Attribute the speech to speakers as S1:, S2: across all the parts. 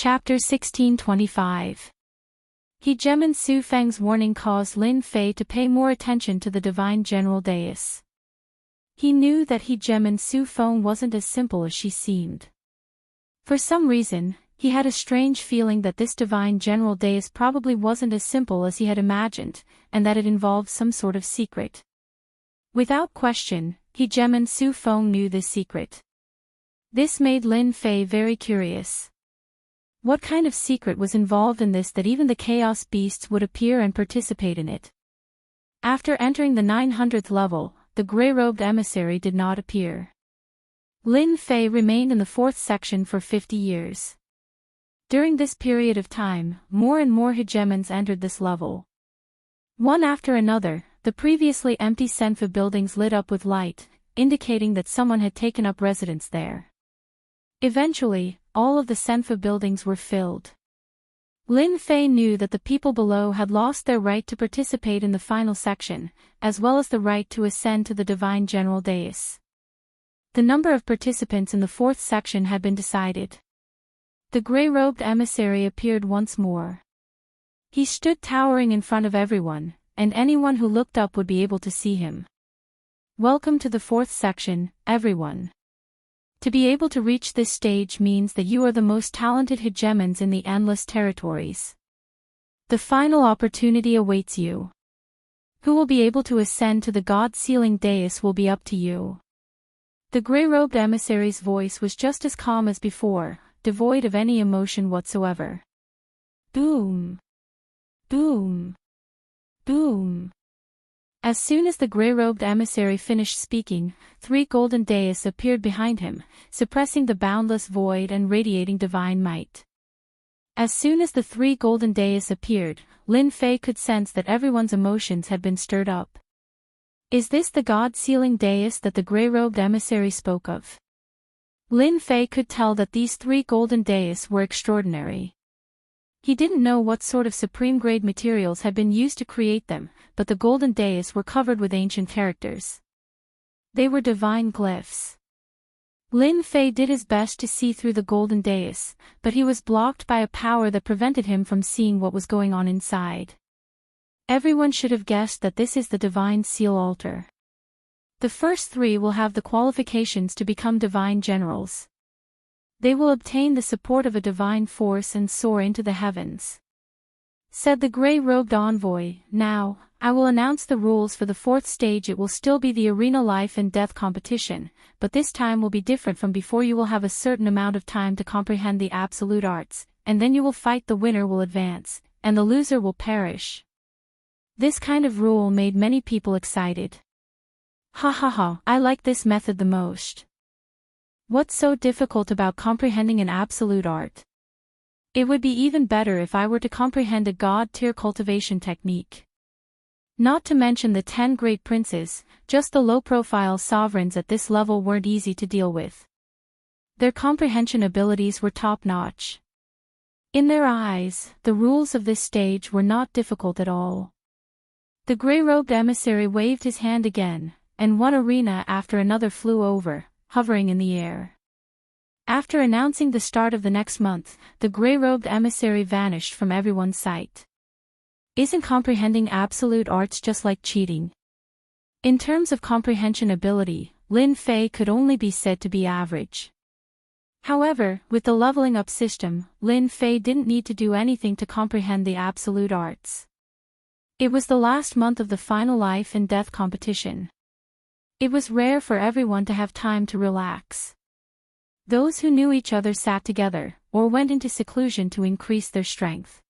S1: Chapter 1625. Hegemon Su Feng's warning caused Lin Fei to pay more attention to the divine general dais. He knew that Hegemon Su Feng wasn't as simple as she seemed. For some reason, he had a strange feeling that this divine general dais probably wasn't as simple as he had imagined, and that it involved some sort of secret. Without question, Hegemon Su Feng knew this secret. This made Lin Fei very curious. What kind of secret was involved in this that even the chaos beasts would appear and participate in it? After entering the 900th level, the grey-robed emissary did not appear. Lin Fei remained in the 4th section for 50 years. During this period of time, more and more hegemons entered this level. One after another, the previously empty Senfu buildings lit up with light, indicating that someone had taken up residence there. Eventually, all of the Senfu buildings were filled. Lin Fei knew that the people below had lost their right to participate in the final section, as well as the right to ascend to the divine general dais. The number of participants in the 4th section had been decided. The grey-robed emissary appeared once more. He stood towering in front of everyone, and anyone who looked up would be able to see him. Welcome to the 4th section, everyone. To be able to reach this stage means that you are the most talented hegemons in the endless territories. The final opportunity awaits you. Who will be able to ascend to the God-sealing dais will be up to you. The grey-robed emissary's voice was just as calm as before, devoid of any emotion whatsoever. Boom! Boom! Boom! As soon as the grey-robed emissary finished speaking, 3 golden dais appeared behind him, suppressing the boundless void and radiating divine might. As soon as the 3 golden dais appeared, Lin Fei could sense that everyone's emotions had been stirred up. Is this the God-sealing dais that the grey-robed emissary spoke of? Lin Fei could tell that these 3 golden dais were extraordinary. He didn't know what sort of supreme-grade materials had been used to create them, but the golden dais were covered with ancient characters. They were divine glyphs. Lin Fei did his best to see through the golden dais, but he was blocked by a power that prevented him from seeing what was going on inside. Everyone should have guessed that this is the divine seal altar. The first 3 will have the qualifications to become divine generals. They will obtain the support of a divine force and soar into the heavens. Said the grey-robed envoy, "Now, I will announce the rules for the 4th stage. It will still be the arena life and death competition, but this time will be different from before. You will have a certain amount of time to comprehend the absolute arts, and then you will fight. The winner will advance, and the loser will perish." This kind of rule made many people excited. Ha ha ha, I like this method the most. What's so difficult about comprehending an absolute art? It would be even better if I were to comprehend a god-tier cultivation technique. Not to mention the 10 great princes, just the low-profile sovereigns at this level weren't easy to deal with. Their comprehension abilities were top-notch. In their eyes, the rules of this stage were not difficult at all. The grey-robed emissary waved his hand again, and one arena after another flew over, hovering in the air. After announcing the start of the next month, the grey-robed emissary vanished from everyone's sight. Isn't comprehending absolute arts just like cheating? In terms of comprehension ability, Lin Fei could only be said to be average. However, with the leveling up system, Lin Fei didn't need to do anything to comprehend the absolute arts. It was the last month of the final life and death competition. It was rare for everyone to have time to relax. Those who knew each other sat together, or went into seclusion to increase their strength.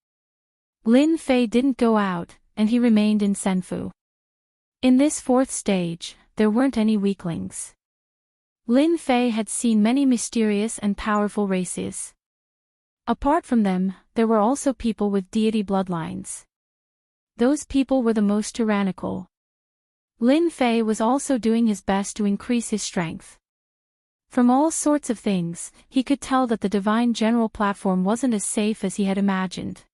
S1: Lin Fei didn't go out, and he remained in Senfu. In this 4th stage, there weren't any weaklings. Lin Fei had seen many mysterious and powerful races. Apart from them, there were also people with deity bloodlines. Those people were the most tyrannical. Lin Fei was also doing his best to increase his strength. From all sorts of things, he could tell that the divine general platform wasn't as safe as he had imagined.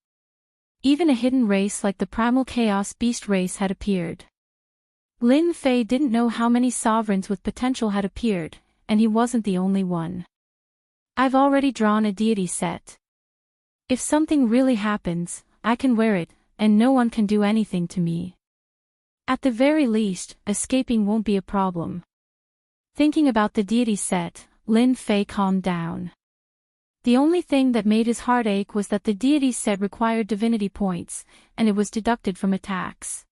S1: Even a hidden race like the primal chaos beast race had appeared. Lin Fei didn't know how many sovereigns with potential had appeared, and he wasn't the only one. I've already drawn a deity set. If something really happens, I can wear it, and no one can do anything to me. At the very least, escaping won't be a problem. Thinking about the deity set, Lin Fei calmed down. The only thing that made his heart ache was that the deity set required divinity points, and it was deducted from attacks.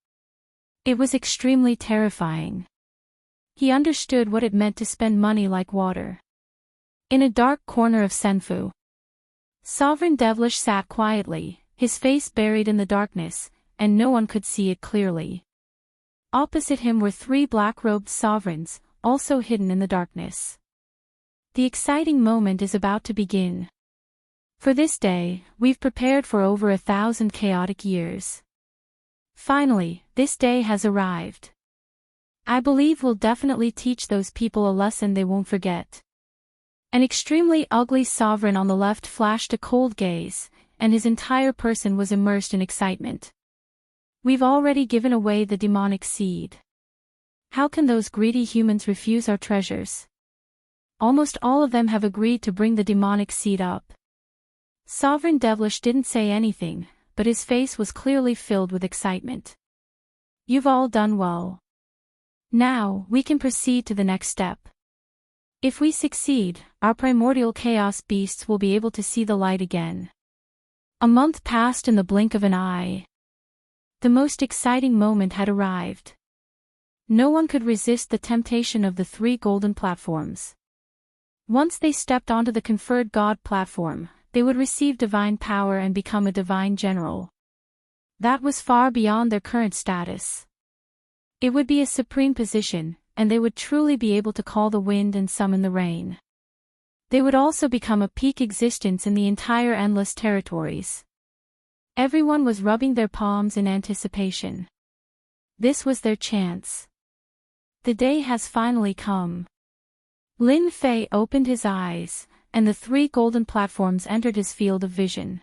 S1: It was extremely terrifying. He understood what it meant to spend money like water. In a dark corner of Senfu, Sovereign Devilish sat quietly, his face buried in the darkness, and no one could see it clearly. Opposite him were three black-robed sovereigns, also hidden in the darkness. The exciting moment is about to begin. For this day, we've prepared for over 1,000 chaotic years. Finally, this day has arrived. I believe we'll definitely teach those people a lesson they won't forget. An extremely ugly sovereign on the left flashed a cold gaze, and his entire person was immersed in excitement. We've already given away the demonic seed. How can those greedy humans refuse our treasures? Almost all of them have agreed to bring the demonic seed up. Sovereign Devilish didn't say anything, but his face was clearly filled with excitement. You've all done well. Now, we can proceed to the next step. If we succeed, our primordial chaos beasts will be able to see the light again. A month passed in the blink of an eye. The most exciting moment had arrived. No one could resist the temptation of the three golden platforms. Once they stepped onto the conferred God platform, they would receive divine power and become a divine general. That was far beyond their current status. It would be a supreme position, and they would truly be able to call the wind and summon the rain. They would also become a peak existence in the entire endless territories. Everyone was rubbing their palms in anticipation. This was their chance. The day has finally come. Lin Fei opened his eyes, and the three golden platforms entered his field of vision.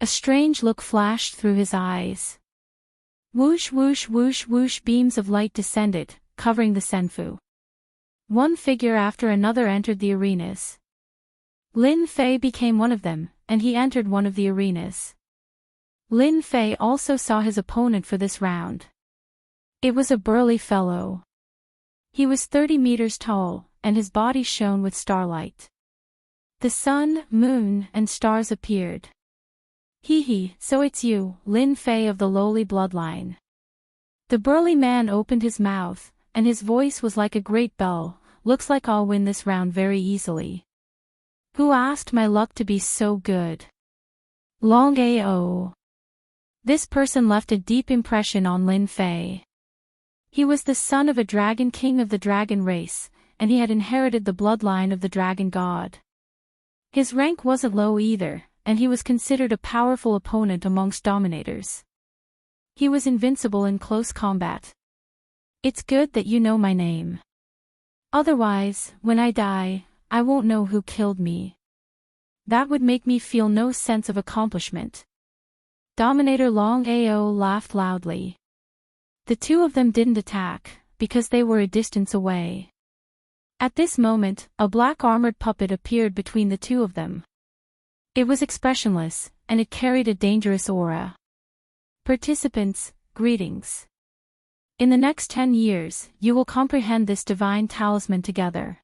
S1: A strange look flashed through his eyes. Whoosh whoosh whoosh whoosh beams of light descended, covering the Senfu. One figure after another entered the arenas. Lin Fei became one of them, and he entered one of the arenas. Lin Fei also saw his opponent for this round. It was a burly fellow. He was 30 meters tall, and his body shone with starlight. The sun, moon, and stars appeared. Hee, so it's you, Lin Fei of the lowly bloodline. The burly man opened his mouth, and his voice was like a great bell. Looks like I'll win this round very easily. Who asked my luck to be so good? Long Ao. This person left a deep impression on Lin Fei. He was the son of a dragon king of the dragon race, and he had inherited the bloodline of the dragon god. His rank wasn't low either, and he was considered a powerful opponent amongst dominators. He was invincible in close combat. It's good that you know my name. Otherwise, when I die, I won't know who killed me. That would make me feel no sense of accomplishment. Dominator Long Ao laughed loudly. The two of them didn't attack, because they were a distance away. At this moment, a black armored puppet appeared between the two of them. It was expressionless, and it carried a dangerous aura. Participants, greetings. In the next 10 years, you will comprehend this divine talisman together.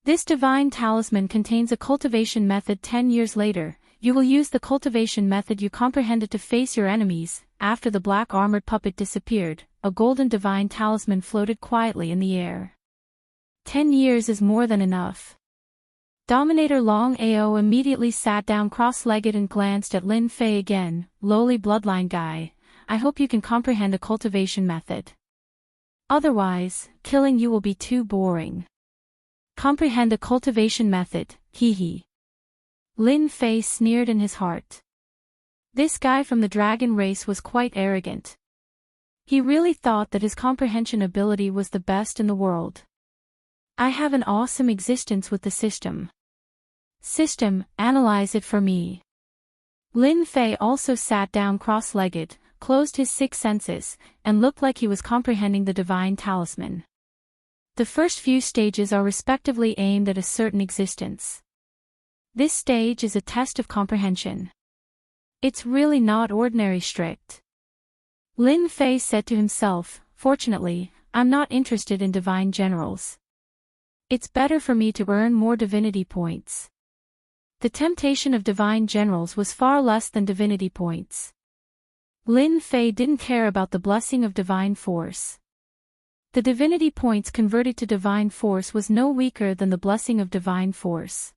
S1: This divine talisman contains a cultivation method. 10 years later, you will use the cultivation method you comprehended to face your enemies. After the black armored puppet disappeared, a golden divine talisman floated quietly in the air. 10 years is more than enough. Dominator Long Ao immediately sat down cross-legged and glanced at Lin Fei again. Lowly bloodline guy, I hope you can comprehend a cultivation method. Otherwise, killing you will be too boring. Comprehend a cultivation method, hee. Lin Fei sneered in his heart. This guy from the dragon race was quite arrogant. He really thought that his comprehension ability was the best in the world. I have an awesome existence with the system. System, analyze it for me. Lin Fei also sat down cross-legged, closed his 6 senses, and looked like he was comprehending the divine talisman. The first few stages are respectively aimed at a certain existence. This stage is a test of comprehension. It's really not ordinary strict. Lin Fei said to himself, fortunately, I'm not interested in divine generals. It's better for me to earn more divinity points. The temptation of divine generals was far less than divinity points. Lin Fei didn't care about the blessing of divine force. The divinity points converted to divine force was no weaker than the blessing of divine force.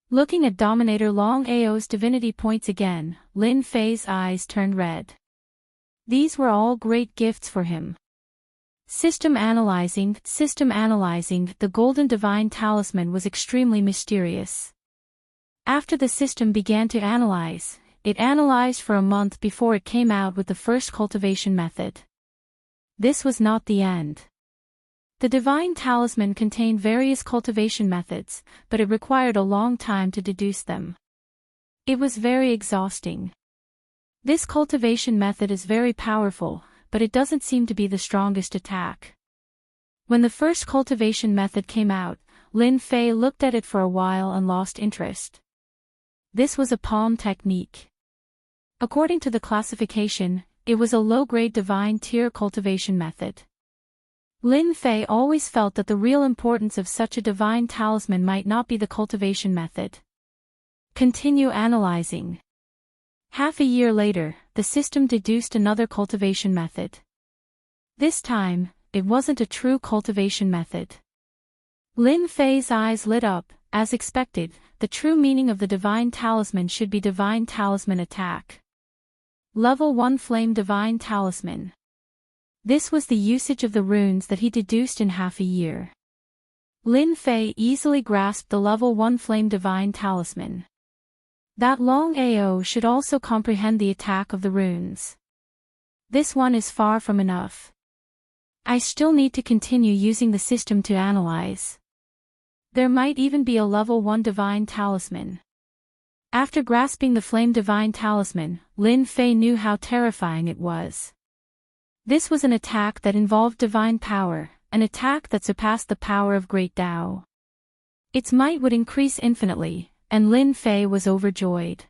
S1: Looking at Dominator Long Ao's divinity points again, Lin Fei's eyes turned red. These were all great gifts for him. System analyzing, the golden divine talisman was extremely mysterious. After the system began to analyze, it analyzed for a month before it came out with the first cultivation method. This was not the end. The divine talisman contained various cultivation methods, but it required a long time to deduce them. It was very exhausting. This cultivation method is very powerful, but it doesn't seem to be the strongest attack. When the first cultivation method came out, Lin Fei looked at it for a while and lost interest. This was a palm technique. According to the classification, it was a low-grade divine tier cultivation method. Lin Fei always felt that the real importance of such a divine talisman might not be the cultivation method. Continue analyzing. Half a year later, the system deduced another cultivation method. This time, it wasn't a true cultivation method. Lin Fei's eyes lit up. As expected, the true meaning of the divine talisman should be divine talisman attack. Level 1 Flame Divine Talisman. This was the usage of the runes that he deduced in half a year. Lin Fei easily grasped the level 1 Flame Divine Talisman. That Long AO should also comprehend the attack of the runes. This one is far from enough. I still need to continue using the system to analyze. There might even be a level 1 Divine Talisman. After grasping the Flame Divine Talisman, Lin Fei knew how terrifying it was. This was an attack that involved divine power, an attack that surpassed the power of Great Tao. Its might would increase infinitely, and Lin Fei was overjoyed.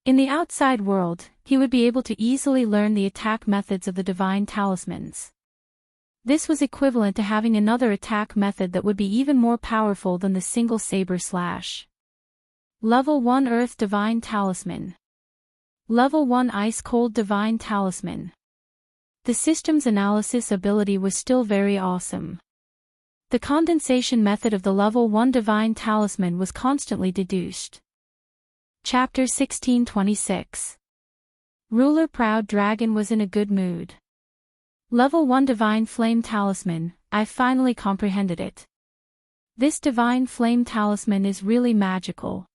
S1: In the outside world, he would be able to easily learn the attack methods of the divine talismans. This was equivalent to having another attack method that would be even more powerful than the single saber slash. Level 1 Earth Divine Talisman. Level 1 Ice Cold Divine Talisman. The system's analysis ability was still very awesome. The condensation method of the level 1 Divine Talisman was constantly deduced. Chapter 1626. Ruler Proud Dragon was in a good mood. Level 1 Divine Flame Talisman, I finally comprehended it. This Divine Flame Talisman is really magical.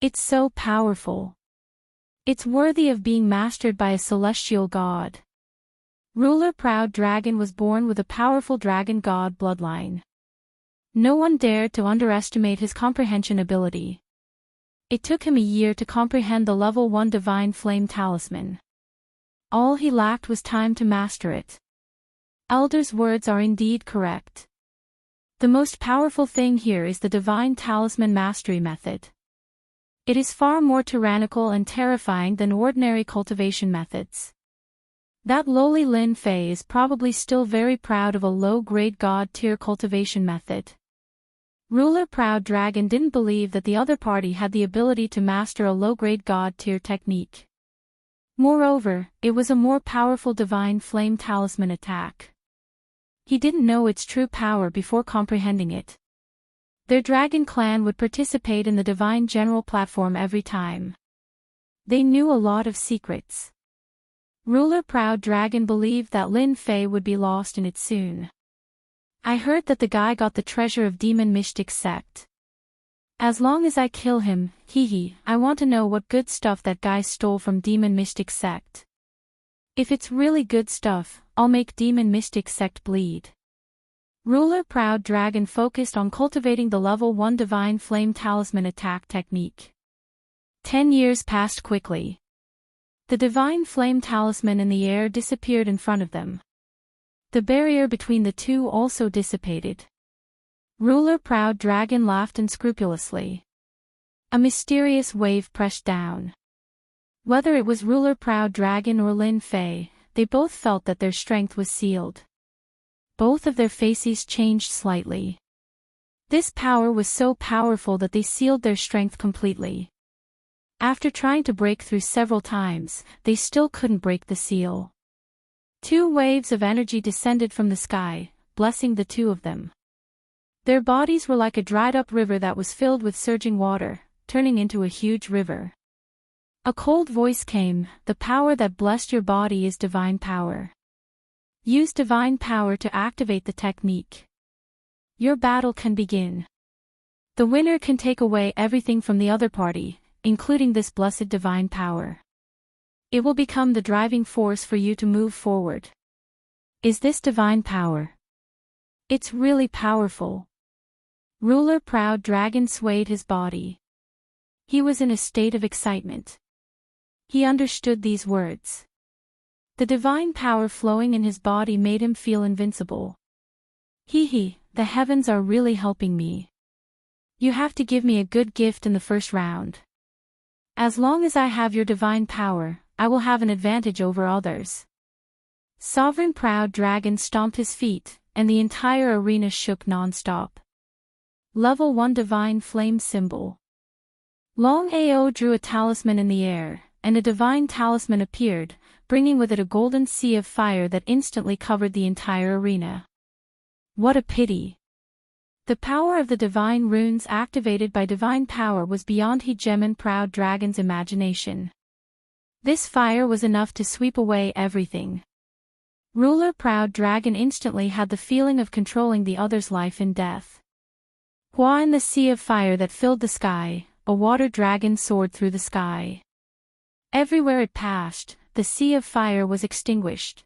S1: It's so powerful. It's worthy of being mastered by a celestial god. Ruler Proud Dragon was born with a powerful dragon god bloodline. No one dared to underestimate his comprehension ability. It took him a year to comprehend the level 1 Divine Flame Talisman. All he lacked was time to master it. Elder's words are indeed correct. The most powerful thing here is the Divine Talisman Mastery Method. It is far more tyrannical and terrifying than ordinary cultivation methods. That lowly Lin Fei is probably still very proud of a low-grade god-tier cultivation method. Ruler Proud Dragon didn't believe that the other party had the ability to master a low-grade god-tier technique. Moreover, it was a more powerful Divine Flame Talisman attack. He didn't know its true power before comprehending it. Their dragon clan would participate in the Divine General platform every time. They knew a lot of secrets. Ruler Proud Dragon believed that Lin Fei would be lost in it soon. I heard that the guy got the treasure of Demon Mystic Sect. As long as I kill him, I want to know what good stuff that guy stole from Demon Mystic Sect. If it's really good stuff, I'll make Demon Mystic Sect bleed. Ruler Proud Dragon focused on cultivating the level 1 Divine Flame Talisman attack technique. 10 years passed quickly. The Divine Flame Talisman in the air disappeared in front of them. The barrier between the two also dissipated. Ruler Proud Dragon laughed unscrupulously. A mysterious wave pressed down. Whether it was Ruler Proud Dragon or Lin Fei, they both felt that their strength was sealed. Both of their faces changed slightly. This power was so powerful that they sealed their strength completely. After trying to break through several times, they still couldn't break the seal. Two waves of energy descended from the sky, blessing the two of them. Their bodies were like a dried-up river that was filled with surging water, turning into a huge river. A cold voice came, "The power that blessed your body is divine power. Use divine power to activate the technique. Your battle can begin. The winner can take away everything from the other party, including this blessed divine power. It will become the driving force for you to move forward." Is this divine power? It's really powerful. Ruler Proud Dragon swayed his body. He was in a state of excitement. He understood these words. The divine power flowing in his body made him feel invincible. The heavens are really helping me. You have to give me a good gift in the first round. As long as I have your divine power, I will have an advantage over others. Sovereign Proud Dragon stomped his feet, and the entire arena shook non-stop. Level 1 Divine Flame Symbol. Long Ao drew a talisman in the air, and a divine talisman appeared, bringing with it a golden sea of fire that instantly covered the entire arena. What a pity! The power of the divine runes activated by divine power was beyond Hegeman Proud Dragon's imagination. This fire was enough to sweep away everything. Ruler Proud Dragon instantly had the feeling of controlling the other's life and death. Hua in the sea of fire that filled the sky, a water dragon soared through the sky. Everywhere it passed, the sea of fire was extinguished.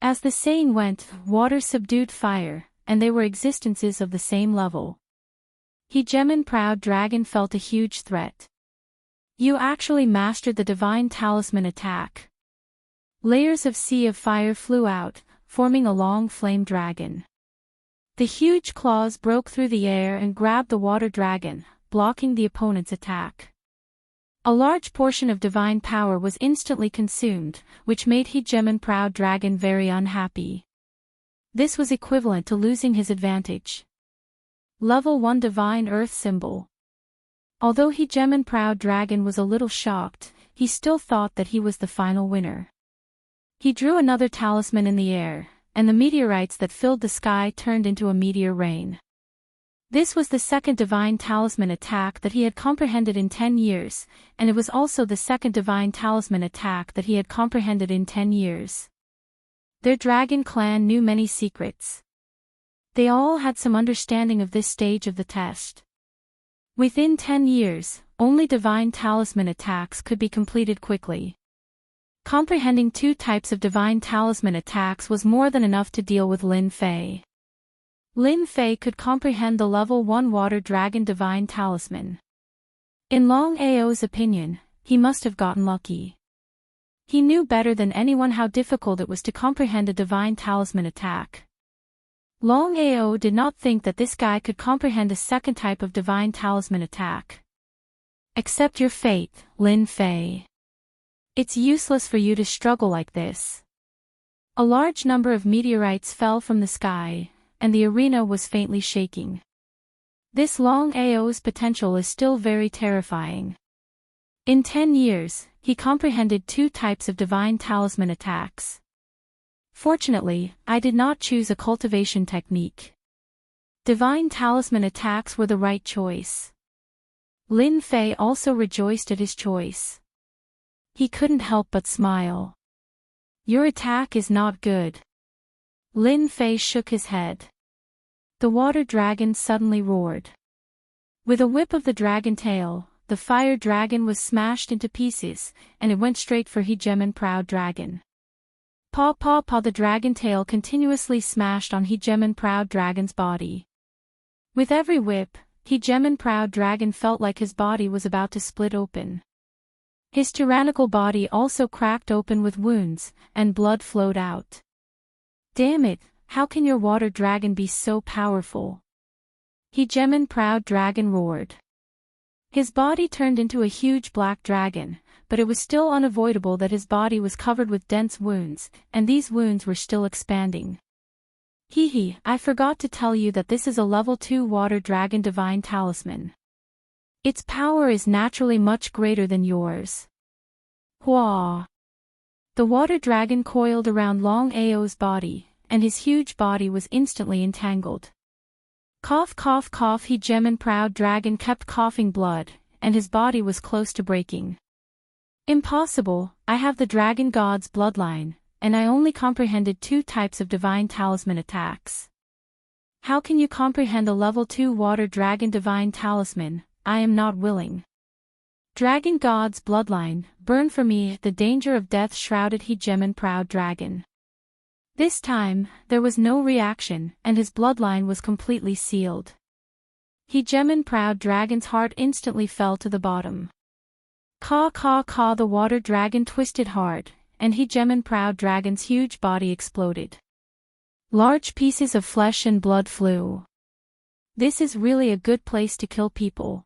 S1: As the saying went, water subdued fire, and they were existences of the same level. Hegeman Proud Dragon felt a huge threat. You actually mastered the divine talisman attack. Layers of sea of fire flew out, forming a long flame dragon. The huge claws broke through the air and grabbed the water dragon, blocking the opponent's attack. A large portion of divine power was instantly consumed, which made Hegeman Proud Dragon very unhappy. This was equivalent to losing his advantage. Level 1 Divine Earth Symbol. Although Hegeman Proud Dragon was a little shocked, he still thought that he was the final winner. He drew another talisman in the air, and the meteorites that filled the sky turned into a meteor rain. This was the second divine talisman attack that he had comprehended in 10 years, and it was also the second divine talisman attack that he had comprehended in 10 years. Their dragon clan knew many secrets. They all had some understanding of this stage of the test. Within 10 years, only divine talisman attacks could be completed quickly. Comprehending 2 types of divine talisman attacks was more than enough to deal with Lin Fei. Lin Fei could comprehend the level 1 water dragon divine talisman. In Long Ao's opinion, he must have gotten lucky. He knew better than anyone how difficult it was to comprehend a divine talisman attack. Long Ao did not think that this guy could comprehend a second type of divine talisman attack. Accept your fate, Lin Fei. It's useless for you to struggle like this. A large number of meteorites fell from the sky, and the arena was faintly shaking. This Long Ao's potential is still very terrifying. In 10 years, he comprehended 2 types of divine talisman attacks. Fortunately, I did not choose a cultivation technique. Divine talisman attacks were the right choice. Lin Fei also rejoiced at his choice. He couldn't help but smile. Your attack is not good. Lin Fei shook his head. The water dragon suddenly roared. With a whip of the dragon tail, the fire dragon was smashed into pieces, and it went straight for Hegeman Proud Dragon. Paw paw paw, the dragon tail continuously smashed on Hegeman Proud Dragon's body. With every whip, Hegeman Proud Dragon felt like his body was about to split open. His tyrannical body also cracked open with wounds, and blood flowed out. Damn it, how can your water dragon be so powerful? Hegeman Proud Dragon roared. His body turned into a huge black dragon, but it was still unavoidable that his body was covered with dense wounds, and these wounds were still expanding. Hee, I forgot to tell you that this is a level 2 water dragon divine talisman. Its power is naturally much greater than yours. Hua! The water dragon coiled around Long Ao's body, and his huge body was instantly entangled. Cough cough cough. Hegeman proud dragon kept coughing blood, and his body was close to breaking. Impossible, I have the dragon god's bloodline, and I only comprehended 2 types of divine talisman attacks. How can you comprehend a level 2 water dragon divine talisman? I am not willing. Dragon god's bloodline, burn for me. The danger of death shrouded Hegeman proud dragon. This time, there was no reaction, and his bloodline was completely sealed. Hegeman proud dragon's heart instantly fell to the bottom. Caw caw caw. The water dragon twisted hard, and Hegeman proud dragon's huge body exploded. Large pieces of flesh and blood flew. This is really a good place to kill people.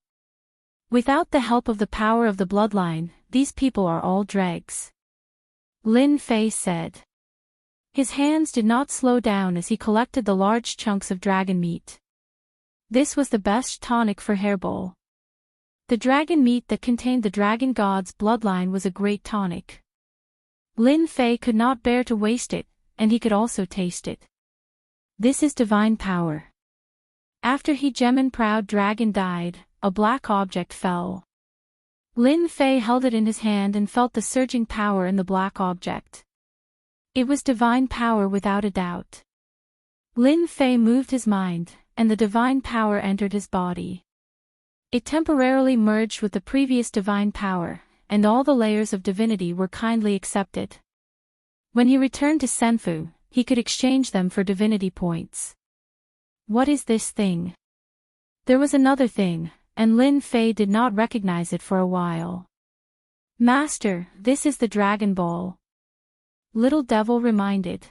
S1: Without the help of the power of the bloodline, these people are all dregs. Lin Fei said. His hands did not slow down as he collected the large chunks of dragon meat. This was the best tonic for hairball. The dragon meat that contained the dragon god's bloodline was a great tonic. Lin Fei could not bear to waste it, and he could also taste it. This is divine power. After Hegeman proud dragon died, a black object fell. Lin Fei held it in his hand and felt the surging power in the black object. It was divine power without a doubt. Lin Fei moved his mind, and the divine power entered his body. It temporarily merged with the previous divine power, and all the layers of divinity were kindly accepted. When he returned to Senfu, he could exchange them for divinity points. What is this thing? There was another thing, and Lin Fei did not recognize it for a while. Master, this is the Dragon Ball. Little Devil reminded.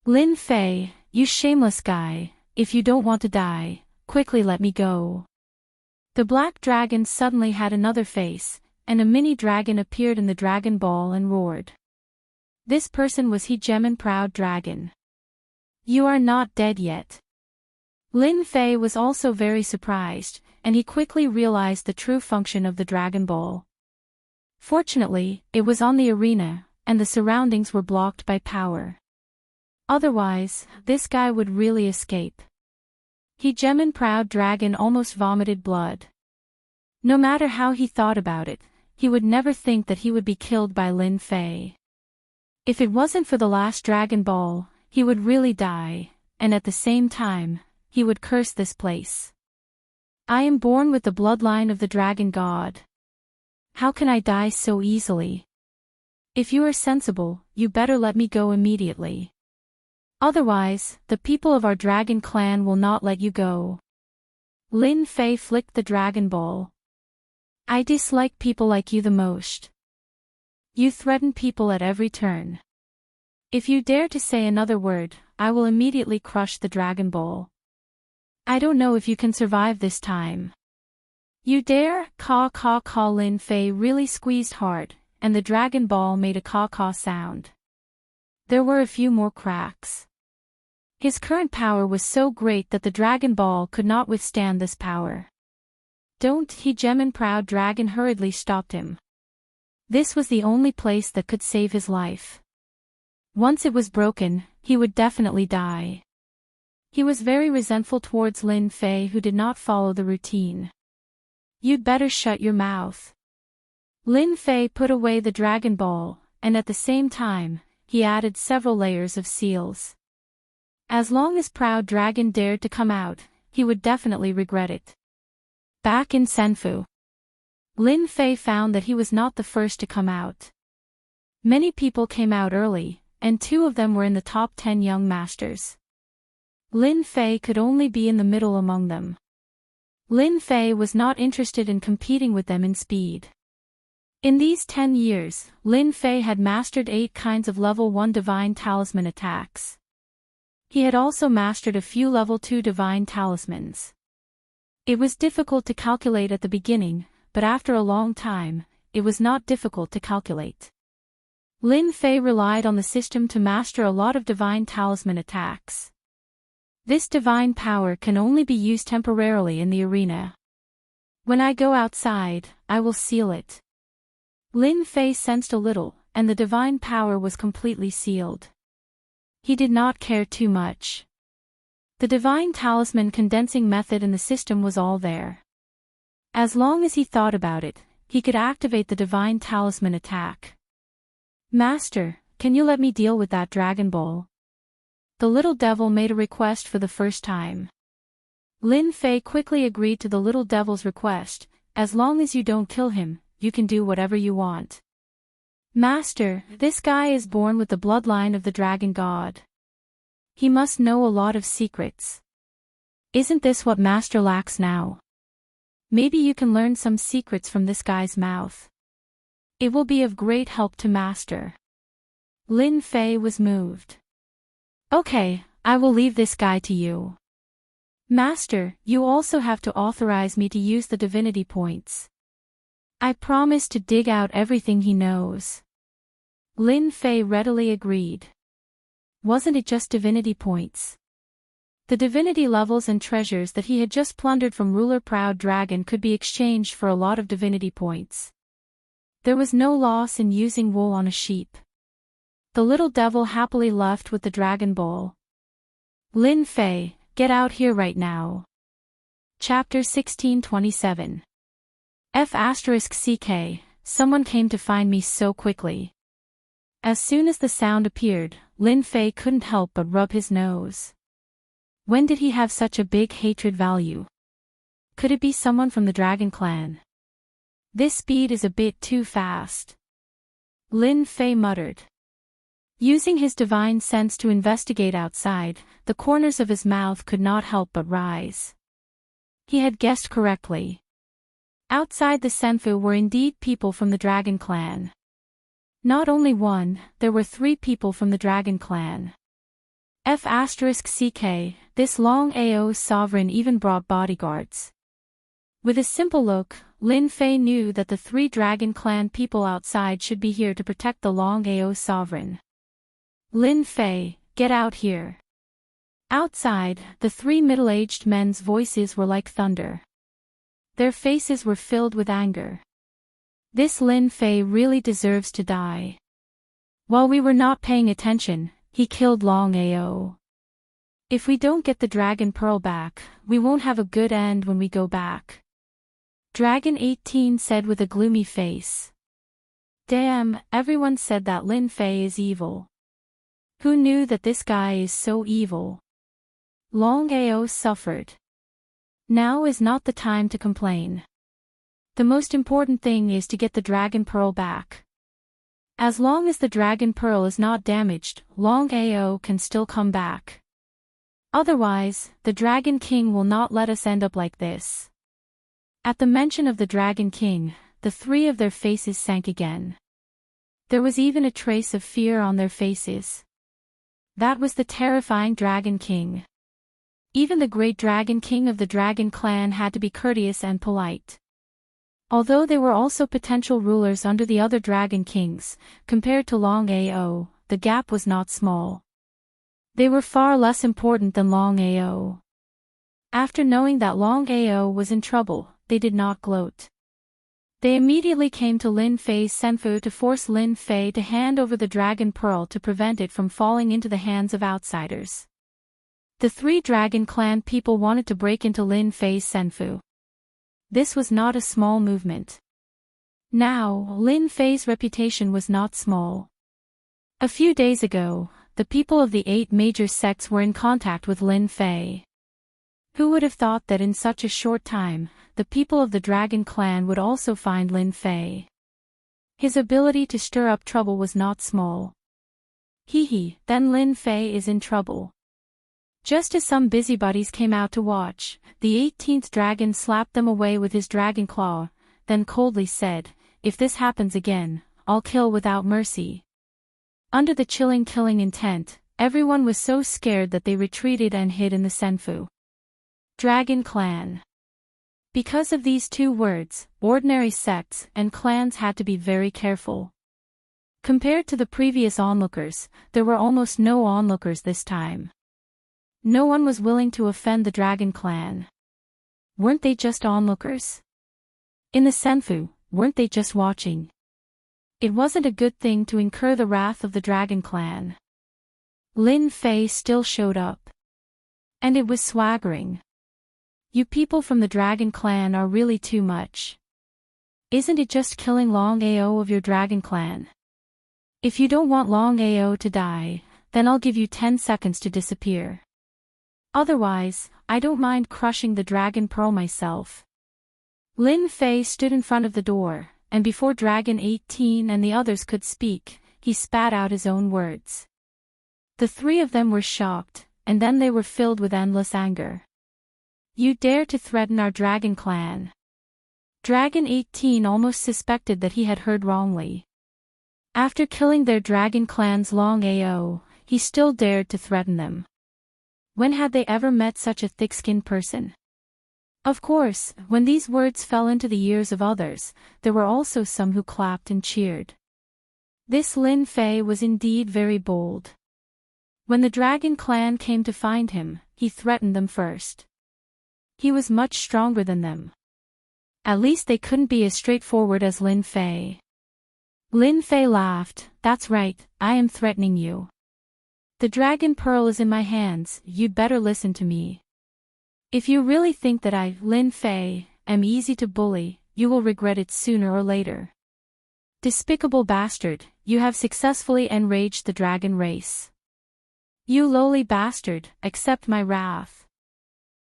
S1: Lin Fei, you shameless guy, if you don't want to die, quickly let me go. The black dragon suddenly had another face, and a mini dragon appeared in the Dragon Ball and roared. This person was Hegeman proud dragon. You are not dead yet. Lin Fei was also very surprised, and he quickly realized the true function of the Dragon Ball. Fortunately, it was on the arena, and the surroundings were blocked by power. Otherwise, this guy would really escape. Hegeman proud dragon almost vomited blood. No matter how he thought about it, he would never think that he would be killed by Lin Fei. If it wasn't for the last Dragon Ball, he would really die, and at the same time, he would curse this place. I am born with the bloodline of the Dragon God. How can I die so easily? If you are sensible, you better let me go immediately. Otherwise, the people of our dragon clan will not let you go. Lin Fei flicked the Dragon Ball. I dislike people like you the most. You threaten people at every turn. If you dare to say another word, I will immediately crush the Dragon Ball. I don't know if you can survive this time. You dare? Caw caw caw. Lin Fei really squeezed hard, and the Dragon Ball made a caw-caw sound. There were a few more cracks. His current power was so great that the Dragon Ball could not withstand this power. Don't! Hegeman proud dragon hurriedly stopped him. This was the only place that could save his life. Once it was broken, he would definitely die. He was very resentful towards Lin Fei, who did not follow the routine. You'd better shut your mouth. Lin Fei put away the Dragon Ball, and at the same time, he added several layers of seals. As long as Proud Dragon dared to come out, he would definitely regret it. Back in Senfu, Lin Fei found that he was not the first to come out. Many people came out early, and 2 of them were in the top 10 young masters. Lin Fei could only be in the middle among them. Lin Fei was not interested in competing with them in speed. In these 10 years, Lin Fei had mastered 8 kinds of level 1 divine talisman attacks. He had also mastered a few level 2 divine talismans. It was difficult to calculate at the beginning, but after a long time, it was not difficult to calculate. Lin Fei relied on the system to master a lot of divine talisman attacks. This divine power can only be used temporarily in the arena. When I go outside, I will seal it. Lin Fei sensed a little, and the divine power was completely sealed. He did not care too much. The divine talisman condensing method in the system was all there. As long as he thought about it, he could activate the divine talisman attack. Master, can you let me deal with that Dragon Ball? The little devil made a request for the first time. Lin Fei quickly agreed to the little devil's request. As long as you don't kill him, you can do whatever you want. Master, this guy is born with the bloodline of the dragon god. He must know a lot of secrets. Isn't this what Master lacks now? Maybe you can learn some secrets from this guy's mouth. It will be of great help to Master. Lin Fei was moved. Okay, I will leave this guy to you. Master, you also have to authorize me to use the divinity points. I promise to dig out everything he knows. Lin Fei readily agreed. Wasn't it just divinity points? The divinity levels and treasures that he had just plundered from Ruler Proud Dragon could be exchanged for a lot of divinity points. There was no loss in using wool on a sheep. The little devil happily left with the Dragon Ball. Lin Fei, get out here right now. Chapter 1627. F***ck, someone came to find me so quickly. As soon as the sound appeared, Lin Fei couldn't help but rub his nose. When did he have such a big hatred value? Could it be someone from the Dragon Clan? This speed is a bit too fast. Lin Fei muttered. Using his divine sense to investigate outside, the corners of his mouth could not help but rise. He had guessed correctly. Outside the Senfu were indeed people from the Dragon Clan. Not only one, there were 3 people from the Dragon Clan. F***ck, this Long Ao's sovereign even brought bodyguards. With a simple look, Lin Fei knew that the 3 Dragon Clan people outside should be here to protect the Long Ao's sovereign. Lin Fei, get out here. Outside, the 3 middle-aged men's voices were like thunder. Their faces were filled with anger. This Lin Fei really deserves to die. While we were not paying attention, he killed Long Ao. If we don't get the Dragon Pearl back, we won't have a good end when we go back. Dragon 18 said with a gloomy face. Damn, everyone said that Lin Fei is evil. Who knew that this guy is so evil? Long Ao suffered. Now is not the time to complain. The most important thing is to get the Dragon Pearl back. As long as the Dragon Pearl is not damaged, Long Ao can still come back. Otherwise, the Dragon King will not let us end up like this. At the mention of the Dragon King, the 3 of their faces sank again. There was even a trace of fear on their faces. That was the terrifying Dragon King. Even the great Dragon King of the Dragon Clan had to be courteous and polite. Although they were also potential rulers under the other Dragon Kings, compared to Long Ao, the gap was not small. They were far less important than Long Ao. After knowing that Long Ao was in trouble, they did not gloat. They immediately came to Lin Fei's Senfu to force Lin Fei to hand over the Dragon Pearl to prevent it from falling into the hands of outsiders. The 3 Dragon Clan people wanted to break into Lin Fei's Senfu. This was not a small movement. Now, Lin Fei's reputation was not small. A few days ago, the people of the 8 major sects were in contact with Lin Fei. Who would have thought that in such a short time, the people of the Dragon Clan would also find Lin Fei? His ability to stir up trouble was not small. Then Lin Fei is in trouble. Just as some busybodies came out to watch, the 18th dragon slapped them away with his dragon claw, then coldly said, "If this happens again, I'll kill without mercy." Under the chilling killing intent, everyone was so scared that they retreated and hid in the Senfu. Dragon Clan. Because of these two words, ordinary sects and clans had to be very careful. Compared to the previous onlookers, there were almost no onlookers this time. No one was willing to offend the Dragon Clan. Weren't they just onlookers? In the Senfu, weren't they just watching? It wasn't a good thing to incur the wrath of the Dragon Clan. Lin Fei still showed up. And it was swaggering. You people from the Dragon Clan are really too much. Isn't it just killing Long Ao of your Dragon Clan? If you don't want Long Ao to die, then I'll give you 10 seconds to disappear. Otherwise, I don't mind crushing the Dragon Pearl myself. Lin Fei stood in front of the door, and before Dragon 18 and the others could speak, he spat out his own words. The three of them were shocked, and then they were filled with endless anger. You dare to threaten our Dragon Clan? Dragon 18 almost suspected that he had heard wrongly. After killing their Dragon Clan's Long Ao, he still dared to threaten them. When had they ever met such a thick-skinned person? Of course, when these words fell into the ears of others, there were also some who clapped and cheered. This Lin Fei was indeed very bold. When the Dragon Clan came to find him, he threatened them first. He was much stronger than them. At least they couldn't be as straightforward as Lin Fei. Lin Fei laughed. That's right, I am threatening you. The Dragon Pearl is in my hands, you'd better listen to me. If you really think that I, Lin Fei, am easy to bully, you will regret it sooner or later. Despicable bastard, you have successfully enraged the dragon race. You lowly bastard, accept my wrath.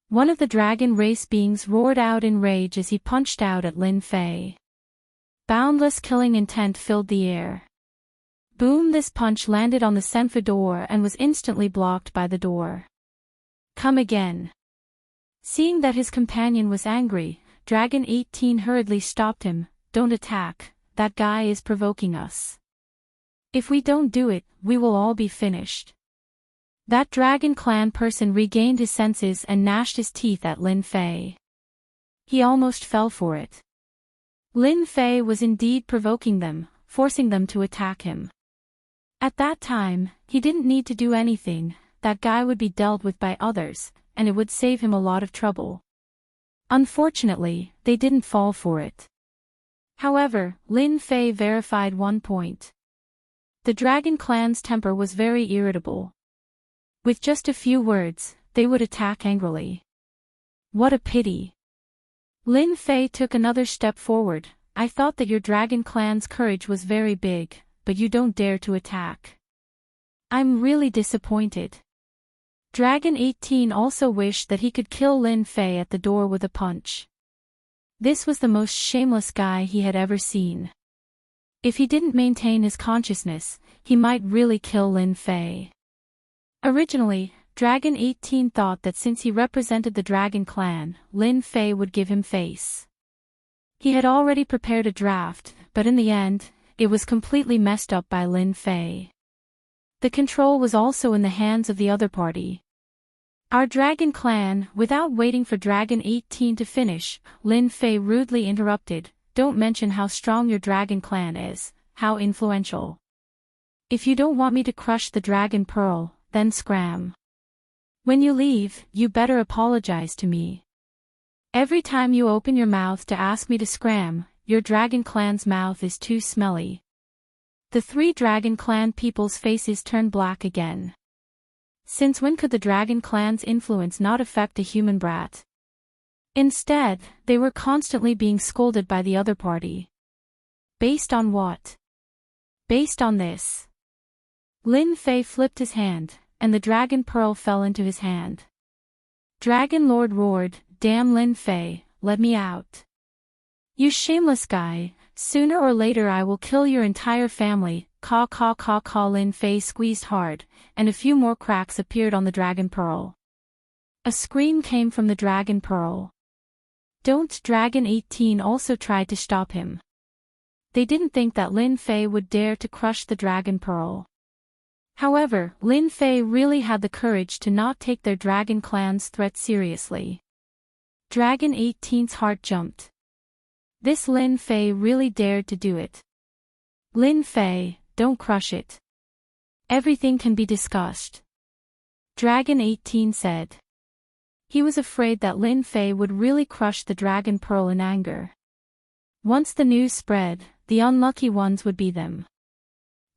S1: One of the dragon race beings roared out in rage as he punched out at Lin Fei. Boundless killing intent filled the air. Boom! This punch landed on the Senfu door and was instantly blocked by the door. Come again. Seeing that his companion was angry, Dragon 18 hurriedly stopped him. Don't attack, that guy is provoking us. If we don't do it, we will all be finished. That Dragon Clan person regained his senses and gnashed his teeth at Lin Fei. He almost fell for it. Lin Fei was indeed provoking them, forcing them to attack him. At that time, he didn't need to do anything, that guy would be dealt with by others, and it would save him a lot of trouble. Unfortunately, they didn't fall for it. However, Lin Fei verified one point. The Dragon Clan's temper was very irritable. With just a few words, they would attack angrily. What a pity. Lin Fei took another step forward. I thought that your Dragon Clan's courage was very big, but you don't dare to attack. I'm really disappointed. Dragon 18 also wished that he could kill Lin Fei at the door with a punch. This was the most shameless guy he had ever seen. If he didn't maintain his consciousness, he might really kill Lin Fei. Originally, Dragon 18 thought that since he represented the Dragon Clan, Lin Fei would give him face. He had already prepared a draft, but in the end, it was completely messed up by Lin Fei. The control was also in the hands of the other party. Our Dragon Clan, without waiting for Dragon 18 to finish, Lin Fei rudely interrupted, don't mention how strong your Dragon Clan is, how influential. If you don't want me to crush the Dragon Pearl, then scram. When you leave, you better apologize to me. Every time you open your mouth to ask me to scram, your Dragon Clan's mouth is too smelly. The three Dragon Clan people's faces turned black again. Since when could the Dragon Clan's influence not affect a human brat? Instead, they were constantly being scolded by the other party. Based on what? Based on this. Lin Fei flipped his hand, and the Dragon Pearl fell into his hand. Dragon Lord roared, damn Lin Fei, let me out. You shameless guy, sooner or later I will kill your entire family, caw caw caw caw. Lin Fei squeezed hard, and a few more cracks appeared on the Dragon Pearl. A scream came from the Dragon Pearl. Don't! Dragon 18 also tried to stop him. They didn't think that Lin Fei would dare to crush the Dragon Pearl. However, Lin Fei really had the courage to not take their Dragon Clan's threat seriously. Dragon 18's heart jumped. This Lin Fei really dared to do it. Lin Fei, don't crush it. Everything can be discussed. Dragon 18 said. He was afraid that Lin Fei would really crush the dragon pearl in anger. Once the news spread, the unlucky ones would be them.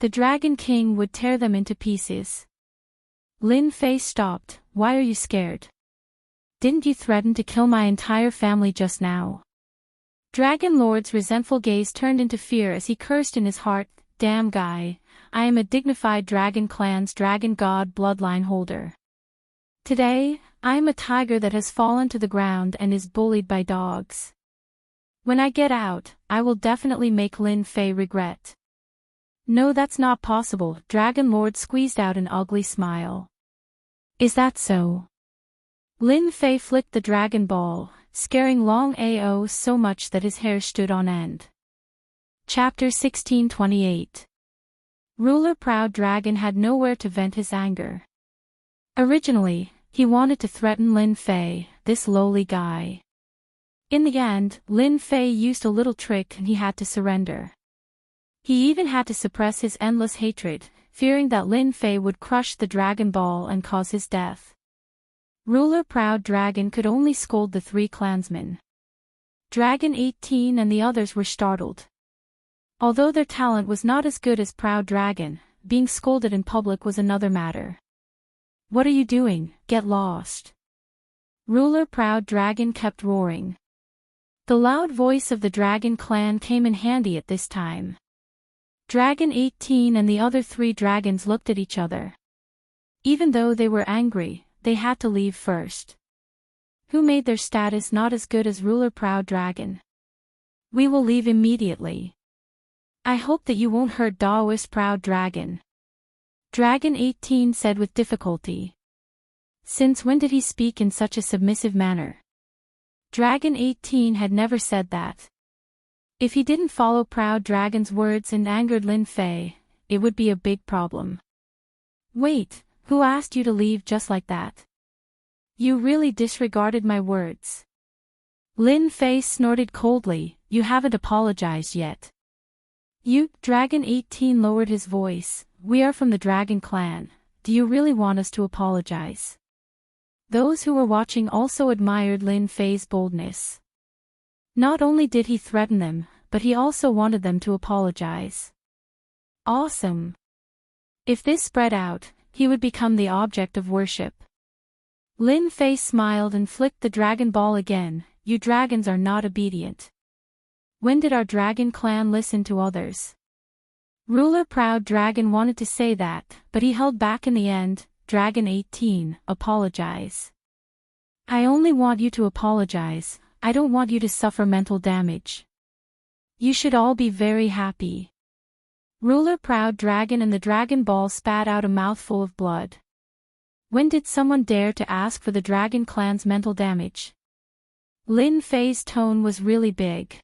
S1: The Dragon King would tear them into pieces. Lin Fei stopped. Why are you scared? Didn't you threaten to kill my entire family just now? Dragon Lord's resentful gaze turned into fear as he cursed in his heart, damn guy, I am a dignified Dragon Clan's Dragon God bloodline holder. Today, I am a tiger that has fallen to the ground and is bullied by dogs. When I get out, I will definitely make Lin Fei regret. No, that's not possible. Dragon Lord squeezed out an ugly smile. Is that so? Lin Fei flicked the Dragon Ball, scaring Long Ao so much that his hair stood on end. Chapter 1628. Ruler Proud Dragon had nowhere to vent his anger. Originally, he wanted to threaten Lin Fei, this lowly guy. In the end, Lin Fei used a little trick and he had to surrender. He even had to suppress his endless hatred, fearing that Lin Fei would crush the Dragon Ball and cause his death. Ruler Proud Dragon could only scold the three clansmen. Dragon 18 and the others were startled. Although their talent was not as good as Proud Dragon, being scolded in public was another matter. What are you doing? Get lost. Ruler Proud Dragon kept roaring. The loud voice of the Dragon Clan came in handy at this time. Dragon 18 and the other three dragons looked at each other. Even though they were angry, they had to leave first. Who made their status not as good as Ruler Proud Dragon? We will leave immediately. I hope that you won't hurt Daoist Proud Dragon. Dragon 18 said with difficulty. Since when did he speak in such a submissive manner? Dragon 18 had never said that. If he didn't follow Proud Dragon's words and angered Lin Fei, it would be a big problem. Wait, who asked you to leave just like that? You really disregarded my words. Lin Fei snorted coldly, you haven't apologized yet. You, Dragon 18 lowered his voice, we are from the Dragon Clan, do you really want us to apologize? Those who were watching also admired Lin Fei's boldness. Not only did he threaten them, but he also wanted them to apologize. Awesome. If this spread out, he would become the object of worship. Lin Fei smiled and flicked the Dragon Ball again, you dragons are not obedient. When did our Dragon Clan listen to others? Ruler Proud Dragon wanted to say that, but he held back in the end. Dragon 18, apologize. I only want you to apologize, I don't want you to suffer mental damage. You should all be very happy. Ruler Proud Dragon and the Dragon Ball spat out a mouthful of blood. When did someone dare to ask for the Dragon Clan's mental damage? Lin Fei's tone was really big.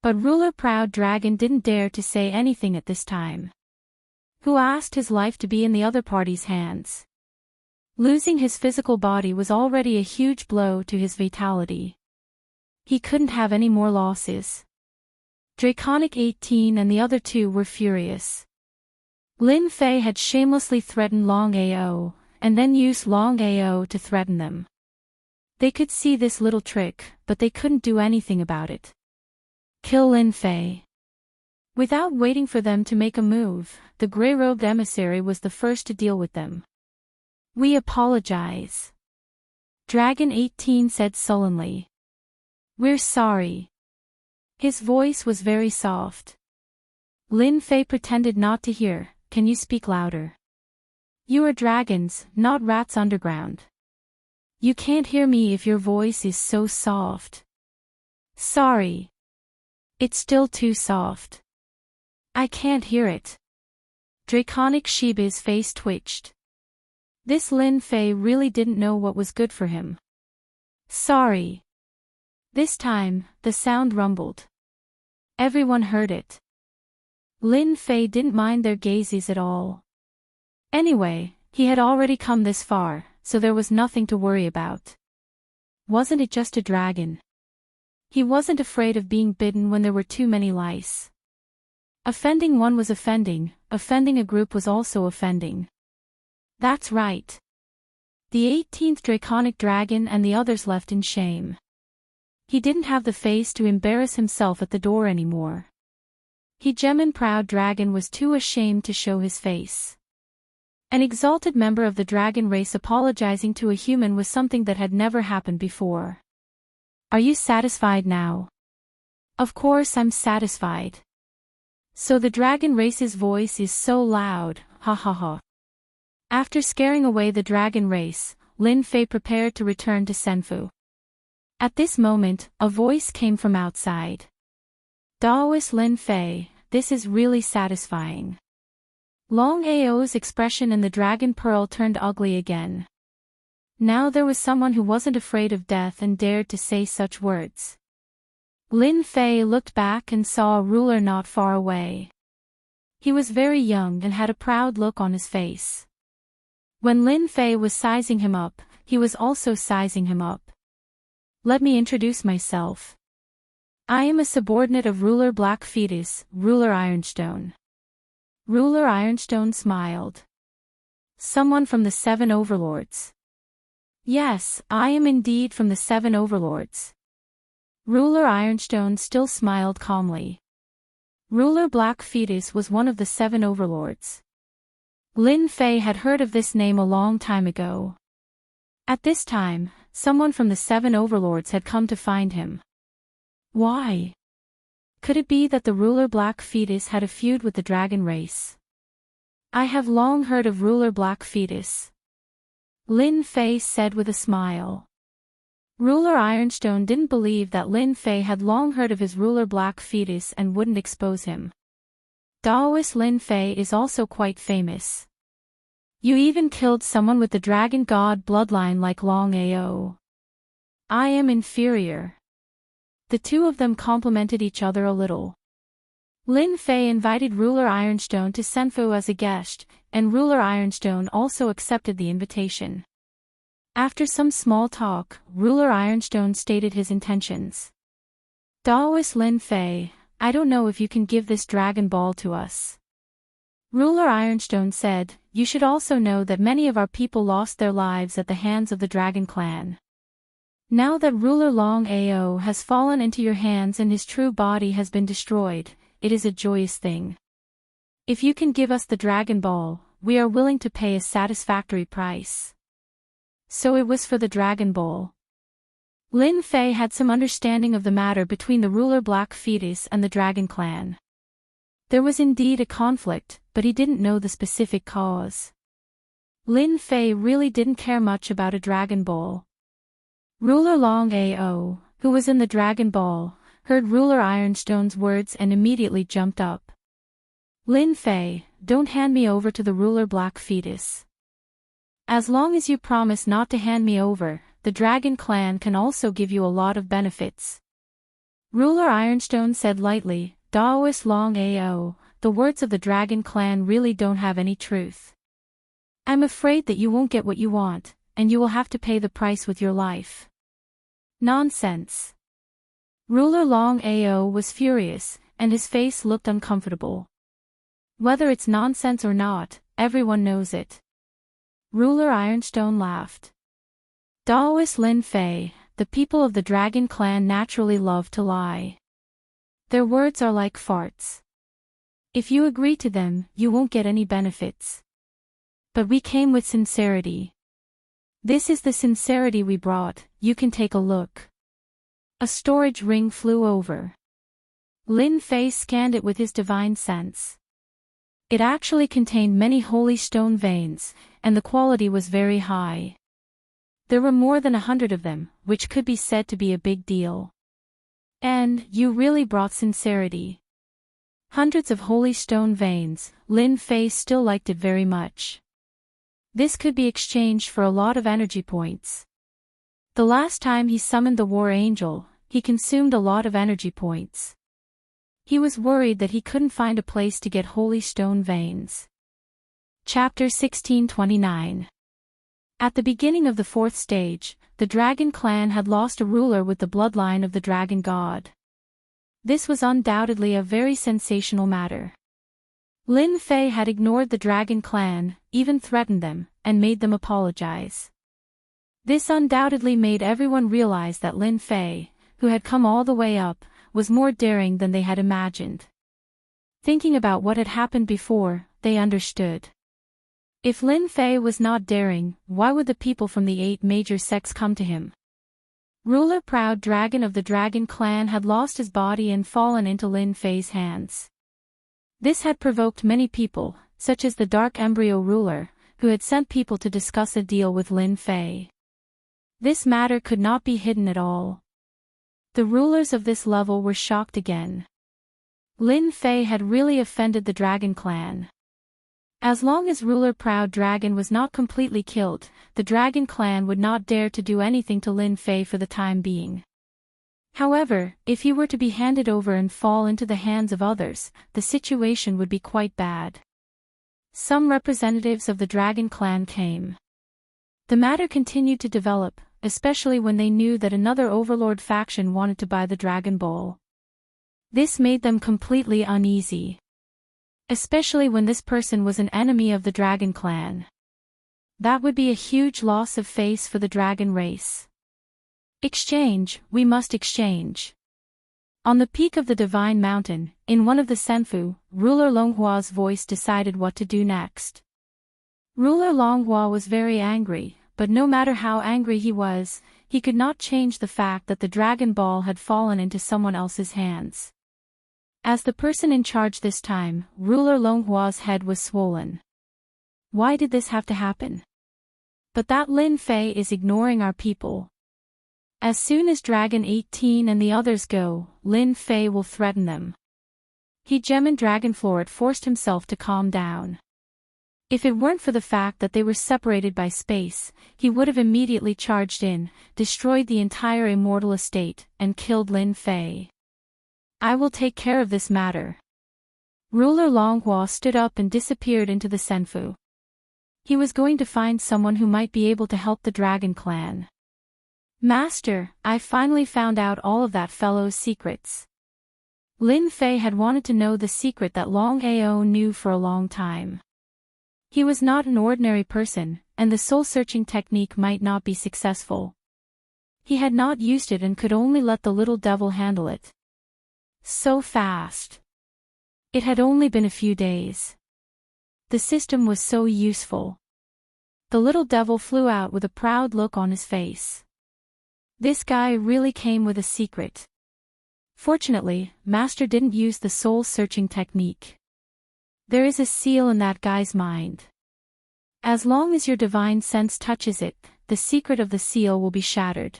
S1: But Ruler Proud Dragon didn't dare to say anything at this time. Who asked his life to be in the other party's hands? Losing his physical body was already a huge blow to his vitality. He couldn't have any more losses. Draconic 18 and the other two were furious. Lin Fei had shamelessly threatened Long Ao, and then used Long Ao to threaten them. They could see this little trick, but they couldn't do anything about it. Kill Lin Fei. Without waiting for them to make a move, the grey-robed emissary was the first to deal with them. We apologize. Dragon 18 said sullenly. We're sorry. His voice was very soft. Lin Fei pretended not to hear, can you speak louder? You are dragons, not rats underground. You can't hear me if your voice is so soft. Sorry. It's still too soft. I can't hear it. Draconic Shiba's face twitched. This Lin Fei really didn't know what was good for him. Sorry. This time, the sound rumbled. Everyone heard it. Lin Fei didn't mind their gazes at all. Anyway, he had already come this far, so there was nothing to worry about. wasn't it just a dragon? He wasn't afraid of being bitten when there were too many lice. Offending one was offending a group was also offending. That's right. The 18th draconic dragon and the others left in shame. He didn't have the face to embarrass himself at the door anymore. He Gemin proud dragon was too ashamed to show his face. An exalted member of the dragon race apologizing to a human was something that had never happened before. Are you satisfied now? Of course I'm satisfied. So the dragon race's voice is so loud, ha ha ha. After scaring away the dragon race, Lin Fei prepared to return to Senfu. At this moment, a voice came from outside. Daoist Lin Fei, this is really satisfying. Long Ao's expression in the dragon pearl turned ugly again. Now there was someone who wasn't afraid of death and dared to say such words. Lin Fei looked back and saw a ruler not far away. He was very young and had a proud look on his face. When Lin Fei was sizing him up, he was also sizing him up. Let me introduce myself. I am a subordinate of Ruler Black Fetus, Ruler Ironstone. Ruler Ironstone smiled. Someone from the 7 Overlords. Yes, I am indeed from the 7 Overlords. Ruler Ironstone still smiled calmly. Ruler Black Fetus was one of the 7 Overlords. Lin Fei had heard of this name a long time ago. At this time, someone from the 7 Overlords had come to find him. Why? Could it be that the Ruler Black Fetus had a feud with the dragon race? I have long heard of Ruler Black Fetus. Lin Fei said with a smile. Ruler Ironstone didn't believe that Lin Fei had long heard of his Ruler Black Fetus and wouldn't expose him. Daoist Lin Fei is also quite famous. You even killed someone with the dragon god bloodline like Long Ao. I am inferior. The two of them complimented each other a little. Lin Fei invited Ruler Ironstone to Senfu as a guest, and Ruler Ironstone also accepted the invitation. After some small talk, Ruler Ironstone stated his intentions. Daoist Lin Fei, I don't know if you can give this Dragon Ball to us. Ruler Ironstone said, you should also know that many of our people lost their lives at the hands of the Dragon Clan. Now that Ruler Long Ao has fallen into your hands and his true body has been destroyed, it is a joyous thing. If you can give us the Dragon Ball, we are willing to pay a satisfactory price. So it was for the Dragon Ball. Lin Fei had some understanding of the matter between the Ruler Black Fetus and the Dragon Clan. There was indeed a conflict, but he didn't know the specific cause. Lin Fei really didn't care much about a Dragon Ball. Ruler Long Ao, who was in the Dragon Ball, heard Ruler Ironstone's words and immediately jumped up. Lin Fei, don't hand me over to the Ruler Black Fetus. As long as you promise not to hand me over, the Dragon Clan can also give you a lot of benefits. Ruler Ironstone said lightly, Daoist Long Ao, the words of the Dragon Clan really don't have any truth. I'm afraid that you won't get what you want, and you will have to pay the price with your life. Nonsense. Ruler Long Ao was furious, and his face looked uncomfortable. Whether it's nonsense or not, everyone knows it. Ruler Ironstone laughed. Daoist Lin Fei, the people of the Dragon Clan naturally love to lie. Their words are like farts. If you agree to them, you won't get any benefits. But we came with sincerity. This is the sincerity we brought, you can take a look. A storage ring flew over. Lin Fei scanned it with his divine sense. It actually contained many holy stone veins, and the quality was very high. There were more than 100 of them, which could be said to be a big deal. And, you really brought sincerity. Hundreds of holy stone veins, Lin Fei still liked it very much. This could be exchanged for a lot of energy points. The last time he summoned the War Angel, he consumed a lot of energy points. He was worried that he couldn't find a place to get holy stone veins. Chapter 1629. At the beginning of the 4th stage, the dragon clan had lost a ruler with the bloodline of the dragon god. This was undoubtedly a very sensational matter. Lin Fei had ignored the dragon clan, even threatened them, and made them apologize. This undoubtedly made everyone realize that Lin Fei, who had come all the way up, was more daring than they had imagined. Thinking about what had happened before, they understood. If Lin Fei was not daring, why would the people from the 8 major sects come to him? Ruler proud dragon of the dragon clan had lost his body and fallen into Lin Fei's hands. This had provoked many people, such as the Dark Embryo ruler, who had sent people to discuss a deal with Lin Fei. This matter could not be hidden at all. The rulers of this level were shocked again. Lin Fei had really offended the dragon clan. As long as ruler proud dragon was not completely killed, the dragon clan would not dare to do anything to Lin Fei for the time being. However, if he were to be handed over and fall into the hands of others, the situation would be quite bad. Some representatives of the dragon clan came. The matter continued to develop, especially when they knew that another overlord faction wanted to buy the Dragon Ball. This made them completely uneasy. Especially when this person was an enemy of the Dragon Clan. That would be a huge loss of face for the dragon race. Exchange, we must exchange. On the peak of the Divine Mountain, in one of the Senfu, ruler Longhua's voice decided what to do next. Ruler Longhua was very angry, but no matter how angry he was, he could not change the fact that the Dragon Ball had fallen into someone else's hands. As the person in charge this time, ruler Longhua's head was swollen. Why did this have to happen? But that Lin Fei is ignoring our people. As soon as Dragon 18 and the others go, Lin Fei will threaten them. He Gemin Dragonfloored forced himself to calm down. If it weren't for the fact that they were separated by space, he would have immediately charged in, destroyed the entire immortal estate, and killed Lin Fei. I will take care of this matter. Ruler Longhua stood up and disappeared into the Senfu. He was going to find someone who might be able to help the Dragon Clan. Master, I finally found out all of that fellow's secrets. Lin Fei had wanted to know the secret that Long Ao knew for a long time. He was not an ordinary person, and the soul-searching technique might not be successful. He had not used it and could only let the little devil handle it. So fast. It had only been a few days. The system was so useful. The little devil flew out with a proud look on his face. This guy really came with a secret. Fortunately, Master didn't use the soul-searching technique. There is a seal in that guy's mind. As long as your divine sense touches it, the secret of the seal will be shattered.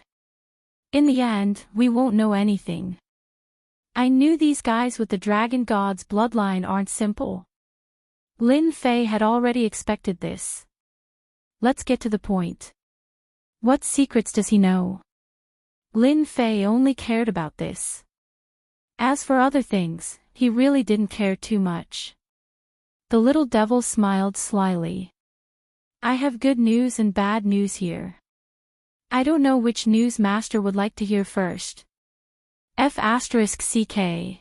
S1: In the end, we won't know anything. I knew these guys with the Dragon God's bloodline aren't simple. Lin Fei had already expected this. Let's get to the point. What secrets does he know? Lin Fei only cared about this. As for other things, he really didn't care too much. The little devil smiled slyly. I have good news and bad news here. I don't know which news Master would like to hear first. F***CK.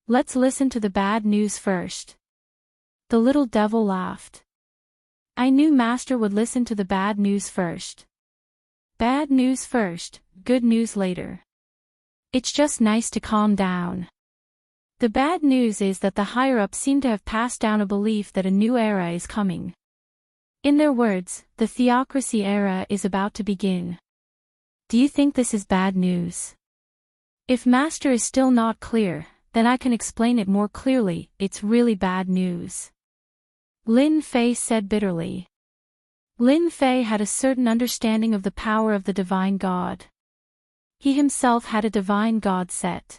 S1: Let's listen to the bad news first. The little devil laughed. I knew Master would listen to the bad news first. Bad news first, good news later. It's just nice to calm down. The bad news is that the higher-ups seem to have passed down a belief that a new era is coming. In their words, the theocracy era is about to begin. Do you think this is bad news? If Master is still not clear, then I can explain it more clearly. It's really bad news. Lin Fei said bitterly. Lin Fei had a certain understanding of the power of the Divine God. He himself had a Divine God set.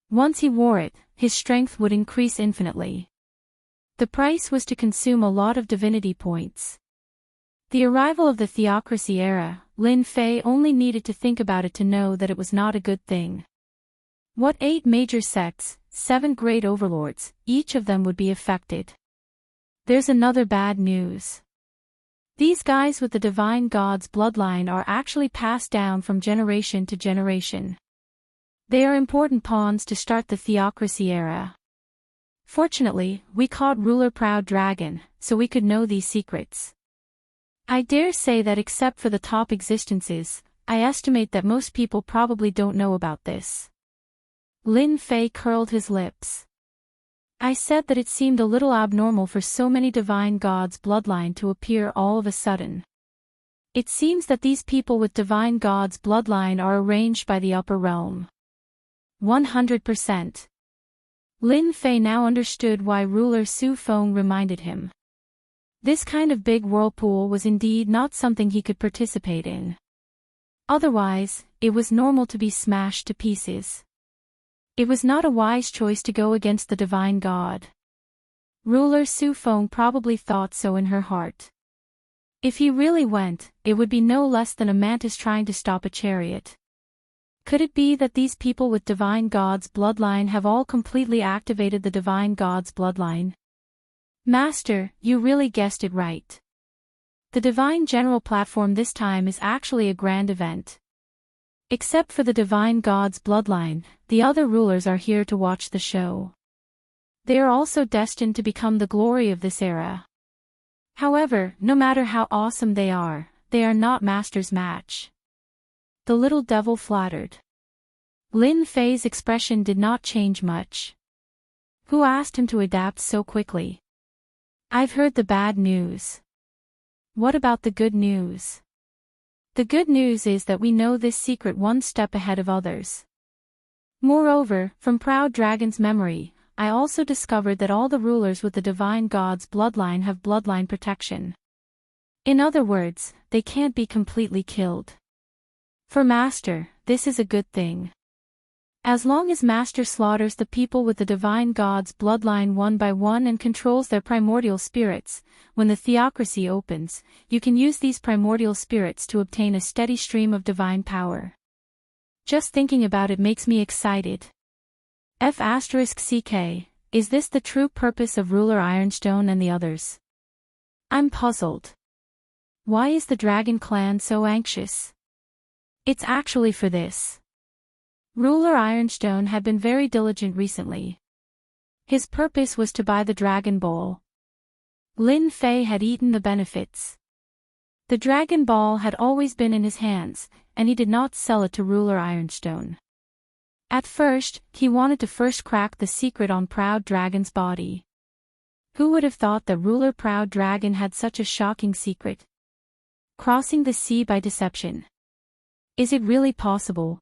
S1: Once he wore it, his strength would increase infinitely. The price was to consume a lot of divinity points. The arrival of the theocracy era, Lin Fei only needed to think about it to know that it was not a good thing. What 8 major sects, 7 great overlords, each of them would be affected. There's another bad news. These guys with the divine god's bloodline are actually passed down from generation to generation. They are important pawns to start the theocracy era. Fortunately, we caught Ruler Proud Dragon, so we could know these secrets. I dare say that except for the top existences, I estimate that most people probably don't know about this. Lin Fei curled his lips. I said that it seemed a little abnormal for so many divine gods' bloodline to appear all of a sudden. It seems that these people with divine gods' bloodline are arranged by the upper realm. 100%. Lin Fei now understood why ruler Su Feng reminded him. This kind of big whirlpool was indeed not something he could participate in. Otherwise, it was normal to be smashed to pieces. It was not a wise choice to go against the divine god. Ruler Su Feng probably thought so in her heart. If he really went, it would be no less than a mantis trying to stop a chariot. Could it be that these people with divine god's bloodline have all completely activated the divine god's bloodline? Master, you really guessed it right. The Divine General platform this time is actually a grand event. Except for the divine god's bloodline, the other rulers are here to watch the show. They are also destined to become the glory of this era. However, no matter how awesome they are not Master's match. The little devil flattered. Lin Fei's expression did not change much. Who asked him to adapt so quickly? I've heard the bad news. What about the good news? The good news is that we know this secret one step ahead of others. Moreover, from Proud Dragon's memory, I also discovered that all the rulers with the divine god's bloodline have bloodline protection. In other words, they can't be completely killed. For Master, this is a good thing. As long as Master slaughters the people with the divine god's bloodline one by one and controls their primordial spirits, when the theocracy opens, you can use these primordial spirits to obtain a steady stream of divine power. Just thinking about it makes me excited. F*CK, is this the true purpose of Ruler Ironstone and the others? I'm puzzled. Why is the Dragon Clan so anxious? It's actually for this. Ruler Ironstone had been very diligent recently. His purpose was to buy the Dragon Ball. Lin Fei had eaten the benefits. The Dragon Ball had always been in his hands, and he did not sell it to Ruler Ironstone. At first, he wanted to first crack the secret on Proud Dragon's body. Who would have thought that Ruler Proud Dragon had such a shocking secret? Crossing the sea by deception. Is it really possible?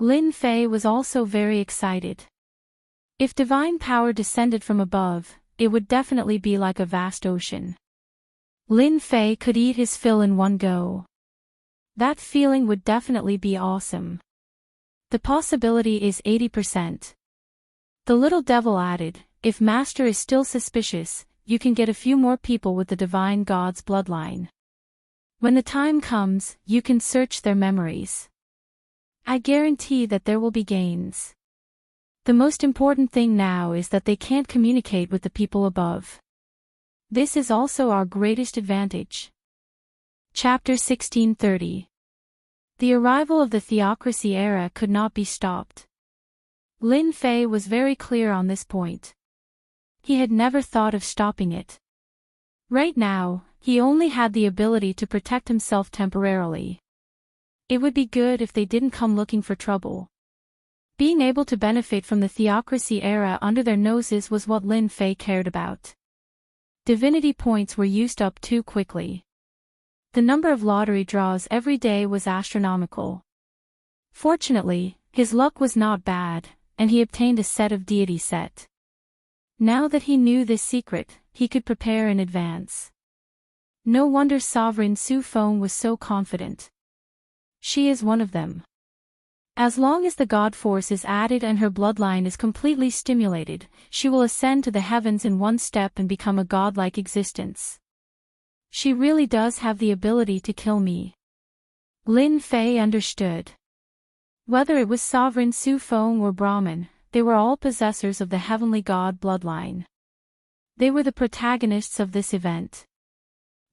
S1: Lin Fei was also very excited. If divine power descended from above, it would definitely be like a vast ocean. Lin Fei could eat his fill in one go. That feeling would definitely be awesome. The possibility is 80%. The little devil added, if Master is still suspicious, you can get a few more people with the divine god's bloodline. When the time comes, you can search their memories. I guarantee that there will be gains. The most important thing now is that they can't communicate with the people above. This is also our greatest advantage. Chapter 1630. The arrival of the theocracy era could not be stopped. Lin Fei was very clear on this point. He had never thought of stopping it. Right now, he only had the ability to protect himself temporarily. It would be good if they didn't come looking for trouble. Being able to benefit from the theocracy era under their noses was what Lin Fei cared about. Divinity points were used up too quickly. The number of lottery draws every day was astronomical. Fortunately, his luck was not bad, and he obtained a set of deity set. Now that he knew this secret, he could prepare in advance. No wonder Sovereign Su Feng was so confident. She is one of them. As long as the God Force is added and her bloodline is completely stimulated, she will ascend to the heavens in one step and become a godlike existence. She really does have the ability to kill me. Lin Fei understood. Whether it was Sovereign Su Feng or Brahmin, they were all possessors of the heavenly god bloodline. They were the protagonists of this event.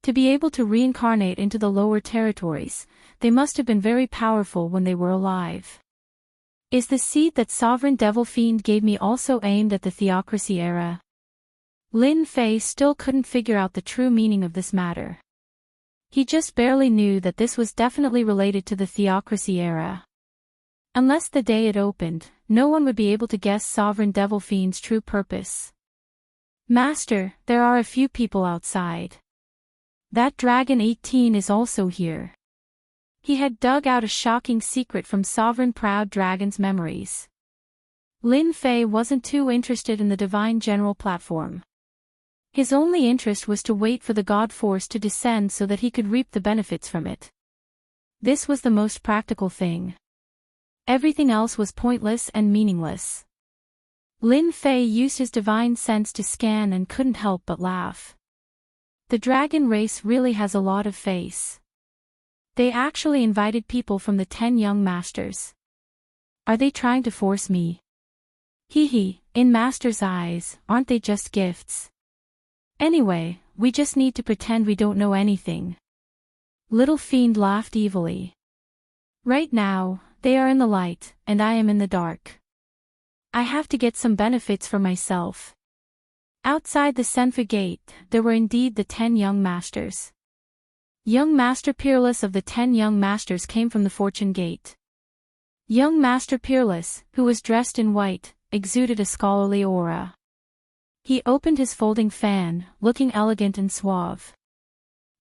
S1: To be able to reincarnate into the lower territories, they must have been very powerful when they were alive. Is the seed that Sovereign Devil Fiend gave me also aimed at the Theocracy era? Lin Fei still couldn't figure out the true meaning of this matter. He just barely knew that this was definitely related to the Theocracy era. Unless the day it opened, no one would be able to guess Sovereign Devil Fiend's true purpose. Master, there are a few people outside. That Dragon 18 is also here. He had dug out a shocking secret from Sovereign Proud Dragon's memories. Lin Fei wasn't too interested in the Divine General platform. His only interest was to wait for the God Force to descend so that he could reap the benefits from it. This was the most practical thing. Everything else was pointless and meaningless. Lin Fei used his divine sense to scan and couldn't help but laugh. The dragon race really has a lot of face. They actually invited people from the 10 young masters. Are they trying to force me? Hee hee, in Master's eyes, aren't they just gifts? Anyway, we just need to pretend we don't know anything. Little Fiend laughed evilly. Right now, they are in the light, and I am in the dark. I have to get some benefits for myself. Outside the Senfa gate, there were indeed the 10 young masters. Young Master Peerless of the 10 young masters came from the Fortune Gate. Young Master Peerless, who was dressed in white, exuded a scholarly aura. He opened his folding fan, looking elegant and suave.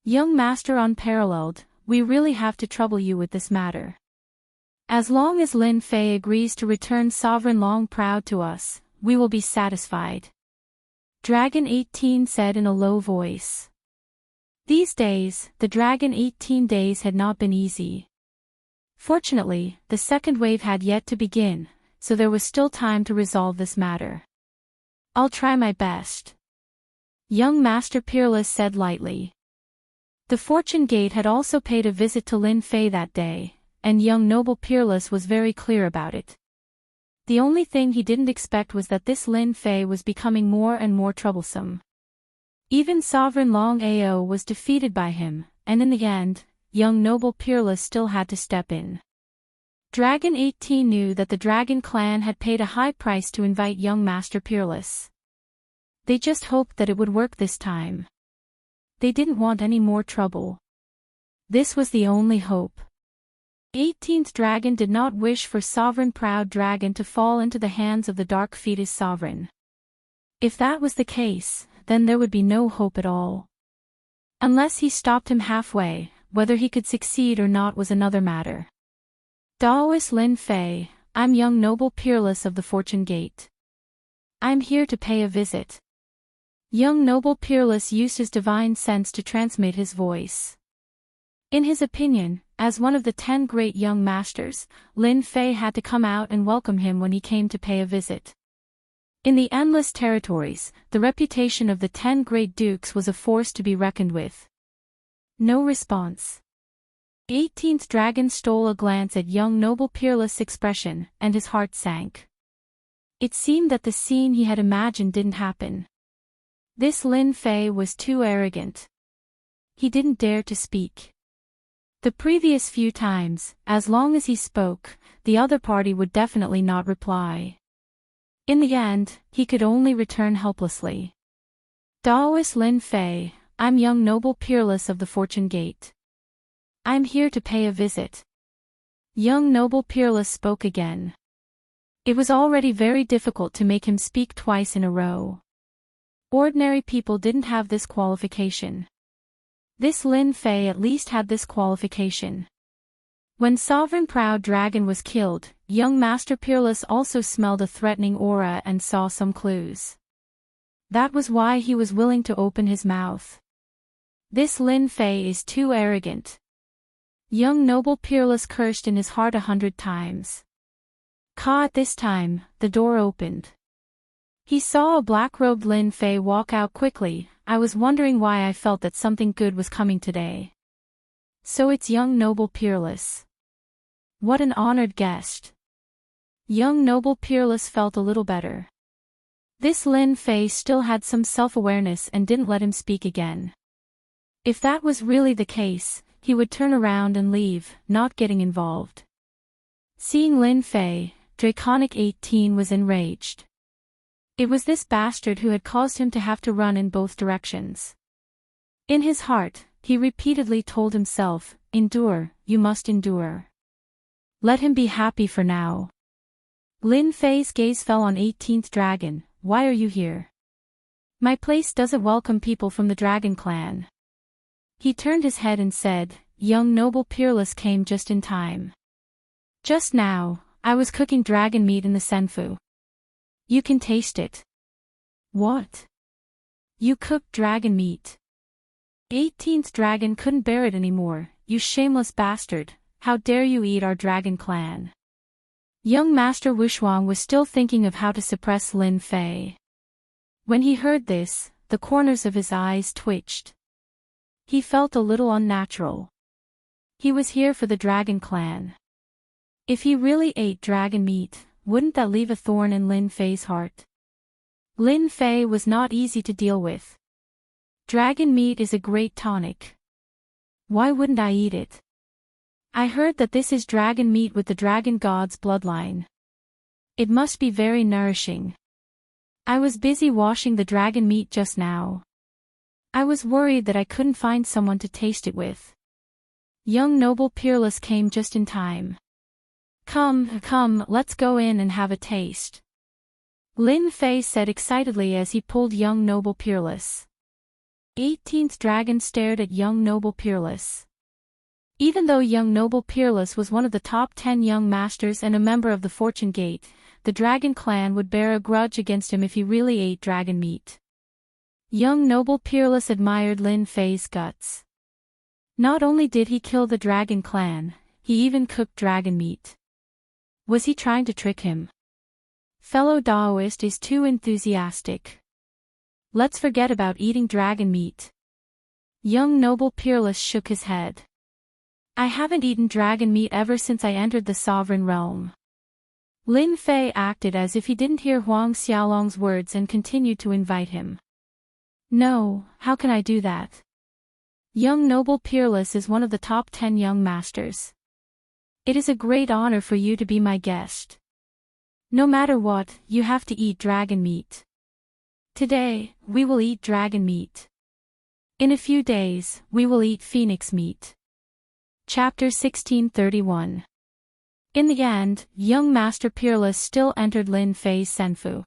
S1: Young Master Unparalleled, we really have to trouble you with this matter. As long as Lin Fei agrees to return Sovereign Long Proud to us, we will be satisfied. Dragon 18 said in a low voice. These days, the Dragon 18 days had not been easy. Fortunately, the second wave had yet to begin, so there was still time to resolve this matter. I'll try my best. Young Master Peerless said lightly. The Fortune Gate had also paid a visit to Lin Fei that day, and young Noble Peerless was very clear about it. The only thing he didn't expect was that this Lin Fei was becoming more and more troublesome. Even Sovereign Long Ao was defeated by him, and in the end, young Noble Peerless still had to step in. Dragon 18 knew that the Dragon Clan had paid a high price to invite young Master Peerless. They just hoped that it would work this time. They didn't want any more trouble. This was the only hope. 18th Dragon did not wish for Sovereign Proud Dragon to fall into the hands of the Dark Fetus Sovereign. If that was the case, then there would be no hope at all. Unless he stopped him halfway, whether he could succeed or not was another matter. Daoist Lin Fei, I'm young Noble Peerless of the Fortune Gate. I'm here to pay a visit. Young Noble Peerless used his divine sense to transmit his voice. In his opinion, as one of the 10 great young masters, Lin Fei had to come out and welcome him when he came to pay a visit. In the endless territories, the reputation of the 10 great dukes was a force to be reckoned with. No response. 18th Dragon stole a glance at young Noble Peerless' expression, and his heart sank. It seemed that the scene he had imagined didn't happen. This Lin Fei was too arrogant. He didn't dare to speak. The previous few times, as long as he spoke, the other party would definitely not reply. In the end, he could only return helplessly. Daoist Lin Fei, I'm young Noble Peerless of the Fortune Gate. I'm here to pay a visit. Young Noble Peerless spoke again. It was already very difficult to make him speak twice in a row. Ordinary people didn't have this qualification. This Lin Fei at least had this qualification. When Sovereign Proud Dragon was killed, young Master Peerless also smelled a threatening aura and saw some clues. That was why he was willing to open his mouth. This Lin Fei is too arrogant. Young Noble Peerless cursed in his heart 100 times. At this time, the door opened. He saw a black-robed Lin Fei walk out quickly. I was wondering why I felt that something good was coming today. So it's young Noble Peerless. What an honored guest. Young Noble Peerless felt a little better. This Lin Fei still had some self-awareness and didn't let him speak again. If that was really the case, he would turn around and leave, not getting involved. Seeing Lin Fei, Draconic 18 was enraged. It was this bastard who had caused him to have to run in both directions. In his heart, he repeatedly told himself, "Endure, you must endure. Let him be happy for now." Lin Fei's gaze fell on 18th Dragon. "Why are you here? My place doesn't welcome people from the Dragon Clan." He turned his head and said, "Young noble Peerless came just in time. Just now, I was cooking dragon meat in the senfu. You can taste it." "What? You cooked dragon meat?" 18th Dragon couldn't bear it anymore. "You shameless bastard, how dare you eat our Dragon Clan?" Young Master Wushuang was still thinking of how to suppress Lin Fei. When he heard this, the corners of his eyes twitched. He felt a little unnatural. He was here for the Dragon Clan. If he really ate dragon meat, wouldn't that leave a thorn in Lin Fei's heart? Lin Fei was not easy to deal with. Dragon meat is a great tonic. Why wouldn't I eat it? I heard that this is dragon meat with the dragon god's bloodline. It must be very nourishing. I was busy washing the dragon meat just now. I was worried that I couldn't find someone to taste it with. Young noble Peerless came just in time. Come, let's go in and have a taste," Lin Fei said excitedly as he pulled young noble Peerless. 18th Dragon stared at young noble Peerless. Even though young noble Peerless was one of the top 10 young masters and a member of the Fortune Gate, the Dragon Clan would bear a grudge against him if he really ate dragon meat. Young noble Peerless admired Lin Fei's guts. Not only did he kill the Dragon Clan, he even cooked dragon meat. Was he trying to trick him? Fellow Daoist is too enthusiastic. Let's forget about eating dragon meat. Young noble Peerless shook his head. I haven't eaten dragon meat ever since I entered the Sovereign Realm. Lin Fei acted as if he didn't hear Huang Xiaolong's words and continued to invite him. No, how can I do that? Young noble Peerless is one of the top 10 young masters. It is a great honor for you to be my guest. No matter what, you have to eat dragon meat. Today, we will eat dragon meat. In a few days, we will eat phoenix meat. Chapter 1631. In the end, young Master Peerless still entered Lin Fei's senfu.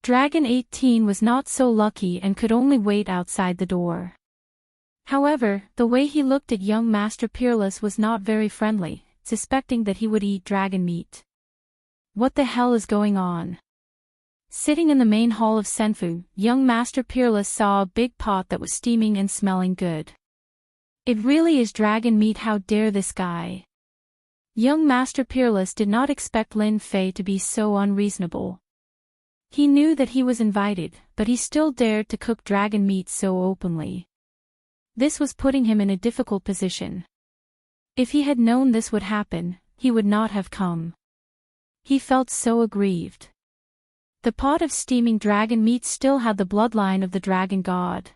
S1: Dragon 18 was not so lucky and could only wait outside the door. However, the way he looked at young Master Peerless was not very friendly, suspecting that he would eat dragon meat. What the hell is going on? Sitting in the main hall of senfu, young Master Peerless saw a big pot that was steaming and smelling good. It really is dragon meat, how dare this guy? Young Master Peerless did not expect Lin Fei to be so unreasonable. He knew that he was invited, but he still dared to cook dragon meat so openly. This was putting him in a difficult position. If he had known this would happen, he would not have come. He felt so aggrieved. The pot of steaming dragon meat still had the bloodline of the dragon god.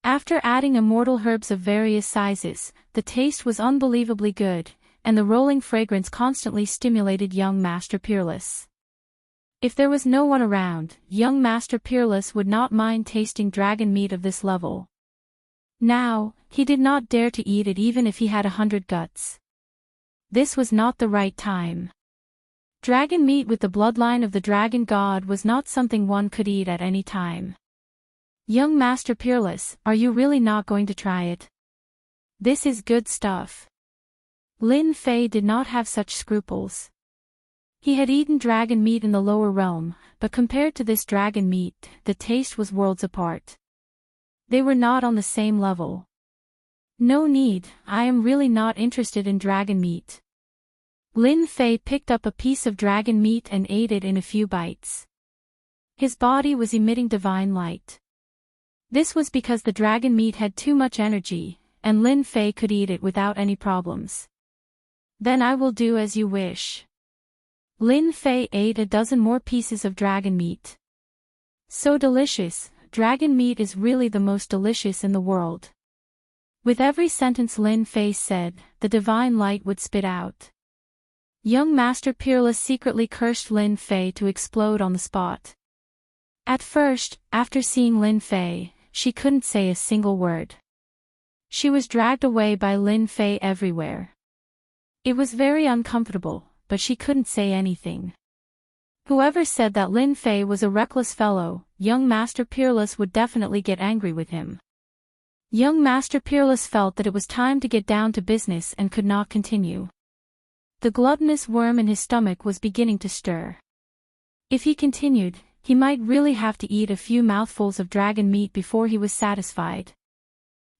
S1: After adding immortal herbs of various sizes, the taste was unbelievably good, and the rolling fragrance constantly stimulated young Master Peerless. If there was no one around, young Master Peerless would not mind tasting dragon meat of this level. Now, he did not dare to eat it even if he had 100 guts. This was not the right time. Dragon meat with the bloodline of the dragon god was not something one could eat at any time. Young Master Peerless, are you really not going to try it? This is good stuff. Lin Fei did not have such scruples. He had eaten dragon meat in the lower realm, but compared to this dragon meat, the taste was worlds apart. They were not on the same level. No need, I am really not interested in dragon meat. Lin Fei picked up a piece of dragon meat and ate it in a few bites. His body was emitting divine light. This was because the dragon meat had too much energy, and Lin Fei could eat it without any problems. Then I will do as you wish. Lin Fei ate a dozen more pieces of dragon meat. So delicious, dragon meat is really the most delicious in the world. With every sentence Lin Fei said, the divine light would spit out. Young Master Peerless secretly cursed Lin Fei to explode on the spot. At first, after seeing Lin Fei, she couldn't say a single word. She was dragged away by Lin Fei everywhere. It was very uncomfortable, but she couldn't say anything. Whoever said that Lin Fei was a reckless fellow, young Master Peerless would definitely get angry with him. Young Master Peerless felt that it was time to get down to business and could not continue. The gluttonous worm in his stomach was beginning to stir. If he continued, he might really have to eat a few mouthfuls of dragon meat before he was satisfied.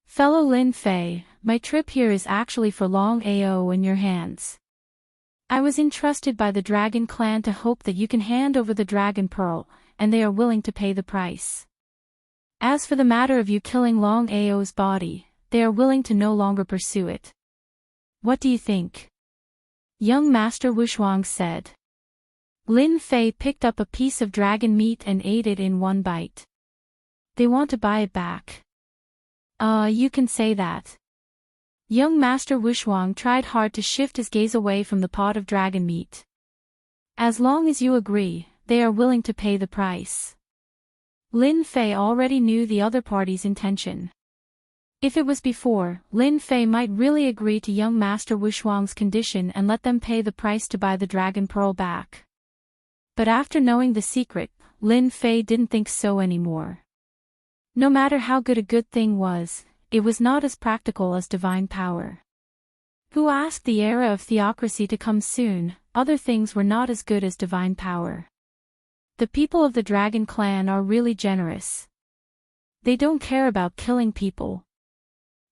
S1: Fellow Lin Fei, my trip here is actually for Long Ao in your hands. I was entrusted by the Dragon Clan to hope that you can hand over the Dragon Pearl, and they are willing to pay the price. As for the matter of you killing Long Ao's body, they are willing to no longer pursue it. What do you think? Young Master Wushuang said. Lin Fei picked up a piece of dragon meat and ate it in one bite. They want to buy it back. You can say that. Young Master Wushuang tried hard to shift his gaze away from the pot of dragon meat. As long as you agree, they are willing to pay the price. Lin Fei already knew the other party's intention. If it was before, Lin Fei might really agree to young Master Wushuang's condition and let them pay the price to buy the Dragon Pearl back. But after knowing the secret, Lin Fei didn't think so anymore. No matter how good a good thing was, it was not as practical as divine power. Who asked the era of theocracy to come soon, other things were not as good as divine power. The people of the Dragon Clan are really generous. They don't care about killing people.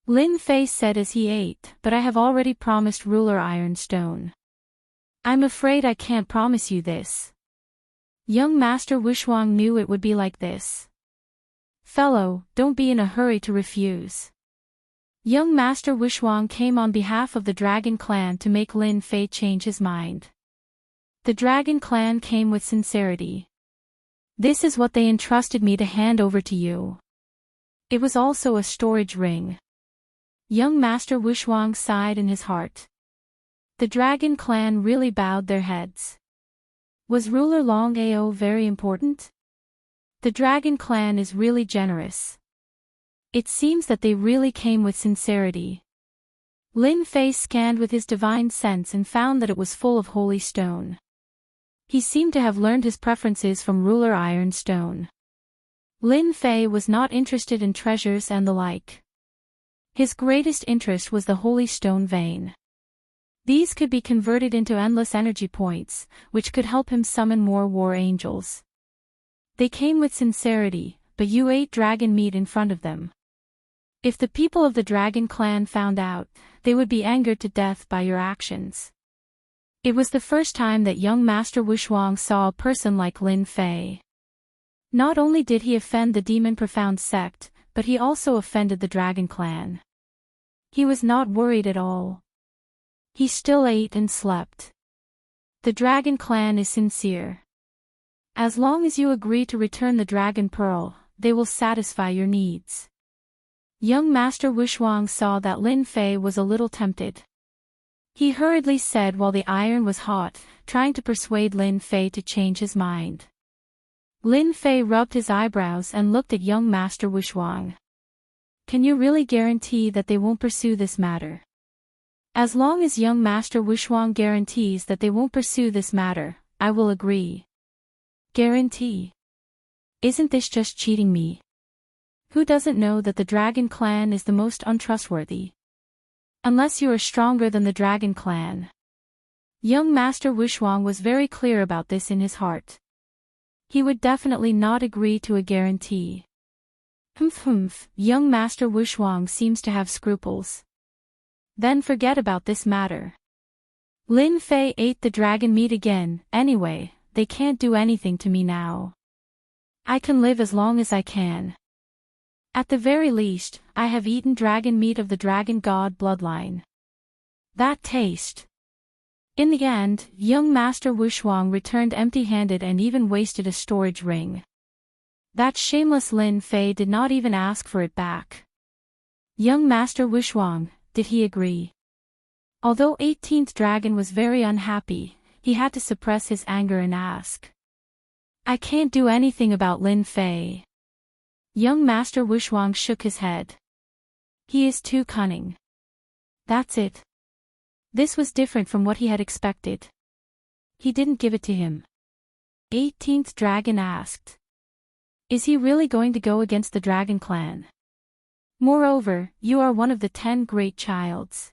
S1: Lin Fei said as he ate, but I have already promised Ruler Ironstone. I'm afraid I can't promise you this. Young Master Wushuang knew it would be like this. Fellow, don't be in a hurry to refuse. Young Master Wushuang came on behalf of the Dragon Clan to make Lin Fei change his mind. The Dragon Clan came with sincerity. This is what they entrusted me to hand over to you. It was also a storage ring. Young Master Wushuang sighed in his heart. The Dragon Clan really bowed their heads. Was Ruler Long Ao very important? The Dragon Clan is really generous. It seems that they really came with sincerity. Lin Fei scanned with his divine sense and found that it was full of holy stone. He seemed to have learned his preferences from Ruler Ironstone. Lin Fei was not interested in treasures and the like. His greatest interest was the holy stone vein. These could be converted into endless energy points, which could help him summon more war angels. They came with sincerity, but you ate dragon meat in front of them. If the people of the Dragon Clan found out, they would be angered to death by your actions. It was the first time that young Master Wushuang saw a person like Lin Fei. Not only did he offend the Demon Profound sect, but he also offended the Dragon Clan. He was not worried at all. He still ate and slept. The Dragon Clan is sincere. As long as you agree to return the Dragon Pearl, they will satisfy your needs. Young Master Wushuang saw that Lin Fei was a little tempted. He hurriedly said while the iron was hot, trying to persuade Lin Fei to change his mind. Lin Fei rubbed his eyebrows and looked at young Master Wushuang. Can you really guarantee that they won't pursue this matter? As long as young Master Wushuang guarantees that they won't pursue this matter, I will agree. Guarantee? Isn't this just cheating me? Who doesn't know that the Dragon Clan is the most untrustworthy? Unless you are stronger than the Dragon Clan. Young Master Wushuang was very clear about this in his heart. He would definitely not agree to a guarantee. Young Master Wushuang seems to have scruples. Then forget about this matter. Lin Fei ate the dragon meat again. Anyway, they can't do anything to me now. I can live as long as I can. At the very least, I have eaten dragon meat of the dragon god bloodline. That taste. In the end, young Master Wushuang returned empty-handed and even wasted a storage ring. That shameless Lin Fei did not even ask for it back. Young Master Wishwang, did he agree? Although 18th Dragon was very unhappy, he had to suppress his anger and ask. I can't do anything about Lin Fei. Young Master Wishwang shook his head. He is too cunning. That's it. This was different from what he had expected. He didn't give it to him. 18th Dragon asked. Is he really going to go against the Dragon Clan? Moreover, you are one of the 10 great childs.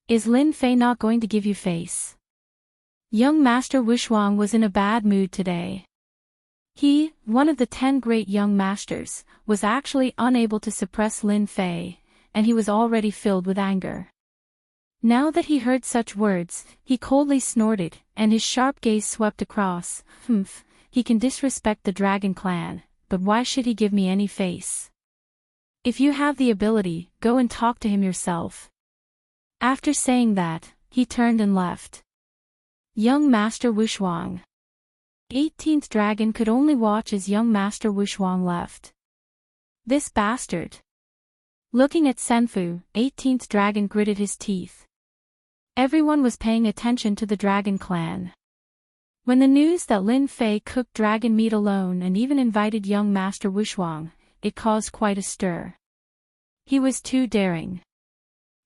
S1: Is Lin Fei not going to give you face? Young Master Wishwang was in a bad mood today. He, one of the 10 great young masters, was actually unable to suppress Lin Fei, and he was already filled with anger. Now that he heard such words, he coldly snorted, and his sharp gaze swept across. He can disrespect the Dragon Clan, but why should he give me any face? If you have the ability, go and talk to him yourself. After saying that, he turned and left. Young Master Wishwang. 18th Dragon could only watch as young Master Wishwang left. This bastard. Looking at Senfu, 18th Dragon gritted his teeth. Everyone was paying attention to the Dragon Clan. When the news that Lin Fei cooked dragon meat alone and even invited young Master Wishwang, it caused quite a stir. He was too daring.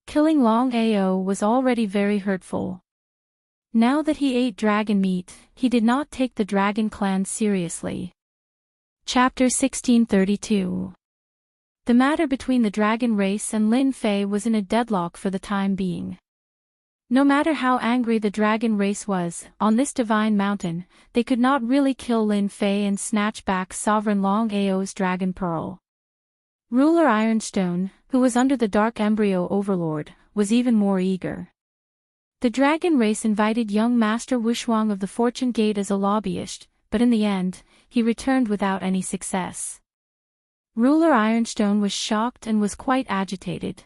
S1: Killing Long Ao was already very hurtful. Now that he ate dragon meat, he did not take the Dragon Clan seriously. Chapter 1632. The matter between the dragon race and Lin Fei was in a deadlock for the time being. No matter how angry the dragon race was, on this divine mountain, they could not really kill Lin Fei and snatch back Sovereign Long Ao's dragon pearl. Ruler Ironstone, who was under the Dark Embryo Overlord, was even more eager. The dragon race invited young Master Wishwang of the Fortune Gate as a lobbyist, but in the end, he returned without any success. Ruler Ironstone was shocked and was quite agitated.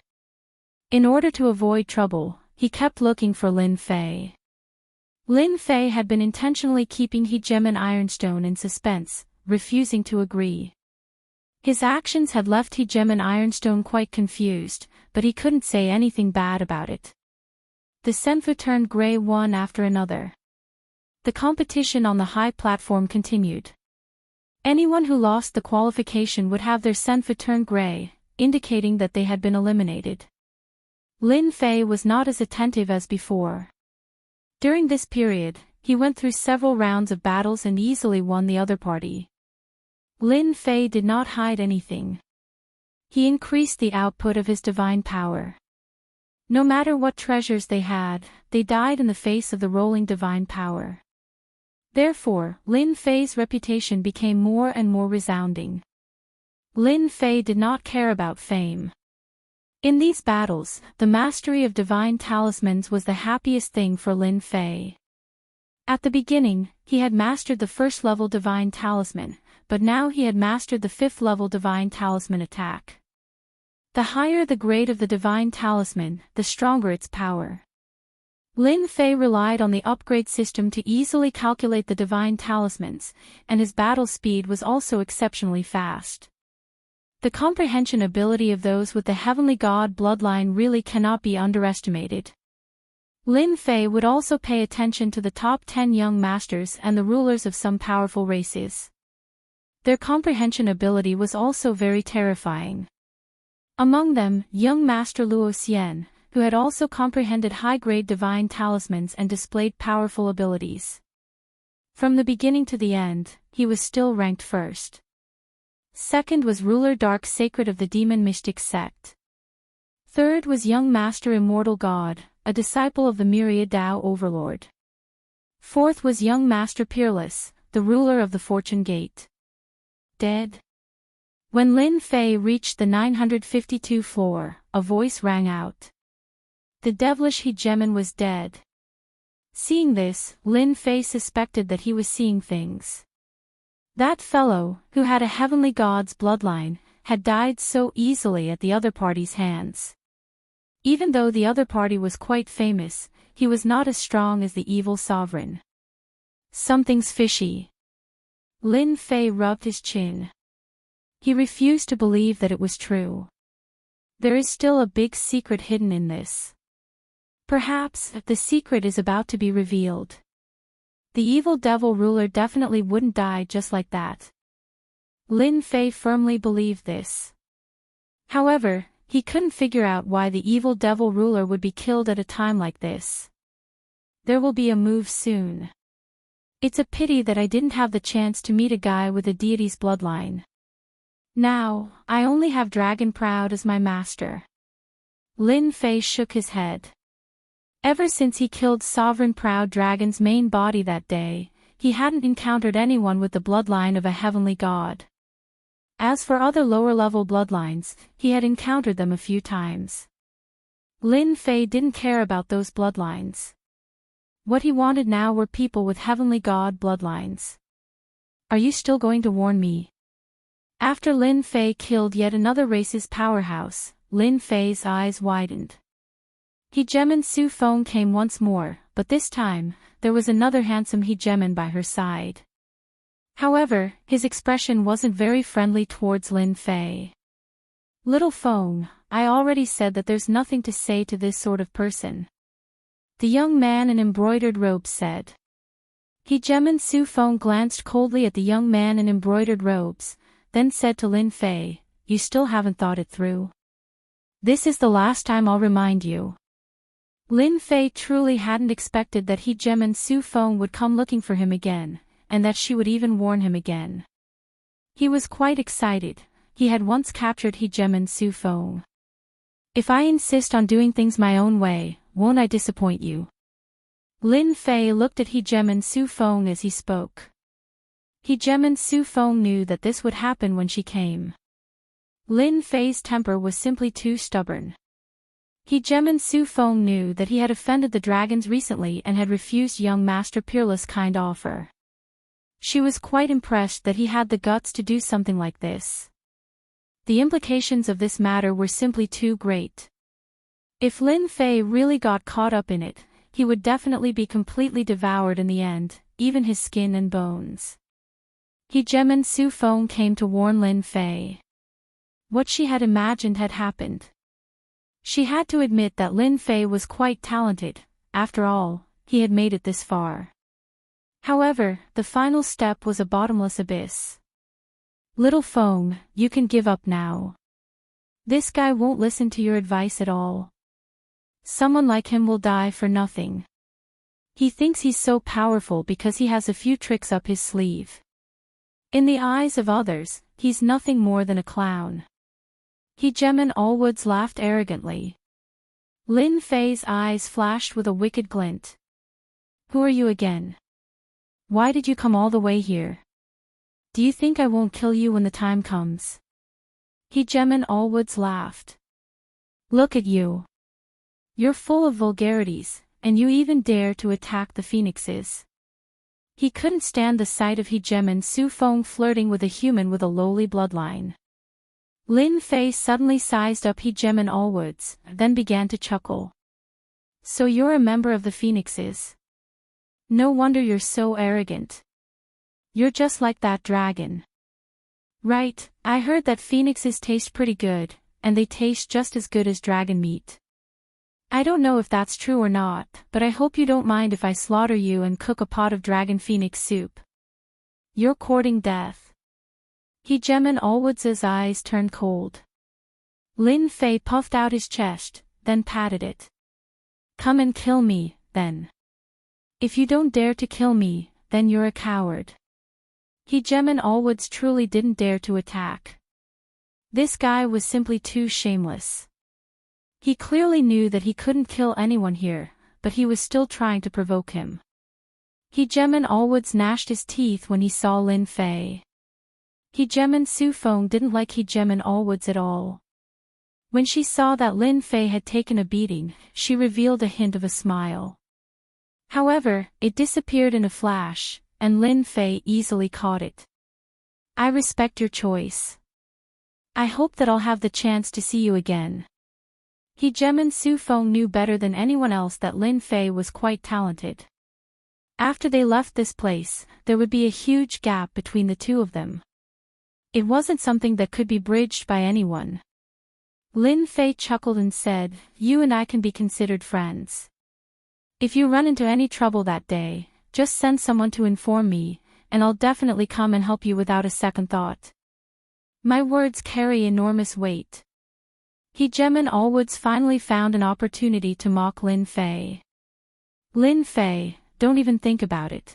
S1: In order to avoid trouble, he kept looking for Lin Fei. Lin Fei had been intentionally keeping Hegemon Ironstone in suspense, refusing to agree. His actions had left Hegemon Ironstone quite confused, but he couldn't say anything bad about it. The Senfu turned gray one after another. The competition on the high platform continued. Anyone who lost the qualification would have their Senfu turn gray, indicating that they had been eliminated. Lin Fei was not as attentive as before. During this period, he went through several rounds of battles and easily won the other party. Lin Fei did not hide anything. He increased the output of his divine power. No matter what treasures they had, they died in the face of the rolling divine power. Therefore, Lin Fei's reputation became more and more resounding. Lin Fei did not care about fame. In these battles, the mastery of divine talismans was the happiest thing for Lin Fei. At the beginning, he had mastered the first-level divine talisman, but now he had mastered the 5th-level divine talisman attack. The higher the grade of the divine talisman, the stronger its power. Lin Fei relied on the upgrade system to easily calculate the divine talismans, and his battle speed was also exceptionally fast. The comprehension ability of those with the Heavenly God bloodline really cannot be underestimated. Lin Fei would also pay attention to the top 10 young masters and the rulers of some powerful races. Their comprehension ability was also very terrifying. Among them, young Master Luo Xian, who had also comprehended high-grade divine talismans and displayed powerful abilities. From the beginning to the end, he was still ranked first. Second was Ruler Dark Sacred of the Demon Mystic Sect. Third was young Master Immortal God, a disciple of the Myriad Tao Overlord. Fourth was young Master Peerless, the ruler of the Fortune Gate. Dead. When Lin Fei reached the 952 floor, a voice rang out. The devilish Hegemon was dead. Seeing this, Lin Fei suspected that he was seeing things. That fellow, who had a heavenly god's bloodline, had died so easily at the other party's hands. Even though the other party was quite famous, he was not as strong as the evil sovereign. Something's fishy. Lin Fei rubbed his chin. He refused to believe that it was true. There is still a big secret hidden in this. Perhaps the secret is about to be revealed. The evil devil ruler definitely wouldn't die just like that. Lin Fei firmly believed this. However, he couldn't figure out why the evil devil ruler would be killed at a time like this. There will be a move soon. It's a pity that I didn't have the chance to meet a guy with a deity's bloodline. Now, I only have Dragon Proud as my master. Lin Fei shook his head. Ever since he killed Sovereign Proud Dragon's main body that day, he hadn't encountered anyone with the bloodline of a heavenly god. As for other lower-level bloodlines, he had encountered them a few times. Lin Fei didn't care about those bloodlines. What he wanted now were people with heavenly god bloodlines. Are you still going to warn me? After Lin Fei killed yet another race's powerhouse, Lin Fei's eyes widened. Hegemon Su Feng came once more, but this time, there was another handsome hegemon by her side. However, his expression wasn't very friendly towards Lin Fei. Little Feng, I already said that there's nothing to say to this sort of person. The young man in embroidered robes said. Hegemon Su Feng glanced coldly at the young man in embroidered robes, then said to Lin Fei, you still haven't thought it through. This is the last time I'll remind you. Lin Fei truly hadn't expected that Hegemon Su Feng would come looking for him again, and that she would even warn him again. He was quite excited. He had once captured Hegemon Su Feng. If I insist on doing things my own way, won't I disappoint you? Lin Fei looked at Hegemon Su Feng as he spoke. Hegemon Su Feng knew that this would happen when she came. Lin Fei's temper was simply too stubborn. Hegemon Su Feng knew that he had offended the dragons recently and had refused young Master Peerless' kind offer. She was quite impressed that he had the guts to do something like this. The implications of this matter were simply too great. If Lin Fei really got caught up in it, he would definitely be completely devoured in the end, even his skin and bones. Hegemon Su Feng came to warn Lin Fei. What she had imagined had happened. She had to admit that Lin Fei was quite talented. After all, he had made it this far. However, the final step was a bottomless abyss. Little Feng, you can give up now. This guy won't listen to your advice at all. Someone like him will die for nothing. He thinks he's so powerful because he has a few tricks up his sleeve. In the eyes of others, he's nothing more than a clown. Hegemon Allwoods laughed arrogantly. Lin Fei's eyes flashed with a wicked glint. Who are you again? Why did you come all the way here? Do you think I won't kill you when the time comes? Hegemon Allwoods laughed. Look at you. You're full of vulgarities, and you even dare to attack the phoenixes. He couldn't stand the sight of Hegemon Su Feng flirting with a human with a lowly bloodline. Lin Fei suddenly sized up Hegemon Allwoods, then began to chuckle. So you're a member of the phoenixes? No wonder you're so arrogant. You're just like that dragon. Right, I heard that phoenixes taste pretty good, and they taste just as good as dragon meat. I don't know if that's true or not, but I hope you don't mind if I slaughter you and cook a pot of dragon phoenix soup. You're courting death. Hegemon Allwoods' eyes turned cold. Lin Fei puffed out his chest, then patted it. Come and kill me, then. If you don't dare to kill me, then you're a coward. Hegemon Allwoods truly didn't dare to attack. This guy was simply too shameless. He clearly knew that he couldn't kill anyone here, but he was still trying to provoke him. Hegemon Allwoods gnashed his teeth when he saw Lin Fei. Hegemon Su Feng didn't like Hegemon Allwoods at all. When she saw that Lin Fei had taken a beating, she revealed a hint of a smile. However, it disappeared in a flash, and Lin Fei easily caught it. I respect your choice. I hope that I'll have the chance to see you again. Hegemon Su Feng knew better than anyone else that Lin Fei was quite talented. After they left this place, there would be a huge gap between the two of them. It wasn't something that could be bridged by anyone. Lin Fei chuckled and said, "You and I can be considered friends. If you run into any trouble that day, just send someone to inform me, and I'll definitely come and help you without a second thought." My words carry enormous weight. Hegemon Allwoods finally found an opportunity to mock Lin Fei. "Lin Fei, don't even think about it.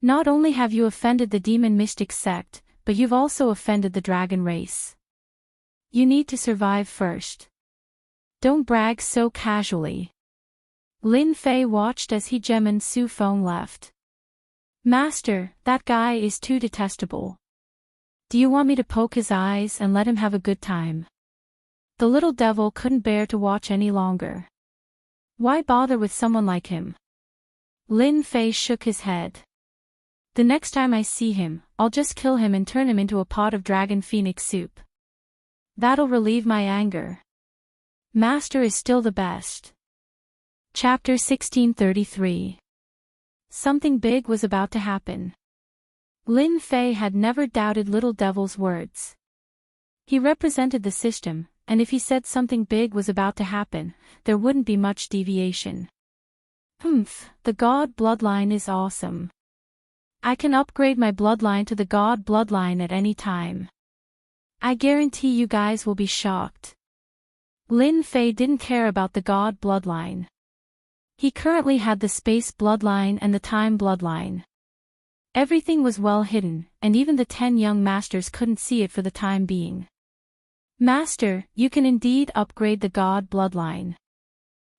S1: Not only have you offended the demon mystic sect, but you've also offended the dragon race. You need to survive first. Don't brag so casually." Lin Fei watched as Hegemon Su Feng left. "Master, that guy is too detestable. Do you want me to poke his eyes and let him have a good time?" The little devil couldn't bear to watch any longer. "Why bother with someone like him?" Lin Fei shook his head. "The next time I see him, I'll just kill him and turn him into a pot of dragon phoenix soup. That'll relieve my anger. Master is still the best." Chapter 1633. Something big was about to happen. Lin Fei had never doubted Little Devil's words. He represented the system, and if he said something big was about to happen, there wouldn't be much deviation. The god bloodline is awesome. I can upgrade my bloodline to the god bloodline at any time. I guarantee you guys will be shocked. Lin Fei didn't care about the god bloodline. He currently had the space bloodline and the time bloodline. Everything was well hidden, and even the 10 young masters couldn't see it for the time being. "Master, you can indeed upgrade the god bloodline.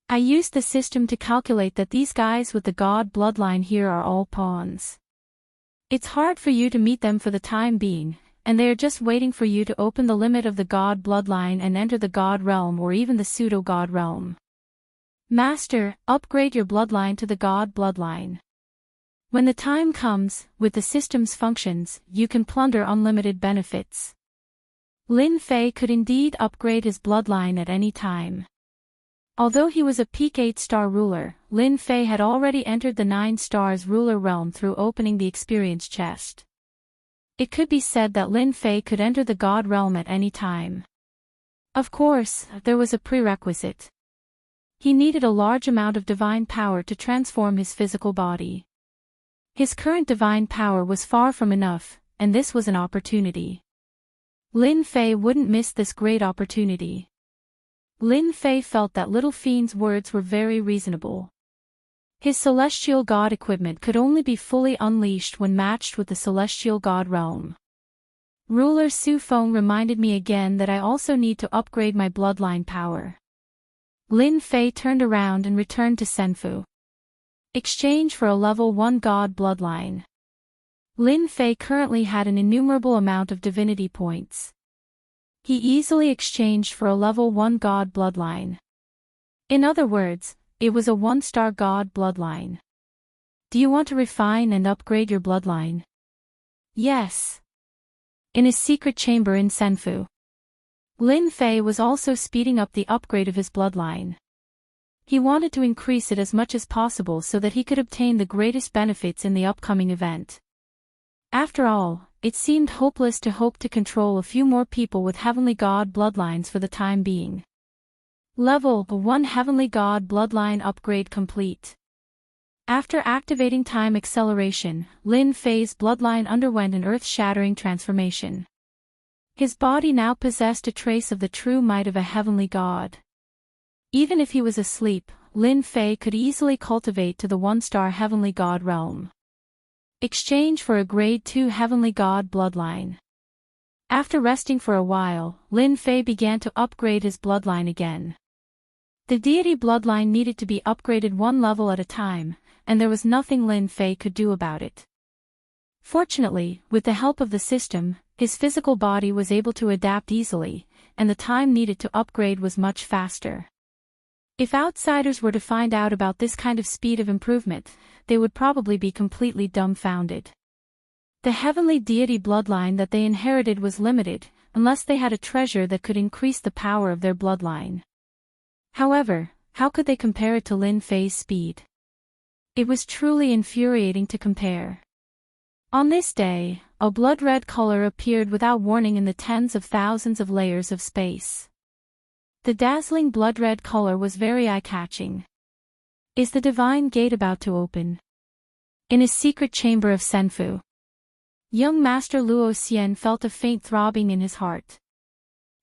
S1: I used the system to calculate that these guys with the god bloodline here are all pawns. It's hard for you to meet them for the time being, and they are just waiting for you to open the limit of the god bloodline and enter the god realm or even the pseudo-god realm. Master, upgrade your bloodline to the god bloodline. When the time comes, with the system's functions, you can plunder unlimited benefits." Lin Fei could indeed upgrade his bloodline at any time. Although he was a peak 8-star ruler, Lin Fei had already entered the 9 stars ruler realm through opening the experience chest. It could be said that Lin Fei could enter the god realm at any time. Of course, there was a prerequisite. He needed a large amount of divine power to transform his physical body. His current divine power was far from enough, and this was an opportunity. Lin Fei wouldn't miss this great opportunity. Lin Fei felt that Little Fiend's words were very reasonable. His celestial god equipment could only be fully unleashed when matched with the celestial god realm. Ruler Su Feng reminded me again that I also need to upgrade my bloodline power. Lin Fei turned around and returned to Senfu. Exchange for a level 1 god bloodline. Lin Fei currently had an innumerable amount of divinity points. He easily exchanged for a level 1 god bloodline. In other words, it was a 1-star god bloodline. Do you want to refine and upgrade your bloodline? Yes. In his secret chamber in Senfu. Lin Fei was also speeding up the upgrade of his bloodline. He wanted to increase it as much as possible so that he could obtain the greatest benefits in the upcoming event. After all, it seemed hopeless to hope to control a few more people with Heavenly God bloodlines for the time being. Level 1 Heavenly God bloodline upgrade complete. After activating time acceleration, Lin Fei's bloodline underwent an earth-shattering transformation. His body now possessed a trace of the true might of a heavenly god. Even if he was asleep, Lin Fei could easily cultivate to the 1-star heavenly god realm. Exchange for a grade 2 heavenly god bloodline. After resting for a while, Lin Fei began to upgrade his bloodline again. The deity bloodline needed to be upgraded 1 level at a time, and there was nothing Lin Fei could do about it. Fortunately, with the help of the system, his physical body was able to adapt easily, and the time needed to upgrade was much faster. If outsiders were to find out about this kind of speed of improvement, they would probably be completely dumbfounded. The heavenly deity bloodline that they inherited was limited, unless they had a treasure that could increase the power of their bloodline. However, how could they compare it to Lin Fei's speed? It was truly infuriating to compare. On this day, a blood-red color appeared without warning in the tens of thousands of layers of space. The dazzling blood-red color was very eye-catching. Is the divine gate about to open? In his secret chamber of Senfu, young Master Luo Xian felt a faint throbbing in his heart.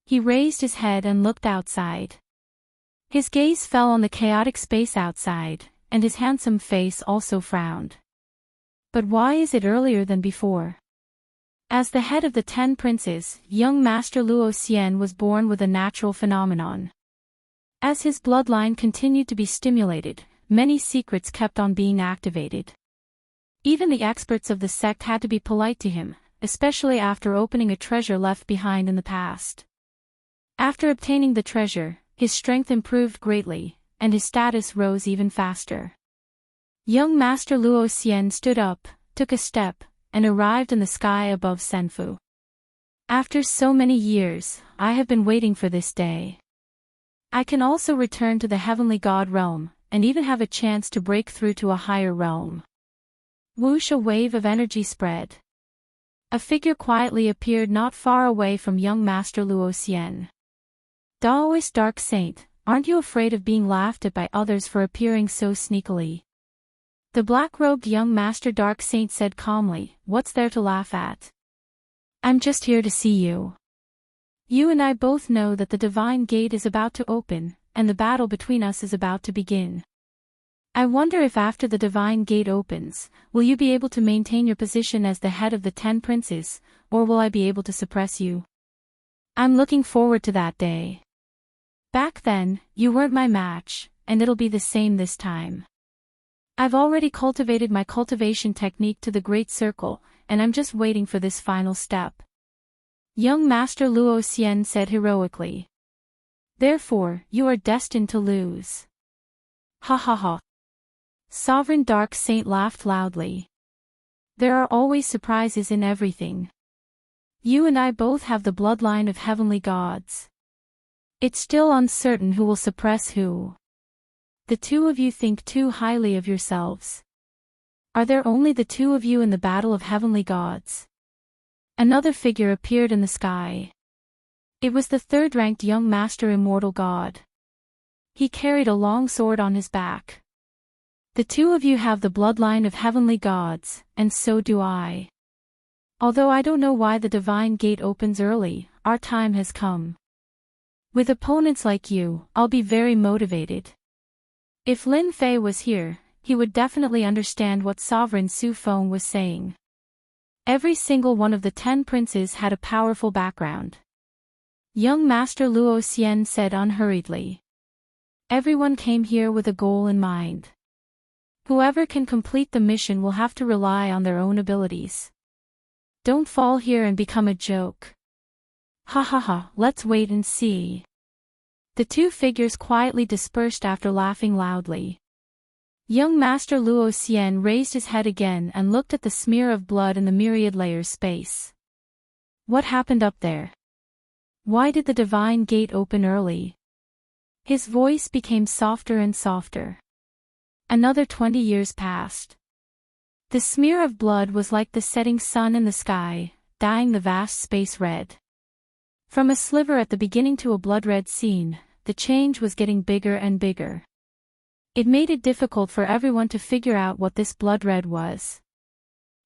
S1: He raised his head and looked outside. His gaze fell on the chaotic space outside, and his handsome face also frowned. But why is it earlier than before? As the head of the 10 princes, young Master Luo Xian was born with a natural phenomenon. As his bloodline continued to be stimulated, many secrets kept on being activated. Even the experts of the sect had to be polite to him, especially after opening a treasure left behind in the past. After obtaining the treasure, his strength improved greatly, and his status rose even faster. Young Master Luo Xian stood up, took a step, and arrived in the sky above Senfu. After so many years, I have been waiting for this day. I can also return to the heavenly god realm, and even have a chance to break through to a higher realm. Whoosh! A wave of energy spread. A figure quietly appeared not far away from young Master Luo Xian. Daoist Dark Saint, aren't you afraid of being laughed at by others for appearing so sneakily? The black-robed young Master Dark Saint said calmly, what's there to laugh at? I'm just here to see you. You and I both know that the divine gate is about to open, and the battle between us is about to begin. I wonder if after the divine gate opens, will you be able to maintain your position as the head of the 10 princes, or will I be able to suppress you? I'm looking forward to that day. Back then, you weren't my match, and it'll be the same this time. I've already cultivated my cultivation technique to the Great Circle, and I'm just waiting for this final step. Young Master Luo Xian said heroically. Therefore, you are destined to lose. Ha ha ha. Sovereign Dark Saint laughed loudly. There are always surprises in everything. You and I both have the bloodline of heavenly gods. It's still uncertain who will suppress who. The two of you think too highly of yourselves. Are there only the two of you in the battle of heavenly gods? Another figure appeared in the sky. It was the third-ranked young Master Immortal God. He carried a long sword on his back. The two of you have the bloodline of heavenly gods, and so do I. Although I don't know why the divine gate opens early, our time has come. With opponents like you, I'll be very motivated. If Lin Fei was here, he would definitely understand what Sovereign Su Feng was saying. Every single one of the 10 princes had a powerful background. Young Master Luo Xian said unhurriedly. Everyone came here with a goal in mind. Whoever can complete the mission will have to rely on their own abilities. Don't fall here and become a joke. Ha ha ha, let's wait and see. The two figures quietly dispersed after laughing loudly. Young Master Luo Xian raised his head again and looked at the smear of blood in the myriad layers space. What happened up there? Why did the divine gate open early? His voice became softer and softer. Another 20 years passed. The smear of blood was like the setting sun in the sky, dyeing the vast space red. From a sliver at the beginning to a blood-red scene, the change was getting bigger and bigger. It made it difficult for everyone to figure out what this blood-red was.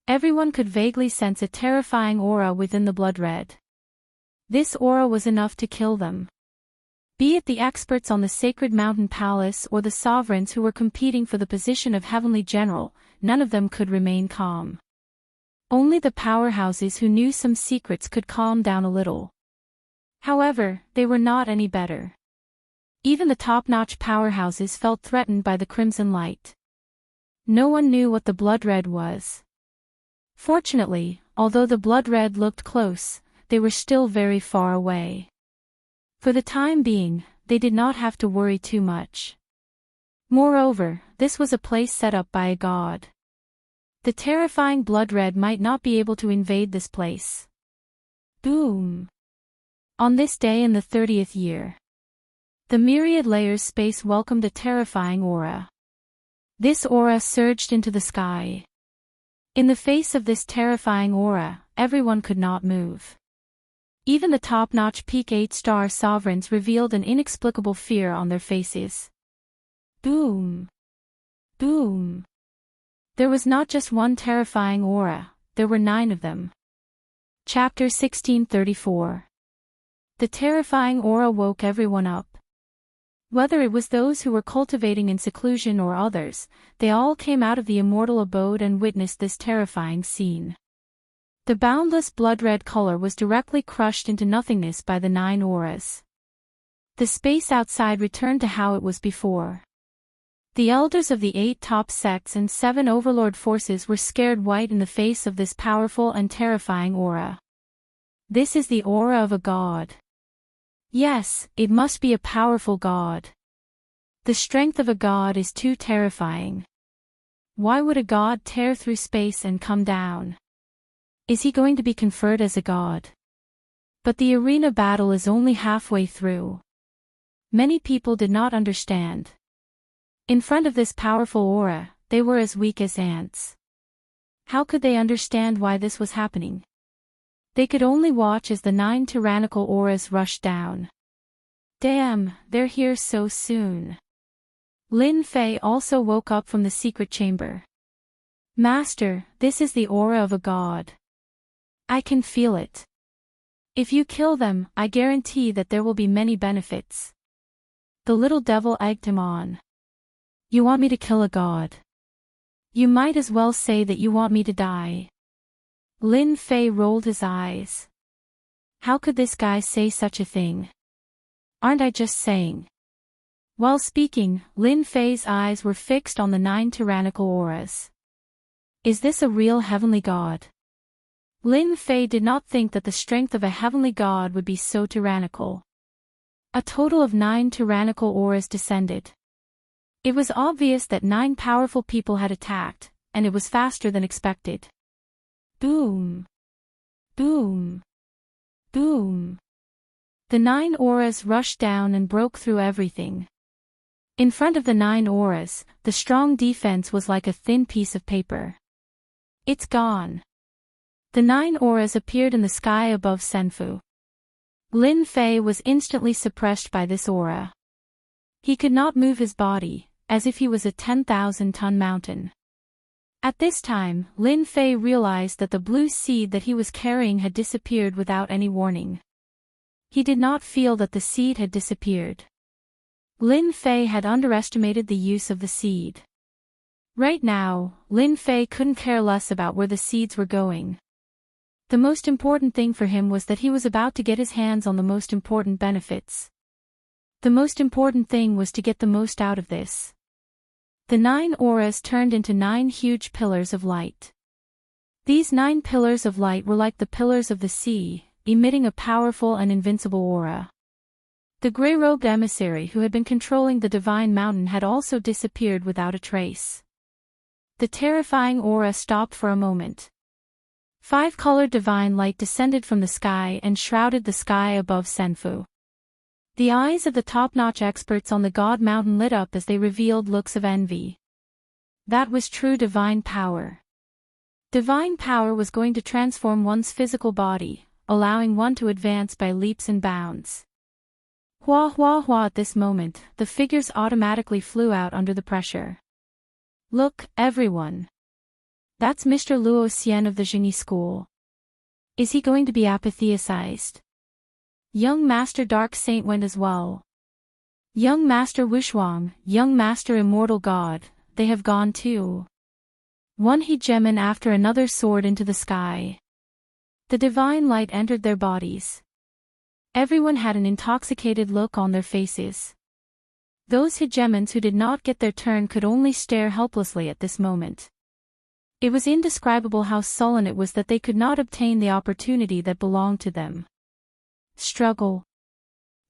S1: Everyone could vaguely sense a terrifying aura within the blood-red. This aura was enough to kill them. Be it the experts on the Sacred Mountain Palace or the sovereigns who were competing for the position of Heavenly General, none of them could remain calm. Only the powerhouses who knew some secrets could calm down a little. However, they were not any better. Even the top-notch powerhouses felt threatened by the crimson light. No one knew what the blood-red was. Fortunately, although the blood-red looked close, they were still very far away. For the time being, they did not have to worry too much. Moreover, this was a place set up by a god. The terrifying blood-red might not be able to invade this place. Boom! On this day in the 30th year, the myriad layers space welcomed a terrifying aura. This aura surged into the sky. In the face of this terrifying aura, everyone could not move. Even the top-notch peak 8-star sovereigns revealed an inexplicable fear on their faces. Boom! Boom! There was not just one terrifying aura, there were 9 of them. Chapter 1634. The terrifying aura woke everyone up. Whether it was those who were cultivating in seclusion or others, they all came out of the immortal abode and witnessed this terrifying scene. The boundless blood-red color was directly crushed into nothingness by the 9 auras. The space outside returned to how it was before. The elders of the 8 top sects and 7 overlord forces were scared white in the face of this powerful and terrifying aura. This is the aura of a god. Yes, it must be a powerful god. The strength of a god is too terrifying. Why would a god tear through space and come down? Is he going to be conferred as a god? But the arena battle is only halfway through. Many people did not understand. In front of this powerful aura, they were as weak as ants. How could they understand why this was happening? They could only watch as the 9 tyrannical auras rushed down. Damn, they're here so soon. Lin Fei also woke up from the secret chamber. Master, this is the aura of a god. I can feel it. If you kill them, I guarantee that there will be many benefits. The little devil egged him on. You want me to kill a god? You might as well say that you want me to die. Lin Fei rolled his eyes. How could this guy say such a thing? Aren't I just saying? While speaking, Lin Fei's eyes were fixed on the 9 tyrannical auras. Is this a real heavenly god? Lin Fei did not think that the strength of a heavenly god would be so tyrannical. A total of 9 tyrannical auras descended. It was obvious that 9 powerful people had attacked, and it was faster than expected. Boom! Boom! Boom! The 9 auras rushed down and broke through everything. In front of the 9 auras, the strong defense was like a thin piece of paper. It's gone. The 9 auras appeared in the sky above Senfu. Lin Fei was instantly suppressed by this aura. He could not move his body, as if he was a 10,000-ton mountain. At this time, Lin Fei realized that the blue seed that he was carrying had disappeared without any warning. He did not feel that the seed had disappeared. Lin Fei had underestimated the use of the seed. Right now, Lin Fei couldn't care less about where the seeds were going. The most important thing for him was that he was about to get his hands on the most important benefits. The most important thing was to get the most out of this. The 9 auras turned into 9 huge pillars of light. These 9 pillars of light were like the pillars of the sea, emitting a powerful and invincible aura. The gray-robed emissary who had been controlling the divine mountain had also disappeared without a trace. The terrifying aura stopped for a moment. 5-colored divine light descended from the sky and shrouded the sky above Senfu. The eyes of the top-notch experts on the God Mountain lit up as they revealed looks of envy. That was true divine power. Divine power was going to transform one's physical body, allowing one to advance by leaps and bounds. Hua hua hua. At this moment, the figures automatically flew out under the pressure. Look, everyone. That's Mr. Luo Xian of the Jingyi School. Is he going to be apotheosized? Young Master Dark Saint went as well. Young Master Wushuang, Young Master Immortal God, they have gone too. One hegemon after another soared into the sky. The divine light entered their bodies. Everyone had an intoxicated look on their faces. Those hegemons who did not get their turn could only stare helplessly at this moment. It was indescribable how sullen it was that they could not obtain the opportunity that belonged to them. Struggle.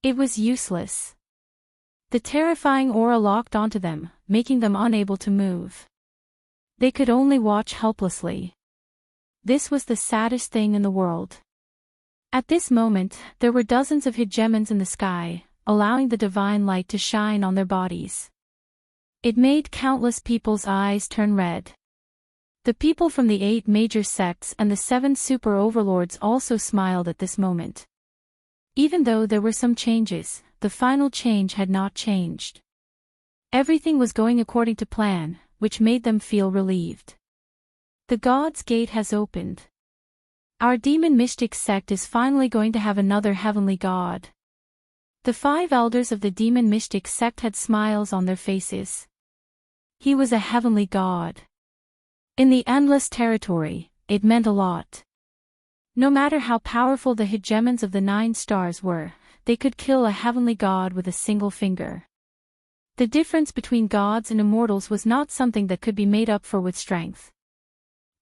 S1: It was useless. The terrifying aura locked onto them, making them unable to move. They could only watch helplessly. This was the saddest thing in the world. At this moment, there were dozens of hegemons in the sky, allowing the divine light to shine on their bodies. It made countless people's eyes turn red. The people from the 8 major sects and the 7 super overlords also smiled at this moment. Even though there were some changes, the final change had not changed. Everything was going according to plan, which made them feel relieved. The God's Gate has opened. Our demon mystic sect is finally going to have another heavenly god. The 5 elders of the demon mystic sect had smiles on their faces. He was a heavenly god. In the endless territory, it meant a lot. No matter how powerful the hegemons of the 9 stars were, they could kill a heavenly god with a single finger. The difference between gods and immortals was not something that could be made up for with strength.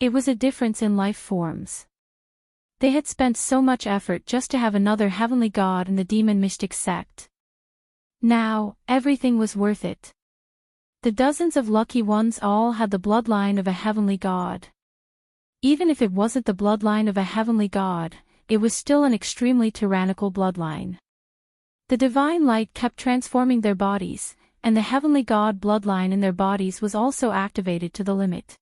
S1: It was a difference in life forms. They had spent so much effort just to have another heavenly god in the demon mystic sect. Now, everything was worth it. The dozens of lucky ones all had the bloodline of a heavenly god. Even if it wasn't the bloodline of a heavenly god, it was still an extremely tyrannical bloodline. The divine light kept transforming their bodies, and the heavenly god bloodline in their bodies was also activated to the limit.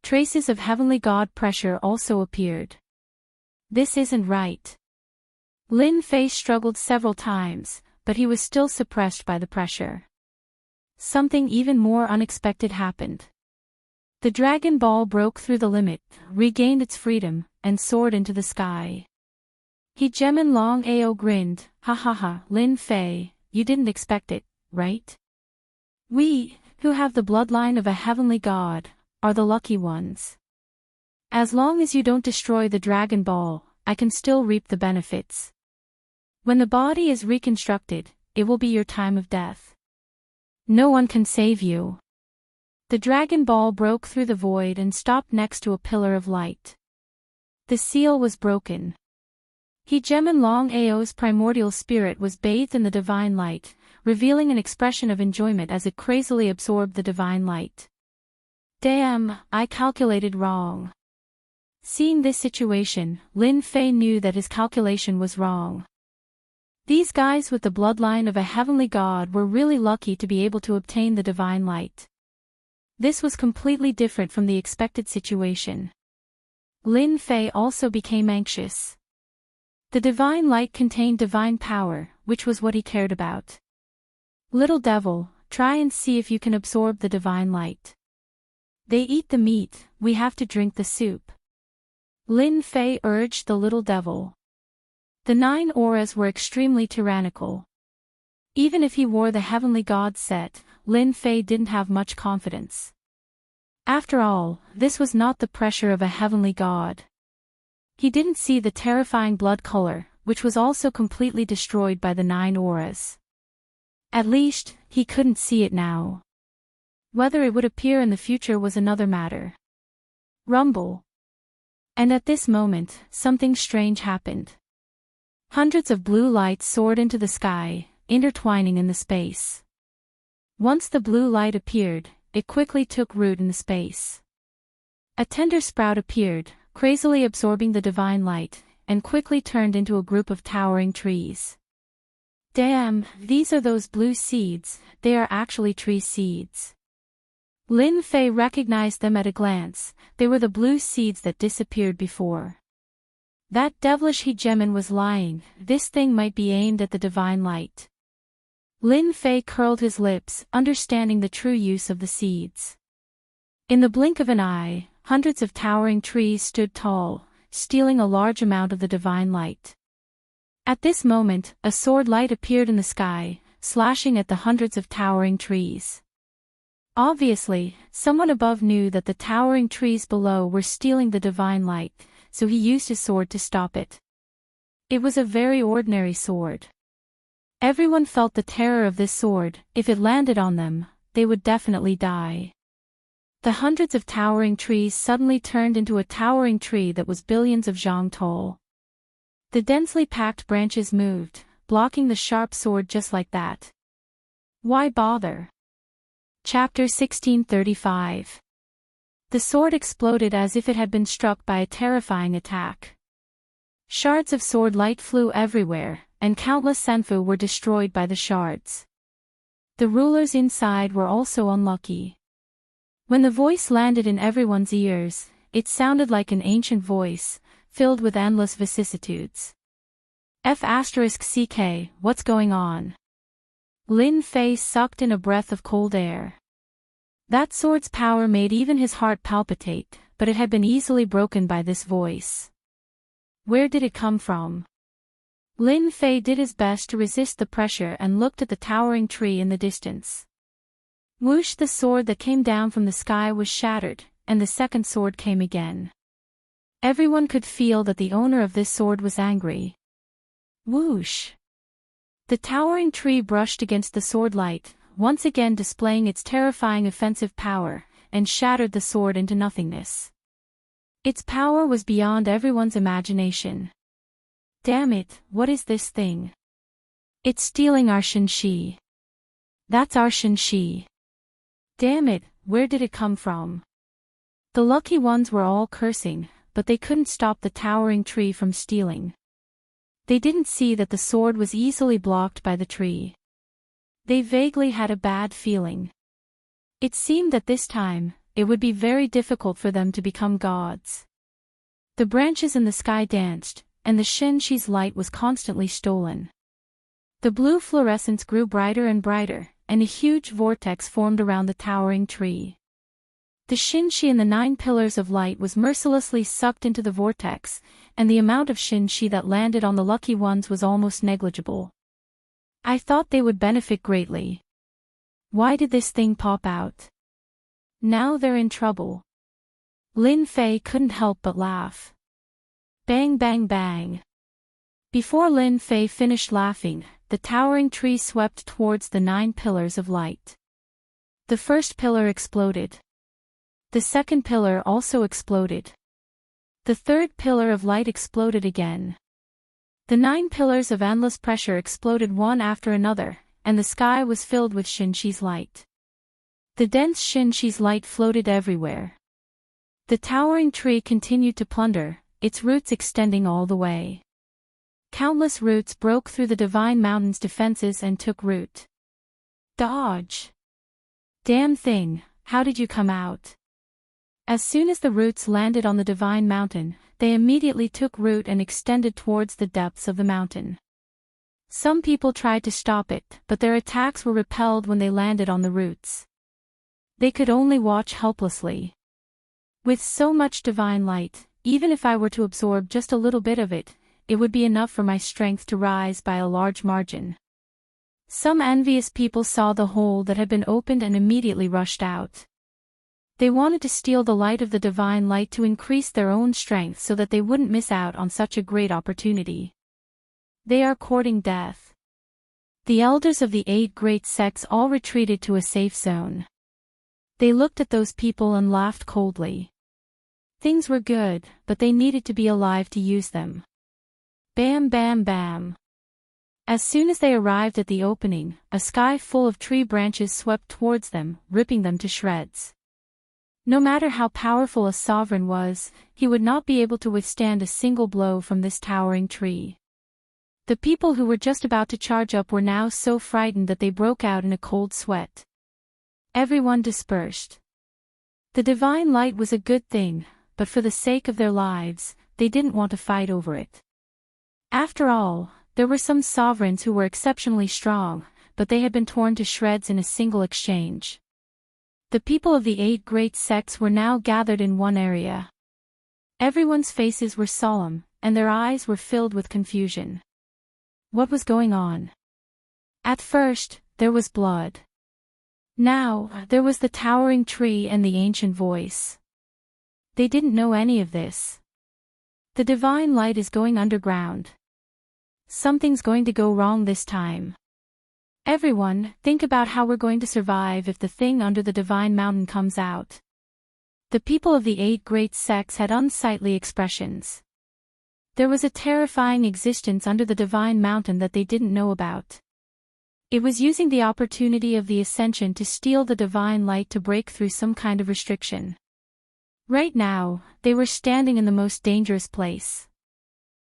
S1: Traces of heavenly god pressure also appeared. This isn't right. Lin Fei struggled several times, but he was still suppressed by the pressure. Something even more unexpected happened. The Dragon Ball broke through the limit, regained its freedom, and soared into the sky. Hegemon Long Ao grinned, "Ha ha ha, Lin Fei, you didn't expect it, right? We, who have the bloodline of a heavenly god, are the lucky ones. As long as you don't destroy the Dragon Ball, I can still reap the benefits. When the body is reconstructed, it will be your time of death. No one can save you." The Dragon Ball broke through the void and stopped next to a pillar of light. The seal was broken. Hegemon Long Ao's primordial spirit was bathed in the divine light, revealing an expression of enjoyment as it crazily absorbed the divine light. Damn, I calculated wrong. Seeing this situation, Lin Fei knew that his calculation was wrong. These guys with the bloodline of a heavenly god were really lucky to be able to obtain the divine light. This was completely different from the expected situation. Lin Fei also became anxious. The divine light contained divine power, which was what he cared about. Little devil, try and see if you can absorb the divine light. They eat the meat, we have to drink the soup. Lin Fei urged the little devil. The 9 auras were extremely tyrannical. Even if he wore the heavenly god set, Lin Fei didn't have much confidence. After all, this was not the pressure of a heavenly god. He didn't see the terrifying blood color, which was also completely destroyed by the 9 auras. At least, he couldn't see it now. Whether it would appear in the future was another matter. Rumble. And at this moment, something strange happened. Hundreds of blue lights soared into the sky, intertwining in the space. Once the blue light appeared, it quickly took root in the space. A tender sprout appeared, crazily absorbing the divine light, and quickly turned into a group of towering trees. Damn, these are those blue seeds, they are actually tree seeds. Lin Fei recognized them at a glance, they were the blue seeds that disappeared before. That devilish hegemon was lying, this thing might be aimed at the divine light. Lin Fei curled his lips, understanding the true use of the seeds. In the blink of an eye, hundreds of towering trees stood tall, stealing a large amount of the divine light. At this moment, a sword light appeared in the sky, slashing at the hundreds of towering trees. Obviously, someone above knew that the towering trees below were stealing the divine light, so he used his sword to stop it. It was a very ordinary sword. Everyone felt the terror of this sword, if it landed on them, they would definitely die. The hundreds of towering trees suddenly turned into a towering tree that was billions of zhang tall. The densely packed branches moved, blocking the sharp sword just like that. Why bother? Chapter 1635. The sword exploded as if it had been struck by a terrifying attack. Shards of sword light flew everywhere, and countless senfu were destroyed by the shards. The rulers inside were also unlucky. When the voice landed in everyone's ears, it sounded like an ancient voice, filled with endless vicissitudes. F***, what's going on? Lin Fei sucked in a breath of cold air. That sword's power made even his heart palpitate, but it had been easily broken by this voice. Where did it come from? Lin Fei did his best to resist the pressure and looked at the towering tree in the distance. Whoosh! The sword that came down from the sky was shattered, and the second sword came again. Everyone could feel that the owner of this sword was angry. Whoosh! The towering tree brushed against the sword light, once again displaying its terrifying offensive power, and shattered the sword into nothingness. Its power was beyond everyone's imagination. Damn it, what is this thing? It's stealing our Shenxi. That's our Shenxi. Damn it, where did it come from? The lucky ones were all cursing, but they couldn't stop the towering tree from stealing. They didn't see that the sword was easily blocked by the tree. They vaguely had a bad feeling. It seemed that this time, it would be very difficult for them to become gods. The branches in the sky danced, and the Shenxi's light was constantly stolen. The blue fluorescence grew brighter and brighter, and a huge vortex formed around the towering tree. The Shenxi and the 9 pillars of light was mercilessly sucked into the vortex, and the amount of Shenxi that landed on the lucky ones was almost negligible. I thought they would benefit greatly. Why did this thing pop out? Now they're in trouble. Lin Fei couldn't help but laugh. Bang bang bang. Before Lin Fei finished laughing, the towering tree swept towards the 9 pillars of light. The first pillar exploded. The second pillar also exploded. The third pillar of light exploded again. The 9 pillars of endless pressure exploded one after another, and the sky was filled with Shenxi's light. The dense Shenxi's light floated everywhere. The towering tree continued to plunder, its roots extending all the way. Countless roots broke through the divine mountain's defenses and took root. Dodge! Damn thing, how did you come out? As soon as the roots landed on the divine mountain, they immediately took root and extended towards the depths of the mountain. Some people tried to stop it, but their attacks were repelled when they landed on the roots. They could only watch helplessly. With so much divine light, even if I were to absorb just a little bit of it, it would be enough for my strength to rise by a large margin. Some envious people saw the hole that had been opened and immediately rushed out. They wanted to steal the light of the divine light to increase their own strength so that they wouldn't miss out on such a great opportunity. They are courting death. The elders of the 8 great sects all retreated to a safe zone. They looked at those people and laughed coldly. Things were good, but they needed to be alive to use them. Bam bam bam. As soon as they arrived at the opening, a sky full of tree branches swept towards them, ripping them to shreds. No matter how powerful a sovereign was, he would not be able to withstand a single blow from this towering tree. The people who were just about to charge up were now so frightened that they broke out in a cold sweat. Everyone dispersed. The divine light was a good thing, but for the sake of their lives, they didn't want to fight over it. After all, there were some sovereigns who were exceptionally strong, but they had been torn to shreds in a single exchange. The people of the 8 great sects were now gathered in one area. Everyone's faces were solemn, and their eyes were filled with confusion. What was going on? At first, there was blood. Now, there was the towering tree and the ancient voice. They didn't know any of this. The divine light is going underground. Something's going to go wrong this time. Everyone, think about how we're going to survive if the thing under the divine mountain comes out. The people of the 8 great sects had unsightly expressions. There was a terrifying existence under the divine mountain that they didn't know about. It was using the opportunity of the ascension to steal the divine light to break through some kind of restriction. Right now, they were standing in the most dangerous place.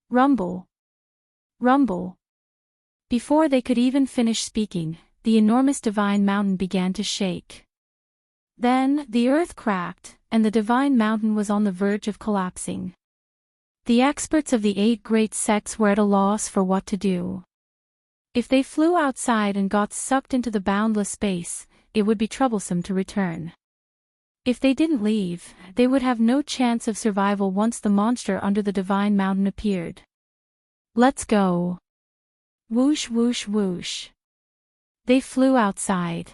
S1: Rumble. Rumble. Before they could even finish speaking, the enormous divine mountain began to shake. Then, the earth cracked, and the divine mountain was on the verge of collapsing. The experts of the 8 great sects were at a loss for what to do. If they flew outside and got sucked into the boundless space, it would be troublesome to return. If they didn't leave, they would have no chance of survival once the monster under the divine mountain appeared. Let's go. Whoosh whoosh whoosh. They flew outside.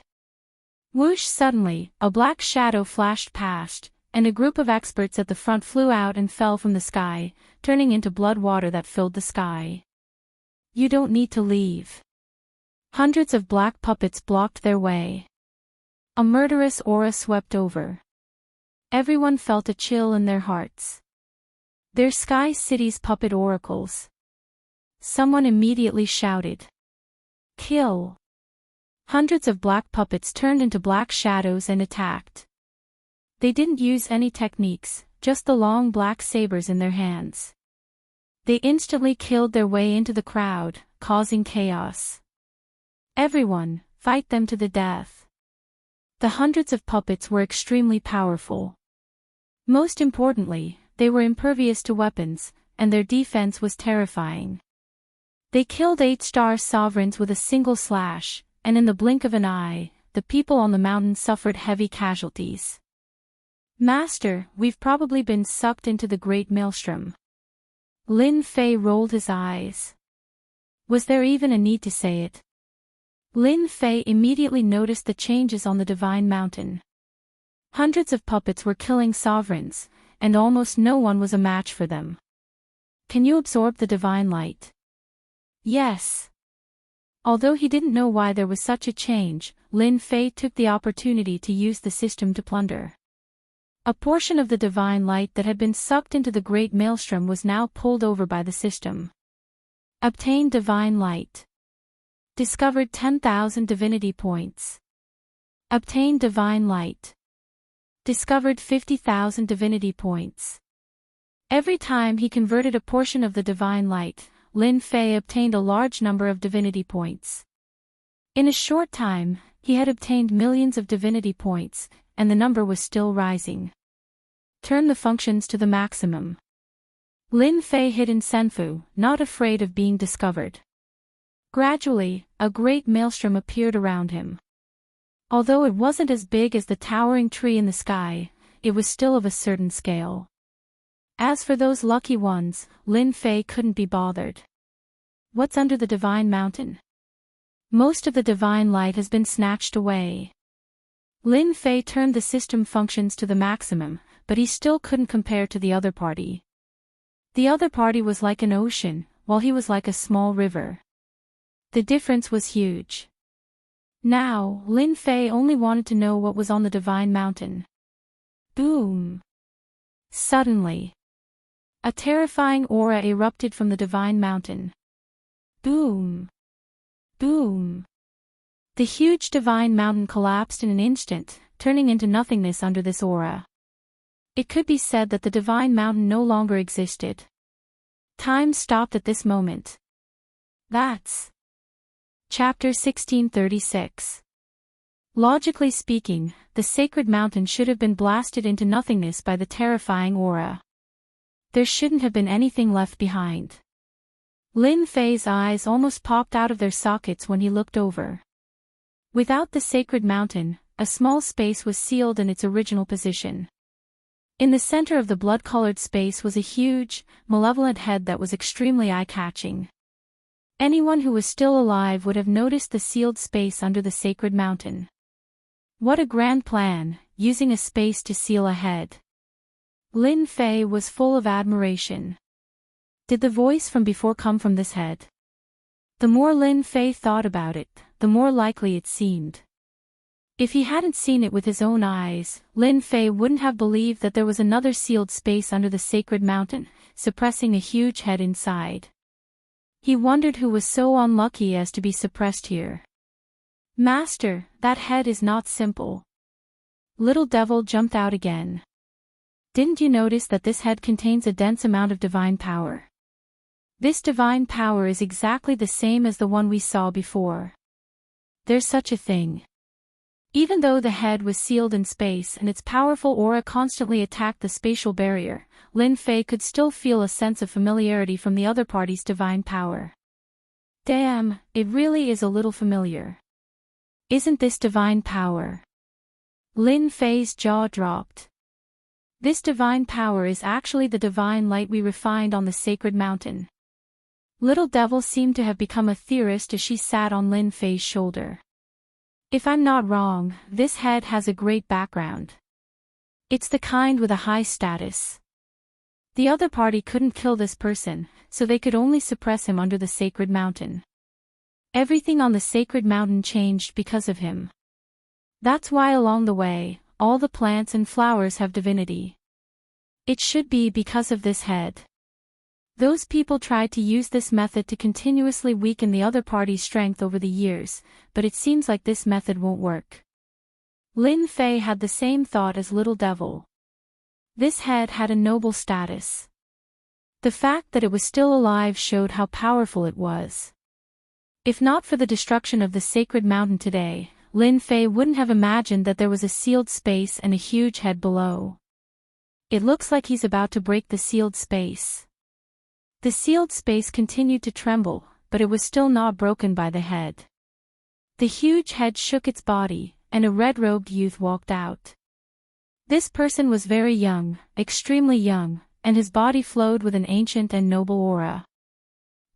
S1: Whoosh, suddenly, a black shadow flashed past, and a group of experts at the front flew out and fell from the sky, turning into blood water that filled the sky. You don't need to leave. Hundreds of black puppets blocked their way. A murderous aura swept over. Everyone felt a chill in their hearts. They're Sky City's puppet oracles. Someone immediately shouted. Kill! Hundreds of black puppets turned into black shadows and attacked. They didn't use any techniques, just the long black sabers in their hands. They instantly killed their way into the crowd, causing chaos. Everyone, fight them to the death. The hundreds of puppets were extremely powerful. Most importantly, they were impervious to weapons, and their defense was terrifying. They killed 8-star sovereigns with a single slash, and in the blink of an eye, the people on the mountain suffered heavy casualties. Master, we've probably been sucked into the great maelstrom. Lin Fei rolled his eyes. Was there even a need to say it? Lin Fei immediately noticed the changes on the divine mountain. Hundreds of puppets were killing sovereigns, and almost no one was a match for them. Can you absorb the divine light? Yes. Although he didn't know why there was such a change, Lin Fei took the opportunity to use the system to plunder. A portion of the divine light that had been sucked into the great maelstrom was now pulled over by the system. Obtained divine light. Discovered 10,000 divinity points. Obtained divine light. Discovered 50,000 divinity points. Every time he converted a portion of the divine light, Lin Fei obtained a large number of divinity points. In a short time, he had obtained millions of divinity points, and the number was still rising. Turn the functions to the maximum. Lin Fei hid in Senfu, not afraid of being discovered. Gradually, a great maelstrom appeared around him. Although it wasn't as big as the towering tree in the sky, it was still of a certain scale. As for those lucky ones, Lin Fei couldn't be bothered. What's under the divine mountain? Most of the divine light has been snatched away. Lin Fei turned the system functions to the maximum, but he still couldn't compare to the other party. The other party was like an ocean, while he was like a small river. The difference was huge. Now, Lin Fei only wanted to know what was on the divine mountain. Boom! Suddenly, a terrifying aura erupted from the divine mountain. Boom! Boom! The huge divine mountain collapsed in an instant, turning into nothingness under this aura. It could be said that the divine mountain no longer existed. Time stopped at this moment. That's Chapter 1636. Logically speaking, the sacred mountain should have been blasted into nothingness by the terrifying aura. There shouldn't have been anything left behind. Lin Fei's eyes almost popped out of their sockets when he looked over. Without the sacred mountain, a small space was sealed in its original position. In the center of the blood-colored space was a huge, malevolent head that was extremely eye-catching. Anyone who was still alive would have noticed the sealed space under the sacred mountain. What a grand plan, using a space to seal a head. Lin Fei was full of admiration. Did the voice from before come from this head? The more Lin Fei thought about it, the more likely it seemed. If he hadn't seen it with his own eyes, Lin Fei wouldn't have believed that there was another sealed space under the sacred mountain, suppressing a huge head inside. He wondered who was so unlucky as to be suppressed here. Master, that head is not simple. Little Devil jumped out again. Didn't you notice that this head contains a dense amount of divine power? This divine power is exactly the same as the one we saw before. There's such a thing. Even though the head was sealed in space and its powerful aura constantly attacked the spatial barrier, Lin Fei could still feel a sense of familiarity from the other party's divine power. Damn, it really is a little familiar. Isn't this divine power? Lin Fei's jaw dropped. This divine power is actually the divine light we refined on the sacred mountain. Little Devil seemed to have become a theorist as she sat on Lin Fei's shoulder. If I'm not wrong, this head has a great background. It's the kind with a high status. The other party couldn't kill this person, so they could only suppress him under the sacred mountain. Everything on the sacred mountain changed because of him. That's why along the way, all the plants and flowers have divinity. It should be because of this head. Those people tried to use this method to continuously weaken the other party's strength over the years, but it seems like this method won't work. Lin Fei had the same thought as Little Devil. This head had a noble status. The fact that it was still alive showed how powerful it was. If not for the destruction of the sacred mountain today, Lin Fei wouldn't have imagined that there was a sealed space and a huge head below. It looks like he's about to break the sealed space. The sealed space continued to tremble, but it was still not broken by the head. The huge head shook its body, and a red-robed youth walked out. This person was very young, extremely young, and his body flowed with an ancient and noble aura.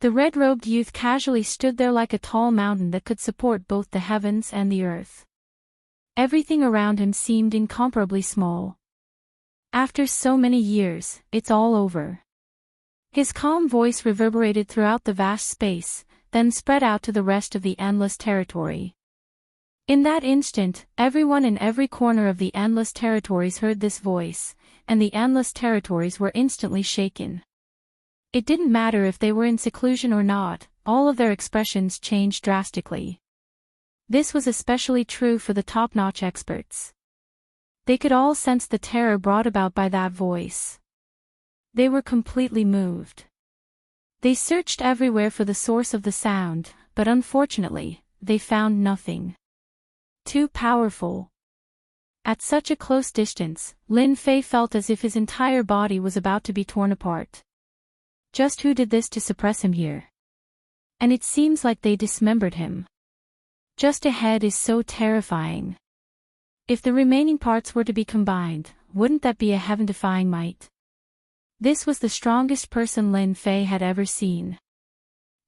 S1: The red-robed youth casually stood there like a tall mountain that could support both the heavens and the earth. Everything around him seemed incomparably small. After so many years, it's all over. His calm voice reverberated throughout the vast space, then spread out to the rest of the endless territory. In that instant, everyone in every corner of the endless territories heard this voice, and the endless territories were instantly shaken. It didn't matter if they were in seclusion or not, all of their expressions changed drastically. This was especially true for the top-notch experts. They could all sense the terror brought about by that voice. They were completely moved. They searched everywhere for the source of the sound, but unfortunately, they found nothing. Too powerful. At such a close distance, Lin Fei felt as if his entire body was about to be torn apart. Just who did this to suppress him here? And it seems like they dismembered him. Just a head is so terrifying. If the remaining parts were to be combined, wouldn't that be a heaven-defying might? This was the strongest person Lin Fei had ever seen.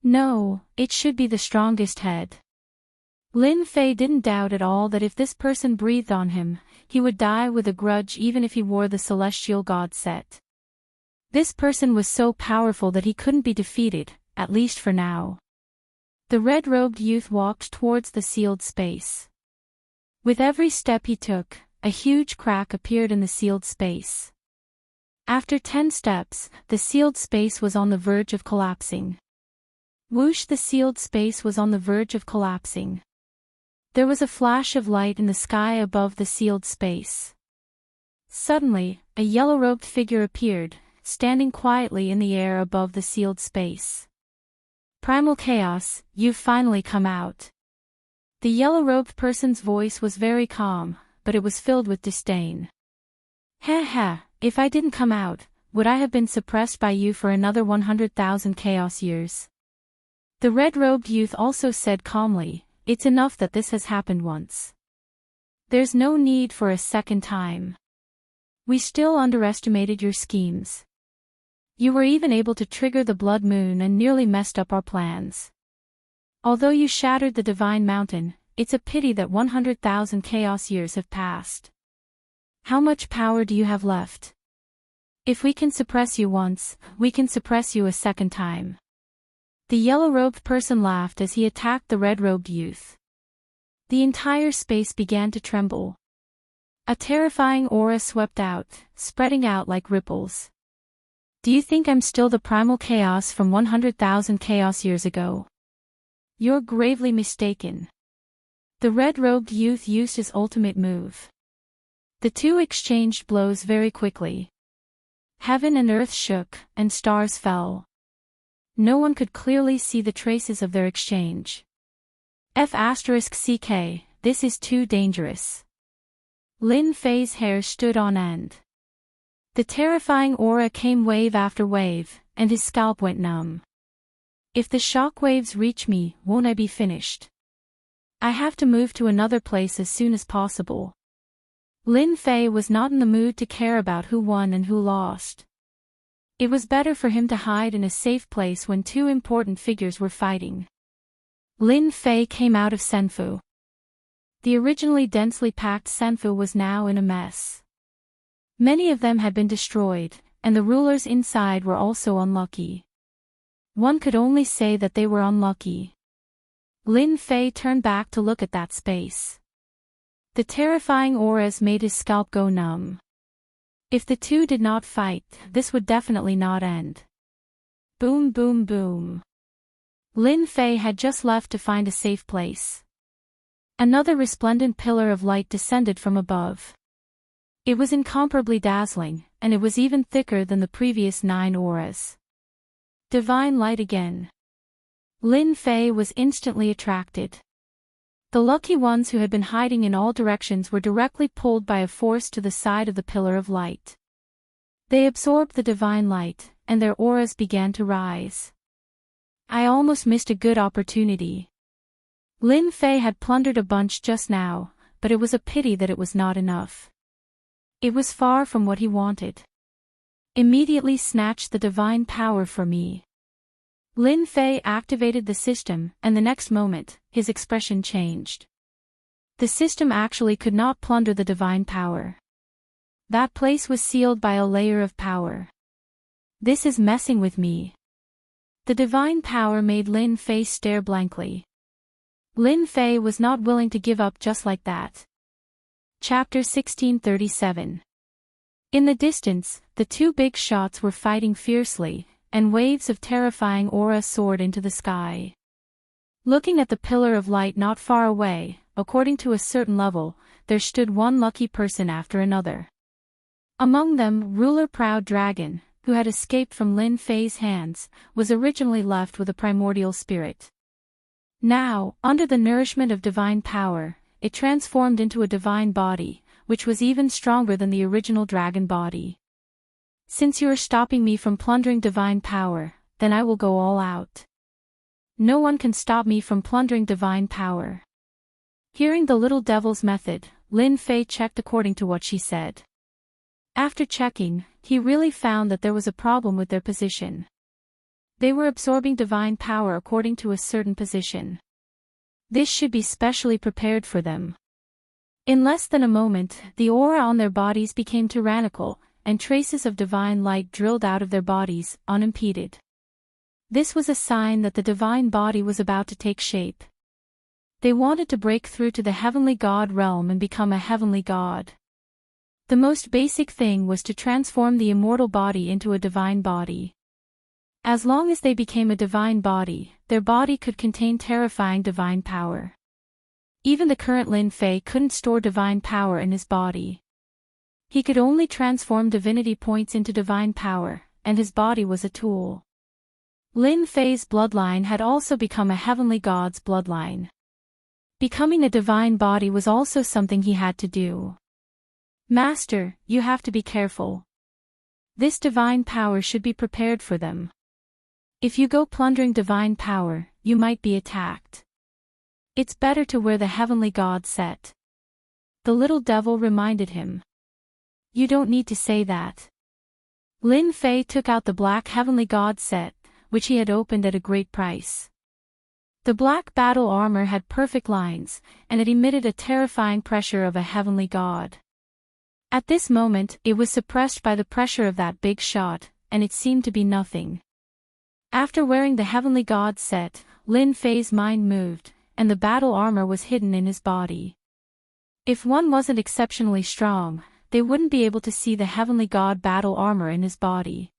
S1: No, it should be the strongest head. Lin Fei didn't doubt at all that if this person breathed on him, he would die with a grudge even if he wore the celestial god set. This person was so powerful that he couldn't be defeated, at least for now. The red-robed youth walked towards the sealed space. With every step he took, a huge crack appeared in the sealed space. After 10 steps, the sealed space was on the verge of collapsing. Whoosh! The sealed space was on the verge of collapsing. There was a flash of light in the sky above the sealed space. Suddenly, a yellow-robed figure appeared, standing quietly in the air above the sealed space. Primal Chaos, you've finally come out. The yellow-robed person's voice was very calm, but it was filled with disdain. Heh heh, if I didn't come out, would I have been suppressed by you for another 100,000 chaos years? The red-robed youth also said calmly, it's enough that this has happened once. There's no need for a second time. We still underestimated your schemes. You were even able to trigger the blood moon and nearly messed up our plans. Although you shattered the divine mountain, it's a pity that 100,000 chaos years have passed. How much power do you have left? If we can suppress you once, we can suppress you a second time. The yellow-robed person laughed as he attacked the red-robed youth. The entire space began to tremble. A terrifying aura swept out, spreading out like ripples. Do you think I'm still the primal chaos from 100,000 chaos years ago? You're gravely mistaken. The red-robed youth used his ultimate move. The two exchanged blows very quickly. Heaven and earth shook, and stars fell. No one could clearly see the traces of their exchange. F***ck, this is too dangerous. Lin Fei's hair stood on end. The terrifying aura came wave after wave, and his scalp went numb. If the shock waves reach me, won't I be finished? I have to move to another place as soon as possible. Lin Fei was not in the mood to care about who won and who lost. It was better for him to hide in a safe place when two important figures were fighting. Lin Fei came out of Senfu. The originally densely packed Senfu was now in a mess. Many of them had been destroyed, and the rulers inside were also unlucky. One could only say that they were unlucky. Lin Fei turned back to look at that space. The terrifying auras made his scalp go numb. If the two did not fight, this would definitely not end. Boom boom boom. Lin Fei had just left to find a safe place. Another resplendent pillar of light descended from above. It was incomparably dazzling, and it was even thicker than the previous 9 auras. Divine light again. Lin Fei was instantly attracted. The lucky ones who had been hiding in all directions were directly pulled by a force to the side of the pillar of light. They absorbed the divine light, and their auras began to rise. I almost missed a good opportunity. Lin Fei had plundered a bunch just now, but it was a pity that it was not enough. It was far from what he wanted. Immediately snatch the divine power for me. Lin Fei activated the system, and the next moment, his expression changed. The system actually could not plunder the divine power. That place was sealed by a layer of power. This is messing with me. The divine power made Lin Fei stare blankly. Lin Fei was not willing to give up just like that. Chapter 1637. In the distance, the two big shots were fighting fiercely, and waves of terrifying aura soared into the sky. Looking at the pillar of light not far away, according to a certain level, there stood one lucky person after another. Among them, Ruler Proud Dragon, who had escaped from Lin Fei's hands, was originally left with a primordial spirit. Now, under the nourishment of divine power, it transformed into a divine body, which was even stronger than the original dragon body. Since you are stopping me from plundering divine power, then I will go all out. No one can stop me from plundering divine power. Hearing the little devil's method, Lin Fei checked according to what she said. After checking, he really found that there was a problem with their position. They were absorbing divine power according to a certain position. This should be specially prepared for them. In less than a moment, the aura on their bodies became tyrannical, and traces of divine light drilled out of their bodies, unimpeded. This was a sign that the divine body was about to take shape. They wanted to break through to the heavenly god realm and become a heavenly god. The most basic thing was to transform the immortal body into a divine body. As long as they became a divine body, their body could contain terrifying divine power. Even the current Lin Fei couldn't store divine power in his body. He could only transform divinity points into divine power, and his body was a tool. Lin Fei's bloodline had also become a heavenly god's bloodline. Becoming a divine body was also something he had to do. Master, you have to be careful. This divine power should be prepared for them. If you go plundering divine power, you might be attacked. It's better to wear the heavenly god set. The little devil reminded him. You don't need to say that. Lin Fei took out the black heavenly god set, which he had opened at a great price. The black battle armor had perfect lines, and it emitted a terrifying pressure of a heavenly god. At this moment, it was suppressed by the pressure of that big shot, and it seemed to be nothing. After wearing the heavenly god set, Lin Fei's mind moved, and the battle armor was hidden in his body. If one wasn't exceptionally strong, they wouldn't be able to see the heavenly god battle armor in his body.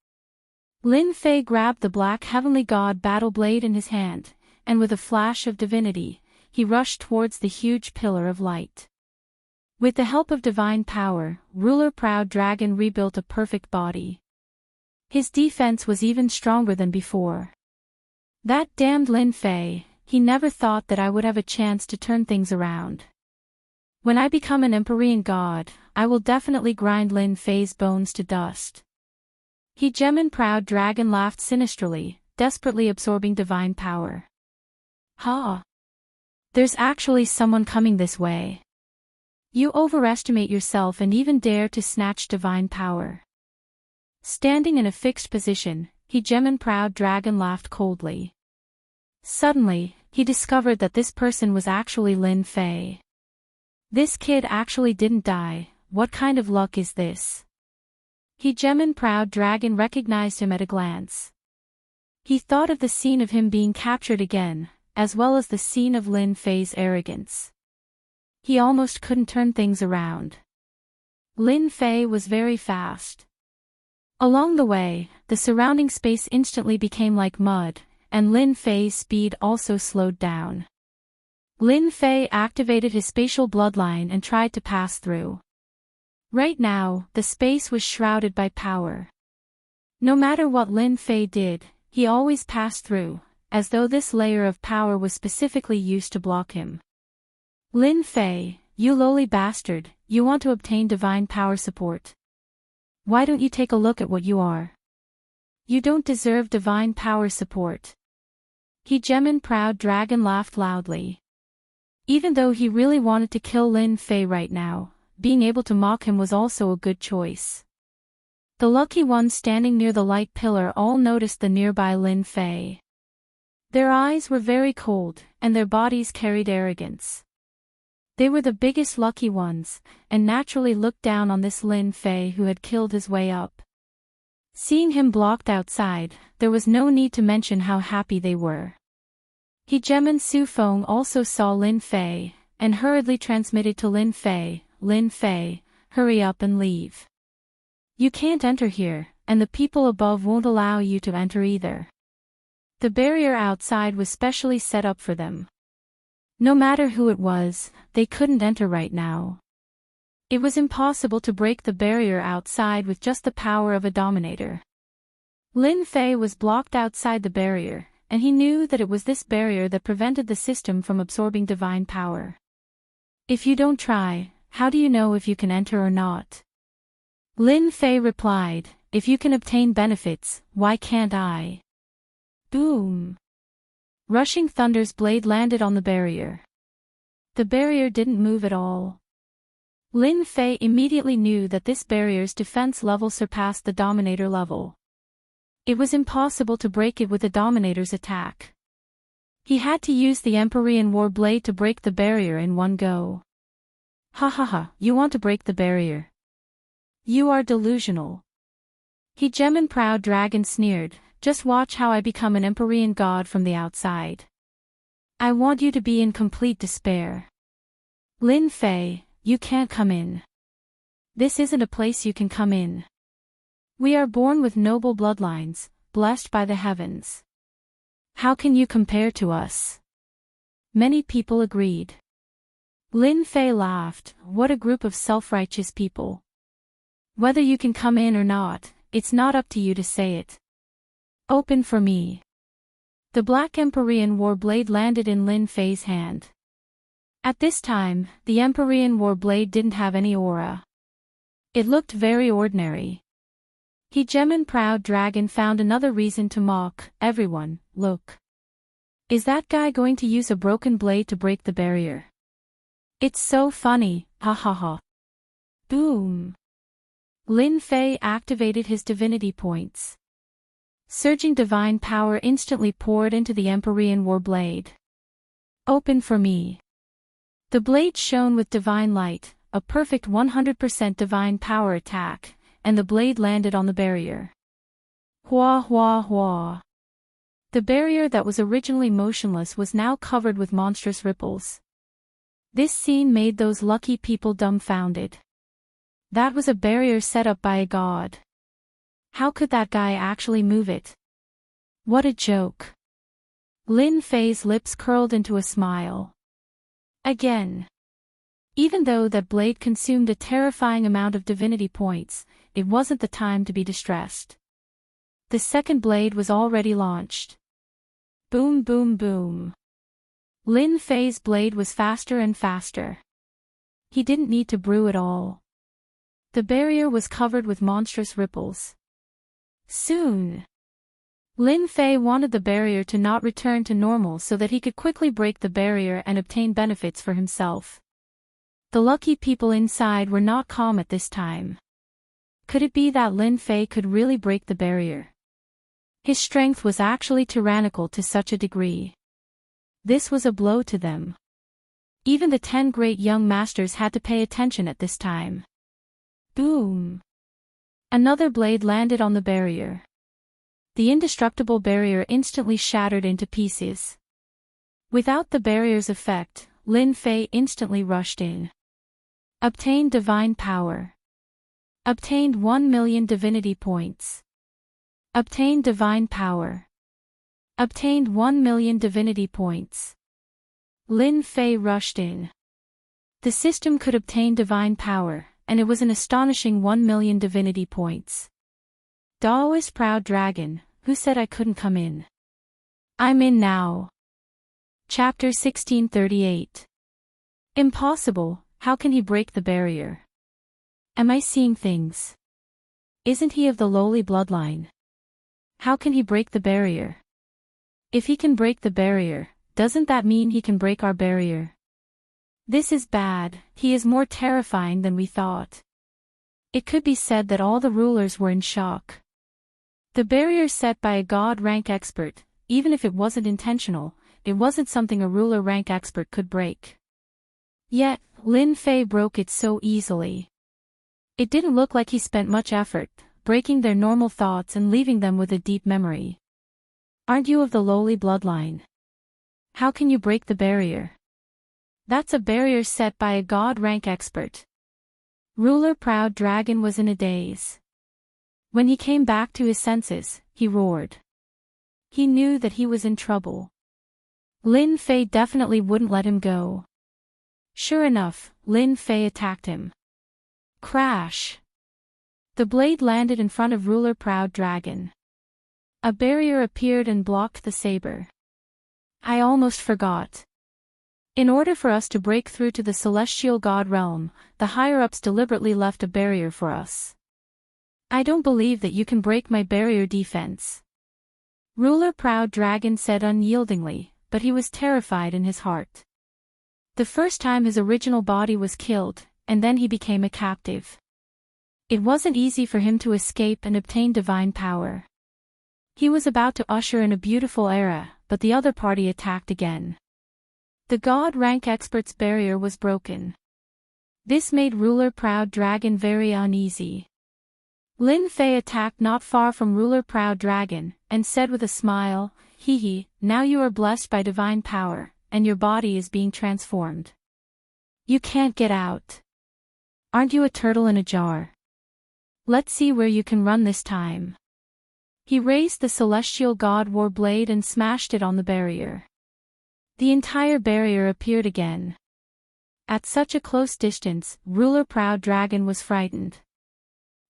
S1: Lin Fei grabbed the black heavenly god battle blade in his hand, and with a flash of divinity, he rushed towards the huge pillar of light. With the help of divine power, Ruler Proud Dragon rebuilt a perfect body. His defense was even stronger than before. That damned Lin Fei, he never thought that I would have a chance to turn things around. When I become an Empyrean god, I will definitely grind Lin Fei's bones to dust. He Gemin proud dragon laughed sinisterly, desperately absorbing divine power. Ha! There's actually someone coming this way. You overestimate yourself and even dare to snatch divine power. Standing in a fixed position, he Gemin proud dragon laughed coldly. Suddenly, he discovered that this person was actually Lin Fei. This kid actually didn't die. What kind of luck is this? He Gemin proud dragon recognized him at a glance. He thought of the scene of him being captured again, as well as the scene of Lin Fei's arrogance. He almost couldn't turn things around. Lin Fei was very fast. Along the way, the surrounding space instantly became like mud, and Lin Fei's speed also slowed down. Lin Fei activated his spatial bloodline and tried to pass through. Right now, the space was shrouded by power. No matter what Lin Fei did, he always passed through, as though this layer of power was specifically used to block him. Lin Fei, you lowly bastard, you want to obtain divine power support. Why don't you take a look at what you are? You don't deserve divine power support. He Gemin proud dragon laughed loudly. Even though he really wanted to kill Lin Fei right now, being able to mock him was also a good choice. The lucky ones standing near the light pillar all noticed the nearby Lin Fei. Their eyes were very cold, and their bodies carried arrogance. They were the biggest lucky ones, and naturally looked down on this Lin Fei who had killed his way up. Seeing him blocked outside, there was no need to mention how happy they were. He Gemin Su Feng also saw Lin Fei, and hurriedly transmitted to Lin Fei, Lin Fei, hurry up and leave. You can't enter here, and the people above won't allow you to enter either. The barrier outside was specially set up for them. No matter who it was, they couldn't enter right now. It was impossible to break the barrier outside with just the power of a dominator. Lin Fei was blocked outside the barrier, and he knew that it was this barrier that prevented the system from absorbing divine power. If you don't try, how do you know if you can enter or not? Lin Fei replied, if you can obtain benefits, why can't I? Boom! Rushing thunder's blade landed on the barrier. The barrier didn't move at all. Lin Fei immediately knew that this barrier's defense level surpassed the dominator level. It was impossible to break it with the dominator's attack. He had to use the Empyrean War Blade to break the barrier in one go. Ha ha ha, you want to break the barrier? You are delusional. He Gemin proud dragon sneered, just watch how I become an Empyrean god from the outside. I want you to be in complete despair. Lin Fei, you can't come in. This isn't a place you can come in. We are born with noble bloodlines, blessed by the heavens. How can you compare to us? Many people agreed. Lin Fei laughed, what a group of self-righteous people. Whether you can come in or not, it's not up to you to say it. Open for me. The black Empyrean War Blade landed in Lin Fei's hand. At this time, the Empyrean War Blade didn't have any aura. It looked very ordinary. He Gemin proud dragon found another reason to mock everyone. Look. Is that guy going to use a broken blade to break the barrier? It's so funny, ha ha ha. Boom. Lin Fei activated his divinity points. Surging divine power instantly poured into the Empyrean War Blade. Open for me. The blade shone with divine light, a perfect 100% divine power attack, and the blade landed on the barrier. Hua hua hua. The barrier that was originally motionless was now covered with monstrous ripples. This scene made those lucky people dumbfounded. That was a barrier set up by a god. How could that guy actually move it? What a joke. Lin Fei's lips curled into a smile. Again. Even though that blade consumed a terrifying amount of divinity points, it wasn't the time to be distressed. The second blade was already launched. Boom boom boom. Lin Fei's blade was faster and faster. He didn't need to brew it all. The barrier was covered with monstrous ripples. Soon, Lin Fei wanted the barrier to not return to normal so that he could quickly break the barrier and obtain benefits for himself. The lucky people inside were not calm at this time. Could it be that Lin Fei could really break the barrier? His strength was actually tyrannical to such a degree. This was a blow to them. Even the 10 great young masters had to pay attention at this time. Boom! Another blade landed on the barrier. The indestructible barrier instantly shattered into pieces. Without the barrier's effect, Lin Fei instantly rushed in. Obtained divine power. Obtained 1,000,000 divinity points. Obtained divine power. Obtained 1,000,000 divinity points. Lin Fei rushed in. The system could obtain divine power, and it was an astonishing 1,000,000 divinity points. Daoist proud dragon, who said I couldn't come in? I'm in now. Chapter 1638. Impossible, how can he break the barrier? Am I seeing things? Isn't he of the lowly bloodline? How can he break the barrier? If he can break the barrier, doesn't that mean he can break our barrier? This is bad, he is more terrifying than we thought. It could be said that all the rulers were in shock. The barrier set by a god rank expert, even if it wasn't intentional, it wasn't something a ruler rank expert could break. Yet, Lin Fei broke it so easily. It didn't look like he spent much effort, breaking their normal thoughts and leaving them with a deep memory. Aren't you of the lowly bloodline? How can you break the barrier? That's a barrier set by a god rank expert. Ruler Proud Dragon was in a daze. When he came back to his senses, he roared. He knew that he was in trouble. Lin Fei definitely wouldn't let him go. Sure enough, Lin Fei attacked him. Crash! The blade landed in front of Ruler Proud Dragon. A barrier appeared and blocked the saber. I almost forgot. In order for us to break through to the celestial god realm, the higher-ups deliberately left a barrier for us. I don't believe that you can break my barrier defense. Ruler Proud Dragon said unyieldingly, but he was terrified in his heart. The first time his original body was killed, and then he became a captive. It wasn't easy for him to escape and obtain divine power. He was about to usher in a beautiful era, but the other party attacked again. The god rank expert's barrier was broken. This made Ruler Proud Dragon very uneasy. Lin Fei attacked not far from Ruler Proud Dragon, and said with a smile, "Hee hee, now you are blessed by divine power, and your body is being transformed. You can't get out. Aren't you a turtle in a jar? Let's see where you can run this time." He raised the celestial god war blade and smashed it on the barrier. The entire barrier appeared again. At such a close distance, Ruler Proud Dragon was frightened.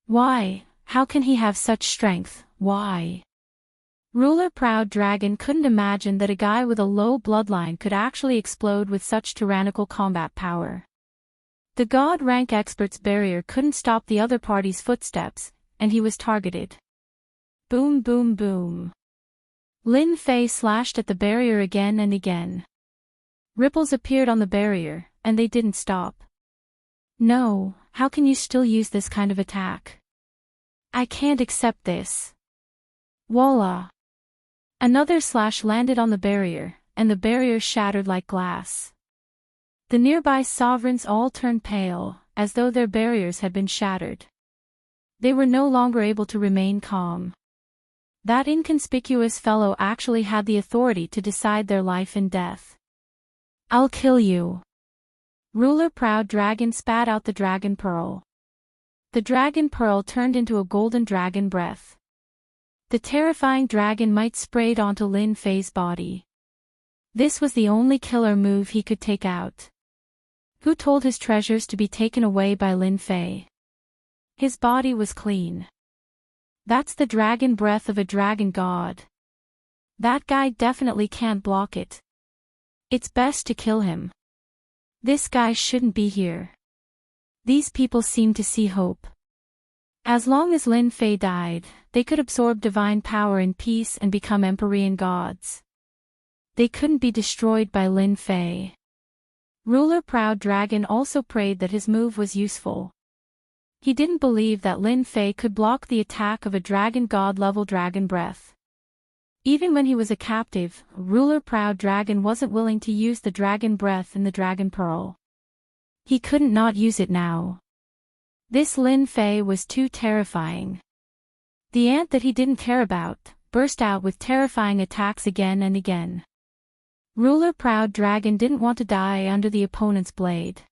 S1: Why? How can he have such strength? Why? Ruler Proud Dragon couldn't imagine that a guy with a low bloodline could actually explode with such tyrannical combat power. The god rank expert's barrier couldn't stop the other party's footsteps, and he was targeted. Boom boom boom. Lin Fei slashed at the barrier again and again. Ripples appeared on the barrier, and they didn't stop. No, how can you still use this kind of attack? I can't accept this. Voila! Another slash landed on the barrier, and the barrier shattered like glass. The nearby sovereigns all turned pale, as though their barriers had been shattered. They were no longer able to remain calm. That inconspicuous fellow actually had the authority to decide their life and death. I'll kill you. Ruler Proud Dragon spat out the dragon pearl. The dragon pearl turned into a golden dragon breath. The terrifying dragon might sprayed onto Lin Fei's body. This was the only killer move he could take out. Who told his treasures to be taken away by Lin Fei? His body was clean. That's the dragon breath of a dragon god. That guy definitely can't block it. It's best to kill him. This guy shouldn't be here. These people seemed to see hope. As long as Lin Fei died, they could absorb divine power in peace and become Empyrean gods. They couldn't be destroyed by Lin Fei. Ruler Proud Dragon also prayed that his move was useful. He didn't believe that Lin Fei could block the attack of a dragon god-level dragon breath. Even when he was a captive, Ruler Proud Dragon wasn't willing to use the dragon breath and the dragon pearl. He couldn't not use it now. This Lin Fei was too terrifying. The ant that he didn't care about burst out with terrifying attacks again and again. Ruler Proud Dragon didn't want to die under the opponent's blade.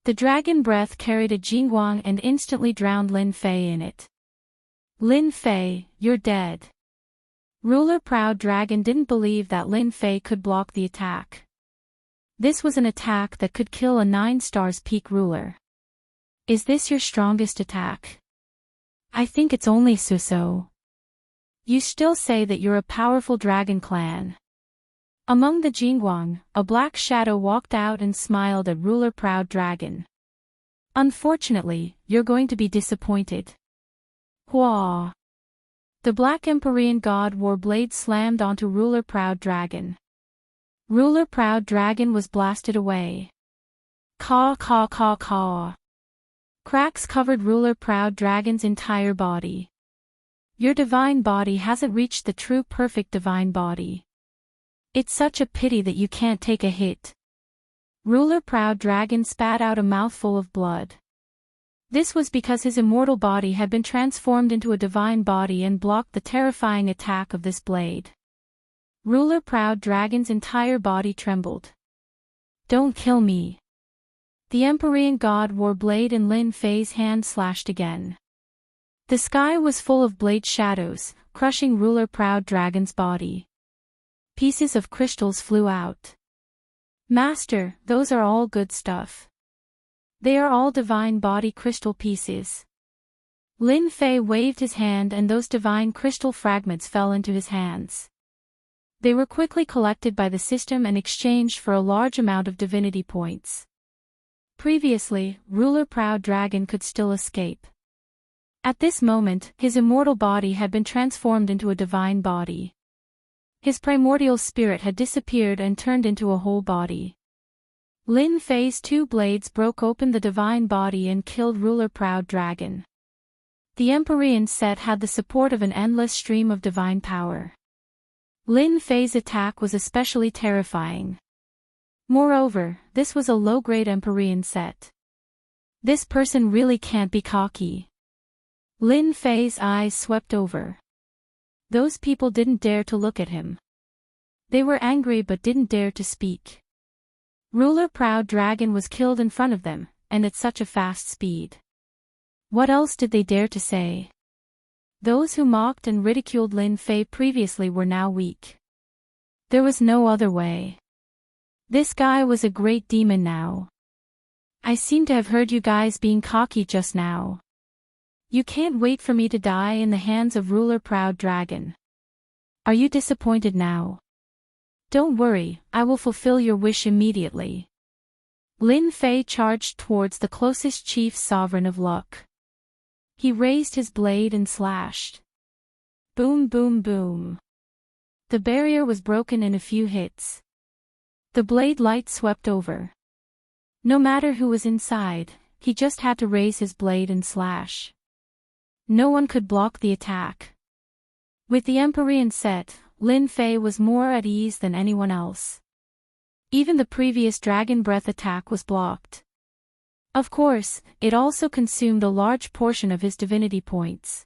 S1: The dragon breath carried a jingguang and instantly drowned Lin Fei in it. Lin Fei, you're dead. Ruler Proud Dragon didn't believe that Lin Fei could block the attack. This was an attack that could kill a 9 stars peak ruler. Is this your strongest attack? I think it's only so. You still say that you're a powerful dragon clan. Among the jingguang, a black shadow walked out and smiled at Ruler Proud Dragon. Unfortunately, you're going to be disappointed. Hua! The black Empyrean god war blade slammed onto Ruler Proud Dragon. Ruler Proud Dragon was blasted away. Caw caw caw caw. Cracks covered Ruler Proud Dragon's entire body. Your divine body hasn't reached the true perfect divine body. It's such a pity that you can't take a hit. Ruler Proud Dragon spat out a mouthful of blood. This was because his immortal body had been transformed into a divine body and blocked the terrifying attack of this blade. Ruler Proud Dragon's entire body trembled. Don't kill me. The Empyrean god war blade in Lin Fei's hand slashed again. The sky was full of blade shadows, crushing Ruler Proud Dragon's body. Pieces of crystals flew out. Master, those are all good stuff. They are all divine body crystal pieces. Lin Fei waved his hand and those divine crystal fragments fell into his hands. They were quickly collected by the system and exchanged for a large amount of divinity points. Previously, Ruler Proud Dragon could still escape. At this moment, his immortal body had been transformed into a divine body. His primordial spirit had disappeared and turned into a whole body. Lin Fei's 2 blades broke open the divine body and killed Ruler Proud Dragon. The Empyrean set had the support of an endless stream of divine power. Lin Fei's attack was especially terrifying. Moreover, this was a low-grade Empyrean set. This person really can't be cocky. Lin Fei's eyes swept over. Those people didn't dare to look at him. They were angry but didn't dare to speak. Ruler Proud Dragon was killed in front of them, and at such a fast speed. What else did they dare to say? Those who mocked and ridiculed Lin Fei previously were now weak. There was no other way. This guy was a great demon now. I seem to have heard you guys being cocky just now. You can't wait for me to die in the hands of Ruler Proud Dragon. Are you disappointed now? Don't worry, I will fulfill your wish immediately. Lin Fei charged towards the closest chief sovereign of luck. He raised his blade and slashed. Boom boom boom. The barrier was broken in a few hits. The blade light swept over. No matter who was inside, he just had to raise his blade and slash. No one could block the attack. With the Empyrean set, Lin Fei was more at ease than anyone else. Even the previous dragon breath attack was blocked. Of course, it also consumed a large portion of his divinity points.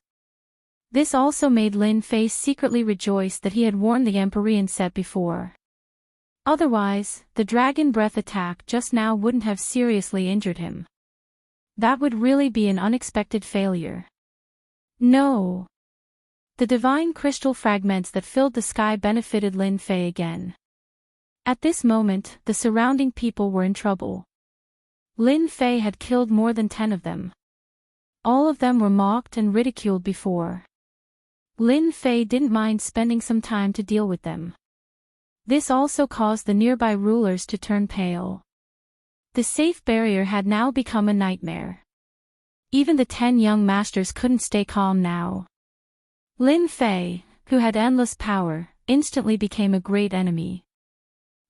S1: This also made Lin Fei secretly rejoice that he had worn the Empyrean set before. Otherwise, the dragon breath attack just now wouldn't have seriously injured him. That would really be an unexpected failure. No. The divine crystal fragments that filled the sky benefited Lin Fei again. At this moment, the surrounding people were in trouble. Lin Fei had killed more than 10 of them. All of them were mocked and ridiculed before. Lin Fei didn't mind spending some time to deal with them. This also caused the nearby rulers to turn pale. The safe barrier had now become a nightmare. Even the 10 young masters couldn't stay calm now. Lin Fei, who had endless power, instantly became a great enemy.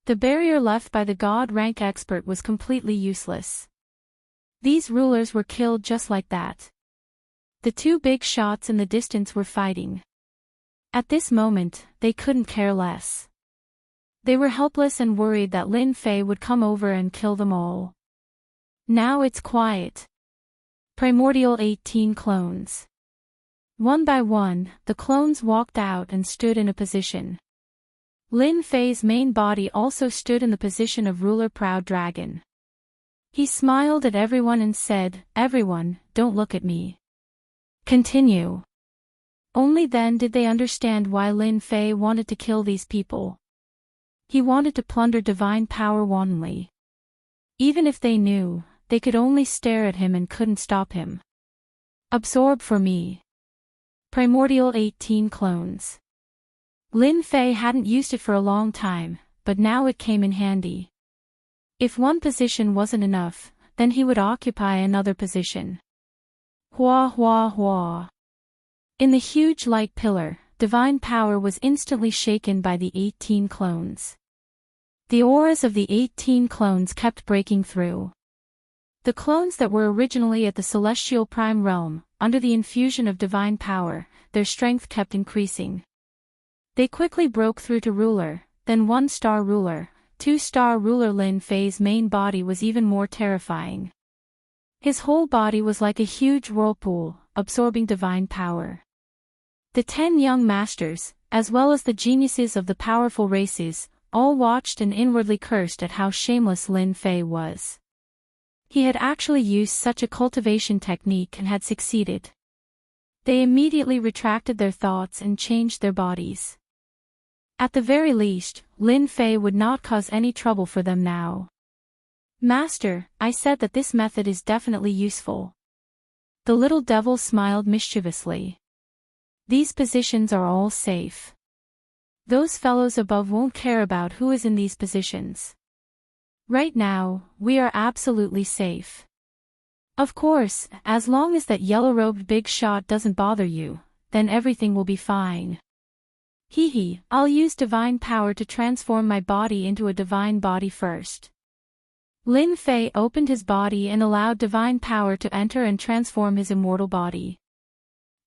S1: The barrier left by the god-rank expert was completely useless. These rulers were killed just like that. The two big shots in the distance were fighting. At this moment, they couldn't care less. They were helpless and worried that Lin Fei would come over and kill them all. Now it's quiet. Primordial 18 clones. One by one, the clones walked out and stood in a position. Lin Fei's main body also stood in the position of ruler proud dragon. He smiled at everyone and said, "Everyone, don't look at me. Continue." Only then did they understand why Lin Fei wanted to kill these people. He wanted to plunder divine power wantonly. Even if they knew, they could only stare at him and couldn't stop him. Absorb for me. Primordial 18 clones. Lin Fei hadn't used it for a long time, but now it came in handy. If one position wasn't enough, then he would occupy another position. Hua hua hua. In the huge light pillar, divine power was instantly shaken by the 18 clones. The auras of the 18 clones kept breaking through. The clones that were originally at the celestial prime realm, under the infusion of divine power, their strength kept increasing. They quickly broke through to ruler, then 1-star ruler, 2-star ruler. Lin Fei's main body was even more terrifying. His whole body was like a huge whirlpool, absorbing divine power. The 10 young masters, as well as the geniuses of the powerful races, all watched and inwardly cursed at how shameless Lin Fei was. He had actually used such a cultivation technique and had succeeded. They immediately retracted their thoughts and changed their bodies. At the very least, Lin Fei would not cause any trouble for them now. "Master, I said that this method is definitely useful." The little devil smiled mischievously. "These positions are all safe. Those fellows above won't care about who is in these positions. Right now, we are absolutely safe. Of course, as long as that yellow-robed big shot doesn't bother you, then everything will be fine. Hee, I'll use divine power to transform my body into a divine body first." Lin Fei opened his body and allowed divine power to enter and transform his immortal body.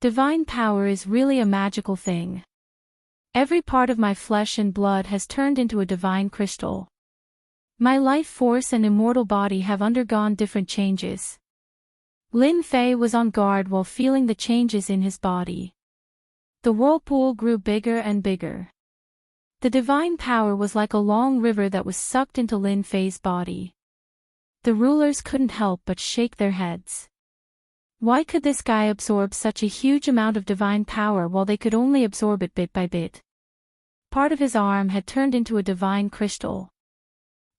S1: Divine power is really a magical thing. Every part of my flesh and blood has turned into a divine crystal. My life force and immortal body have undergone different changes. Lin Fei was on guard while feeling the changes in his body. The whirlpool grew bigger and bigger. The divine power was like a long river that was sucked into Lin Fei's body. The rulers couldn't help but shake their heads. Why could this guy absorb such a huge amount of divine power while they could only absorb it bit by bit? Part of his arm had turned into a divine crystal.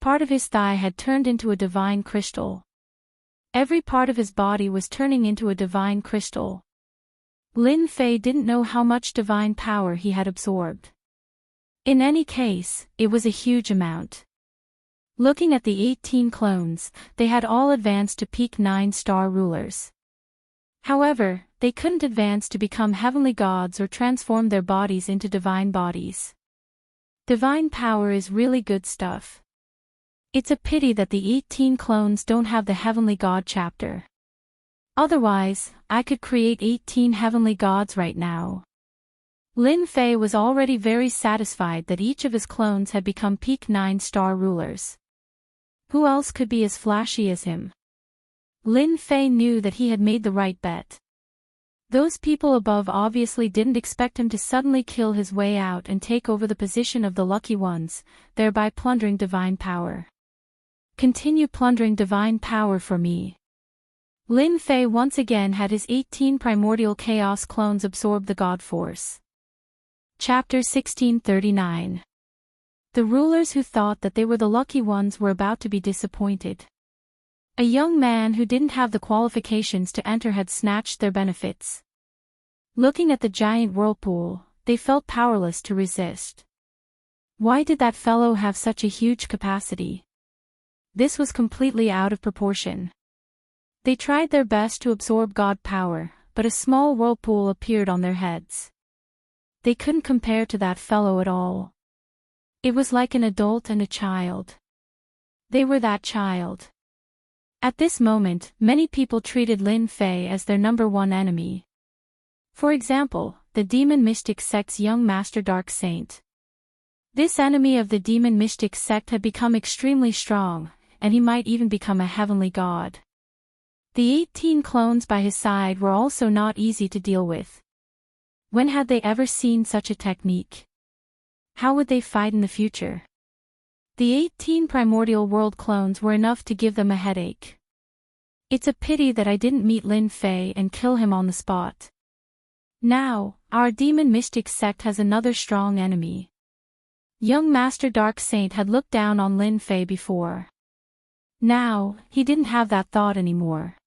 S1: Part of his thigh had turned into a divine crystal. Every part of his body was turning into a divine crystal. Lin Fei didn't know how much divine power he had absorbed. In any case, it was a huge amount. Looking at the 18 clones, they had all advanced to peak 9-star rulers. However, they couldn't advance to become heavenly gods or transform their bodies into divine bodies. Divine power is really good stuff. It's a pity that the 18 clones don't have the heavenly god chapter. Otherwise, I could create 18 heavenly gods right now. Lin Fei was already very satisfied that each of his clones had become peak 9-star rulers. Who else could be as flashy as him? Lin Fei knew that he had made the right bet. Those people above obviously didn't expect him to suddenly kill his way out and take over the position of the lucky ones, thereby plundering divine power. Continue plundering divine power for me. Lin Fei once again had his 18 primordial chaos clones absorb the god force. Chapter 1639. The rulers who thought that they were the lucky ones were about to be disappointed. A young man who didn't have the qualifications to enter had snatched their benefits. Looking at the giant whirlpool, they felt powerless to resist. Why did that fellow have such a huge capacity? This was completely out of proportion. They tried their best to absorb God power, but a small whirlpool appeared on their heads. They couldn't compare to that fellow at all. It was like an adult and a child. They were that child. At this moment, many people treated Lin Fei as their number one enemy. For example, the demon mystic sect's young master Dark Saint. This enemy of the demon mystic sect had become extremely strong, and he might even become a heavenly god. The 18 clones by his side were also not easy to deal with. When had they ever seen such a technique? How would they fight in the future? The 18 primordial world clones were enough to give them a headache. It's a pity that I didn't meet Lin Fei and kill him on the spot. Now, our demon mystic sect has another strong enemy. Young Master Dark Saint had looked down on Lin Fei before. Now, he didn't have that thought anymore.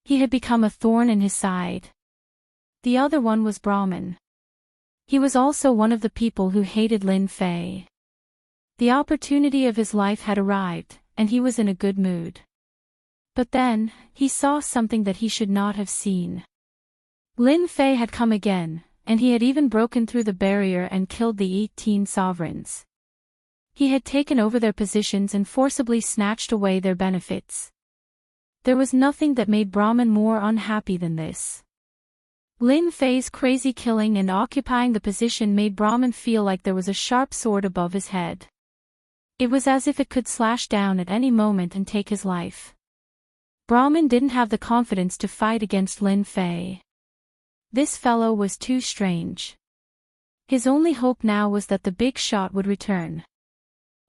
S1: He had become a thorn in his side. The other one was Brahmin. He was also one of the people who hated Lin Fei. The opportunity of his life had arrived, and he was in a good mood. But then, he saw something that he should not have seen. Lin Fei had come again, and he had even broken through the barrier and killed the 18 sovereigns. He had taken over their positions and forcibly snatched away their benefits. There was nothing that made Brahmin more unhappy than this. Lin Fei's crazy killing and occupying the position made Brahmin feel like there was a sharp sword above his head. It was as if it could slash down at any moment and take his life. Brahmin didn't have the confidence to fight against Lin Fei. This fellow was too strange. His only hope now was that the big shot would return.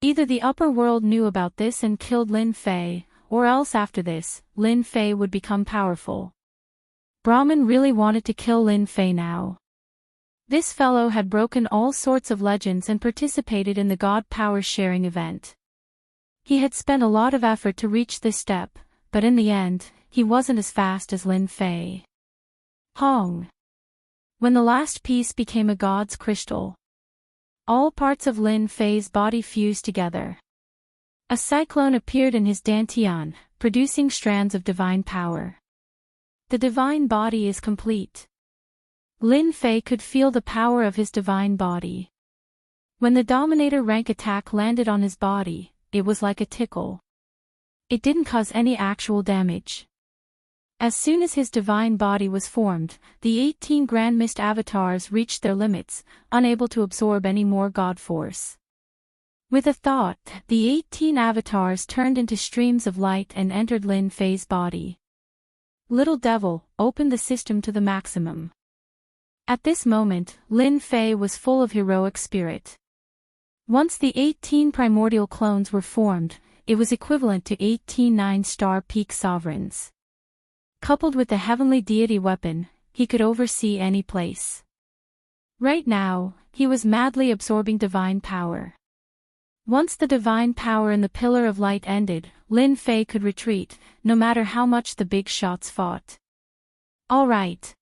S1: Either the upper world knew about this and killed Lin Fei, or else after this, Lin Fei would become powerful. Brahmin really wanted to kill Lin Fei now. This fellow had broken all sorts of legends and participated in the God Power sharing event. He had spent a lot of effort to reach this step, but in the end, he wasn't as fast as Lin Fei. Hong. When the last piece became a god's crystal, all parts of Lin Fei's body fused together. A cyclone appeared in his dantian, producing strands of divine power. The divine body is complete. Lin Fei could feel the power of his divine body. When the Dominator rank attack landed on his body, it was like a tickle. It didn't cause any actual damage. As soon as his divine body was formed, the 18 Grand Mist avatars reached their limits, unable to absorb any more god force. With a thought, the 18 avatars turned into streams of light and entered Lin Fei's body. Little Devil, open the system to the maximum. At this moment, Lin Fei was full of heroic spirit. Once the 18 primordial clones were formed, it was equivalent to 18 9-star peak sovereigns. Coupled with the heavenly deity weapon, he could oversee any place. Right now, he was madly absorbing divine power. Once the divine power in the Pillar of Light ended, Lin Fei could retreat, no matter how much the big shots fought. All right.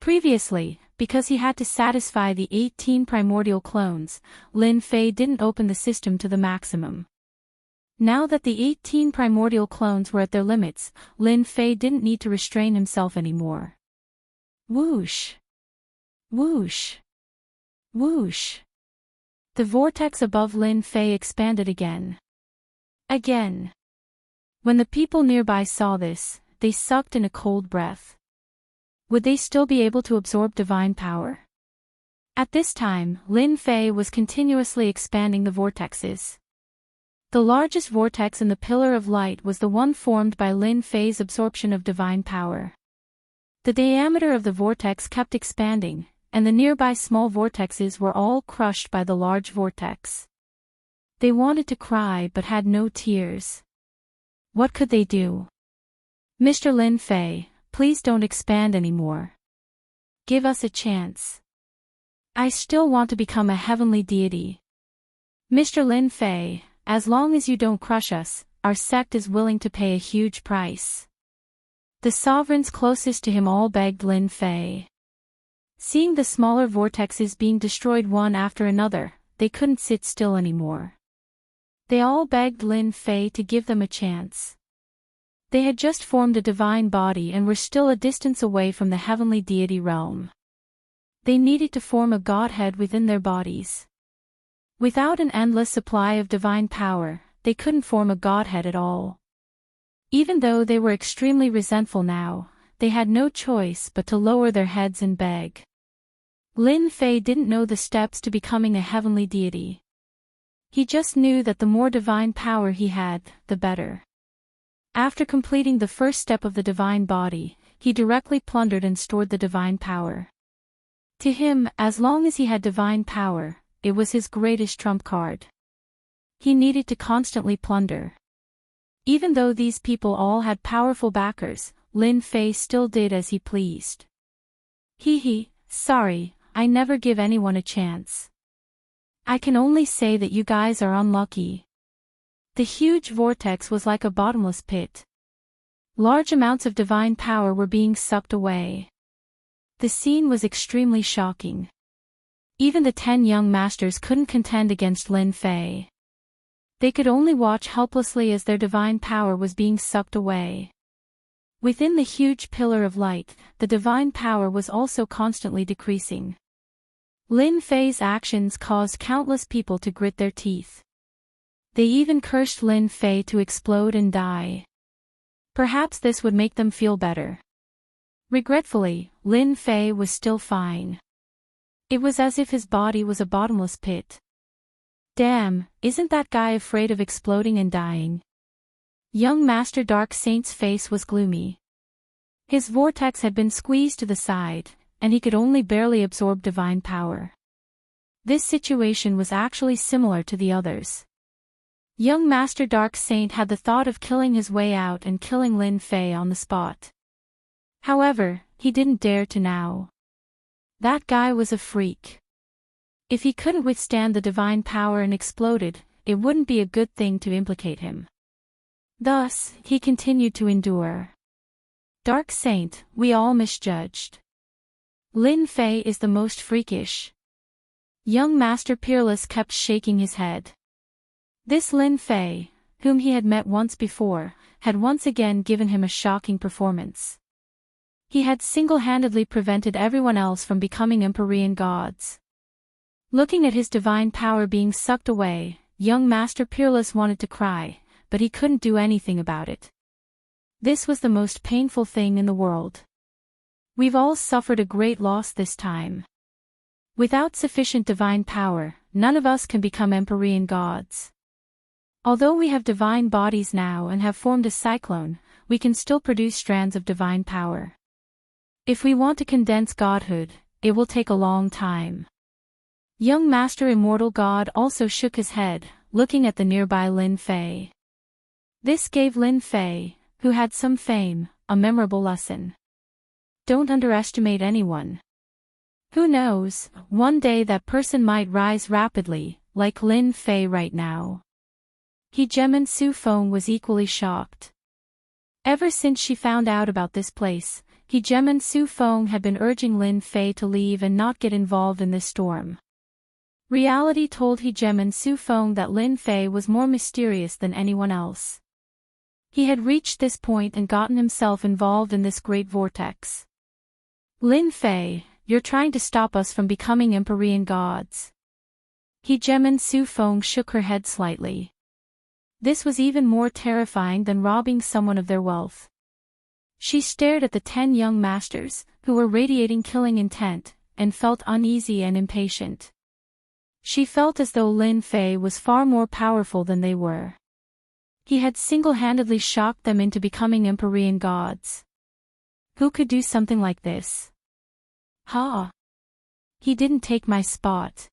S1: Previously, because he had to satisfy the 18 primordial clones, Lin Fei didn't open the system to the maximum. Now that the 18 primordial clones were at their limits, Lin Fei didn't need to restrain himself anymore. Whoosh! Whoosh! Whoosh! The vortex above Lin Fei expanded again. Again. When the people nearby saw this, they sucked in a cold breath. Would they still be able to absorb divine power? At this time, Lin Fei was continuously expanding the vortexes. The largest vortex in the Pillar of Light was the one formed by Lin Fei's absorption of divine power. The diameter of the vortex kept expanding, and the nearby small vortexes were all crushed by the large vortex. They wanted to cry but had no tears. What could they do? Mr. Lin Fei, please don't expand anymore. Give us a chance. I still want to become a heavenly deity. Mr. Lin Fei, as long as you don't crush us, our sect is willing to pay a huge price. The sovereigns closest to him all begged Lin Fei. Seeing the smaller vortexes being destroyed one after another, they couldn't sit still anymore. They all begged Lin Fei to give them a chance. They had just formed a divine body and were still a distance away from the heavenly deity realm. They needed to form a godhead within their bodies. Without an endless supply of divine power, they couldn't form a godhead at all. Even though they were extremely resentful now, they had no choice but to lower their heads and beg. Lin Fei didn't know the steps to becoming a heavenly deity. He just knew that the more divine power he had, the better. After completing the first step of the divine body, he directly plundered and stored the divine power. To him, as long as he had divine power, it was his greatest trump card. He needed to constantly plunder. Even though these people all had powerful backers, Lin Fei still did as he pleased. Sorry, I never give anyone a chance. I can only say that you guys are unlucky. The huge vortex was like a bottomless pit. Large amounts of divine power were being sucked away. The scene was extremely shocking. Even the 10 young masters couldn't contend against Lin Fei. They could only watch helplessly as their divine power was being sucked away. Within the huge pillar of light, the divine power was also constantly decreasing. Lin Fei's actions caused countless people to grit their teeth. They even cursed Lin Fei to explode and die. Perhaps this would make them feel better. Regretfully, Lin Fei was still fine. It was as if his body was a bottomless pit. Damn, isn't that guy afraid of exploding and dying? Young Master Dark Saint's face was gloomy. His vortex had been squeezed to the side, and he could only barely absorb divine power. This situation was actually similar to the others. Young Master Dark Saint had the thought of killing his way out and killing Lin Fei on the spot. However, he didn't dare to now. That guy was a freak. If he couldn't withstand the divine power and exploded, it wouldn't be a good thing to implicate him. Thus, he continued to endure. Dark Saint, we all misjudged. Lin Fei is the most freakish. Young Master Peerless kept shaking his head. This Lin Fei, whom he had met once before, had once again given him a shocking performance. He had single-handedly prevented everyone else from becoming Empyrean gods. Looking at his divine power being sucked away, young Master Peerless wanted to cry, but he couldn't do anything about it. This was the most painful thing in the world. We've all suffered a great loss this time. Without sufficient divine power, none of us can become Empyrean gods. Although we have divine bodies now and have formed a cyclone, we can still produce strands of divine power. If we want to condense godhood, it will take a long time. Young Master Immortal God also shook his head, looking at the nearby Lin Fei. This gave Lin Fei, who had some fame, a memorable lesson. Don't underestimate anyone. Who knows, one day that person might rise rapidly, like Lin Fei right now. Hegeman Su Feng was equally shocked. Ever since she found out about this place, Hegeman Su Feng had been urging Lin Fei to leave and not get involved in this storm. Reality told Hegeman Su Feng that Lin Fei was more mysterious than anyone else. He had reached this point and gotten himself involved in this great vortex. Lin Fei, you're trying to stop us from becoming Empyrean gods. Hegeman Su Feng shook her head slightly. This was even more terrifying than robbing someone of their wealth. She stared at the 10 young masters, who were radiating killing intent, and felt uneasy and impatient. She felt as though Lin Fei was far more powerful than they were. He had single-handedly shocked them into becoming Empyrean gods. Who could do something like this? He didn't take my spot.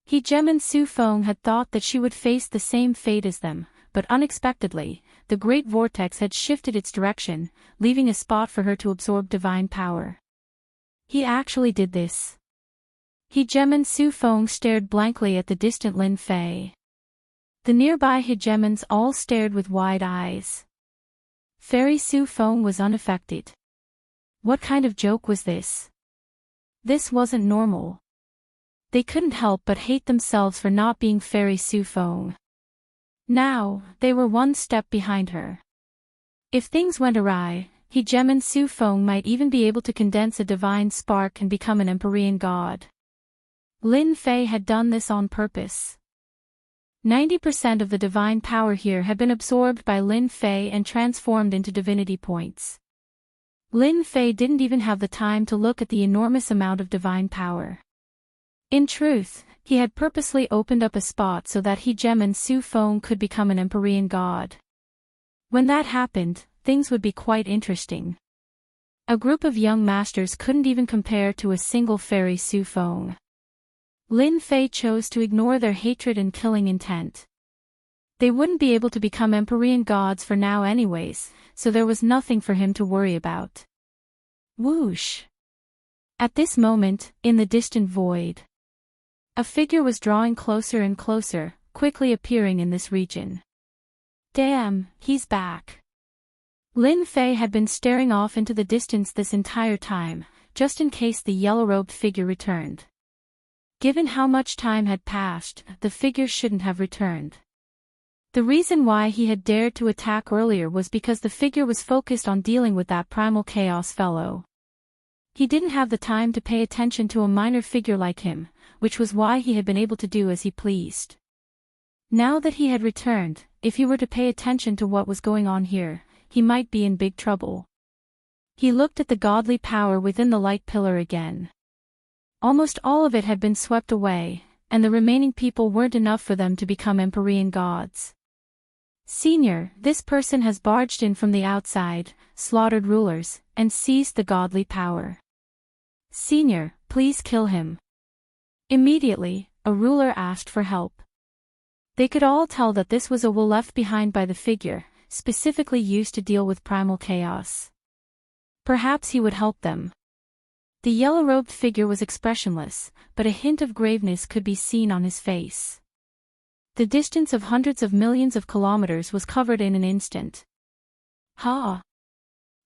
S1: Hegeman Su Feng had thought that she would face the same fate as them, but unexpectedly, the great vortex had shifted its direction, leaving a spot for her to absorb divine power. He actually did this. Hegeman Su Feng stared blankly at the distant Lin Fei. The nearby hegemons all stared with wide eyes. Fairy Su Feng was unaffected. What kind of joke was this? This wasn't normal. They couldn't help but hate themselves for not being Fairy Su Feng. Now, they were one step behind her. If things went awry, Hegemon Su Feng might even be able to condense a divine spark and become an Empyrean god. Lin Fei had done this on purpose. 90% of the divine power here had been absorbed by Lin Fei and transformed into divinity points. Lin Fei didn't even have the time to look at the enormous amount of divine power. In truth, he had purposely opened up a spot so that Hegemon Su Feng could become an Empyrean god. When that happened, things would be quite interesting. A group of young masters couldn't even compare to a single fairy Su Feng. Lin Fei chose to ignore their hatred and killing intent. They wouldn't be able to become Empyrean gods for now anyways, so there was nothing for him to worry about. Whoosh! At this moment, in the distant void, a figure was drawing closer and closer, quickly appearing in this region. Damn, he's back. Lin Fei had been staring off into the distance this entire time, just in case the yellow-robed figure returned. Given how much time had passed, the figure shouldn't have returned. The reason why he had dared to attack earlier was because the figure was focused on dealing with that primal chaos fellow. He didn't have the time to pay attention to a minor figure like him, which was why he had been able to do as he pleased. Now that he had returned, if he were to pay attention to what was going on here, he might be in big trouble. He looked at the godly power within the light pillar again. Almost all of it had been swept away, and the remaining people weren't enough for them to become Empyrean gods. Senior, this person has barged in from the outside, slaughtered rulers, and seized the godly power. Senior, please kill him. Immediately, a ruler asked for help. They could all tell that this was a will left behind by the figure, specifically used to deal with primal chaos. Perhaps he would help them. The yellow-robed figure was expressionless, but a hint of graveness could be seen on his face. The distance of hundreds of millions of kilometers was covered in an instant. Ha!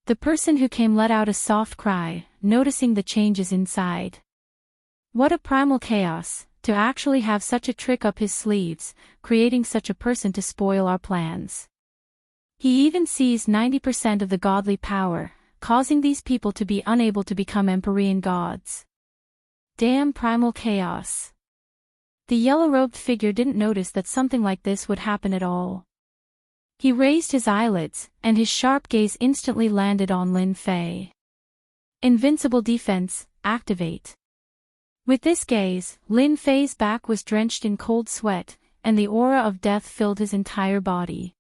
S1: The person who came let out a soft cry, noticing the changes inside. What a primal chaos, to actually have such a trick up his sleeves, creating such a person to spoil our plans. He even seized 90% of the godly power, causing these people to be unable to become Empyrean gods. Damn primal chaos. The yellow-robed figure didn't notice that something like this would happen at all. He raised his eyelids, and his sharp gaze instantly landed on Lin Fei. Invincible defense, activate. With this gaze, Lin Fei's back was drenched in cold sweat, and the aura of death filled his entire body.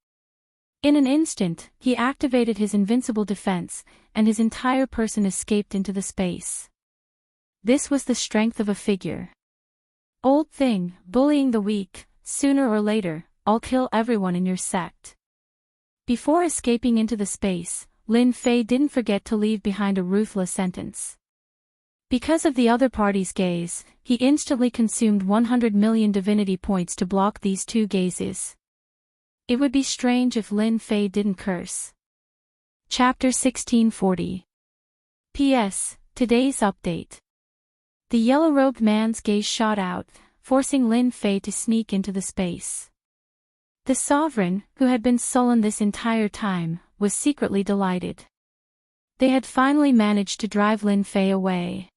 S1: In an instant, he activated his invincible defense, and his entire person escaped into the space. This was the strength of a figure. Old thing, bullying the weak, sooner or later, I'll kill everyone in your sect. Before escaping into the space, Lin Fei didn't forget to leave behind a ruthless sentence. Because of the other party's gaze, he instantly consumed 100 million divinity points to block these two gazes. It would be strange if Lin Fei didn't curse. Chapter 1640. P.S. Today's update. The yellow-robed man's gaze shot out, forcing Lin Fei to sneak into the space. The sovereign, who had been sullen this entire time, was secretly delighted. They had finally managed to drive Lin Fei away.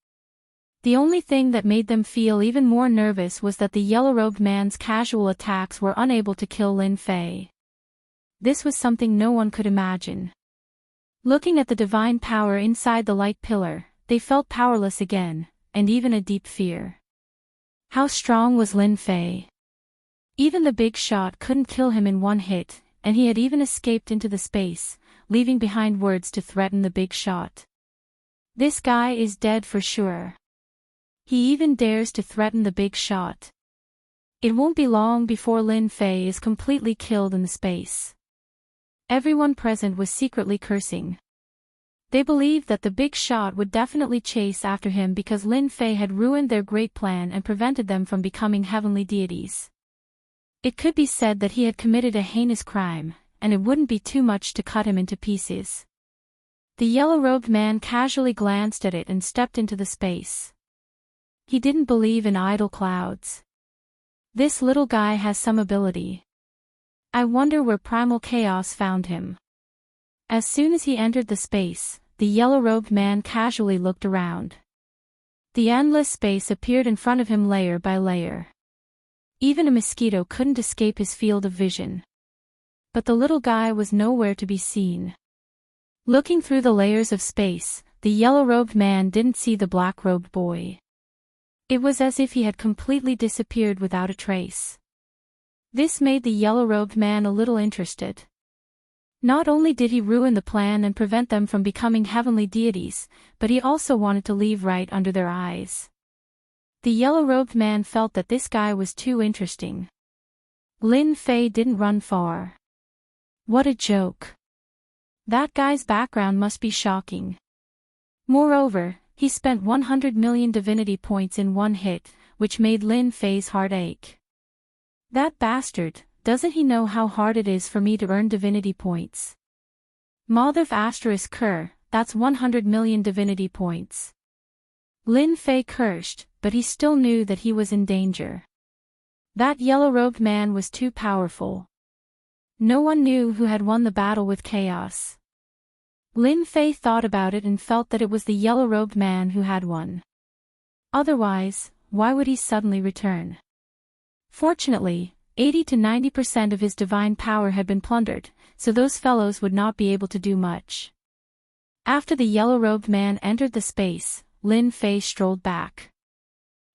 S1: The only thing that made them feel even more nervous was that the yellow-robed man's casual attacks were unable to kill Lin Fei. This was something no one could imagine. Looking at the divine power inside the light pillar, they felt powerless again, and even a deep fear. How strong was Lin Fei? Even the big shot couldn't kill him in one hit, and he had even escaped into the space, leaving behind words to threaten the big shot. This guy is dead for sure. He even dares to threaten the big shot. It won't be long before Lin Fei is completely killed in the space. Everyone present was secretly cursing. They believed that the big shot would definitely chase after him because Lin Fei had ruined their great plan and prevented them from becoming heavenly deities. It could be said that he had committed a heinous crime, and it wouldn't be too much to cut him into pieces. The yellow-robed man casually glanced at it and stepped into the space. He didn't believe in idle clouds. This little guy has some ability. I wonder where primal chaos found him. As soon as he entered the space, the yellow-robed man casually looked around. The endless space appeared in front of him layer by layer. Even a mosquito couldn't escape his field of vision. But the little guy was nowhere to be seen. Looking through the layers of space, the yellow-robed man didn't see the black-robed boy. It was as if he had completely disappeared without a trace. This made the yellow-robed man a little interested. Not only did he ruin the plan and prevent them from becoming heavenly deities, but he also wanted to leave right under their eyes. The yellow-robed man felt that this guy was too interesting. Lin Fei didn't run far. What a joke. That guy's background must be shocking. Moreover, he spent 100 million divinity points in one hit, which made Lin Fei's heart ache. That bastard, doesn't he know how hard it is for me to earn divinity points? Motherf asterisk cur, that's 100 million divinity points. Lin Fei cursed, but he still knew that he was in danger. That yellow-robed man was too powerful. No one knew who had won the battle with chaos. Lin Fei thought about it and felt that it was the yellow-robed man who had won. Otherwise, why would he suddenly return? Fortunately, 80 to 90% of his divine power had been plundered, so those fellows would not be able to do much. After the yellow-robed man entered the space, Lin Fei strolled back.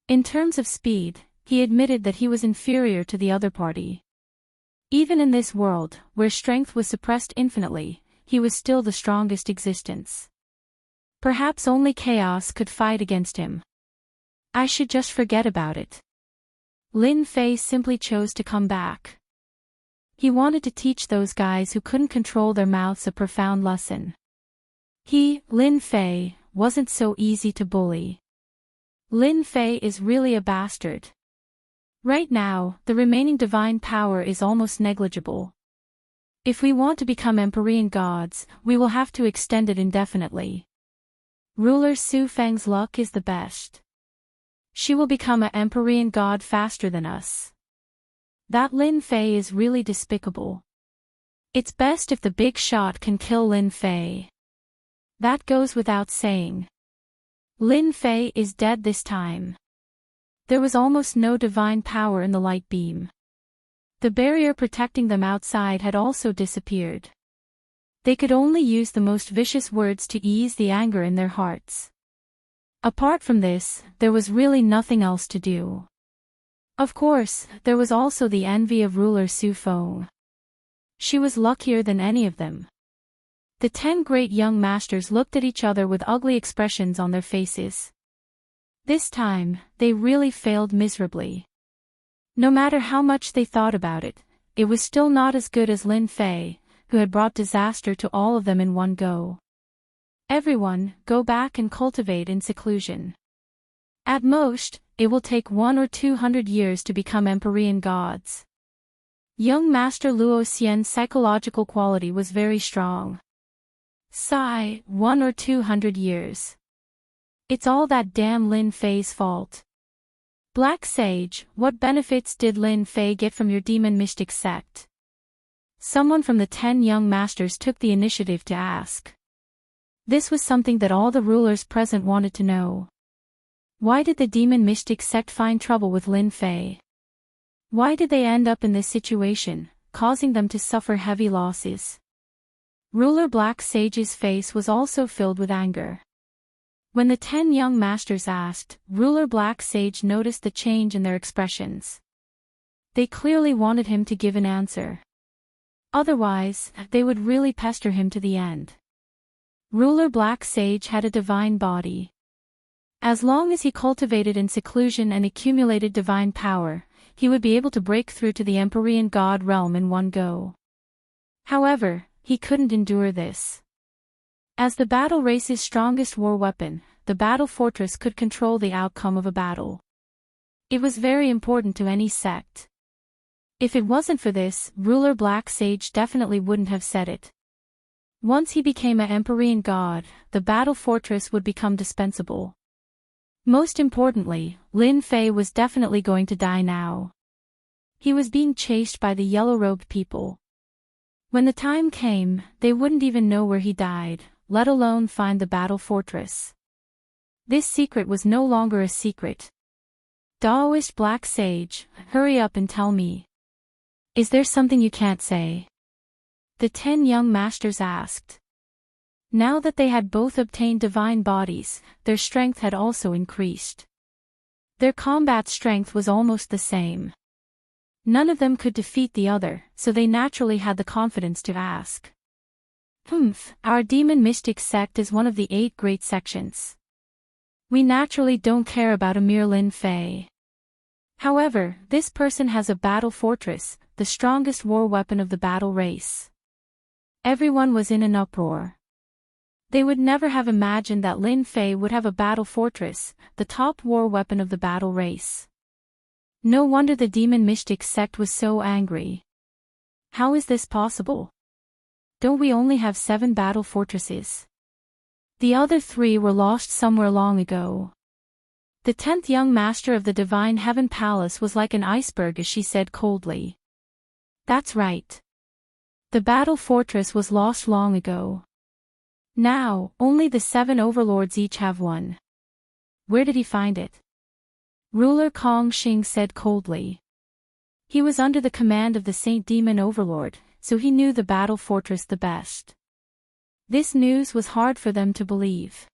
S1: In terms of speed, he admitted that he was inferior to the other party. Even in this world, where strength was suppressed infinitely, he was still the strongest existence. Perhaps only chaos could fight against him. I should just forget about it. Lin Fei simply chose to come back. He wanted to teach those guys who couldn't control their mouths a profound lesson. He, Lin Fei, wasn't so easy to bully. Lin Fei is really a bastard. Right now, the remaining divine power is almost negligible. If we want to become Empyrean gods, we will have to extend it indefinitely. Ruler Su Feng's luck is the best. She will become an Empyrean god faster than us. That Lin Fei is really despicable. It's best if the big shot can kill Lin Fei. That goes without saying. Lin Fei is dead this time. There was almost no divine power in the light beam. The barrier protecting them outside had also disappeared. They could only use the most vicious words to ease the anger in their hearts. Apart from this, there was really nothing else to do. Of course, there was also the envy of ruler Su Feng. She was luckier than any of them. The 10 great young masters looked at each other with ugly expressions on their faces. This time, they really failed miserably. No matter how much they thought about it, it was still not as good as Lin Fei, who had brought disaster to all of them in one go. Everyone, go back and cultivate in seclusion. At most, it will take 100 or 200 years to become Empyrean gods. Young Master Luo Xian's psychological quality was very strong. Sigh, 100 or 200 years. It's all that damn Lin Fei's fault. Black Sage, what benefits did Lin Fei get from your demon mystic sect? Someone from the 10 young masters took the initiative to ask. This was something that all the rulers present wanted to know. Why did the demon mystic sect find trouble with Lin Fei? Why did they end up in this situation, causing them to suffer heavy losses? Ruler Black Sage's face was also filled with anger. When the 10 young masters asked, Ruler Black Sage noticed the change in their expressions. They clearly wanted him to give an answer. Otherwise, they would really pester him to the end. Ruler Black Sage had a divine body. As long as he cultivated in seclusion and accumulated divine power, he would be able to break through to the Empyrean god realm in one go. However, he couldn't endure this. As the battle race's strongest war weapon, the battle fortress could control the outcome of a battle. It was very important to any sect. If it wasn't for this, Ruler Black Sage definitely wouldn't have said it. Once he became an Empyrean god, the battle fortress would become dispensable. Most importantly, Lin Fei was definitely going to die now. He was being chased by the yellow-robed people. When the time came, they wouldn't even know where he died, let alone find the battle fortress. This secret was no longer a secret. Taoist Black Sage, hurry up and tell me. Is there something you can't say? The 10 young masters asked. Now that they had both obtained divine bodies, their strength had also increased. Their combat strength was almost the same. None of them could defeat the other, so they naturally had the confidence to ask. Our demon mystic sect is one of the 8 great sections. We naturally don't care about a mere Lin Fei. However, this person has a battle fortress, the strongest war weapon of the battle race. Everyone was in an uproar. They would never have imagined that Lin Fei would have a battle fortress, the top war weapon of the battle race. No wonder the demon mystic sect was so angry. How is this possible? Don't we only have 7 battle fortresses? The other 3 were lost somewhere long ago. The 10th young master of the Divine Heaven Palace was like an iceberg as she said coldly. That's right. The battle fortress was lost long ago. Now, only the 7 overlords each have one. Where did he find it? Ruler Kong Xing said coldly. He was under the command of the Saint Demon Overlord, so he knew the battle fortress the best. This news was hard for them to believe.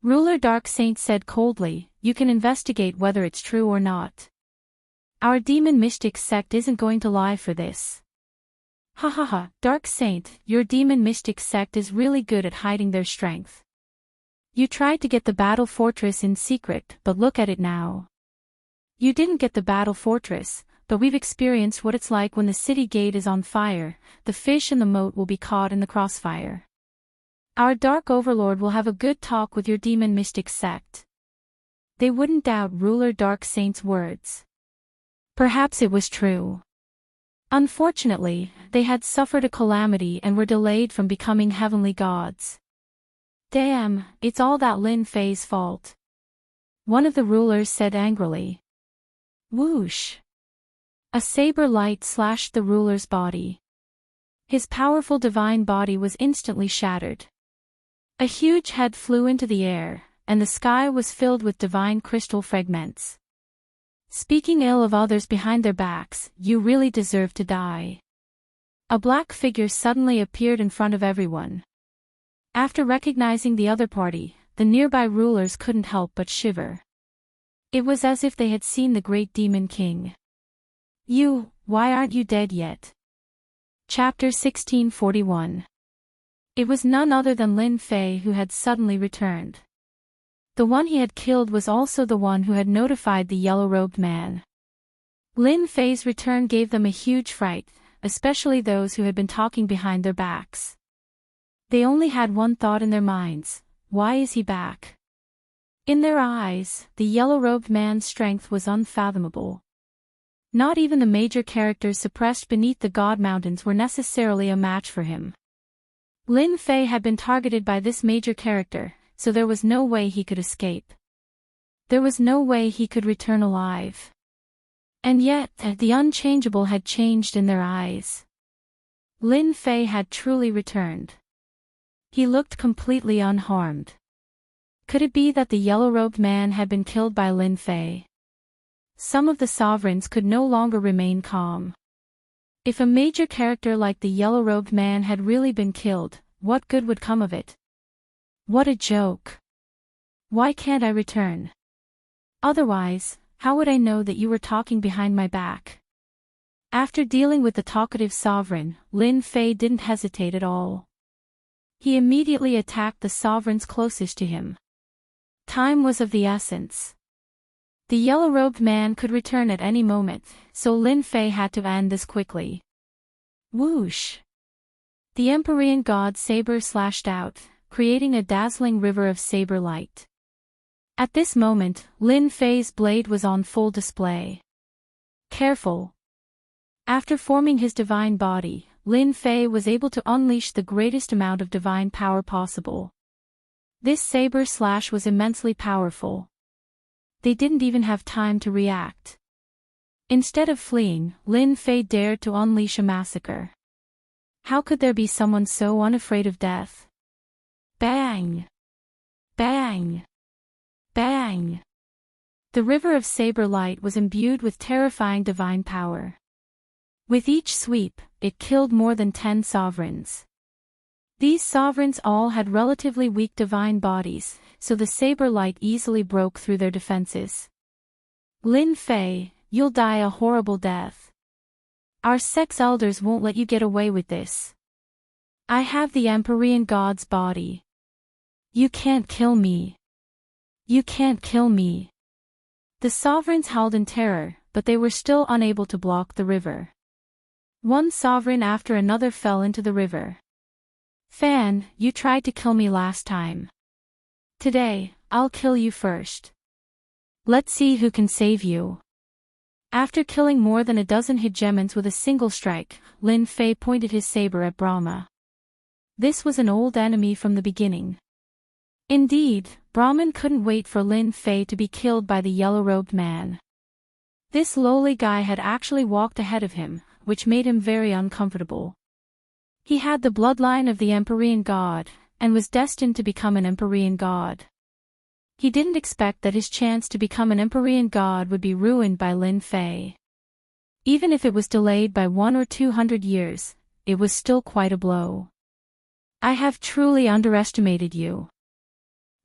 S1: Ruler Dark Saint said coldly, you can investigate whether it's true or not. Our demon mystic sect isn't going to lie for this. Ha ha ha, Dark Saint, your demon mystic sect is really good at hiding their strength. You tried to get the battle fortress in secret, but look at it now. You didn't get the battle fortress, but we've experienced what it's like when the city gate is on fire, the fish in the moat will be caught in the crossfire. Our Dark Overlord will have a good talk with your demon mystic sect. They wouldn't doubt Ruler Dark Saint's words. Perhaps it was true. Unfortunately, they had suffered a calamity and were delayed from becoming heavenly gods. Damn, it's all that Lin Fei's fault. One of the rulers said angrily. Whoosh! A saber light slashed the ruler's body. His powerful divine body was instantly shattered. A huge head flew into the air, and the sky was filled with divine crystal fragments. Speaking ill of others behind their backs, you really deserve to die. A black figure suddenly appeared in front of everyone. After recognizing the other party, the nearby rulers couldn't help but shiver. It was as if they had seen the great demon king. Why aren't you dead yet? Chapter 1641. It was none other than Lin Fei who had suddenly returned. The one he had killed was also the one who had notified the yellow-robed man. Lin Fei's return gave them a huge fright, especially those who had been talking behind their backs. They only had one thought in their minds: why is he back? In their eyes, the yellow-robed man's strength was unfathomable. Not even the major characters suppressed beneath the God Mountains were necessarily a match for him. Lin Fei had been targeted by this major character, so there was no way he could escape. There was no way he could return alive. And yet, the unchangeable had changed in their eyes. Lin Fei had truly returned. He looked completely unharmed. Could it be that the yellow-robed man had been killed by Lin Fei? Some of the sovereigns could no longer remain calm. If a major character like the yellow-robed man had really been killed, what good would come of it? What a joke. Why can't I return? Otherwise, how would I know that you were talking behind my back? After dealing with the talkative sovereign, Lin Fei didn't hesitate at all. He immediately attacked the sovereigns closest to him. Time was of the essence. The yellow-robed man could return at any moment, so Lin Fei had to end this quickly. Whoosh! The Empyrean god saber slashed out, creating a dazzling river of saber light. At this moment, Lin Fei's blade was on full display. Careful! After forming his divine body, Lin Fei was able to unleash the greatest amount of divine power possible. This saber slash was immensely powerful. They didn't even have time to react. Instead of fleeing, Lin Fei dared to unleash a massacre. How could there be someone so unafraid of death? Bang! Bang! Bang! The river of saber light was imbued with terrifying divine power. With each sweep, it killed more than 10 sovereigns. These sovereigns all had relatively weak divine bodies, so the saber light easily broke through their defenses. Lin Fei, you'll die a horrible death. Our sex elders won't let you get away with this. I have the Empyrean God's body. You can't kill me. You can't kill me. The sovereigns howled in terror, but they were still unable to block the river. One sovereign after another fell into the river. Fan, you tried to kill me last time. Today, I'll kill you first. Let's see who can save you. After killing more than a dozen hegemons with a single strike, Lin Fei pointed his saber at Brahma. This was an old enemy from the beginning. Indeed, Brahman couldn't wait for Lin Fei to be killed by the yellow-robed man. This lowly guy had actually walked ahead of him, which made him very uncomfortable. He had the bloodline of the Empyrean God, and was destined to become an Empyrean God. He didn't expect that his chance to become an Empyrean God would be ruined by Lin Fei. Even if it was delayed by 100 or 200 years, it was still quite a blow. I have truly underestimated you.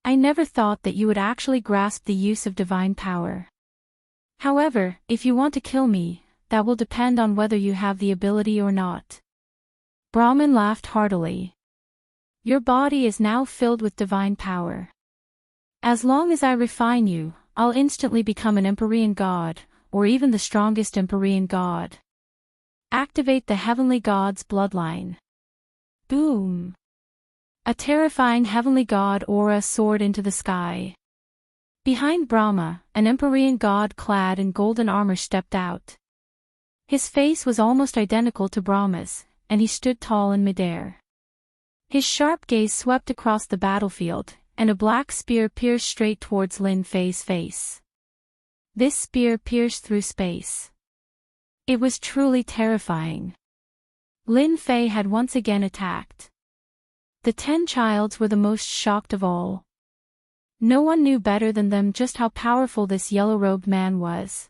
S1: I never thought that you would actually grasp the use of divine power. However, if you want to kill me, that will depend on whether you have the ability or not. Brahman laughed heartily. Your body is now filled with divine power. As long as I refine you, I'll instantly become an Empyrean God, or even the strongest Empyrean God. Activate the heavenly God's bloodline. Boom! A terrifying heavenly God aura soared into the sky. Behind Brahma, an Empyrean God clad in golden armor stepped out. His face was almost identical to Brahma's, and he stood tall in midair. His sharp gaze swept across the battlefield, and a black spear pierced straight towards Lin Fei's face. This spear pierced through space. It was truly terrifying. Lin Fei had once again attacked. The 10 childs were the most shocked of all. No one knew better than them just how powerful this yellow-robed man was.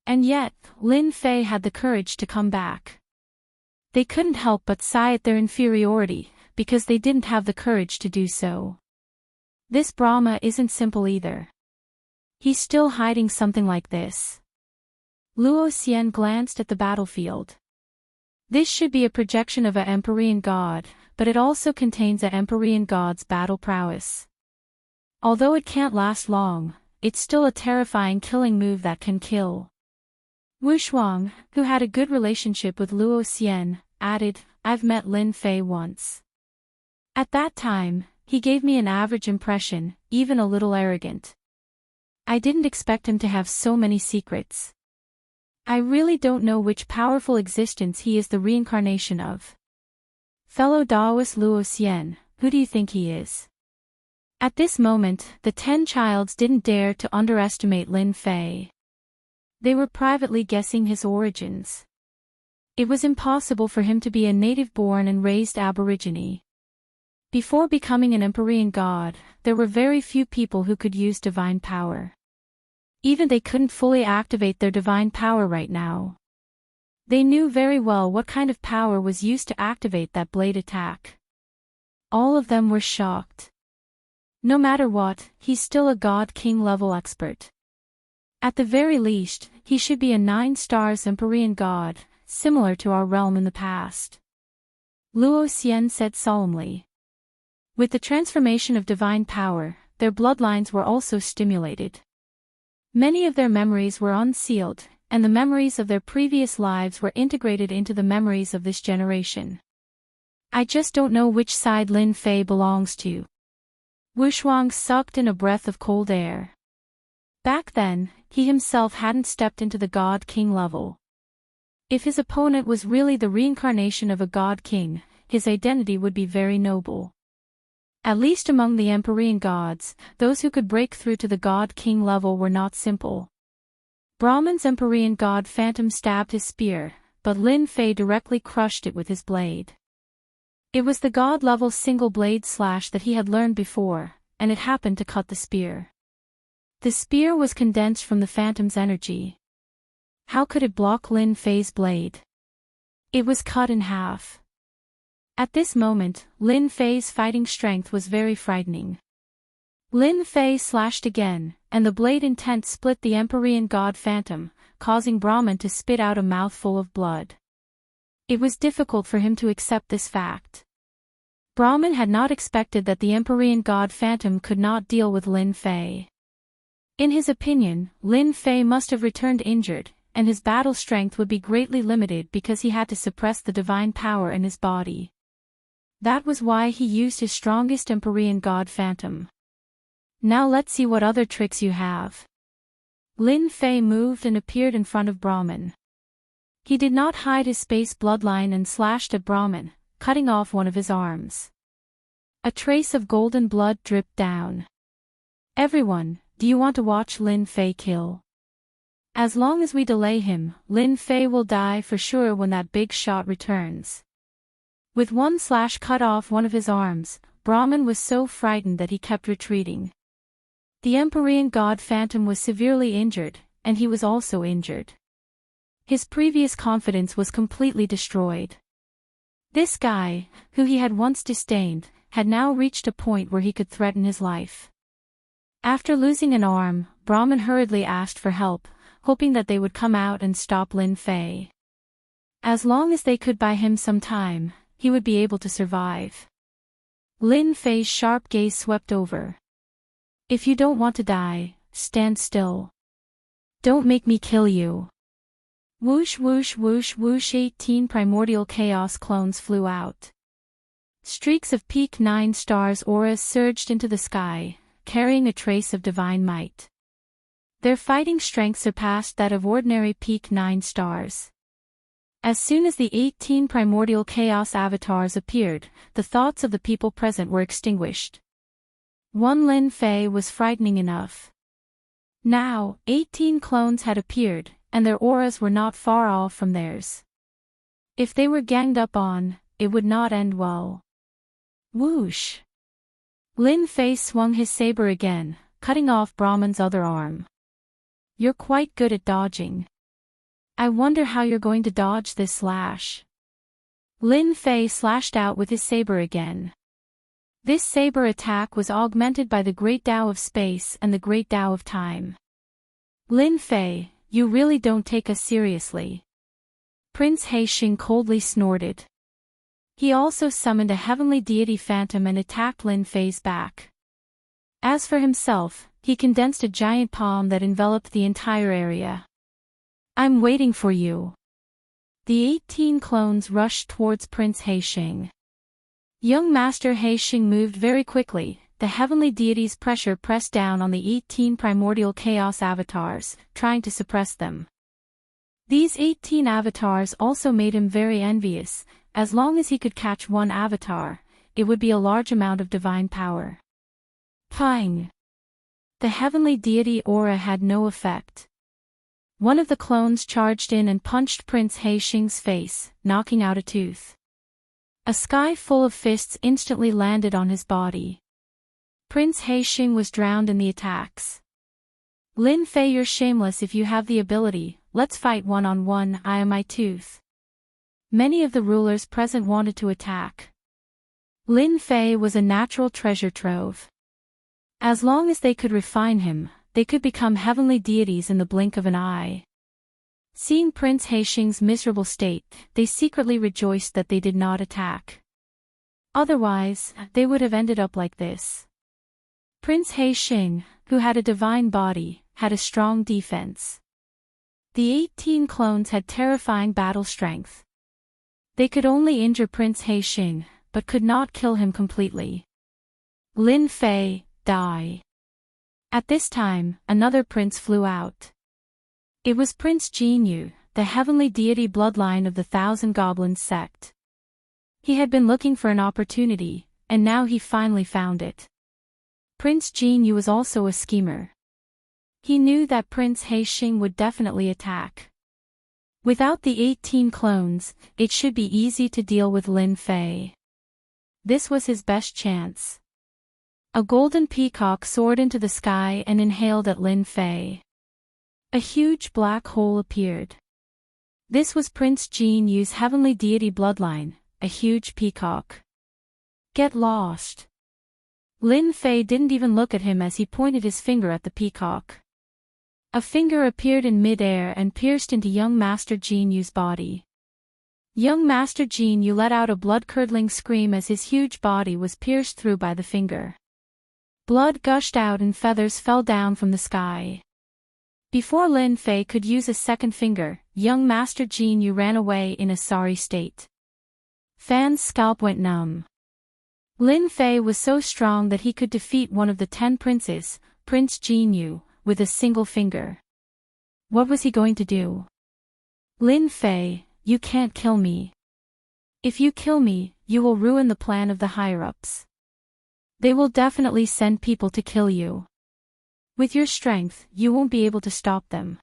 S1: And yet, Lin Fei had the courage to come back. They couldn't help but sigh at their inferiority, because they didn't have the courage to do so. This Brahma isn't simple either. He's still hiding something like this. Luo Xian glanced at the battlefield. This should be a projection of an Empyrean God, but it also contains an Empyrean God's battle prowess. Although it can't last long, it's still a terrifying killing move that can kill. Wu Shuang, who had a good relationship with Luo Xian, added, I've met Lin Fei once. At that time, he gave me an average impression, even a little arrogant. I didn't expect him to have so many secrets. I really don't know which powerful existence he is the reincarnation of. Fellow Daoist Luo Xian, who do you think he is? At this moment, the 10 childs didn't dare to underestimate Lin Fei. They were privately guessing his origins. It was impossible for him to be a native-born and raised aborigine. Before becoming an Empyrean God, there were very few people who could use divine power. Even they couldn't fully activate their divine power right now. They knew very well what kind of power was used to activate that blade attack. All of them were shocked. No matter what, he's still a God King level expert. At the very least, he should be a 9 stars Empyrean God, similar to our realm in the past. Luo Xian said solemnly. With the transformation of divine power, their bloodlines were also stimulated. Many of their memories were unsealed, and the memories of their previous lives were integrated into the memories of this generation. I just don't know which side Lin Fei belongs to. Wu Shuang sucked in a breath of cold air. Back then, he himself hadn't stepped into the God King level. If his opponent was really the reincarnation of a God King, his identity would be very noble. At least among the Empyrean gods, those who could break through to the God King level were not simple. Brahman's Empyrean god phantom stabbed his spear, but Lin Fei directly crushed it with his blade. It was the god-level single-blade slash that he had learned before, and it happened to cut the spear. The spear was condensed from the phantom's energy. How could it block Lin Fei's blade? It was cut in half. At this moment, Lin Fei's fighting strength was very frightening. Lin Fei slashed again, and the blade intent split the Empyrean god phantom, causing Brahman to spit out a mouthful of blood. It was difficult for him to accept this fact. Brahman had not expected that the Empyrean god phantom could not deal with Lin Fei. In his opinion, Lin Fei must have returned injured, and his battle strength would be greatly limited because he had to suppress the divine power in his body. That was why he used his strongest Empyrean god phantom. Now let's see what other tricks you have. Lin Fei moved and appeared in front of Brahman. He did not hide his space bloodline and slashed at Brahman, cutting off one of his arms. A trace of golden blood dripped down. Everyone, do you want to watch Lin Fei kill? As long as we delay him, Lin Fei will die for sure when that big shot returns. With one slash cut off one of his arms, Brahman was so frightened that he kept retreating. The Empyrean god phantom was severely injured, and he was also injured. His previous confidence was completely destroyed. This guy, who he had once disdained, had now reached a point where he could threaten his life. After losing an arm, Brahman hurriedly asked for help, hoping that they would come out and stop Lin Fei. As long as they could buy him some time, he would be able to survive. Lin Fei's sharp gaze swept over. If you don't want to die, stand still. Don't make me kill you. Whoosh whoosh whoosh whoosh 18 primordial chaos clones flew out. Streaks of peak 9 stars auras surged into the sky, carrying a trace of divine might. Their fighting strength surpassed that of ordinary peak 9 stars. As soon as the 18 primordial chaos avatars appeared, the thoughts of the people present were extinguished. One Lin Fei was frightening enough. Now, 18 clones had appeared, and their auras were not far off from theirs. If they were ganged up on, it would not end well. Whoosh! Lin Fei swung his saber again, cutting off Brahman's other arm. You're quite good at dodging. I wonder how you're going to dodge this slash. Lin Fei slashed out with his saber again. This saber attack was augmented by the Great Tao of Space and the Great Tao of Time. Lin Fei, you really don't take us seriously. Prince Heixing coldly snorted. He also summoned a heavenly deity phantom and attacked Lin Fei's back. As for himself, he condensed a giant palm that enveloped the entire area. I'm waiting for you. The 18 clones rushed towards Prince Heixing. Young Master Heixing moved very quickly. The heavenly deity's pressure pressed down on the 18 primordial chaos avatars, trying to suppress them. These 18 avatars also made him very envious. As long as he could catch one avatar, it would be a large amount of divine power. Pang! The heavenly deity aura had no effect. One of the clones charged in and punched Prince Heixing's face, knocking out a tooth. A sky full of fists instantly landed on his body. Prince Heixing was drowned in the attacks. Lin Fei, you're shameless if you have the ability. Let's fight one-on-one. I am my tooth. Many of the rulers present wanted to attack. Lin Fei was a natural treasure trove. As long as they could refine him, they could become heavenly deities in the blink of an eye. Seeing Prince Heixing's miserable state, they secretly rejoiced that they did not attack. Otherwise, they would have ended up like this. Prince Heixing, who had a divine body, had a strong defense. The 18 clones had terrifying battle strength. They could only injure Prince Heixing, but could not kill him completely. Lin Fei, die. At this time, another prince flew out. It was Prince Jinyu, the heavenly deity bloodline of the Thousand Goblins sect. He had been looking for an opportunity, and now he finally found it. Prince Jinyu was also a schemer. He knew that Prince Haixing would definitely attack. Without the 18 clones, it should be easy to deal with Lin Fei. This was his best chance. A golden peacock soared into the sky and inhaled at Lin Fei. A huge black hole appeared. This was Prince Jin Yu's heavenly deity bloodline, a huge peacock. Get lost. Lin Fei didn't even look at him as he pointed his finger at the peacock. A finger appeared in mid-air and pierced into young Master Jin Yu's body. Young Master Jin Yu let out a blood-curdling scream as his huge body was pierced through by the finger. Blood gushed out and feathers fell down from the sky. Before Lin Fei could use a second finger, young Master Jin Yu ran away in a sorry state. Fan's scalp went numb. Lin Fei was so strong that he could defeat one of the 10 princes, Prince Jin Yu, with a single finger. What was he going to do? Lin Fei, you can't kill me. If you kill me, you will ruin the plan of the higher-ups. They will definitely send people to kill you. With your strength, you won't be able to stop them.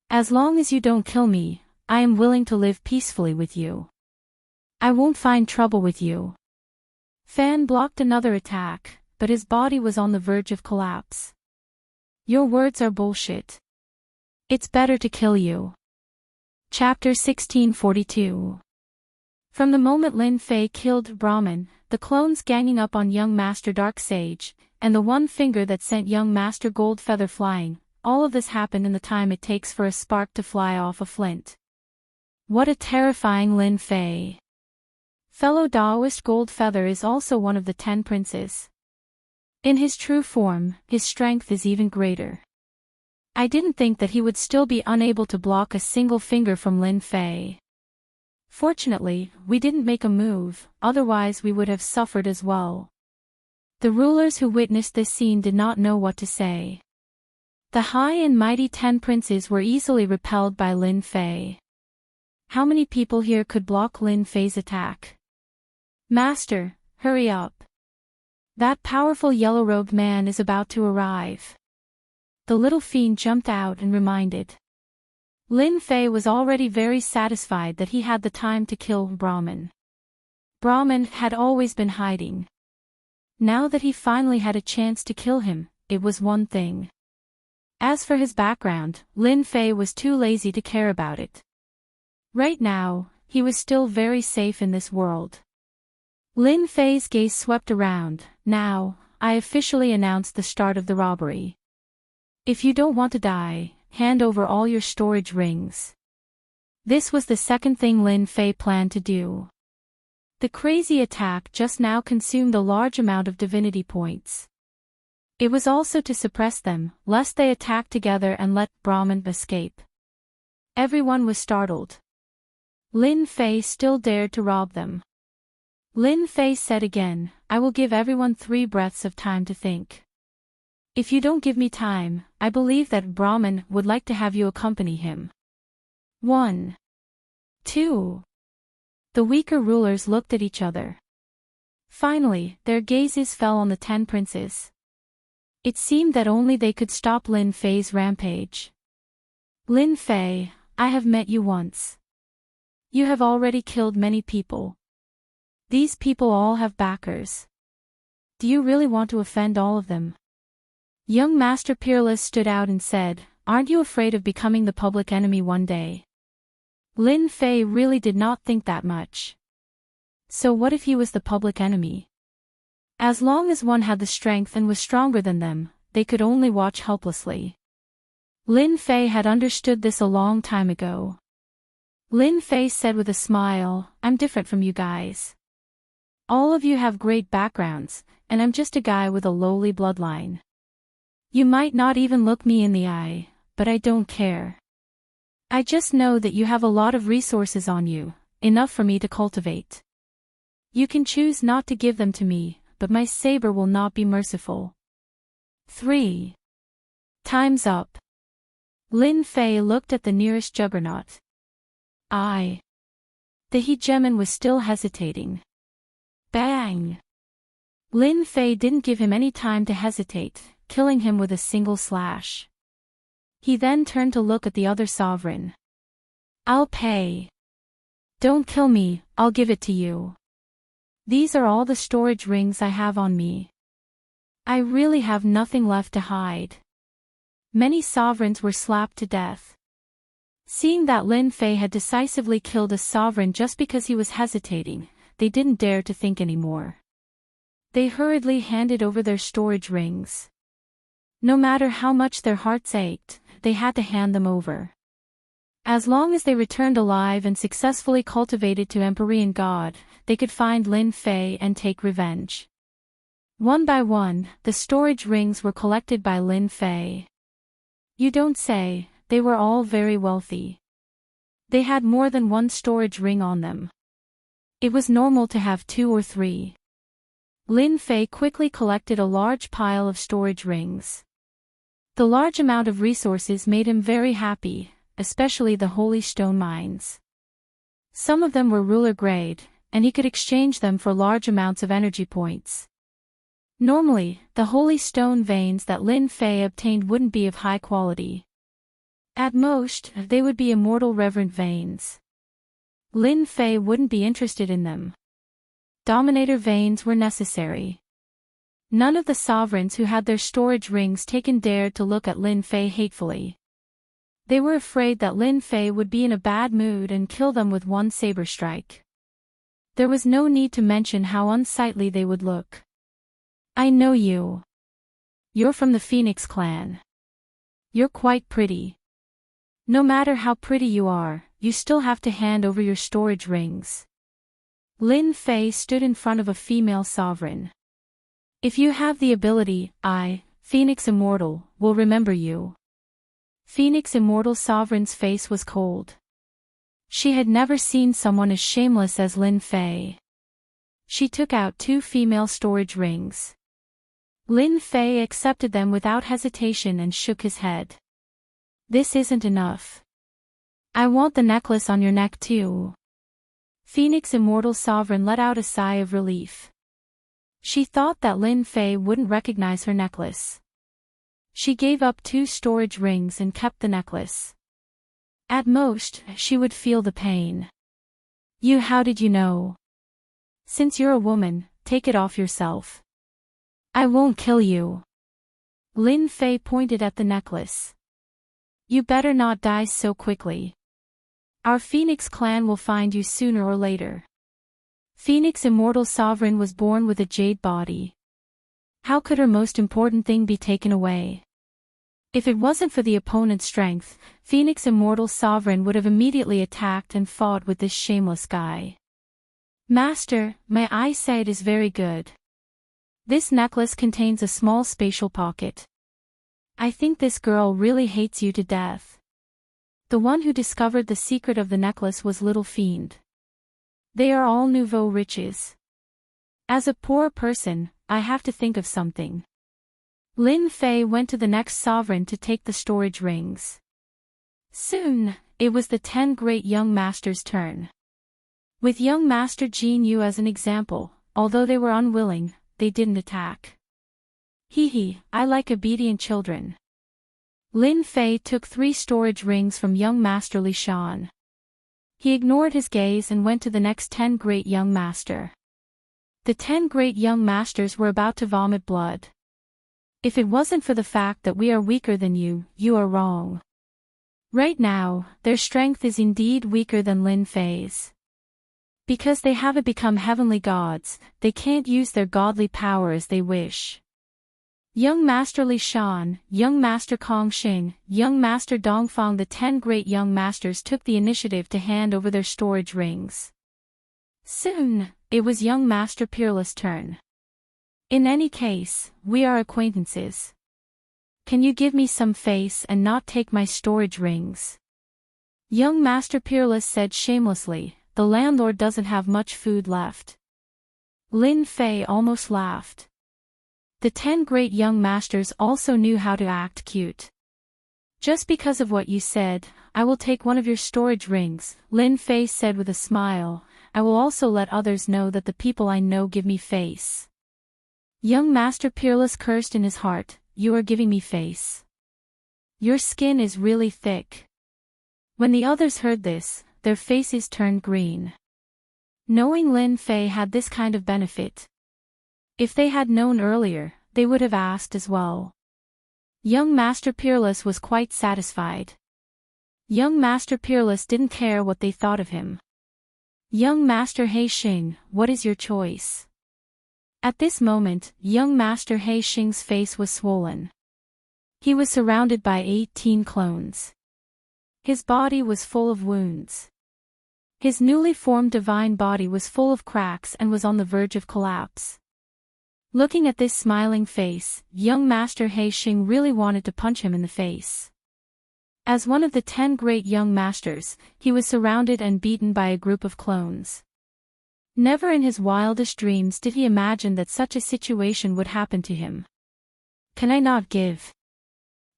S1: As long as you don't kill me, I am willing to live peacefully with you. I won't find trouble with you. Fan blocked another attack, but his body was on the verge of collapse. Your words are bullshit. It's better to kill you. Chapter 1642. From the moment Lin Fei killed Brahmin, the clones ganging up on young Master Darksage, and the one finger that sent young Master Goldfeather flying, all of this happened in the time it takes for a spark to fly off a flint. What a terrifying Lin Fei. Fellow Taoist Goldfeather is also one of the 10 princes. In his true form, his strength is even greater. I didn't think that he would still be unable to block a single finger from Lin Fei. Fortunately, we didn't make a move, otherwise we would have suffered as well. The rulers who witnessed this scene did not know what to say. The high and mighty 10 princes were easily repelled by Lin Fei. How many people here could block Lin Fei's attack? Master, hurry up. That powerful yellow-robed man is about to arrive. The little fiend jumped out and reminded. Lin Fei was already very satisfied that he had the time to kill Brahmin. Brahmin had always been hiding. Now that he finally had a chance to kill him, it was one thing. As for his background, Lin Fei was too lazy to care about it. Right now, he was still very safe in this world. Lin Fei's gaze swept around. Now, I officially announce the start of the robbery. If you don't want to die, hand over all your storage rings. This was the second thing Lin Fei planned to do. The crazy attack just now consumed a large amount of divinity points. It was also to suppress them, lest they attack together and let Brahmin escape. Everyone was startled. Lin Fei still dared to rob them. Lin Fei said again, I will give everyone 3 breaths of time to think. If you don't give me time, I believe that Brahmin would like to have you accompany him. 1. 2. The weaker rulers looked at each other. Finally, their gazes fell on the 10 princes. It seemed that only they could stop Lin Fei's rampage. Lin Fei, I have met you once. You have already killed many people. These people all have backers. Do you really want to offend all of them? Young Master Peerless stood out and said, aren't you afraid of becoming the public enemy one day? Lin Fei really did not think that much. So what if he was the public enemy? As long as one had the strength and was stronger than them, they could only watch helplessly. Lin Fei had understood this a long time ago. Lin Fei said with a smile, I'm different from you guys. All of you have great backgrounds, and I'm just a guy with a lowly bloodline. You might not even look me in the eye, but I don't care. I just know that you have a lot of resources on you, enough for me to cultivate. You can choose not to give them to me, but my saber will not be merciful. 3. Time's up. Lin Fei looked at the nearest juggernaut. The hegemon was still hesitating. Bang! Lin Fei didn't give him any time to hesitate, killing him with a single slash. He then turned to look at the other sovereign. I'll pay. Don't kill me, I'll give it to you. These are all the storage rings I have on me. I really have nothing left to hide. Many sovereigns were slapped to death. Seeing that Lin Fei had decisively killed a sovereign just because he was hesitating, they didn't dare to think anymore. They hurriedly handed over their storage rings. No matter how much their hearts ached, they had to hand them over. As long as they returned alive and successfully cultivated to Empyrean God, they could find Lin Fei and take revenge. One by one, the storage rings were collected by Lin Fei. You don't say, they were all very wealthy. They had more than one storage ring on them. It was normal to have 2 or 3. Lin Fei quickly collected a large pile of storage rings. The large amount of resources made him very happy, especially the holy stone mines. Some of them were ruler grade, and he could exchange them for large amounts of energy points. Normally, the holy stone veins that Lin Fei obtained wouldn't be of high quality. At most, they would be immortal reverent veins. Lin Fei wouldn't be interested in them. Dominator veins were necessary. None of the sovereigns who had their storage rings taken dared to look at Lin Fei hatefully. They were afraid that Lin Fei would be in a bad mood and kill them with one saber strike. There was no need to mention how unsightly they would look. I know you. You're from the Phoenix clan. You're quite pretty. No matter how pretty you are, you still have to hand over your storage rings. Lin Fei stood in front of a female sovereign. If you have the ability, I, Phoenix Immortal, will remember you. Phoenix Immortal Sovereign's face was cold. She had never seen someone as shameless as Lin Fei. She took out 2 female storage rings. Lin Fei accepted them without hesitation and shook his head. This isn't enough. I want the necklace on your neck too. Phoenix Immortal Sovereign let out a sigh of relief. She thought that Lin Fei wouldn't recognize her necklace. She gave up 2 storage rings and kept the necklace. At most, she would feel the pain. How did you know? Since you're a woman, take it off yourself. I won't kill you. Lin Fei pointed at the necklace. You better not die so quickly. Our Phoenix clan will find you sooner or later. Phoenix Immortal Sovereign was born with a jade body. How could her most important thing be taken away? If it wasn't for the opponent's strength, Phoenix Immortal Sovereign would have immediately attacked and fought with this shameless guy. Master, my eyesight is very good. This necklace contains a small spatial pocket. I think this girl really hates you to death. The one who discovered the secret of the necklace was Little Fiend. They are all nouveau riches. As a poor person, I have to think of something. Lin Fei went to the next sovereign to take the storage rings. Soon, it was the 10 great young masters' turn. With young master Jin Yu as an example, although they were unwilling, they didn't attack. I like obedient children. Lin Fei took 3 storage rings from young master Li Shan. He ignored his gaze and went to the next 10 great young master. The 10 great young masters were about to vomit blood. If it wasn't for the fact that we are weaker than you, you are wrong. Right now, their strength is indeed weaker than Lin Fei's. Because they haven't become heavenly gods, they can't use their godly power as they wish. Young Master Li Shan, Young Master Kong Xing, Young Master Dongfang, the 10 great young masters took the initiative to hand over their storage rings. Soon, it was Young Master Peerless' turn. In any case, we are acquaintances. Can you give me some face and not take my storage rings? Young Master Peerless said shamelessly, the landlord doesn't have much food left. Lin Fei almost laughed. The 10 great young masters also knew how to act cute. Just because of what you said, I will take one of your storage rings, Lin Fei said with a smile. I will also let others know that the people I know give me face. Young Master Peerless cursed in his heart, you are giving me face. Your skin is really thick. When the others heard this, their faces turned green. Knowing Lin Fei had this kind of benefit. If they had known earlier, they would have asked as well. Young Master Peerless was quite satisfied. Young Master Peerless didn't care what they thought of him. Young Master He Xing, what is your choice? At this moment, young Master He Xing's face was swollen. He was surrounded by 18 clones. His body was full of wounds. His newly formed divine body was full of cracks and was on the verge of collapse. Looking at this smiling face, young Master He Xing really wanted to punch him in the face. As one of the 10 great young masters, he was surrounded and beaten by a group of clones. Never in his wildest dreams did he imagine that such a situation would happen to him. Can I not give?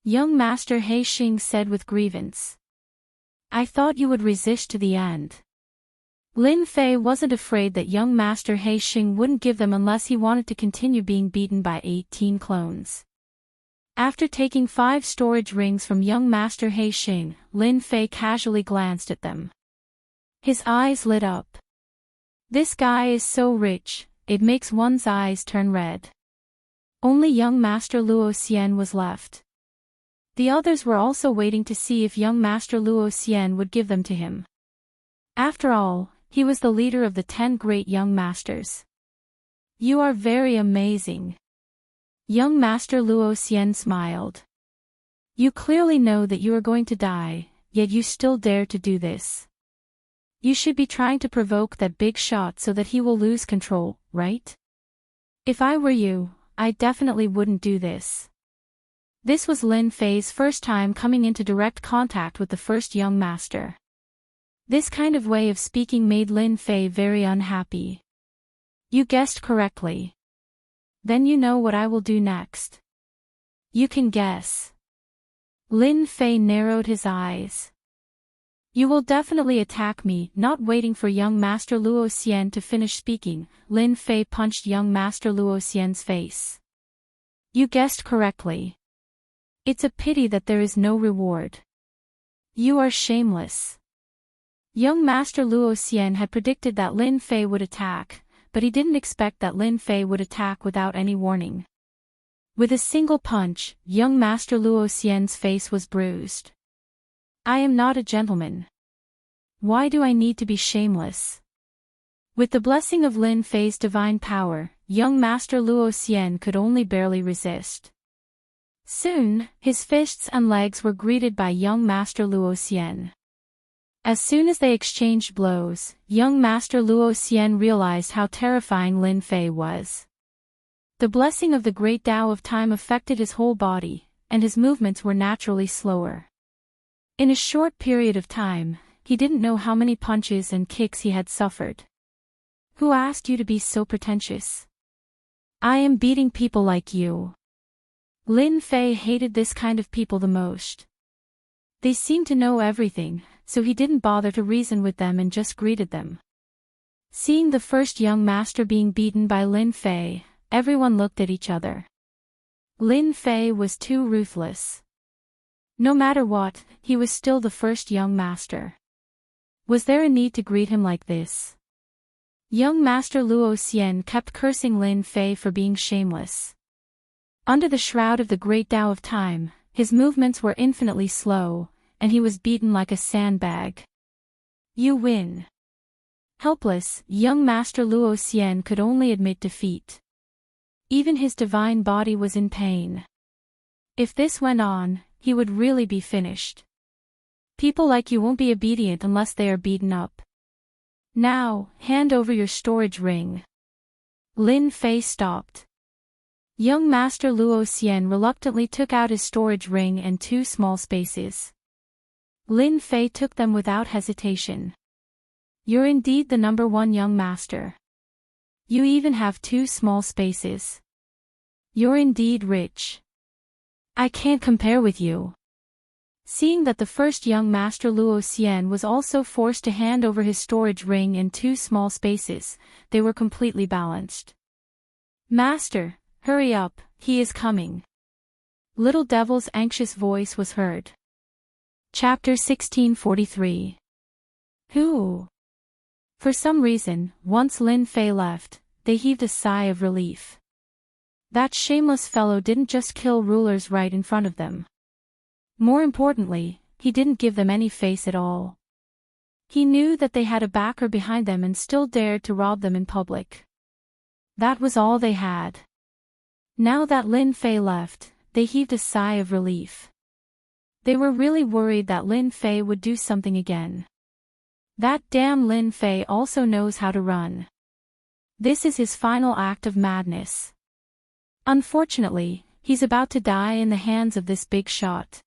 S1: Young Master He Xing said with grievance. I thought you would resist to the end. Lin Fei wasn't afraid that young Master He Xing wouldn't give them unless he wanted to continue being beaten by 18 clones. After taking 5 storage rings from young Master He Xing, Lin Fei casually glanced at them. His eyes lit up. This guy is so rich, it makes one's eyes turn red. Only young Master Luo Xian was left. The others were also waiting to see if young Master Luo Xian would give them to him. After all, he was the leader of the 10 great young masters. You are very amazing. Young Master Luo Xian smiled. You clearly know that you are going to die, yet you still dare to do this. You should be trying to provoke that big shot so that he will lose control, right? If I were you, I definitely wouldn't do this. This was Lin Fei's first time coming into direct contact with the first young master. This kind of way of speaking made Lin Fei very unhappy. You guessed correctly. Then you know what I will do next. You can guess. Lin Fei narrowed his eyes. You will definitely attack me. Not waiting for young Master Luo Xian to finish speaking, Lin Fei punched young Master Luo Xian's face. You guessed correctly. It's a pity that there is no reward. You are shameless. Young Master Luo Xian had predicted that Lin Fei would attack, but he didn't expect that Lin Fei would attack without any warning. With a single punch, young Master Luo Xian's face was bruised. I am not a gentleman. Why do I need to be shameless? With the blessing of Lin Fei's divine power, young Master Luo Xian could only barely resist. Soon, his fists and legs were greeted by young Master Luo Xian. As soon as they exchanged blows, young Master Luo Xian realized how terrifying Lin Fei was. The blessing of the great Tao of time affected his whole body, and his movements were naturally slower. In a short period of time, he didn't know how many punches and kicks he had suffered. Who asked you to be so pretentious? I am beating people like you. Lin Fei hated this kind of people the most. They seemed to know everything, so he didn't bother to reason with them and just greeted them. Seeing the first young master being beaten by Lin Fei, everyone looked at each other. Lin Fei was too ruthless. No matter what, he was still the first young master. Was there a need to greet him like this? Young Master Luo Xian kept cursing Lin Fei for being shameless. Under the shroud of the great Tao of time, his movements were infinitely slow, and he was beaten like a sandbag. You win. Helpless, young Master Luo Xian could only admit defeat. Even his divine body was in pain. If this went on, he would really be finished. People like you won't be obedient unless they are beaten up. Now, hand over your storage ring. Lin Fei stopped. Young Master Luo Xian reluctantly took out his storage ring and 2 small spaces. Lin Fei took them without hesitation. You're indeed the number 1 young master. You even have 2 small spaces. You're indeed rich. I can't compare with you. Seeing that the first young Master Luo Xian was also forced to hand over his storage ring and 2 small spaces, they were completely balanced. Master, hurry up, he is coming. Little Devil's anxious voice was heard. Chapter 1643. Who? For some reason, once Lin Fei left, they heaved a sigh of relief. That shameless fellow didn't just kill rulers right in front of them. More importantly, he didn't give them any face at all. He knew that they had a backer behind them and still dared to rob them in public. That was all they had. Now that Lin Fei left, they heaved a sigh of relief. They were really worried that Lin Fei would do something again. That damn Lin Fei also knows how to run. This is his final act of madness. Unfortunately, he's about to die in the hands of this big shot.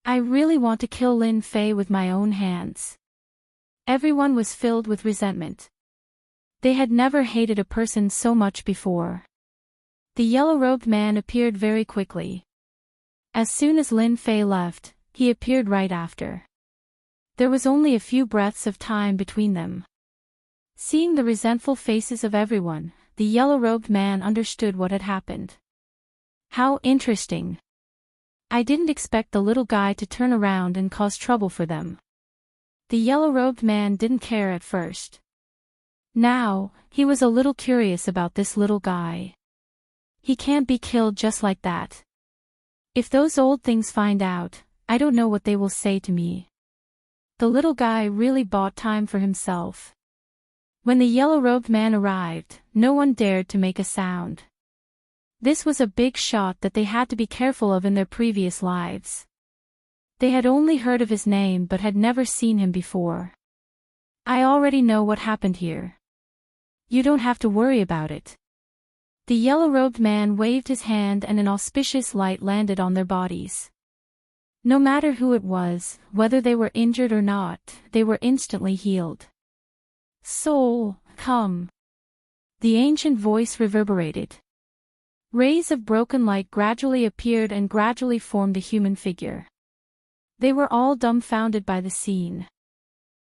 S1: I really want to kill Lin Fei with my own hands. Everyone was filled with resentment. They had never hated a person so much before. The yellow-robed man appeared very quickly. As soon as Lin Fei left, he appeared right after. There was only a few breaths of time between them. Seeing the resentful faces of everyone, the yellow-robed man understood what had happened. How interesting. I didn't expect the little guy to turn around and cause trouble for them. The yellow-robed man didn't care at first. Now, he was a little curious about this little guy. He can't be killed just like that. If those old things find out, I don't know what they will say to me. The little guy really bought time for himself. When the yellow-robed man arrived, no one dared to make a sound. This was a big shot that they had to be careful of in their previous lives. They had only heard of his name but had never seen him before. I already know what happened here. You don't have to worry about it. The yellow-robed man waved his hand and an auspicious light landed on their bodies. No matter who it was, whether they were injured or not, they were instantly healed. Soul, come. The ancient voice reverberated. Rays of broken light gradually appeared and gradually formed a human figure. They were all dumbfounded by the scene.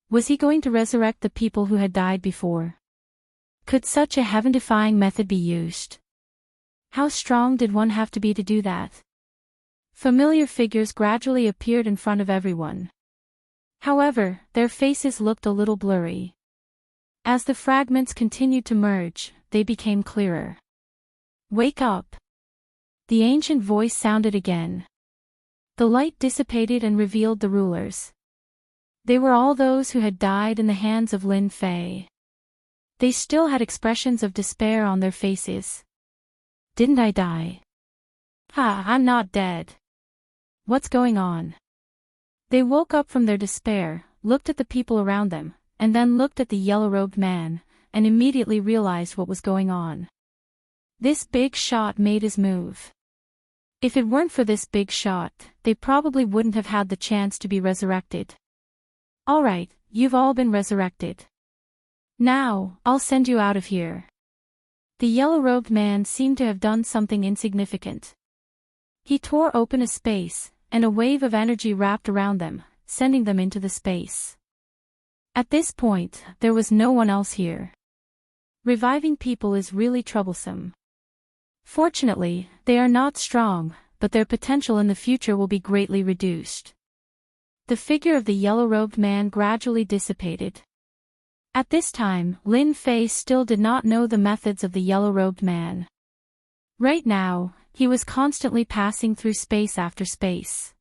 S1: Was he going to resurrect the people who had died before? Could such a heaven-defying method be used? How strong did one have to be to do that? Familiar figures gradually appeared in front of everyone. However, their faces looked a little blurry. As the fragments continued to merge, they became clearer. Wake up! The ancient voice sounded again. The light dissipated and revealed the rulers. They were all those who had died in the hands of Lin Fei. They still had expressions of despair on their faces. Didn't I die? Ha, I'm not dead. What's going on? They woke up from their despair, looked at the people around them, and then looked at the yellow-robed man, and immediately realized what was going on. This big shot made his move. If it weren't for this big shot, they probably wouldn't have had the chance to be resurrected. Alright, you've all been resurrected. Now, I'll send you out of here. The yellow-robed man seemed to have done something insignificant. He tore open a space, and a wave of energy wrapped around them, sending them into the space. At this point, there was no one else here. Reviving people is really troublesome. Fortunately, they are not strong, but their potential in the future will be greatly reduced. The figure of the yellow-robed man gradually dissipated. At this time, Lin Fei still did not know the methods of the yellow-robed man. Right now, he was constantly passing through space after space.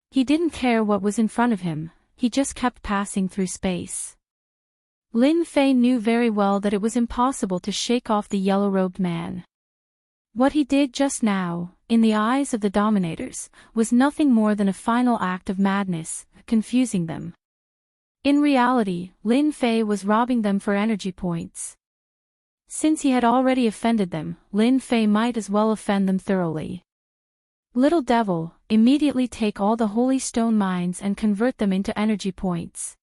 S1: He didn't care what was in front of him, he just kept passing through space. Lin Fei knew very well that it was impossible to shake off the yellow-robed man. What he did just now, in the eyes of the dominators, was nothing more than a final act of madness, confusing them. In reality, Lin Fei was robbing them for energy points. Since he had already offended them, Lin Fei might as well offend them thoroughly. Little devil, immediately take all the holy stone mines and convert them into energy points.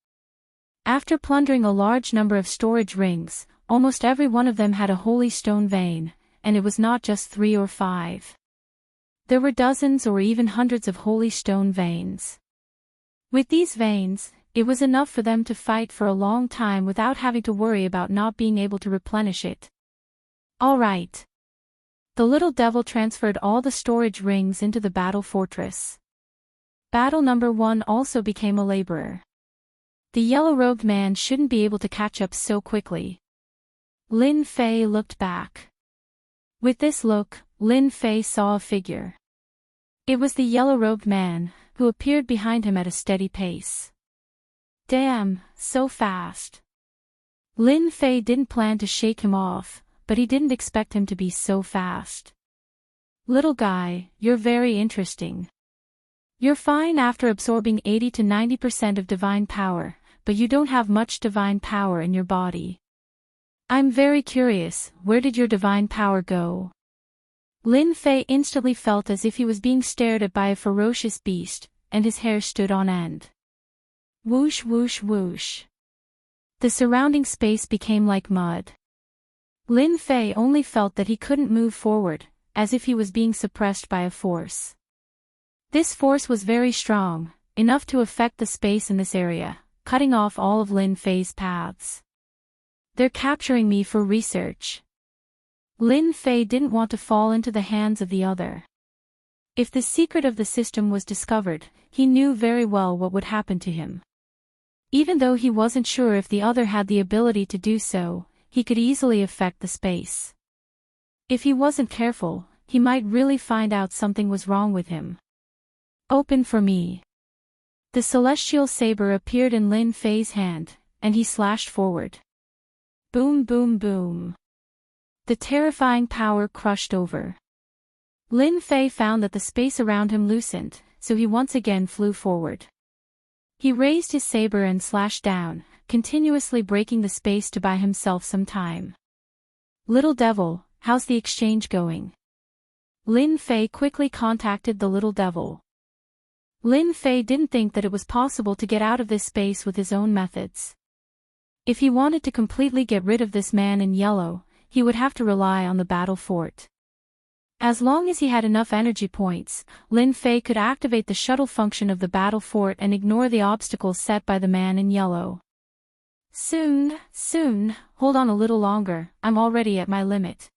S1: After plundering a large number of storage rings, almost every one of them had a holy stone vein, and it was not just 3 or 5. There were dozens or even hundreds of holy stone veins. With these veins, it was enough for them to fight for a long time without having to worry about not being able to replenish it. All right. The little devil transferred all the storage rings into the battle fortress. Battle number 1 also became a laborer. The yellow-robed man shouldn't be able to catch up so quickly. Lin Fei looked back. With this look, Lin Fei saw a figure. It was the yellow-robed man, who appeared behind him at a steady pace. Damn, so fast. Lin Fei didn't plan to shake him off, but he didn't expect him to be so fast. Little guy, you're very interesting. You're fine after absorbing 80 to 90% of divine power, but you don't have much divine power in your body. I'm very curious, where did your divine power go? Lin Fei instantly felt as if he was being stared at by a ferocious beast, and his hair stood on end. Whoosh whoosh whoosh. The surrounding space became like mud. Lin Fei only felt that he couldn't move forward, as if he was being suppressed by a force. This force was very strong, enough to affect the space in this area, cutting off all of Lin Fei's paths. They're capturing me for research. Lin Fei didn't want to fall into the hands of the other. If the secret of the system was discovered, he knew very well what would happen to him. Even though he wasn't sure if the other had the ability to do so, he could easily affect the space. If he wasn't careful, he might really find out something was wrong with him. Open for me. The celestial saber appeared in Lin Fei's hand, and he slashed forward. Boom boom boom. The terrifying power crushed over. Lin Fei found that the space around him loosened, so he once again flew forward. He raised his saber and slashed down, continuously breaking the space to buy himself some time. Little devil, how's the exchange going? Lin Fei quickly contacted the little devil. Lin Fei didn't think that it was possible to get out of this space with his own methods. If he wanted to completely get rid of this man in yellow, he would have to rely on the battle fort. As long as he had enough energy points, Lin Fei could activate the shuttle function of the battle fort and ignore the obstacles set by the man in yellow. Soon, hold on a little longer, I'm already at my limit.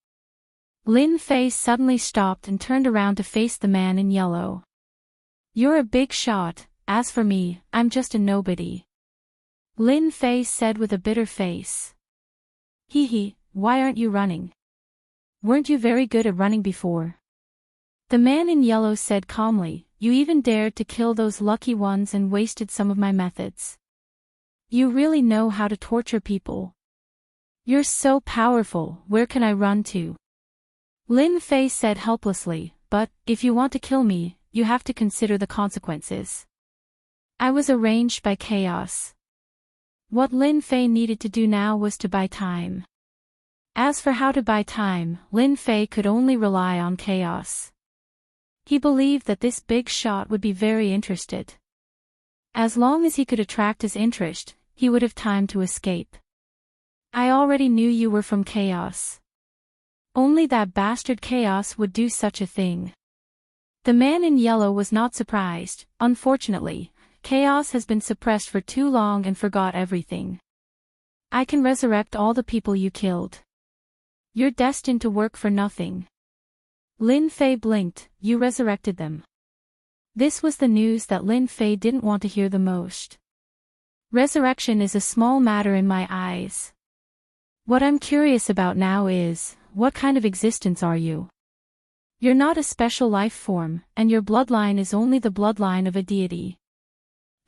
S1: Lin Fei suddenly stopped and turned around to face the man in yellow. You're a big shot, as for me, I'm just a nobody. Lin Fei said with a bitter face. Hee, why aren't you running? Weren't you very good at running before? The man in yellow said calmly, you even dared to kill those lucky ones and wasted some of my methods. You really know how to torture people. You're so powerful, where can I run to? Lin Fei said helplessly, but, if you want to kill me, you have to consider the consequences. I was arranged by chaos. What Lin Fei needed to do now was to buy time. As for how to buy time, Lin Fei could only rely on chaos. He believed that this big shot would be very interested. As long as he could attract his interest, he would have time to escape. I already knew you were from chaos. Only that bastard chaos would do such a thing. The man in yellow was not surprised. Unfortunately, chaos has been suppressed for too long and forgot everything. I can resurrect all the people you killed. You're destined to work for nothing. Lin Fei blinked, you resurrected them. This was the news that Lin Fei didn't want to hear the most. Resurrection is a small matter in my eyes. What I'm curious about now is, what kind of existence are you? You're not a special life form, and your bloodline is only the bloodline of a deity.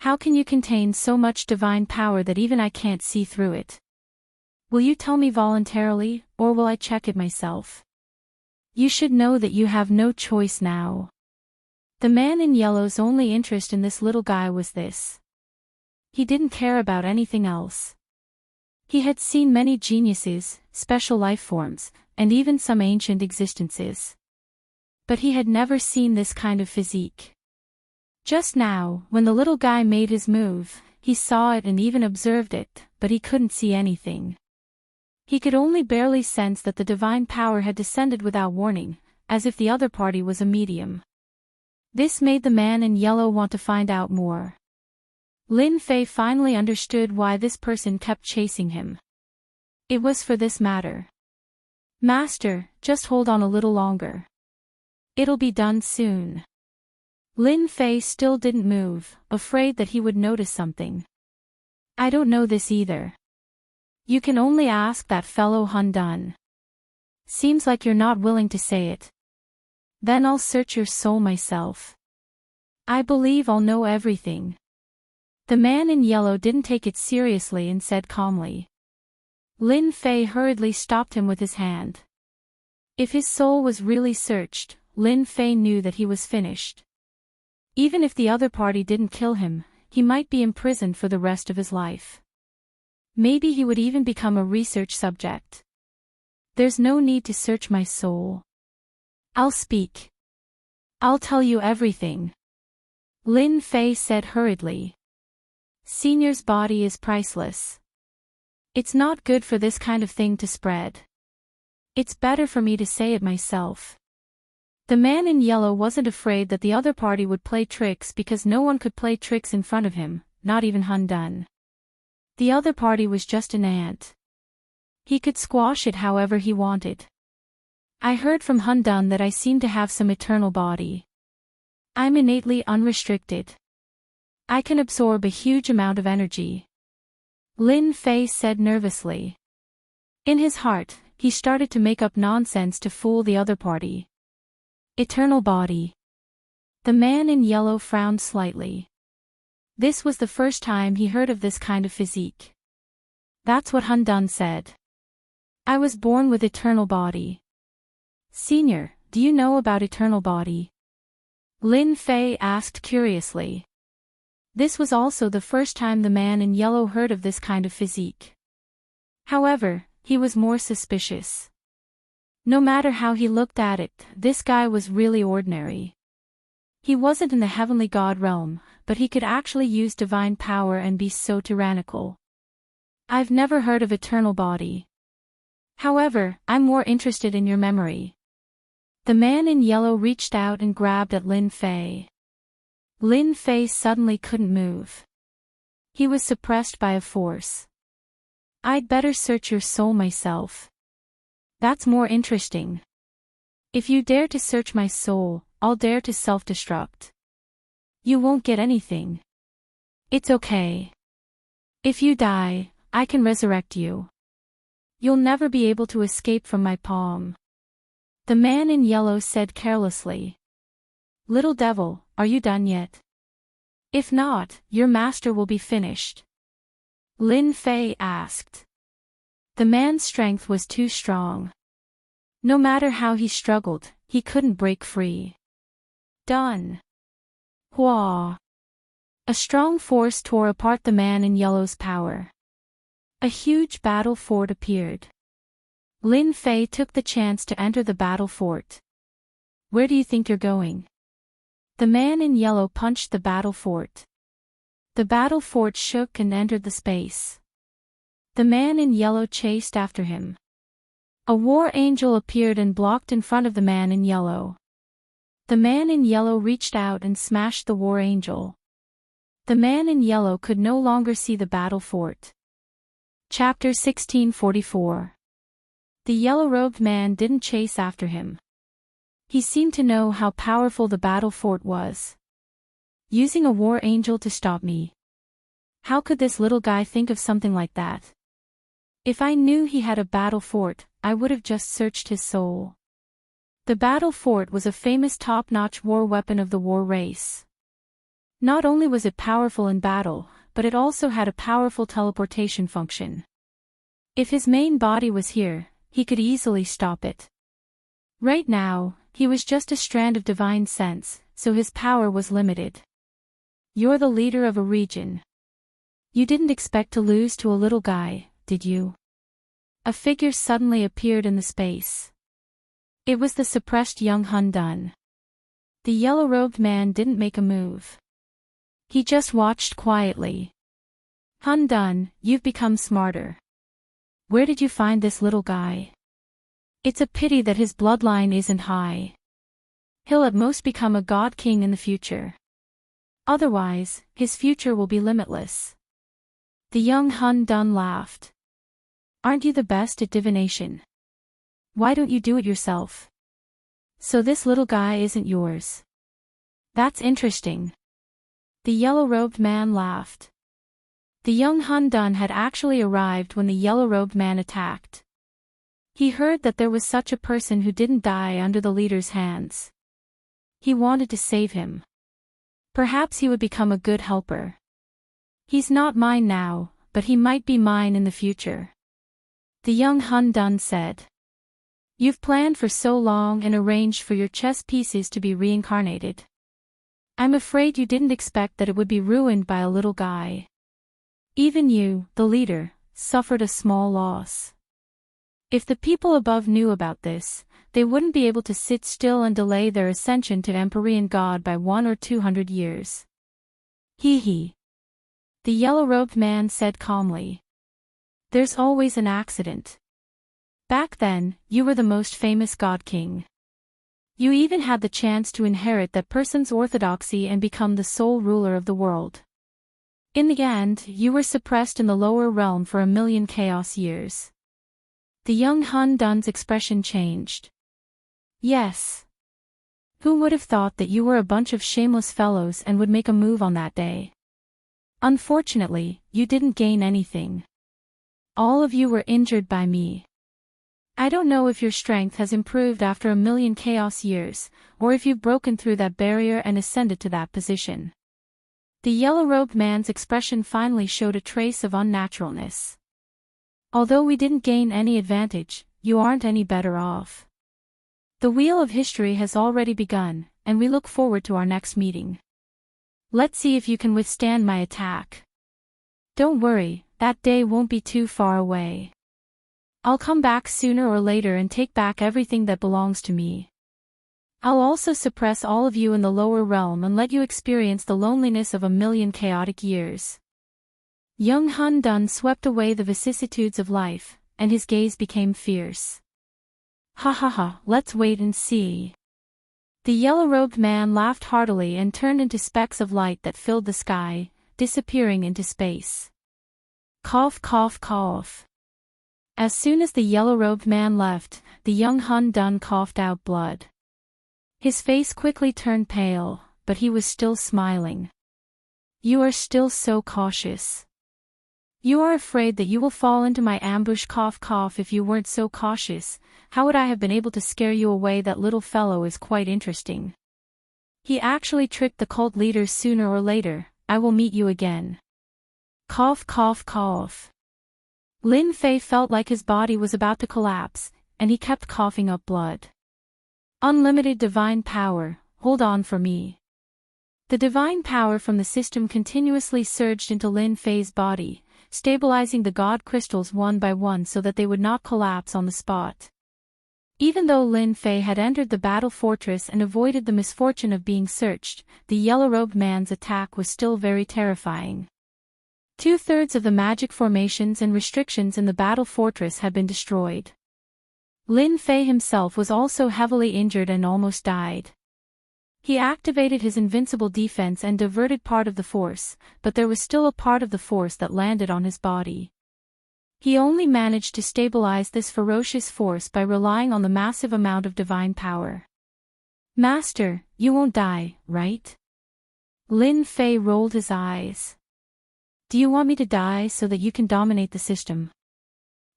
S1: How can you contain so much divine power that even I can't see through it? Will you tell me voluntarily, or will I check it myself? You should know that you have no choice now. The man in yellow's only interest in this little guy was this. He didn't care about anything else. He had seen many geniuses, special life forms, and even some ancient existences. But he had never seen this kind of physique. Just now, when the little guy made his move, he saw it and even observed it, but he couldn't see anything. He could only barely sense that the divine power had descended without warning, as if the other party was a medium. This made the man in yellow want to find out more. Lin Fei finally understood why this person kept chasing him. It was for this matter. Master, just hold on a little longer. It'll be done soon. Lin Fei still didn't move, afraid that he would notice something. I don't know this either. You can only ask that fellow Hun Dun. Seems like you're not willing to say it. Then I'll search your soul myself. I believe I'll know everything. The man in yellow didn't take it seriously and said calmly. Lin Fei hurriedly stopped him with his hand. If his soul was really searched, Lin Fei knew that he was finished. Even if the other party didn't kill him, he might be imprisoned for the rest of his life. Maybe he would even become a research subject. There's no need to search my soul. I'll speak. I'll tell you everything. Lin Fei said hurriedly. Senior's body is priceless. It's not good for this kind of thing to spread. It's better for me to say it myself. The man in yellow wasn't afraid that the other party would play tricks because no one could play tricks in front of him, not even Hun Dun. The other party was just an ant. He could squash it however he wanted. I heard from Hun Dun that I seem to have some eternal body. I'm innately unrestricted. I can absorb a huge amount of energy. Lin Fei said nervously. In his heart, he started to make up nonsense to fool the other party. Eternal body. The man in yellow frowned slightly. This was the first time he heard of this kind of physique. That's what Hun Dun said. I was born with eternal body. Senior, do you know about eternal body? Lin Fei asked curiously. This was also the first time the man in yellow heard of this kind of physique. However, he was more suspicious. No matter how he looked at it, this guy was really ordinary. He wasn't in the heavenly god realm, but he could actually use divine power and be so tyrannical. I've never heard of eternal body. However, I'm more interested in your memory. The man in yellow reached out and grabbed at Lin Fei. Lin Fei suddenly couldn't move. He was suppressed by a force. I'd better search your soul myself. That's more interesting. If you dare to search my soul, I'll dare to self-destruct. You won't get anything. It's okay. If you die, I can resurrect you. You'll never be able to escape from my palm. The man in yellow said carelessly. Little devil, are you done yet? If not, your master will be finished. Lin Fei asked. The man's strength was too strong. No matter how he struggled, he couldn't break free. Done. Hua. A strong force tore apart the man in yellow's power. A huge battle fort appeared. Lin Fei took the chance to enter the battle fort. Where do you think you're going? The man in yellow punched the battle fort. The battle fort shook and entered the space. The man in yellow chased after him. A war angel appeared and blocked in front of the man in yellow. The man in yellow reached out and smashed the war angel. The man in yellow could no longer see the battle fort. Chapter 1644. The yellow-robed man didn't chase after him. He seemed to know how powerful the battle fort was. Using a war angel to stop me. How could this little guy think of something like that? If I knew he had a battle fort, I would have just searched his soul. The battle fort was a famous top-notch war weapon of the war race. Not only was it powerful in battle, but it also had a powerful teleportation function. If his main body was here, he could easily stop it. Right now, he was just a strand of divine sense, so his power was limited. You're the leader of a region. You didn't expect to lose to a little guy, did you? A figure suddenly appeared in the space. It was the suppressed young Hun Dun. The yellow-robed man didn't make a move. He just watched quietly. Hun Dun, you've become smarter. Where did you find this little guy? It's a pity that his bloodline isn't high. He'll at most become a god king in the future. Otherwise, his future will be limitless. The young Hun Dun laughed. Aren't you the best at divination? Why don't you do it yourself? So this little guy isn't yours. That's interesting. The yellow-robed man laughed. The young Hun Dun had actually arrived when the yellow-robed man attacked. He heard that there was such a person who didn't die under the leader's hands. He wanted to save him. Perhaps he would become a good helper. He's not mine now, but he might be mine in the future. The young Hun Dun said. You've planned for so long and arranged for your chess pieces to be reincarnated. I'm afraid you didn't expect that it would be ruined by a little guy. Even you, the leader, suffered a small loss. If the people above knew about this, they wouldn't be able to sit still and delay their ascension to Empyrean God by 100 or 200 years. Hee hee. The yellow-robed man said calmly. There's always an accident. Back then, you were the most famous God King. You even had the chance to inherit that person's orthodoxy and become the sole ruler of the world. In the end, you were suppressed in the lower realm for 1,000,000 chaos years. The young Hun Dun's expression changed. Yes. Who would have thought that you were a bunch of shameless fellows and would make a move on that day? Unfortunately, you didn't gain anything. All of you were injured by me. I don't know if your strength has improved after 1,000,000 chaos years, or if you've broken through that barrier and ascended to that position. The yellow-robed man's expression finally showed a trace of unnaturalness. Although we didn't gain any advantage, you aren't any better off. The wheel of history has already begun, and we look forward to our next meeting. Let's see if you can withstand my attack. Don't worry, that day won't be too far away. I'll come back sooner or later and take back everything that belongs to me. I'll also suppress all of you in the lower realm and let you experience the loneliness of 1,000,000 chaotic years. Young Hun Dun swept away the vicissitudes of life, and his gaze became fierce. Ha ha ha, let's wait and see. The yellow-robed man laughed heartily and turned into specks of light that filled the sky, disappearing into space. Cough cough cough. As soon as the yellow-robed man left, the young Hun Dun coughed out blood. His face quickly turned pale, but he was still smiling. You are still so cautious. You are afraid that you will fall into my ambush. Cough cough. If you weren't so cautious, how would I have been able to scare you away? That little fellow is quite interesting. He actually tricked the cult leaders. Sooner or later, I will meet you again. Cough cough cough. Lin Fei felt like his body was about to collapse, and he kept coughing up blood. Unlimited divine power, hold on for me. The divine power from the system continuously surged into Lin Fei's body, stabilizing the god crystals one by one so that they would not collapse on the spot. Even though Lin Fei had entered the battle fortress and avoided the misfortune of being searched, the yellow-robed man's attack was still very terrifying. 2/3 of the magic formations and restrictions in the battle fortress had been destroyed. Lin Fei himself was also heavily injured and almost died. He activated his invincible defense and diverted part of the force, but there was still a part of the force that landed on his body. He only managed to stabilize this ferocious force by relying on the massive amount of divine power. Master, you won't die, right? Lin Fei rolled his eyes. Do you want me to die so that you can dominate the system?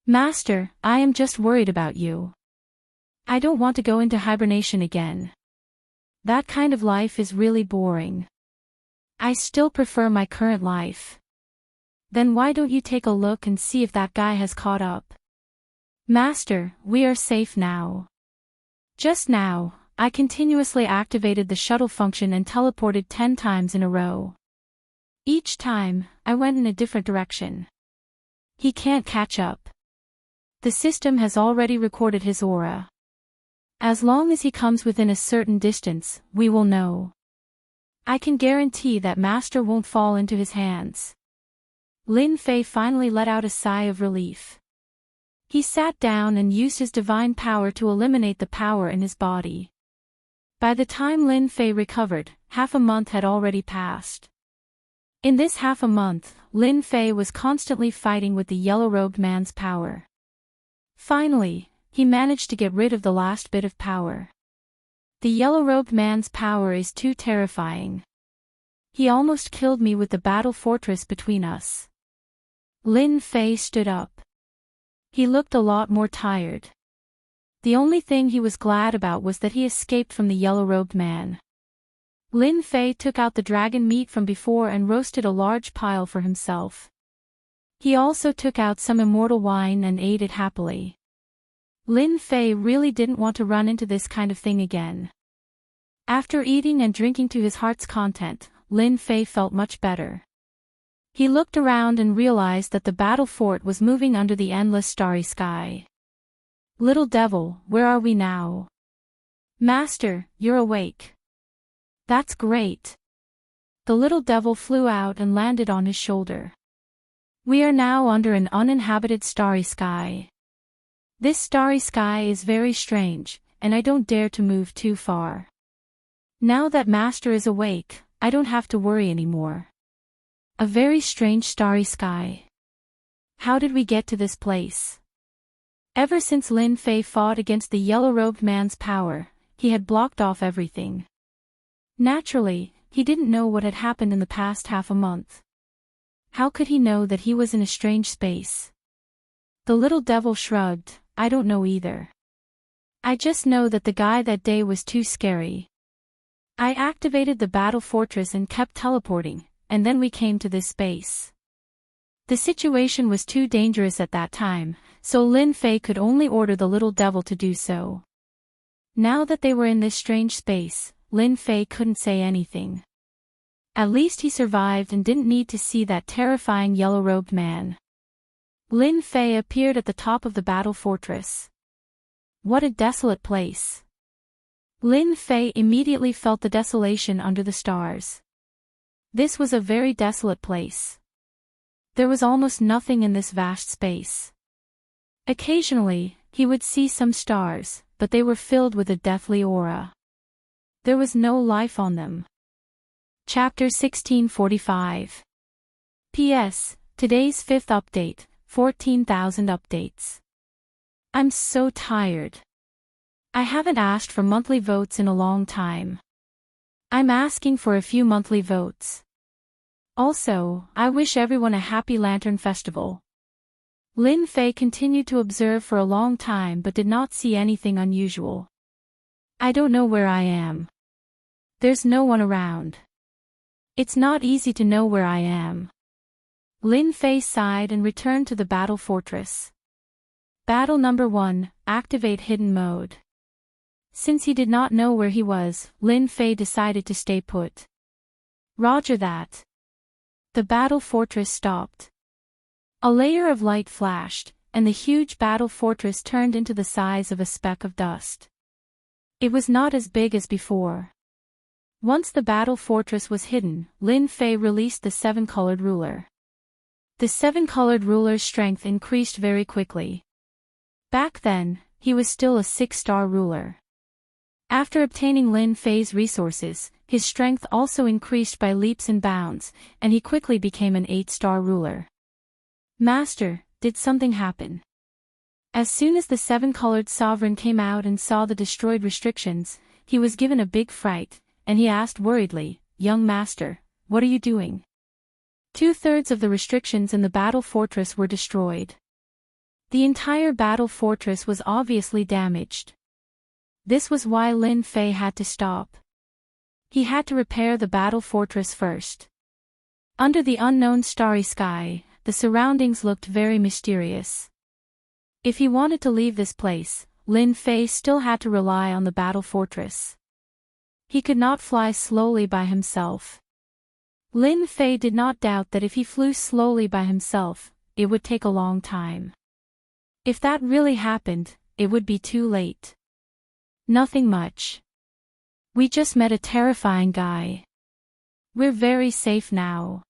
S1: Master, I am just worried about you. I don't want to go into hibernation again. That kind of life is really boring. I still prefer my current life. Then why don't you take a look and see if that guy has caught up? Master, we are safe now. Just now, I continuously activated the shuttle function and teleported 10 times in a row. Each time, I went in a different direction. He can't catch up. The system has already recorded his aura. As long as he comes within a certain distance, we will know. I can guarantee that Master won't fall into his hands. Lin Fei finally let out a sigh of relief. He sat down and used his divine power to eliminate the power in his body. By the time Lin Fei recovered, half a month had already passed. In this half a month, Lin Fei was constantly fighting with the yellow-robed man's power. Finally, he managed to get rid of the last bit of power. The yellow-robed man's power is too terrifying. He almost killed me with the battle fortress between us. Lin Fei stood up. He looked a lot more tired. The only thing he was glad about was that he escaped from the yellow-robed man. Lin Fei took out the dragon meat from before and roasted a large pile for himself. He also took out some immortal wine and ate it happily. Lin Fei really didn't want to run into this kind of thing again. After eating and drinking to his heart's content, Lin Fei felt much better. He looked around and realized that the battle fort was moving under the endless starry sky. Little devil, where are we now? Master, you're awake. That's great. The little devil flew out and landed on his shoulder. We are now under an uninhabited starry sky. This starry sky is very strange, and I don't dare to move too far. Now that Master is awake, I don't have to worry anymore. A very strange starry sky. How did we get to this place? Ever since Lin Fei fought against the yellow-robed man's power, he had blocked off everything. Naturally, he didn't know what had happened in the past half a month. How could he know that he was in a strange space? The little devil shrugged, I don't know either. I just know that the guy that day was too scary. I activated the battle fortress and kept teleporting, and then we came to this space. The situation was too dangerous at that time, so Lin Fei could only order the little devil to do so. Now that they were in this strange space, Lin Fei couldn't say anything. At least he survived and didn't need to see that terrifying yellow-robed man. Lin Fei appeared at the top of the battle fortress. What a desolate place. Lin Fei immediately felt the desolation under the stars. This was a very desolate place. There was almost nothing in this vast space. Occasionally, he would see some stars, but they were filled with a deathly aura. There was no life on them. Chapter 1645. P.S. Today's 5th update, 14,000 updates. I'm so tired. I haven't asked for monthly votes in a long time. I'm asking for a few monthly votes. Also, I wish everyone a happy Lantern Festival. Lin Fei continued to observe for a long time but did not see anything unusual. I don't know where I am. There's no one around. It's not easy to know where I am. Lin Fei sighed and returned to the battle fortress. Battle number 1, activate hidden mode. Since he did not know where he was, Lin Fei decided to stay put. Roger that. The battle fortress stopped. A layer of light flashed, and the huge battle fortress turned into the size of a speck of dust. It was not as big as before. Once the battle fortress was hidden, Lin Fei released the 7-colored ruler. The 7-colored ruler's strength increased very quickly. Back then, he was still a 6-star ruler. After obtaining Lin Fei's resources, his strength also increased by leaps and bounds, and he quickly became an 8-star ruler. Master, did something happen? As soon as the 7-colored sovereign came out and saw the destroyed restrictions, he was given a big fright, and he asked worriedly, Young Master, what are you doing? 2/3 of the restrictions in the battle fortress were destroyed. The entire battle fortress was obviously damaged. This was why Lin Fei had to stop. He had to repair the battle fortress first. Under the unknown starry sky, the surroundings looked very mysterious. If he wanted to leave this place, Lin Fei still had to rely on the battle fortress. He could not fly slowly by himself. Lin Fei did not doubt that if he flew slowly by himself, it would take a long time. If that really happened, it would be too late. Nothing much. We just met a terrifying guy. We're very safe now.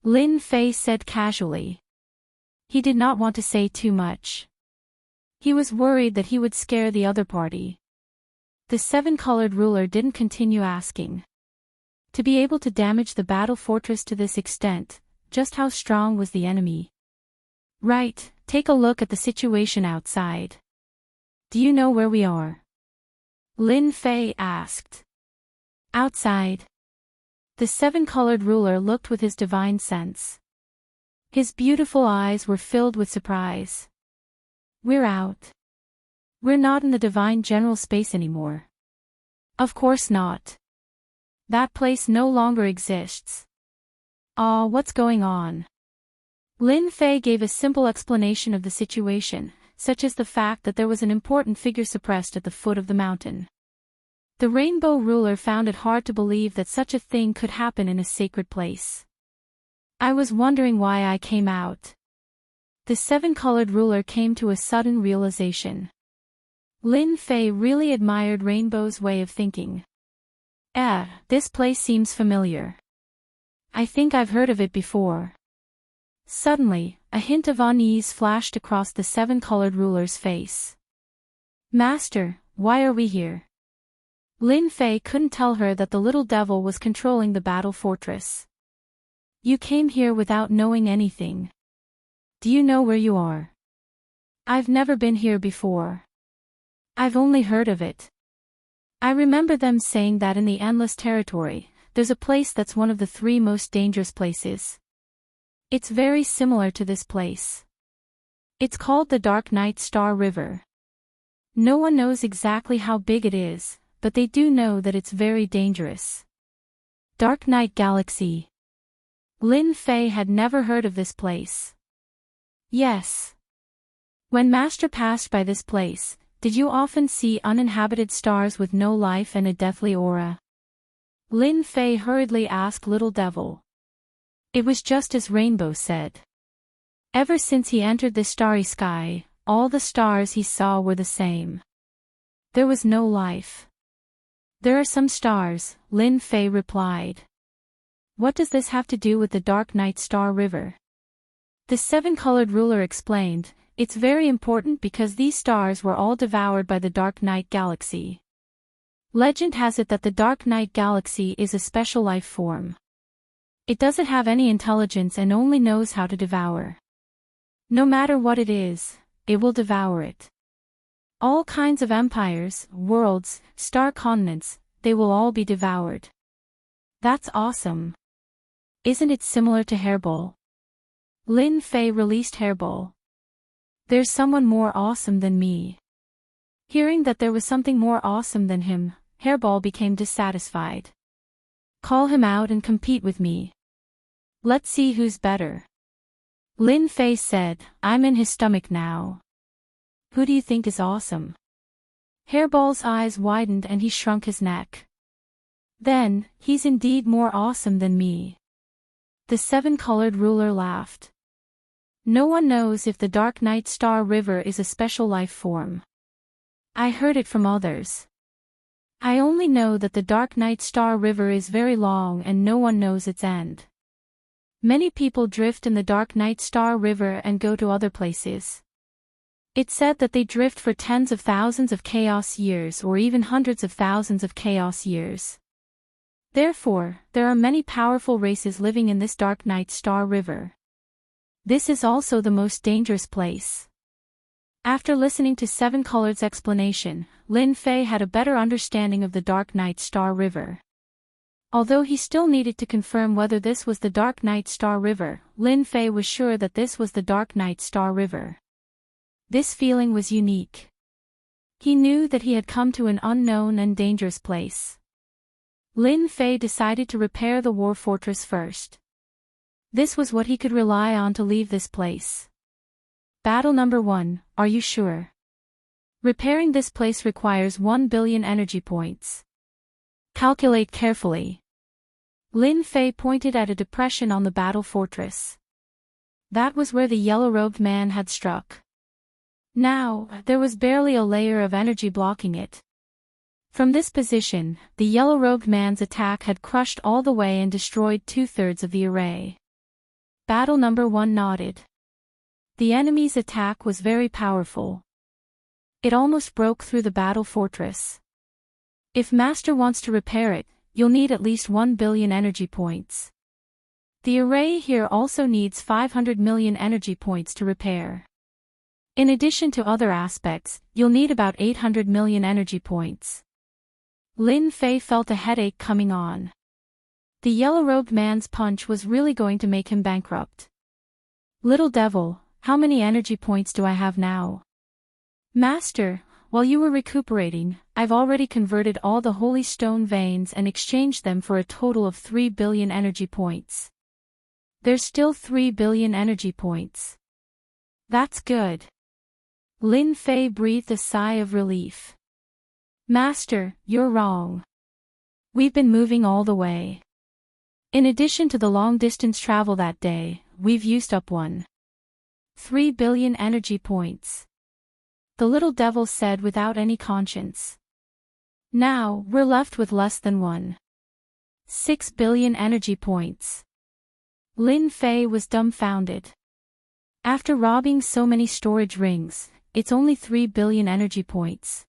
S1: Lin Fei said casually. He did not want to say too much. He was worried that he would scare the other party. The 7-colored ruler didn't continue asking. To be able to damage the battle fortress to this extent, just how strong was the enemy? Right, take a look at the situation outside. Do you know where we are? Lin Fei asked. Outside. The seven-colored ruler looked with his divine sense. His beautiful eyes were filled with surprise. We're out. We're not in the divine general space anymore. Of course not. That place no longer exists. What's going on? Lin Fei gave a simple explanation of the situation, such as the fact that there was an important figure suppressed at the foot of the mountain. The rainbow ruler found it hard to believe that such a thing could happen in a sacred place. I was wondering why I came out. The seven-colored ruler came to a sudden realization. Lin Fei really admired Rainbow's way of thinking. This place seems familiar. I think I've heard of it before. Suddenly, a hint of unease flashed across the seven-colored ruler's face. Master, why are we here? Lin Fei couldn't tell her that the little devil was controlling the battle fortress. You came here without knowing anything. Do you know where you are? I've never been here before. I've only heard of it. I remember them saying that in the Endless Territory, there's a place that's one of the 3 most dangerous places. It's very similar to this place. It's called the Dark Night Star River. No one knows exactly how big it is, but they do know that it's very dangerous. Dark Night Galaxy. Lin Fei had never heard of this place. Yes. When Master passed by this place, did you often see uninhabited stars with no life and a deathly aura? Lin Fei hurriedly asked Little Devil. It was just as Rainbow said. Ever since he entered this starry sky, all the stars he saw were the same. There was no life. There are some stars, Lin Fei replied. What does this have to do with the Dark Night Star River? The seven-colored ruler explained, it's very important because these stars were all devoured by the Dark Night Galaxy. Legend has it that the Dark Night Galaxy is a special life form. It doesn't have any intelligence and only knows how to devour. No matter what it is, it will devour it. All kinds of empires, worlds, star continents, they will all be devoured. That's awesome. Isn't it similar to Hairball? Lin Fei released Hairball. There's someone more awesome than me. Hearing that there was something more awesome than him, Hairball became dissatisfied. Call him out and compete with me. Let's see who's better. Lin Fei said, I'm in his stomach now. Who do you think is awesome? Hairball's eyes widened and he shrunk his neck. Then, he's indeed more awesome than me. The seven-colored ruler laughed. No one knows if the Dark Night Star River is a special life form. I heard it from others. I only know that the Dark Night Star River is very long and no one knows its end. Many people drift in the Dark Night Star River and go to other places. It's said that they drift for tens of thousands of chaos years or even hundreds of thousands of chaos years. Therefore, there are many powerful races living in this Dark Night Star River. This is also the most dangerous place. After listening to Seven Colored's explanation, Lin Fei had a better understanding of the Dark Night Star River. Although he still needed to confirm whether this was the Dark Night Star River, Lin Fei was sure that this was the Dark Night Star River. This feeling was unique. He knew that he had come to an unknown and dangerous place. Lin Fei decided to repair the war fortress first. This was what he could rely on to leave this place. Battle number 1, are you sure? Repairing this place requires 1 billion energy points. Calculate carefully. Lin Fei pointed at a depression on the battle fortress. That was where the yellow-robed man had struck. Now, there was barely a layer of energy blocking it. From this position, the yellow-robed man's attack had crushed all the way and destroyed 2/3 of the array. Battle number 1 nodded. The enemy's attack was very powerful. It almost broke through the battle fortress. If Master wants to repair it, you'll need at least 1 billion energy points. The array here also needs 500 million energy points to repair. In addition to other aspects, you'll need about 800 million energy points. Lin Fei felt a headache coming on. The yellow-robed man's punch was really going to make him bankrupt. Little devil, how many energy points do I have now? Master, while you were recuperating, I've already converted all the holy stone veins and exchanged them for a total of 3 billion energy points. There's still 3 billion energy points. That's good. Lin Fei breathed a sigh of relief. Master, you're wrong. We've been moving all the way. In addition to the long-distance travel that day, we've used up 3 billion energy points. The little devil said without any conscience. Now, we're left with less than 6 billion energy points. Lin Fei was dumbfounded. After robbing so many storage rings, it's only 3 billion energy points.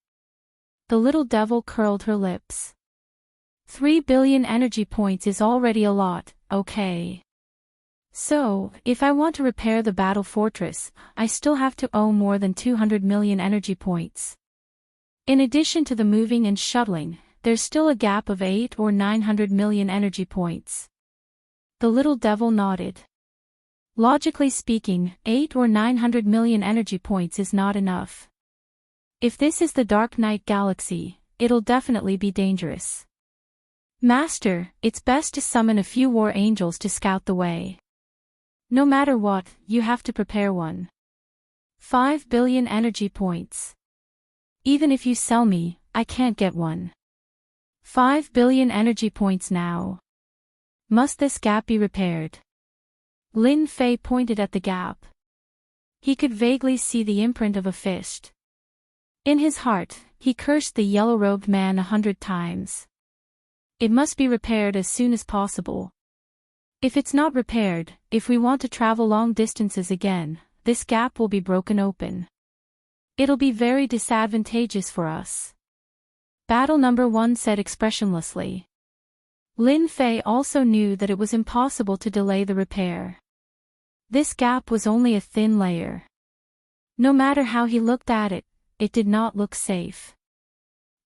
S1: The little devil curled her lips. 3 billion energy points is already a lot, okay. So, if I want to repair the battle fortress, I still have to owe more than 200 million energy points. In addition to the moving and shuttling, there's still a gap of 8 or 900 million energy points. The little devil nodded. Logically speaking, 8 or 900 million energy points is not enough. If this is the Dark Knight Galaxy, it'll definitely be dangerous. Master, it's best to summon a few war angels to scout the way. No matter what, you have to prepare 5 billion energy points. Even if you sell me, I can't get 5 billion energy points now. Must this gap be repaired? Lin Fei pointed at the gap. He could vaguely see the imprint of a fist. In his heart, he cursed the yellow-robed man 100 times. It must be repaired as soon as possible. If it's not repaired, if we want to travel long distances again, this gap will be broken open. It'll be very disadvantageous for us. Battle number 1 said expressionlessly. Lin Fei also knew that it was impossible to delay the repair. This gap was only a thin layer. No matter how he looked at it, it did not look safe.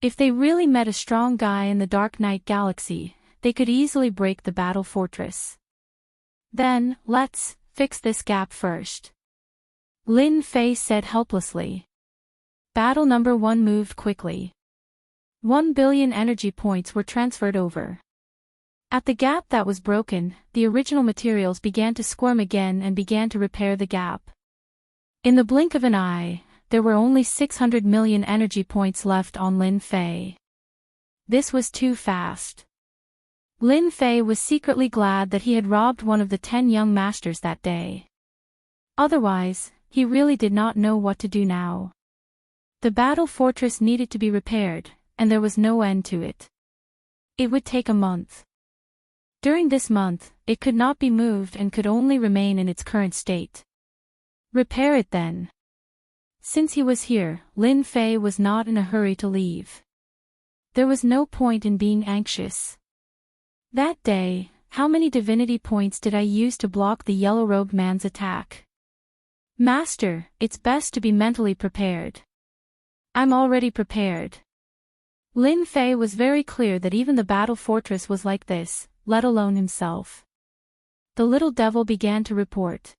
S1: If they really met a strong guy in the Dark Knight Galaxy, they could easily break the battle fortress. Then, let's fix this gap first. Lin Fei said helplessly. Battle number 1 moved quickly. 1 billion energy points were transferred over. At the gap that was broken, the original materials began to squirm again and began to repair the gap. In the blink of an eye, there were only 600 million energy points left on Lin Fei. This was too fast. Lin Fei was secretly glad that he had robbed one of the 10 young masters that day. Otherwise, he really did not know what to do now. The battle fortress needed to be repaired, and there was no end to it. It would take a month. During this month, it could not be moved and could only remain in its current state. Repair it then. Since he was here, Lin Fei was not in a hurry to leave. There was no point in being anxious. That day, how many divinity points did I use to block the yellow-robed man's attack? Master, it's best to be mentally prepared. I'm already prepared. Lin Fei was very clear that even the battle fortress was like this, let alone himself. The little devil began to report.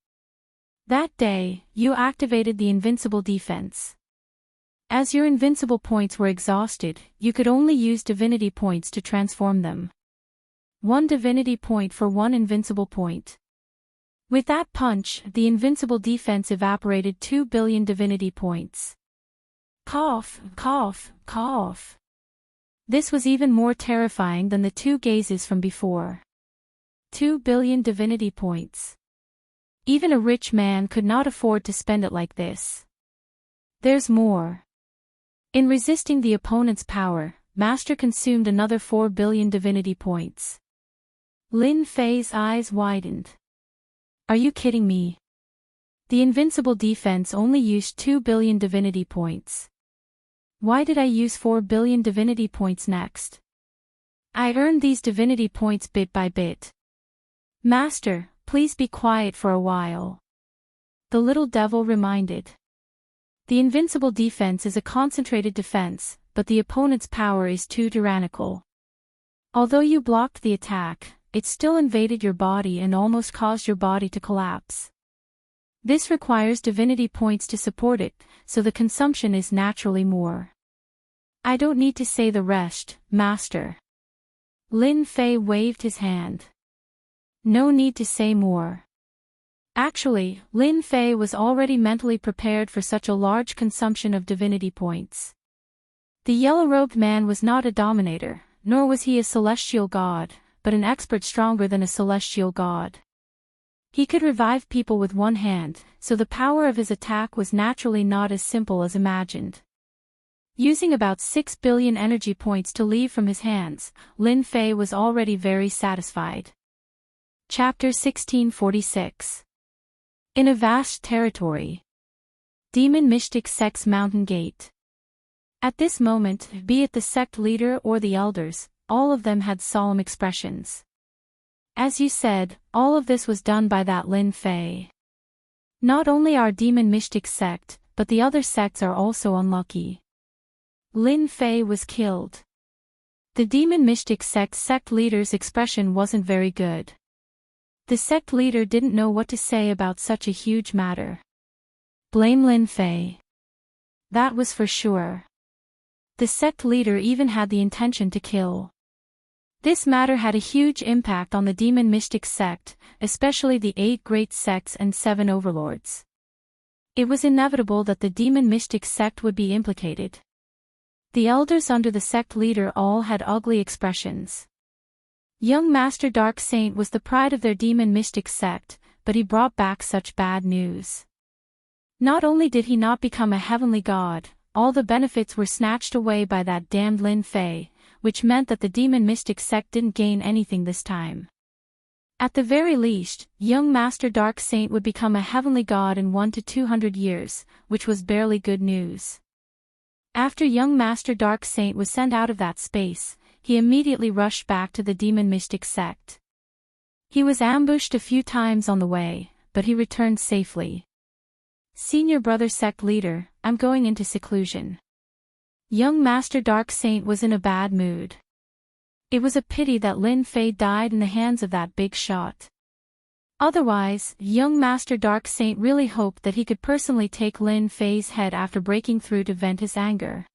S1: That day, you activated the invincible defense. As your invincible points were exhausted, you could only use divinity points to transform them. 1 divinity point for 1 invincible point. With that punch, the invincible defense evaporated 2 billion divinity points. Cough, cough, cough. This was even more terrifying than the 2 gazes from before. 2 billion divinity points. Even a rich man could not afford to spend it like this. There's more. In resisting the opponent's power, Master consumed another 4 billion divinity points. Lin Fei's eyes widened. Are you kidding me? The invincible defense only used 2 billion divinity points. Why did I use 4 billion divinity points next? I earned these divinity points bit by bit. Master, please be quiet for a while. The little devil reminded. The invincible defense is a concentrated defense, but the opponent's power is too tyrannical. Although you blocked the attack, it still invaded your body and almost caused your body to collapse. This requires divinity points to support it, so the consumption is naturally more. I don't need to say the rest, Master. Lin Fei waved his hand. No need to say more. Actually, Lin Fei was already mentally prepared for such a large consumption of divinity points. The yellow-robed man was not a dominator, nor was he a celestial god, but an expert stronger than a celestial god. He could revive people with one hand, so the power of his attack was naturally not as simple as imagined. Using about 6 billion energy points to leave from his hands, Lin Fei was already very satisfied. Chapter 1646. In a vast territory. Demon Mystic Sect's Mountain Gate. At this moment, be it the sect leader or the elders, all of them had solemn expressions. As you said, all of this was done by that Lin Fei. Not only our Demon Mystic Sect, but the other sects are also unlucky. Lin Fei was killed. The Demon Mystic Sect's sect leader's expression wasn't very good. The sect leader didn't know what to say about such a huge matter. Blame Lin Fei. That was for sure. The sect leader even had the intention to kill. This matter had a huge impact on the Demon Mystic Sect, especially the 8 great sects and 7 overlords. It was inevitable that the Demon Mystic Sect would be implicated. The elders under the sect leader all had ugly expressions. Young Master Dark Saint was the pride of their Demon Mystic Sect, but he brought back such bad news. Not only did he not become a heavenly god, all the benefits were snatched away by that damned Lin Fei, which meant that the Demon Mystic Sect didn't gain anything this time. At the very least, young Master Dark Saint would become a heavenly god in 1 to 200 years, which was barely good news. After young Master Dark Saint was sent out of that space, he immediately rushed back to the Demon Mystic Sect. He was ambushed a few times on the way, but he returned safely. Senior brother sect leader, I'm going into seclusion. Young Master Dark Saint was in a bad mood. It was a pity that Lin Fei died in the hands of that big shot. Otherwise, young Master Dark Saint really hoped that he could personally take Lin Fei's head after breaking through to vent his anger.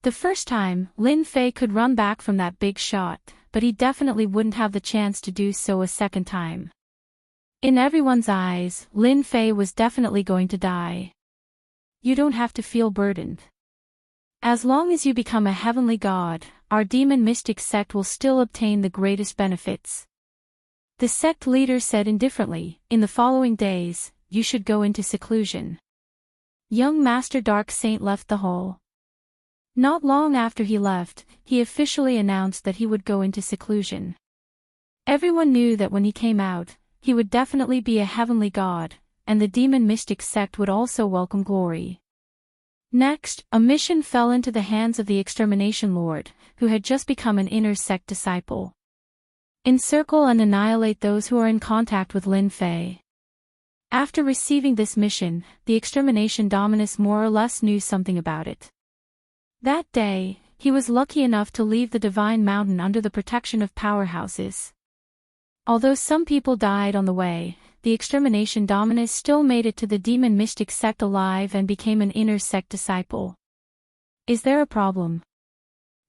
S1: The first time, Lin Fei could run back from that big shot, but he definitely wouldn't have the chance to do so a second time. In everyone's eyes, Lin Fei was definitely going to die. You don't have to feel burdened. As long as you become a heavenly god, our Demon Mystic Sect will still obtain the greatest benefits. The sect leader said indifferently, in the following days, you should go into seclusion. Young Master Dark Saint left the hall. Not long after he left, he officially announced that he would go into seclusion. Everyone knew that when he came out, he would definitely be a heavenly god, and the Demon Mystic Sect would also welcome glory. Next, a mission fell into the hands of the Extermination Lord, who had just become an inner sect disciple. Encircle and annihilate those who are in contact with Lin Fei. After receiving this mission, the Extermination Dominus more or less knew something about it. That day, he was lucky enough to leave the Divine Mountain under the protection of powerhouses. Although some people died on the way, the Extermination Dominus still made it to the Demon Mystic Sect alive and became an inner sect disciple. Is there a problem?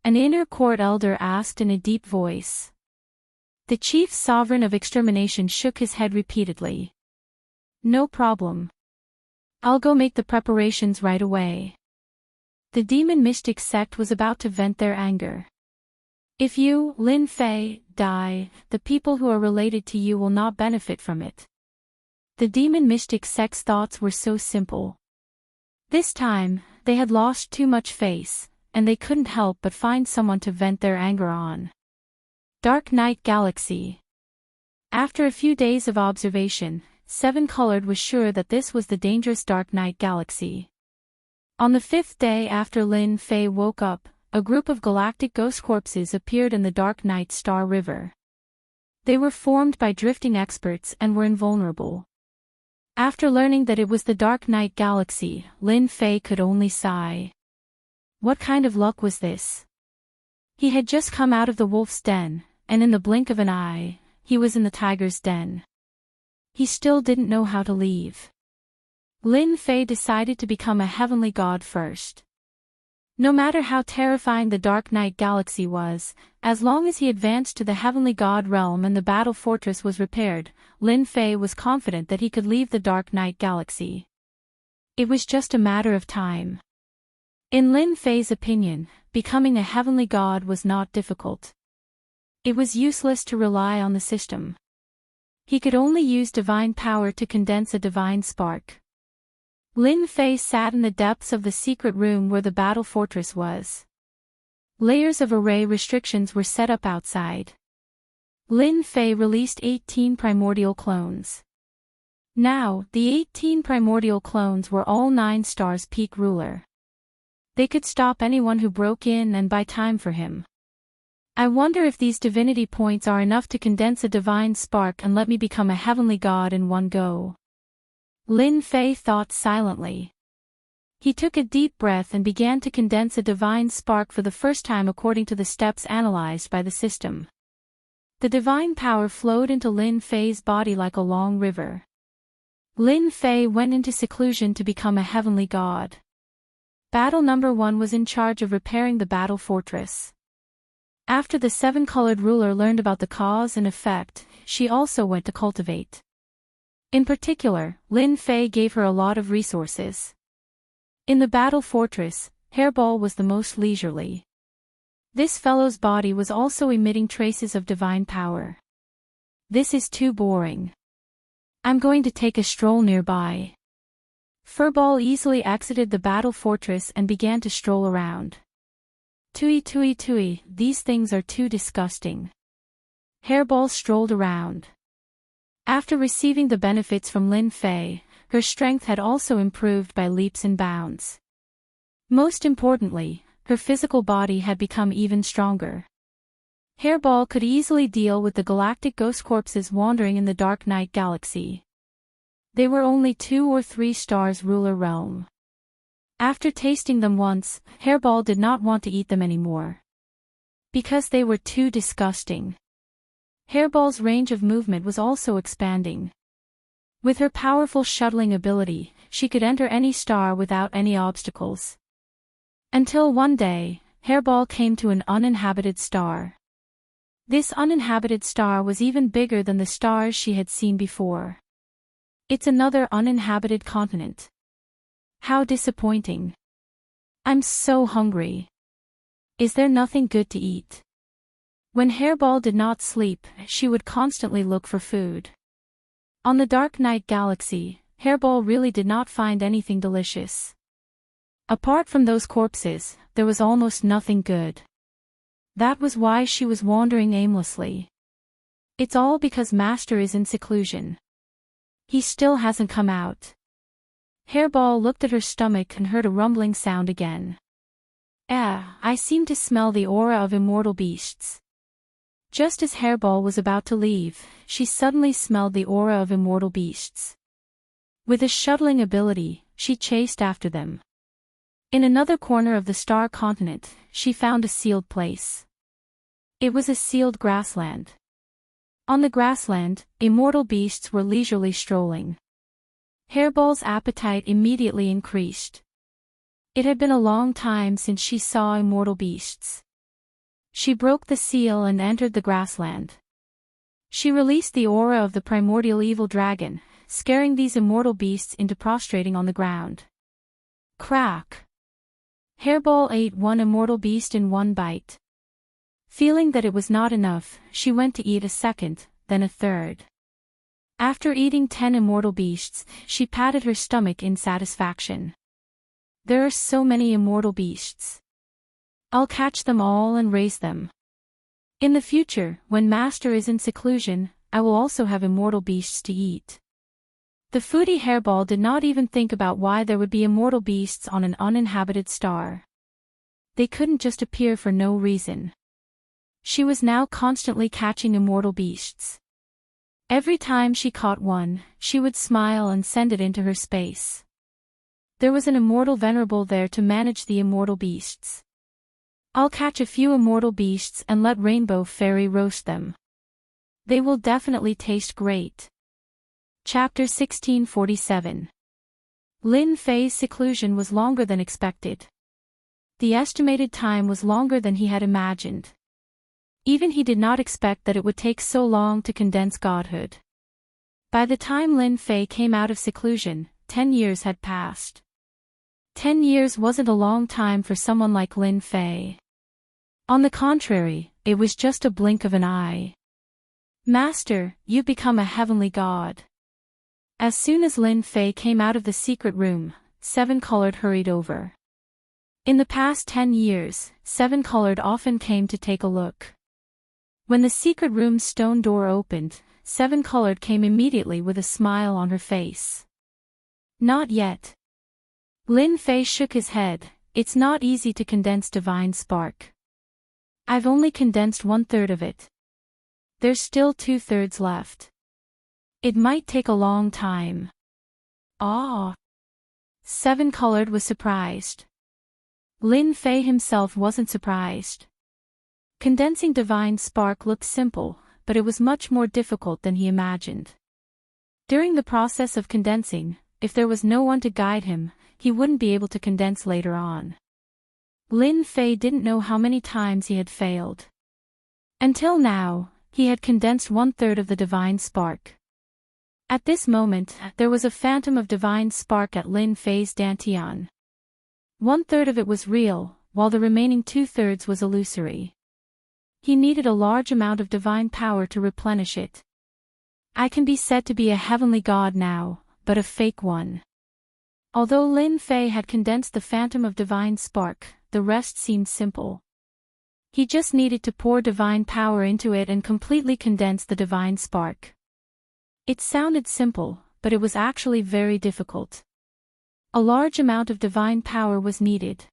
S1: An inner court elder asked in a deep voice. The chief sovereign of extermination shook his head repeatedly. No problem. I'll go make the preparations right away. The Demon Mystic Sect was about to vent their anger. If you, Lin Fei, die, the people who are related to you will not benefit from it. The Demon Mystic Sect's thoughts were so simple. This time, they had lost too much face, and they couldn't help but find someone to vent their anger on. Dark Night Galaxy. After a few days of observation, Seven Colored was sure that this was the dangerous Dark Night Galaxy. On the 5th day after Lin Fei woke up, a group of galactic ghost corpses appeared in the Dark Night Star River. They were formed by drifting experts and were invulnerable. After learning that it was the Dark Knight Galaxy, Lin Fei could only sigh. What kind of luck was this? He had just come out of the wolf's den, and in the blink of an eye, he was in the tiger's den. He still didn't know how to leave. Lin Fei decided to become a heavenly god first. No matter how terrifying the Dark Knight Galaxy was, as long as he advanced to the heavenly god realm and the battle fortress was repaired, Lin Fei was confident that he could leave the Dark Knight Galaxy. It was just a matter of time. In Lin Fei's opinion, becoming a heavenly god was not difficult. It was useless to rely on the system. He could only use divine power to condense a divine spark. Lin Fei sat in the depths of the secret room where the battle fortress was. Layers of array restrictions were set up outside. Lin Fei released 18 primordial clones. Now, the 18 primordial clones were all 9 stars peak ruler. They could stop anyone who broke in and buy time for him. I wonder if these divinity points are enough to condense a divine spark and let me become a heavenly god in one go. Lin Fei thought silently. He took a deep breath and began to condense a divine spark for the first time according to the steps analyzed by the system. The divine power flowed into Lin Fei's body like a long river. Lin Fei went into seclusion to become a heavenly god. Battle number 1 was in charge of repairing the battle fortress. After the 7-colored ruler learned about the cause and effect, she also went to cultivate. In particular, Lin Fei gave her a lot of resources. In the battle fortress, Hairball was the most leisurely. This fellow's body was also emitting traces of divine power. This is too boring. I'm going to take a stroll nearby. Furball easily exited the battle fortress and began to stroll around. Tui tui tui, these things are too disgusting. Hairball strolled around. After receiving the benefits from Lin Fei, her strength had also improved by leaps and bounds. Most importantly, her physical body had become even stronger. Hairball could easily deal with the galactic ghost corpses wandering in the Dark Knight Galaxy. They were only 2 or 3 stars ruler realm. After tasting them once, Hairball did not want to eat them anymore. Because they were too disgusting. Hairball's range of movement was also expanding. With her powerful shuttling ability, she could enter any star without any obstacles. Until one day, Hairball came to an uninhabited star. This uninhabited star was even bigger than the stars she had seen before. It's another uninhabited continent. How disappointing. I'm so hungry. Is there nothing good to eat? When Hairball did not sleep, she would constantly look for food. On the Dark Knight Galaxy, Hairball really did not find anything delicious. Apart from those corpses, there was almost nothing good. That was why she was wandering aimlessly. It's all because Master is in seclusion. He still hasn't come out. Hairball looked at her stomach and heard a rumbling sound again. I seem to smell the aura of immortal beasts. Just as Hairball was about to leave, she suddenly smelled the aura of immortal beasts. With a shuttling ability, she chased after them. In another corner of the star continent, she found a sealed place. It was a sealed grassland. On the grassland, immortal beasts were leisurely strolling. Hairball's appetite immediately increased. It had been a long time since she saw immortal beasts. She broke the seal and entered the grassland. She released the aura of the primordial evil dragon, scaring these immortal beasts into prostrating on the ground. Crack! Hairball ate one immortal beast in one bite. Feeling that it was not enough, she went to eat a second, then a third. After eating 10 immortal beasts, she patted her stomach in satisfaction. There are so many immortal beasts. I'll catch them all and raise them. In the future, when Master is in seclusion, I will also have immortal beasts to eat. The foodie Hairball did not even think about why there would be immortal beasts on an uninhabited star. They couldn't just appear for no reason. She was now constantly catching immortal beasts. Every time she caught one, she would smile and send it into her space. There was an immortal venerable there to manage the immortal beasts. I'll catch a few immortal beasts and let Rainbow Fairy roast them. They will definitely taste great. Chapter 1647. Lin Fei's seclusion was longer than expected. The estimated time was longer than he had imagined. Even he did not expect that it would take so long to condense godhood. By the time Lin Fei came out of seclusion, 10 years had passed. 10 years wasn't a long time for someone like Lin Fei. On the contrary, it was just a blink of an eye. Master, you've become a heavenly god. As soon as Lin Fei came out of the secret room, Seven Colored hurried over. In the past 10 years, Seven Colored often came to take a look. When the secret room's stone door opened, Seven Colored came immediately with a smile on her face. Not yet. Lin Fei shook his head. It's not easy to condense divine spark. I've only condensed 1/3 of it. There's still 2/3 left. It might take a long time. Ah! Seven Colored was surprised. Lin Fei himself wasn't surprised. Condensing divine spark looked simple, but it was much more difficult than he imagined. During the process of condensing, if there was no one to guide him, he wouldn't be able to condense later on. Lin Fei didn't know how many times he had failed. Until now, he had condensed 1/3 of the divine spark. At this moment, there was a phantom of divine spark at Lin Fei's dantian. 1/3 of it was real, while the remaining 2/3 was illusory. He needed a large amount of divine power to replenish it. I can be said to be a heavenly god now, but a fake one. Although Lin Fei had condensed the phantom of divine spark, the rest seemed simple. He just needed to pour divine power into it and completely condense the divine spark. It sounded simple, but it was actually very difficult. A large amount of divine power was needed.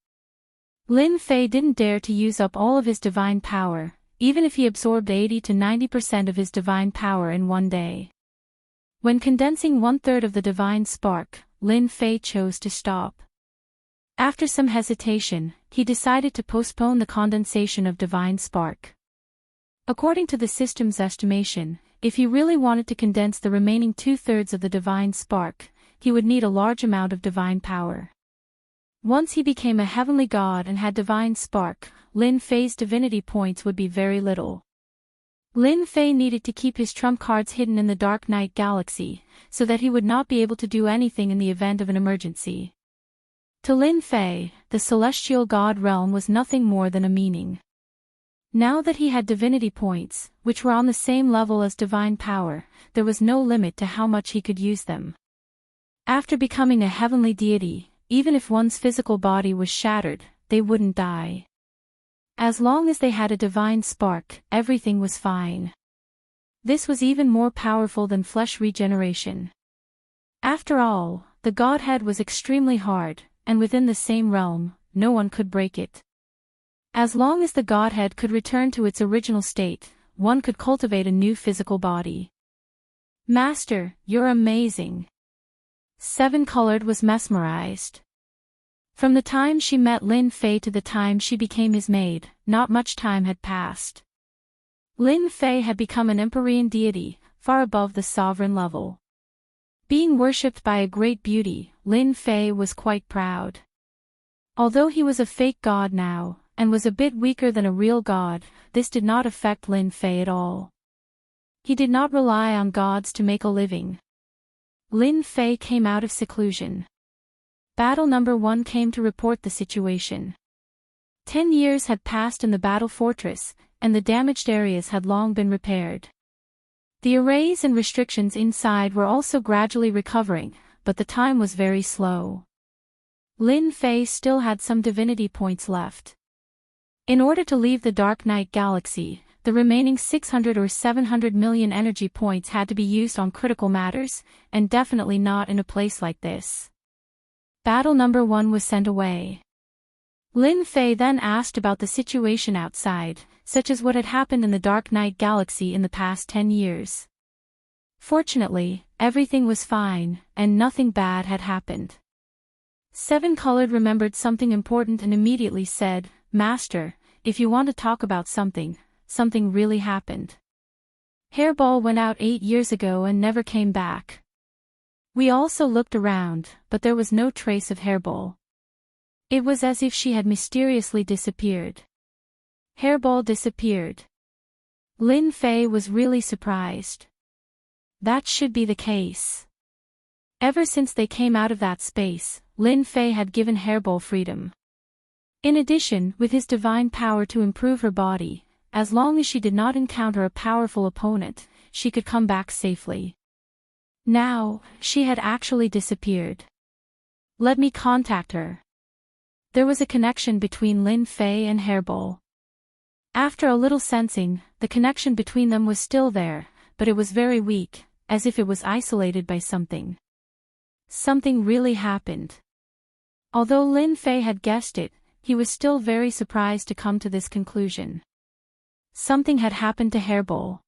S1: Lin Fei didn't dare to use up all of his divine power, even if he absorbed 80 to 90% of his divine power in one day. When condensing 1/3 of the divine spark, Lin Fei chose to stop. After some hesitation, he decided to postpone the condensation of divine spark. According to the system's estimation, if he really wanted to condense the remaining 2/3 of the divine spark, he would need a large amount of divine power. Once he became a heavenly god and had divine spark, Lin Fei's divinity points would be very little. Lin Fei needed to keep his trump cards hidden in the Dark Night Galaxy, so that he would not be able to do anything in the event of an emergency. To Lin Fei, the celestial god realm was nothing more than a meaning. Now that he had divinity points, which were on the same level as divine power, there was no limit to how much he could use them. After becoming a heavenly deity, even if one's physical body was shattered, they wouldn't die. As long as they had a divine spark, everything was fine. This was even more powerful than flesh regeneration. After all, the godhead was extremely hard, and within the same realm, no one could break it. As long as the godhead could return to its original state, one could cultivate a new physical body. Master, you're amazing. Seven Colored was mesmerized. From the time she met Lin Fei to the time she became his maid, not much time had passed. Lin Fei had become an empyrean deity, far above the sovereign level. Being worshipped by a great beauty, Lin Fei was quite proud. Although he was a fake god now, and was a bit weaker than a real god, this did not affect Lin Fei at all. He did not rely on gods to make a living. Lin Fei came out of seclusion. Battle number 1 came to report the situation. 10 years had passed in the battle fortress, and the damaged areas had long been repaired. The arrays and restrictions inside were also gradually recovering, but the time was very slow. Lin Fei still had some divinity points left. In order to leave the Dark Night Galaxy, the remaining 600 or 700 million energy points had to be used on critical matters, and definitely not in a place like this. Battle number 1 was sent away. Lin Fei then asked about the situation outside, such as what had happened in the Dark Night Galaxy in the past 10 years. Fortunately, everything was fine, and nothing bad had happened. Seven Colored remembered something important and immediately said, "Master, if you want to talk about something, something really happened. Hairball went out 8 years ago and never came back." We also looked around, but there was no trace of Hairball. It was as if she had mysteriously disappeared. Hairball disappeared. Lin Fei was really surprised. That should be the case. Ever since they came out of that space, Lin Fei had given Hairball freedom. In addition, with his divine power to improve her body, as long as she did not encounter a powerful opponent, she could come back safely. Now, she had actually disappeared. Let me contact her. There was a connection between Lin Fei and Hairball. After a little sensing, the connection between them was still there, but it was very weak, as if it was isolated by something. Something really happened. Although Lin Fei had guessed it, he was still very surprised to come to this conclusion. Something had happened to Hairball.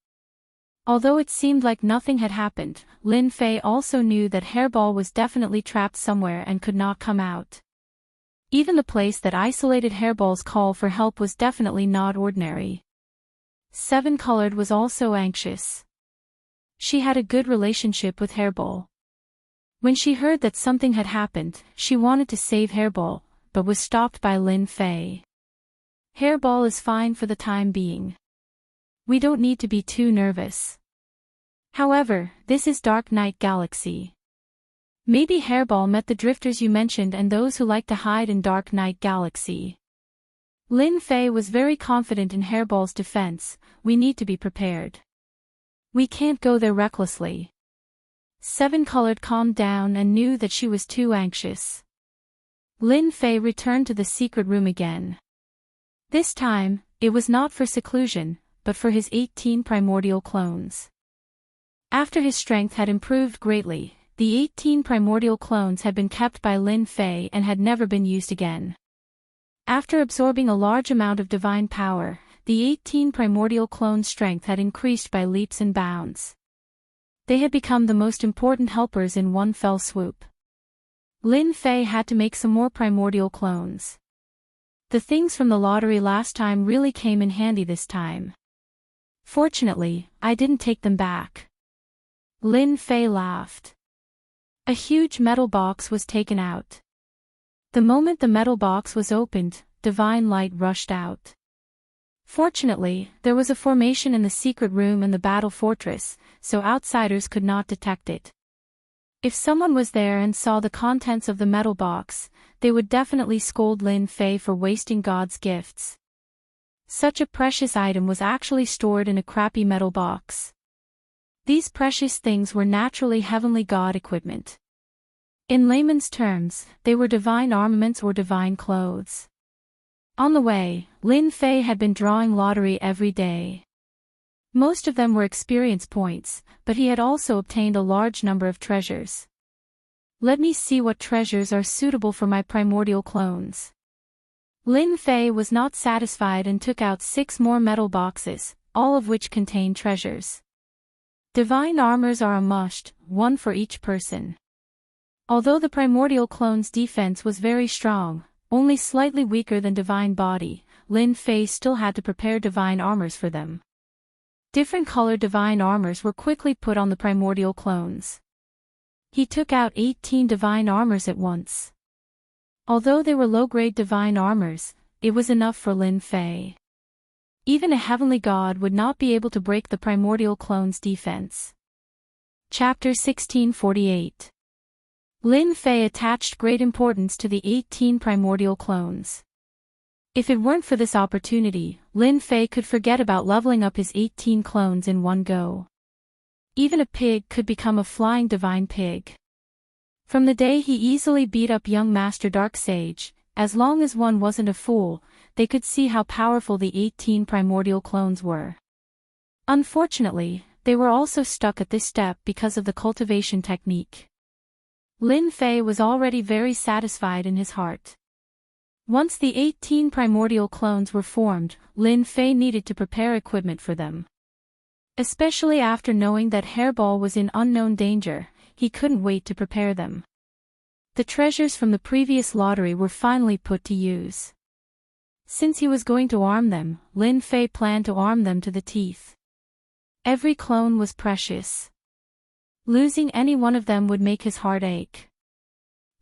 S1: Although it seemed like nothing had happened, Lin Fei also knew that Hairball was definitely trapped somewhere and could not come out. Even the place that isolated Hairball's call for help was definitely not ordinary. Seven Colored was also anxious. She had a good relationship with Hairball. When she heard that something had happened, she wanted to save Hairball, but was stopped by Lin Fei. Hairball is fine for the time being. We don't need to be too nervous. However, this is Dark Knight Galaxy. Maybe Hairball met the drifters you mentioned and those who like to hide in Dark Knight Galaxy. Lin Fei was very confident in Hairball's defense. We need to be prepared. We can't go there recklessly. Seven Colored calmed down and knew that she was too anxious. Lin Fei returned to the secret room again. This time, it was not for seclusion, but for his 18 primordial clones. After his strength had improved greatly, the 18 primordial clones had been kept by Lin Fei and had never been used again. After absorbing a large amount of divine power, the 18 primordial clones' strength had increased by leaps and bounds. They had become the most important helpers in one fell swoop. Lin Fei had to make some more primordial clones. The things from the lottery last time really came in handy this time. Fortunately, I didn't take them back. Lin Fei laughed. A huge metal box was taken out. The moment the metal box was opened, divine light rushed out. Fortunately, there was a formation in the secret room and the battle fortress, so outsiders could not detect it. If someone was there and saw the contents of the metal box, they would definitely scold Lin Fei for wasting God's gifts. Such a precious item was actually stored in a crappy metal box. These precious things were naturally heavenly god equipment. In layman's terms, they were divine armaments or divine clothes. On the way, Lin Fei had been drawing lottery every day. Most of them were experience points, but he had also obtained a large number of treasures. Let me see what treasures are suitable for my primordial clones. Lin Fei was not satisfied and took out 6 more metal boxes, all of which contained treasures. Divine armors are a must, one for each person. Although the primordial clone's defense was very strong, only slightly weaker than divine body, Lin Fei still had to prepare divine armors for them. Different colored divine armors were quickly put on the primordial clones. He took out 18 divine armors at once. Although they were low-grade divine armors, it was enough for Lin Fei. Even a heavenly god would not be able to break the primordial clone's defense. Chapter 1648. Lin Fei attached great importance to the 18 primordial clones. If it weren't for this opportunity, Lin Fei could forget about leveling up his 18 clones in one go. Even a pig could become a flying divine pig. From the day he easily beat up young Master Darksage, as long as one wasn't a fool, they could see how powerful the 18 primordial clones were. Unfortunately, they were also stuck at this step because of the cultivation technique. Lin Fei was already very satisfied in his heart. Once the 18 primordial clones were formed, Lin Fei needed to prepare equipment for them. Especially after knowing that Hairball was in unknown danger, he couldn't wait to prepare them. The treasures from the previous lottery were finally put to use. Since he was going to arm them, Lin Fei planned to arm them to the teeth. Every clone was precious. Losing any one of them would make his heart ache.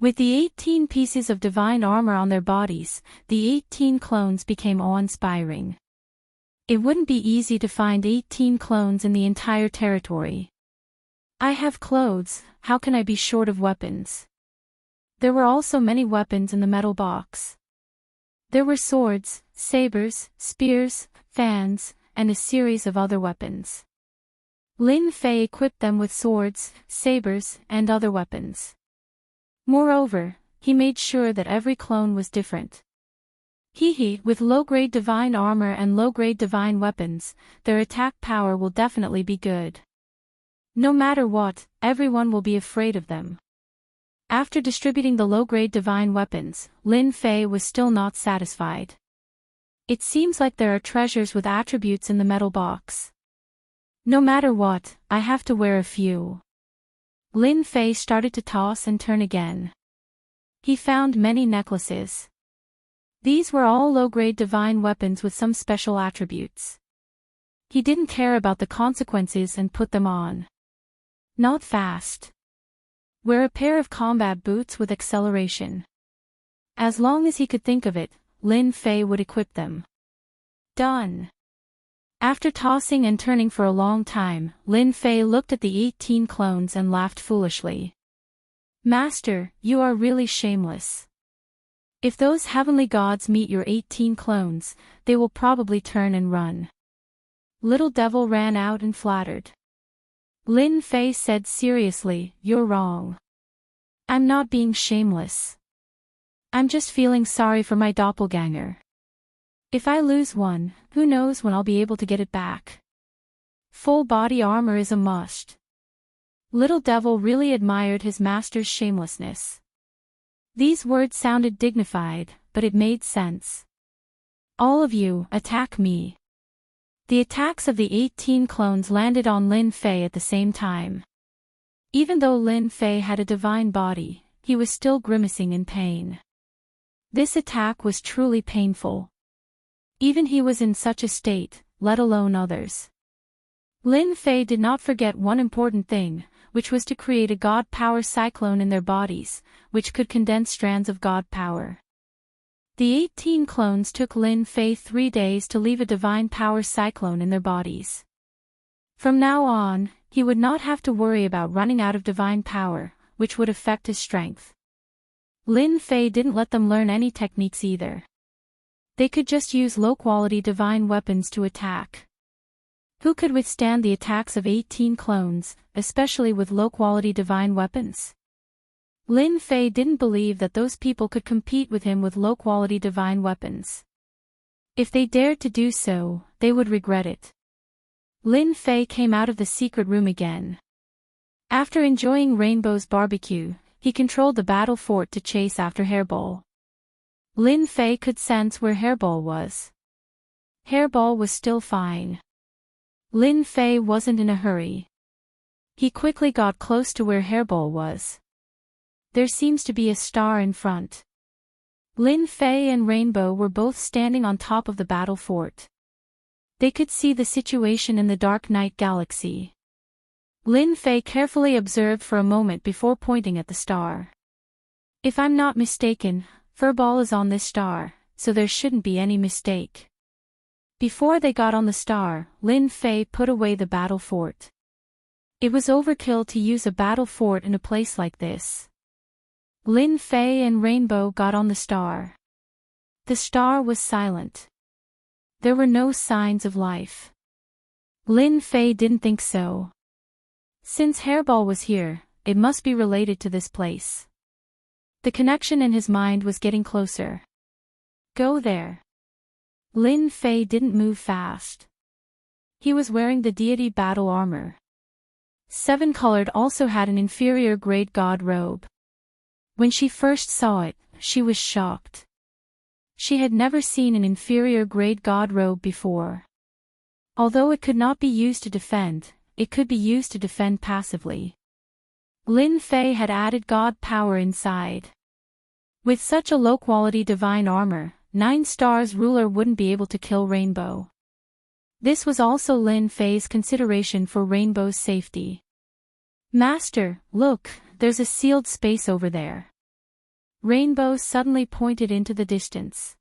S1: With the 18 pieces of divine armor on their bodies, the 18 clones became awe-inspiring. It wouldn't be easy to find 18 clones in the entire territory. I have clothes, how can I be short of weapons? There were also many weapons in the metal box. There were swords, sabers, spears, fans, and a series of other weapons. Lin Fei equipped them with swords, sabers, and other weapons. Moreover, he made sure that every clone was different. With low-grade divine armor and low-grade divine weapons, their attack power will definitely be good. No matter what, everyone will be afraid of them. After distributing the low-grade divine weapons, Lin Fei was still not satisfied. It seems like there are treasures with attributes in the metal box. No matter what, I have to wear a few. Lin Fei started to toss and turn again. He found many necklaces. These were all low-grade divine weapons with some special attributes. He didn't care about the consequences and put them on. Not fast. Wear a pair of combat boots with acceleration. As long as he could think of it, Lin Fei would equip them. Done. After tossing and turning for a long time, Lin Fei looked at the 18 clones and laughed foolishly. Master, you are really shameless. If those heavenly gods meet your 18 clones, they will probably turn and run. Little Devil ran out and flattered. Lin Fei said seriously, you're wrong. I'm not being shameless. I'm just feeling sorry for my doppelganger. If I lose one, who knows when I'll be able to get it back. Full body armor is a must. Little Devil really admired his master's shamelessness. These words sounded dignified, but it made sense. All of you, attack me. The attacks of the 18 clones landed on Lin Fei at the same time. Even though Lin Fei had a divine body, he was still grimacing in pain. This attack was truly painful. Even he was in such a state, let alone others. Lin Fei did not forget one important thing, which was to create a god power cyclone in their bodies, which could condense strands of god power. The 18 clones took Lin Fei 3 days to leave a divine power cyclone in their bodies. From now on, he would not have to worry about running out of divine power, which would affect his strength. Lin Fei didn't let them learn any techniques either. They could just use low-quality divine weapons to attack. Who could withstand the attacks of 18 clones, especially with low-quality divine weapons? Lin Fei didn't believe that those people could compete with him with low-quality divine weapons. If they dared to do so, they would regret it. Lin Fei came out of the secret room again. After enjoying Rainbow's barbecue, he controlled the battle fort to chase after Hairball. Lin Fei could sense where Hairball was. Hairball was still fine. Lin Fei wasn't in a hurry. He quickly got close to where Hairball was. There seems to be a star in front. Lin Fei and Rainbow were both standing on top of the battle fort. They could see the situation in the dark night galaxy. Lin Fei carefully observed for a moment before pointing at the star. If I'm not mistaken, Furball is on this star, so there shouldn't be any mistake. Before they got on the star, Lin Fei put away the battle fort. It was overkill to use a battle fort in a place like this. Lin Fei and Rainbow got on the star. The star was silent. There were no signs of life. Lin Fei didn't think so. Since Hairball was here, it must be related to this place. The connection in his mind was getting closer. Go there. Lin Fei didn't move fast. He was wearing the deity battle armor. 7-Colored also had an inferior grade god robe. When she first saw it, she was shocked. She had never seen an inferior grade god robe before. Although it could not be used to defend, it could be used to defend passively. Lin Fei had added god power inside. With such a low-quality divine armor, 9 stars ruler wouldn't be able to kill Rainbow. This was also Lin Fei's consideration for Rainbow's safety. Master, look, there's a sealed space over there. Rainbow suddenly pointed into the distance.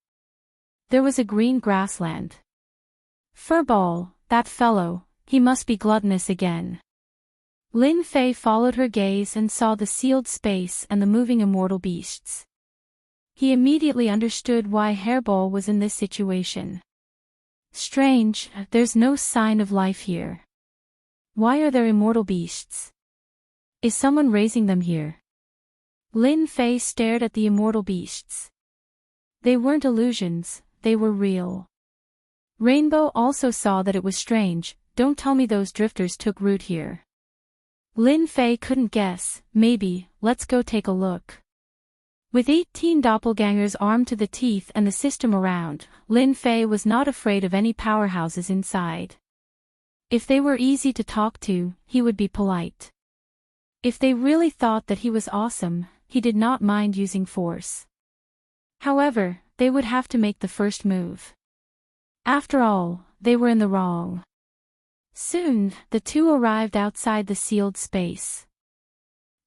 S1: There was a green grassland. Furball, that fellow, he must be gluttonous again. Lin Fei followed her gaze and saw the sealed space and the moving immortal beasts. He immediately understood why Hairball was in this situation. Strange, there's no sign of life here. Why are there immortal beasts? Is someone raising them here? Lin Fei stared at the immortal beasts. They weren't illusions, they were real. Rainbow also saw that it was strange. Don't tell me those drifters took root here. Lin Fei couldn't guess. Maybe, let's go take a look. With 18 doppelgangers armed to the teeth and the system around, Lin Fei was not afraid of any powerhouses inside. If they were easy to talk to, he would be polite. If they really thought that he was awesome, he did not mind using force. However, they would have to make the first move. After all, they were in the wrong. Soon, the two arrived outside the sealed space.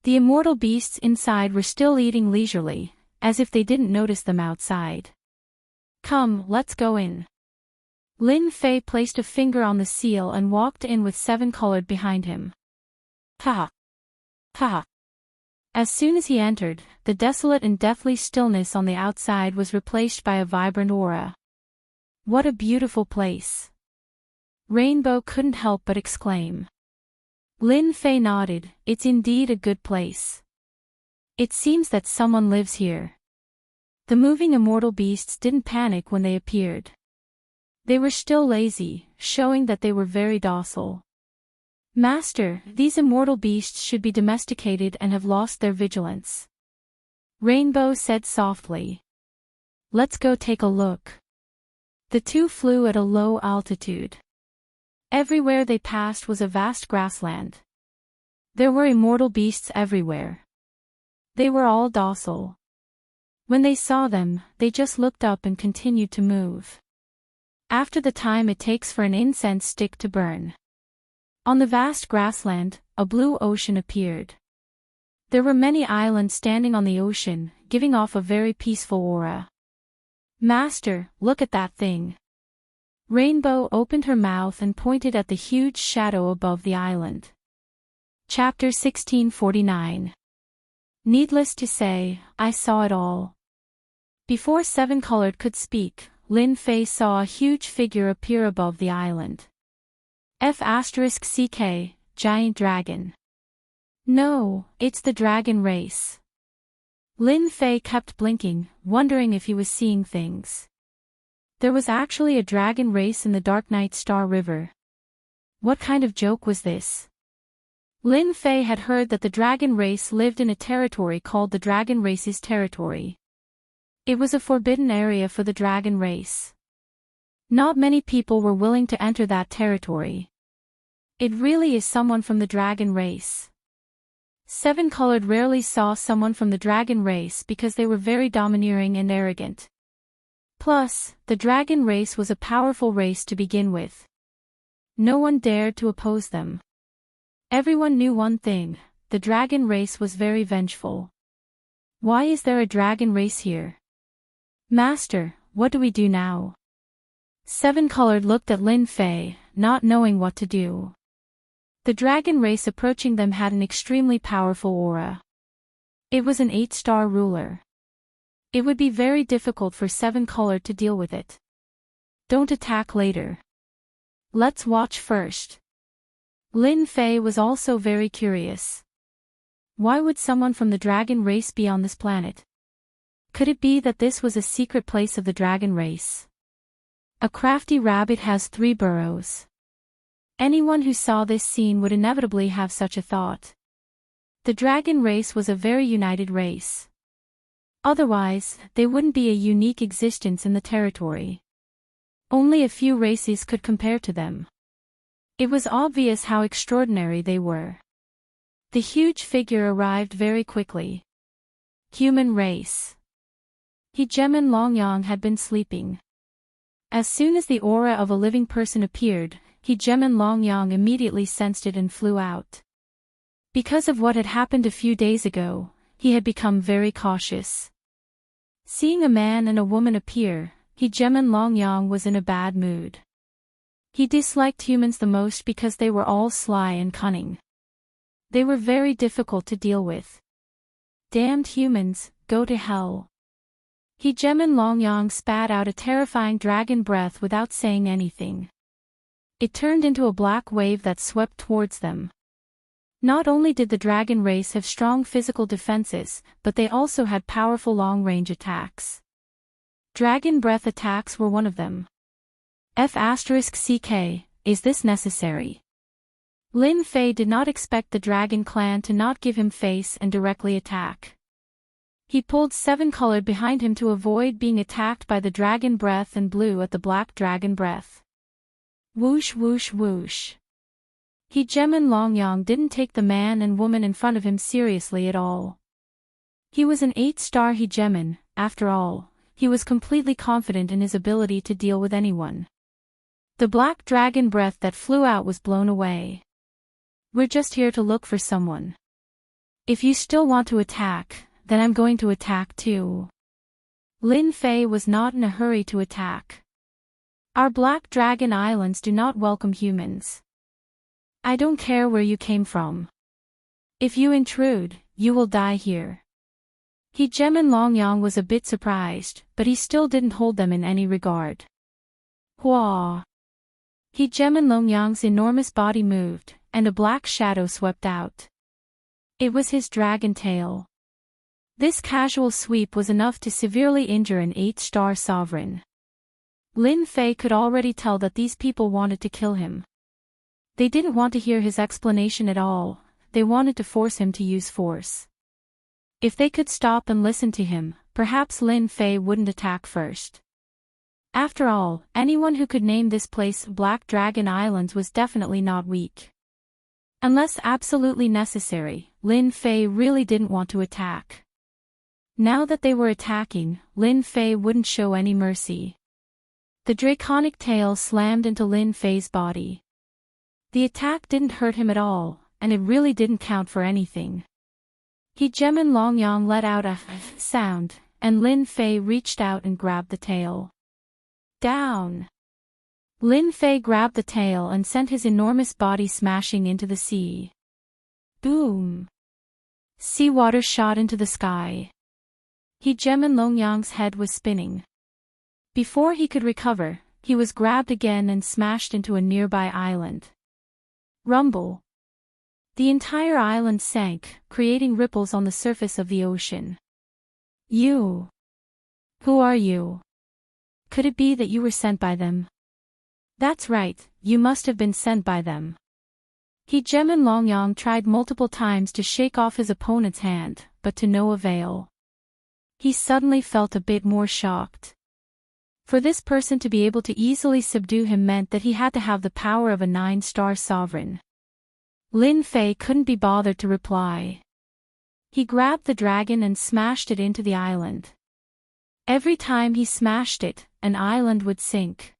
S1: The immortal beasts inside were still eating leisurely, as if they didn't notice them outside. Come, let's go in. Lin Fei placed a finger on the seal and walked in with 7-colored behind him. Ha! Ha! As soon as he entered, the desolate and deathly stillness on the outside was replaced by a vibrant aura. What a beautiful place! Rainbow couldn't help but exclaim. Lin Fei nodded. It's indeed a good place. It seems that someone lives here. The moving immortal beasts didn't panic when they appeared. They were still lazy, showing that they were very docile. Master, these immortal beasts should be domesticated and have lost their vigilance. Rainbow said softly. Let's go take a look. The two flew at a low altitude. Everywhere they passed was a vast grassland. There were immortal beasts everywhere. They were all docile. When they saw them, they just looked up and continued to move. After the time it takes for an incense stick to burn. On the vast grassland, a blue ocean appeared. There were many islands standing on the ocean, giving off a very peaceful aura. Master, look at that thing. Rainbow opened her mouth and pointed at the huge shadow above the island. Chapter 1649. Needless to say, I saw it all. Before 7-colored could speak, Lin Fei saw a huge figure appear above the island. F***CK, giant dragon. No, it's the dragon race. Lin Fei kept blinking, wondering if he was seeing things. There was actually a dragon race in the Dark Night Star River. What kind of joke was this? Lin Fei had heard that the dragon race lived in a territory called the Dragon Race's territory. It was a forbidden area for the dragon race. Not many people were willing to enter that territory. It really is someone from the dragon race. 7-colored rarely saw someone from the dragon race because they were very domineering and arrogant. Plus, the dragon race was a powerful race to begin with. No one dared to oppose them. Everyone knew one thing, the dragon race was very vengeful. Why is there a dragon race here? Master, what do we do now? 7-colored looked at Lin Fei, not knowing what to do. The dragon race approaching them had an extremely powerful aura. It was an 8-star ruler. It would be very difficult for 7-colored to deal with it. Don't attack later. Let's watch first. Lin Fei was also very curious. Why would someone from the dragon race be on this planet? Could it be that this was a secret place of the dragon race? A crafty rabbit has 3 burrows. Anyone who saw this scene would inevitably have such a thought. The dragon race was a very united race. Otherwise, they wouldn't be a unique existence in the territory. Only a few races could compare to them. It was obvious how extraordinary they were. The huge figure arrived very quickly. Human race. Heejemin Longyang had been sleeping. As soon as the aura of a living person appeared, Heejemin Longyang immediately sensed it and flew out. Because of what had happened a few days ago, he had become very cautious. Seeing a man and a woman appear, Heejemin Longyang was in a bad mood. He disliked humans the most because they were all sly and cunning. They were very difficult to deal with. Damned humans, go to hell. Heejemin Longyang spat out a terrifying dragon breath without saying anything. It turned into a black wave that swept towards them. Not only did the dragon race have strong physical defenses, but they also had powerful long-range attacks. Dragon breath attacks were one of them. F***ck, is this necessary? Lin Fei did not expect the dragon clan to not give him face and directly attack. He pulled seven colored behind him to avoid being attacked by the dragon breath and blew at the black dragon breath. Whoosh whoosh whoosh. Heejemin Longyang didn't take the man and woman in front of him seriously at all. He was an 8-star Heejemin, after all, he was completely confident in his ability to deal with anyone. The black dragon breath that flew out was blown away. We're just here to look for someone. If you still want to attack, then I'm going to attack too. Lin Fei was not in a hurry to attack. Our Black Dragon Islands do not welcome humans. I don't care where you came from. If you intrude, you will die here. Heejemin Longyang was a bit surprised, but he still didn't hold them in any regard. Hua! Heejemin Longyang's enormous body moved, and a black shadow swept out. It was his dragon tail. This casual sweep was enough to severely injure an 8-star sovereign. Lin Fei could already tell that these people wanted to kill him. They didn't want to hear his explanation at all, they wanted to force him to use force. If they could stop and listen to him, perhaps Lin Fei wouldn't attack first. After all, anyone who could name this place Black Dragon Islands was definitely not weak. Unless absolutely necessary, Lin Fei really didn't want to attack. Now that they were attacking, Lin Fei wouldn't show any mercy. The draconic tail slammed into Lin Fei's body. The attack didn't hurt him at all, and it really didn't count for anything. Heejemin Longyang let out a sound, and Lin Fei reached out and grabbed the tail. Down! Lin Fei grabbed the tail and sent his enormous body smashing into the sea. Boom! Seawater shot into the sky. Heejemin Longyang's head was spinning. Before he could recover, he was grabbed again and smashed into a nearby island. Rumble! The entire island sank, creating ripples on the surface of the ocean. You! Who are you? Could it be that you were sent by them? That's right, you must have been sent by them. Heejemin Longyang tried multiple times to shake off his opponent's hand, but to no avail. He suddenly felt a bit more shocked. For this person to be able to easily subdue him meant that he had to have the power of a 9-star sovereign. Lin Fei couldn't be bothered to reply. He grabbed the dragon and smashed it into the island. Every time he smashed it, an island would sink.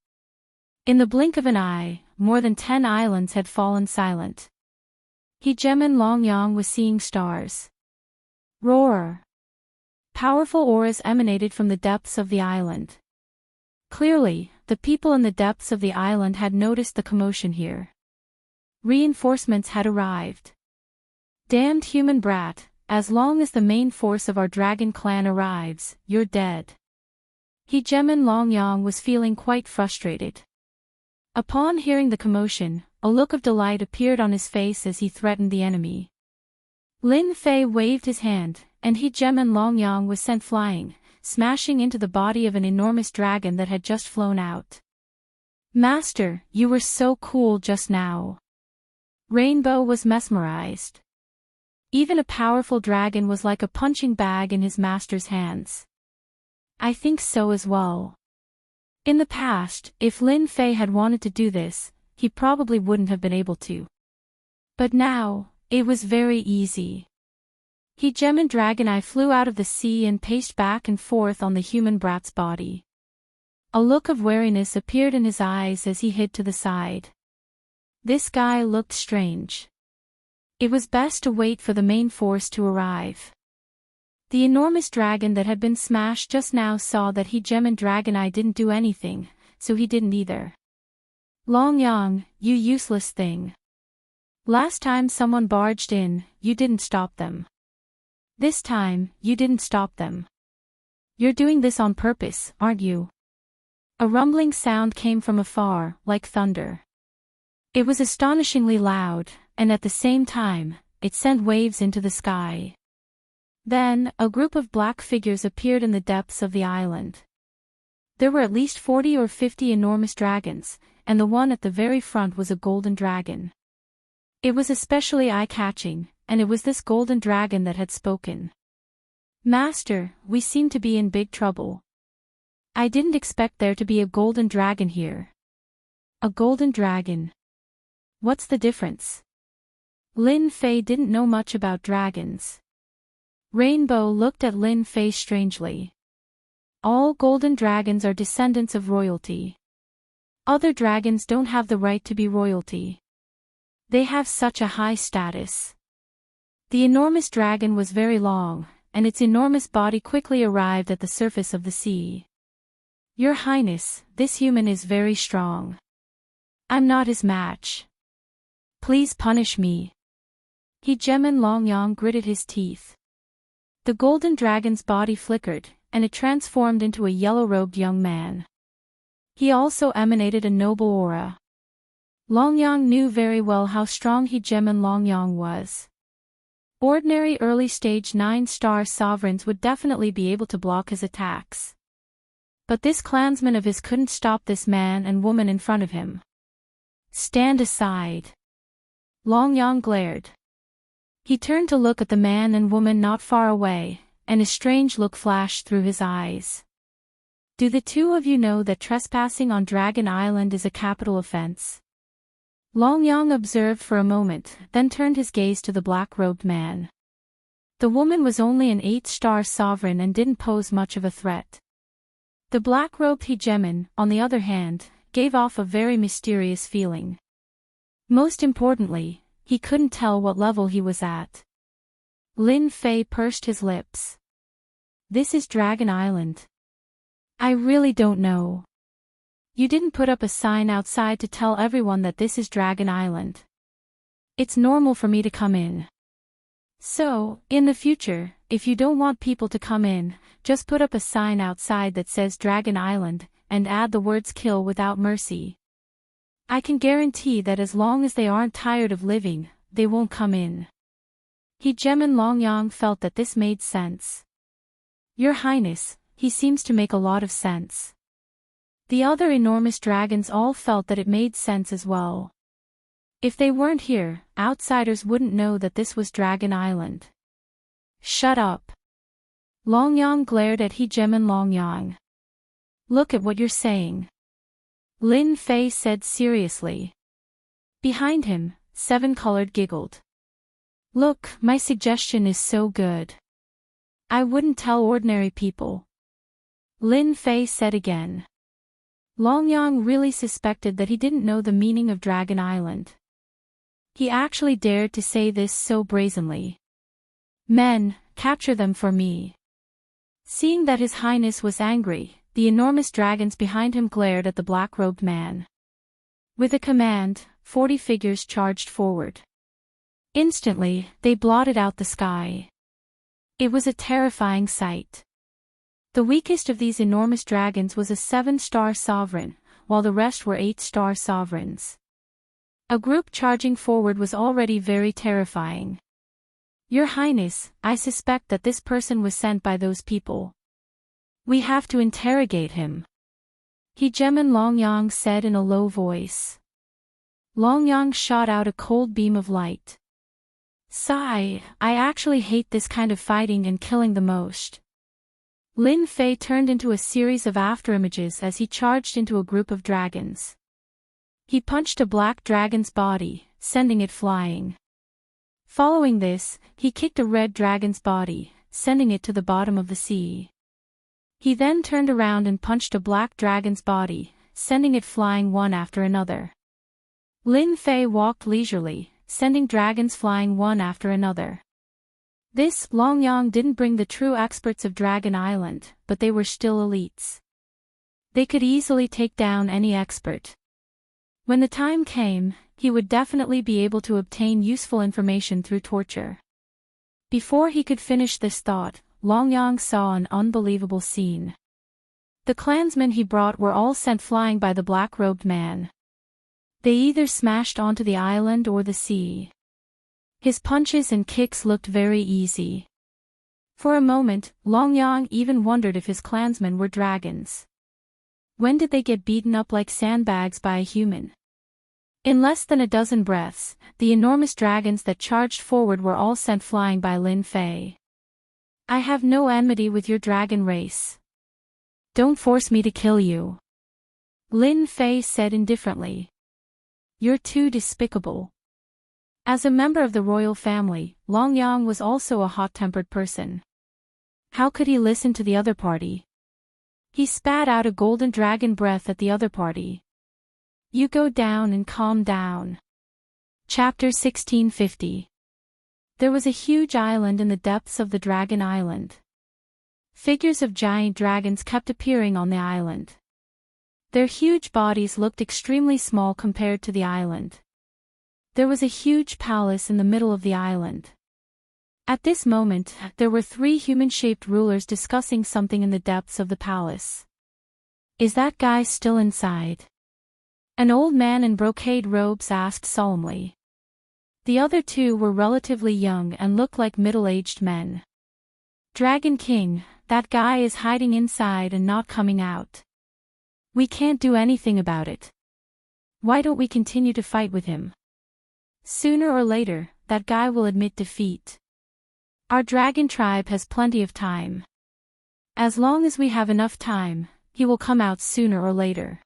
S1: In the blink of an eye, more than 10 islands had fallen silent. Heejemin Longyang was seeing stars. Roar! Powerful auras emanated from the depths of the island. Clearly, the people in the depths of the island had noticed the commotion here. Reinforcements had arrived. Damned human brat, as long as the main force of our dragon clan arrives, you're dead. Heejemin Longyang was feeling quite frustrated. Upon hearing the commotion, a look of delight appeared on his face as he threatened the enemy. Lin Fei waved his hand, and Heejemin Longyang was sent flying, smashing into the body of an enormous dragon that had just flown out. Master, you were so cool just now. Rainbow was mesmerized. Even a powerful dragon was like a punching bag in his master's hands. I think so as well. In the past, if Lin Fei had wanted to do this, he probably wouldn't have been able to. But now, it was very easy. Hegemon Dragoneye flew out of the sea and paced back and forth on the human brat's body. A look of wariness appeared in his eyes as he hid to the side. This guy looked strange. It was best to wait for the main force to arrive. The enormous dragon that had been smashed just now saw that Hegemon Dragoneye didn't do anything, so he didn't either. Longyang, you useless thing. Last time someone barged in, you didn't stop them. This time, you didn't stop them. You're doing this on purpose, aren't you? A rumbling sound came from afar, like thunder. It was astonishingly loud, and at the same time, it sent waves into the sky. Then, a group of black figures appeared in the depths of the island. There were at least 40 or 50 enormous dragons, and the one at the very front was a golden dragon. It was especially eye-catching, and it was this golden dragon that had spoken. Master, we seem to be in big trouble. I didn't expect there to be a golden dragon here. A golden dragon. What's the difference? Lin Fei didn't know much about dragons. Rainbow looked at Lin Fei strangely. All golden dragons are descendants of royalty. Other dragons don't have the right to be royalty. They have such a high status. The enormous dragon was very long, and its enormous body quickly arrived at the surface of the sea. Your Highness, this human is very strong. I'm not his match. Please punish me. Hegemon Longyang gritted his teeth. The golden dragon's body flickered, and it transformed into a yellow-robed young man. He also emanated a noble aura. Longyang knew very well how strong Hegemon Longyang was. Ordinary early-stage 9-star sovereigns would definitely be able to block his attacks. But this clansman of his couldn't stop this man and woman in front of him. Stand aside. Longyang glared. He turned to look at the man and woman not far away, and a strange look flashed through his eyes. Do the two of you know that trespassing on Dragon Island is a capital offense? Longyang observed for a moment, then turned his gaze to the black-robed man. The woman was only an 8-star sovereign and didn't pose much of a threat. The black-robed Hegemon, on the other hand, gave off a very mysterious feeling. Most importantly, he couldn't tell what level he was at. Lin Fei pursed his lips. This is Dragon Island. I really don't know. You didn't put up a sign outside to tell everyone that this is Dragon Island. It's normal for me to come in. So, in the future, if you don't want people to come in, just put up a sign outside that says Dragon Island, and add the words kill without mercy. I can guarantee that as long as they aren't tired of living, they won't come in. Hegemon Longyang felt that this made sense. Your Highness, he seems to make a lot of sense. The other enormous dragons all felt that it made sense as well. If they weren't here, outsiders wouldn't know that this was Dragon Island. Shut up. Longyang glared at Hegemon Longyang. Look at what you're saying. Lin Fei said seriously. Behind him, Seven-Colored giggled. Look, my suggestion is so good. I wouldn't tell ordinary people. Lin Fei said again. Longyang really suspected that he didn't know the meaning of Dragon Island. He actually dared to say this so brazenly. Men, capture them for me. Seeing that His Highness was angry, the enormous dragons behind him glared at the black-robed man. With a command, 40 figures charged forward. Instantly, they blotted out the sky. It was a terrifying sight. The weakest of these enormous dragons was a 7-star sovereign, while the rest were 8-star sovereigns. A group charging forward was already very terrifying. Your Highness, I suspect that this person was sent by those people. We have to interrogate him. Hegemon Longyang said in a low voice. Longyang shot out a cold beam of light. Sigh, I actually hate this kind of fighting and killing the most. Lin Fei turned into a series of afterimages as he charged into a group of dragons. He punched a black dragon's body, sending it flying. Following this, he kicked a red dragon's body, sending it to the bottom of the sea. He then turned around and punched a black dragon's body, sending it flying one after another. Lin Fei walked leisurely, sending dragons flying one after another. This, Longyang didn't bring the true experts of Dragon Island, but they were still elites. They could easily take down any expert. When the time came, he would definitely be able to obtain useful information through torture. Before he could finish this thought, Longyang saw an unbelievable scene. The clansmen he brought were all sent flying by the black-robed man. They either smashed onto the island or the sea. His punches and kicks looked very easy. For a moment, Longyang even wondered if his clansmen were dragons. When did they get beaten up like sandbags by a human? In less than a dozen breaths, the enormous dragons that charged forward were all sent flying by Lin Fei. I have no enmity with your dragon race. Don't force me to kill you. Lin Fei said indifferently. You're too despicable. As a member of the royal family, Longyang was also a hot-tempered person. How could he listen to the other party? He spat out a golden dragon breath at the other party. You go down and calm down. Chapter 1650. There was a huge island in the depths of the Dragon Island. Figures of giant dragons kept appearing on the island. Their huge bodies looked extremely small compared to the island. There was a huge palace in the middle of the island. At this moment, there were 3 human-shaped rulers discussing something in the depths of the palace. Is that guy still inside? An old man in brocade robes asked solemnly. The other 2 were relatively young and looked like middle-aged men. Dragon King, that guy is hiding inside and not coming out. We can't do anything about it. Why don't we continue to fight with him? Sooner or later, that guy will admit defeat. Our dragon tribe has plenty of time. As long as we have enough time, he will come out sooner or later.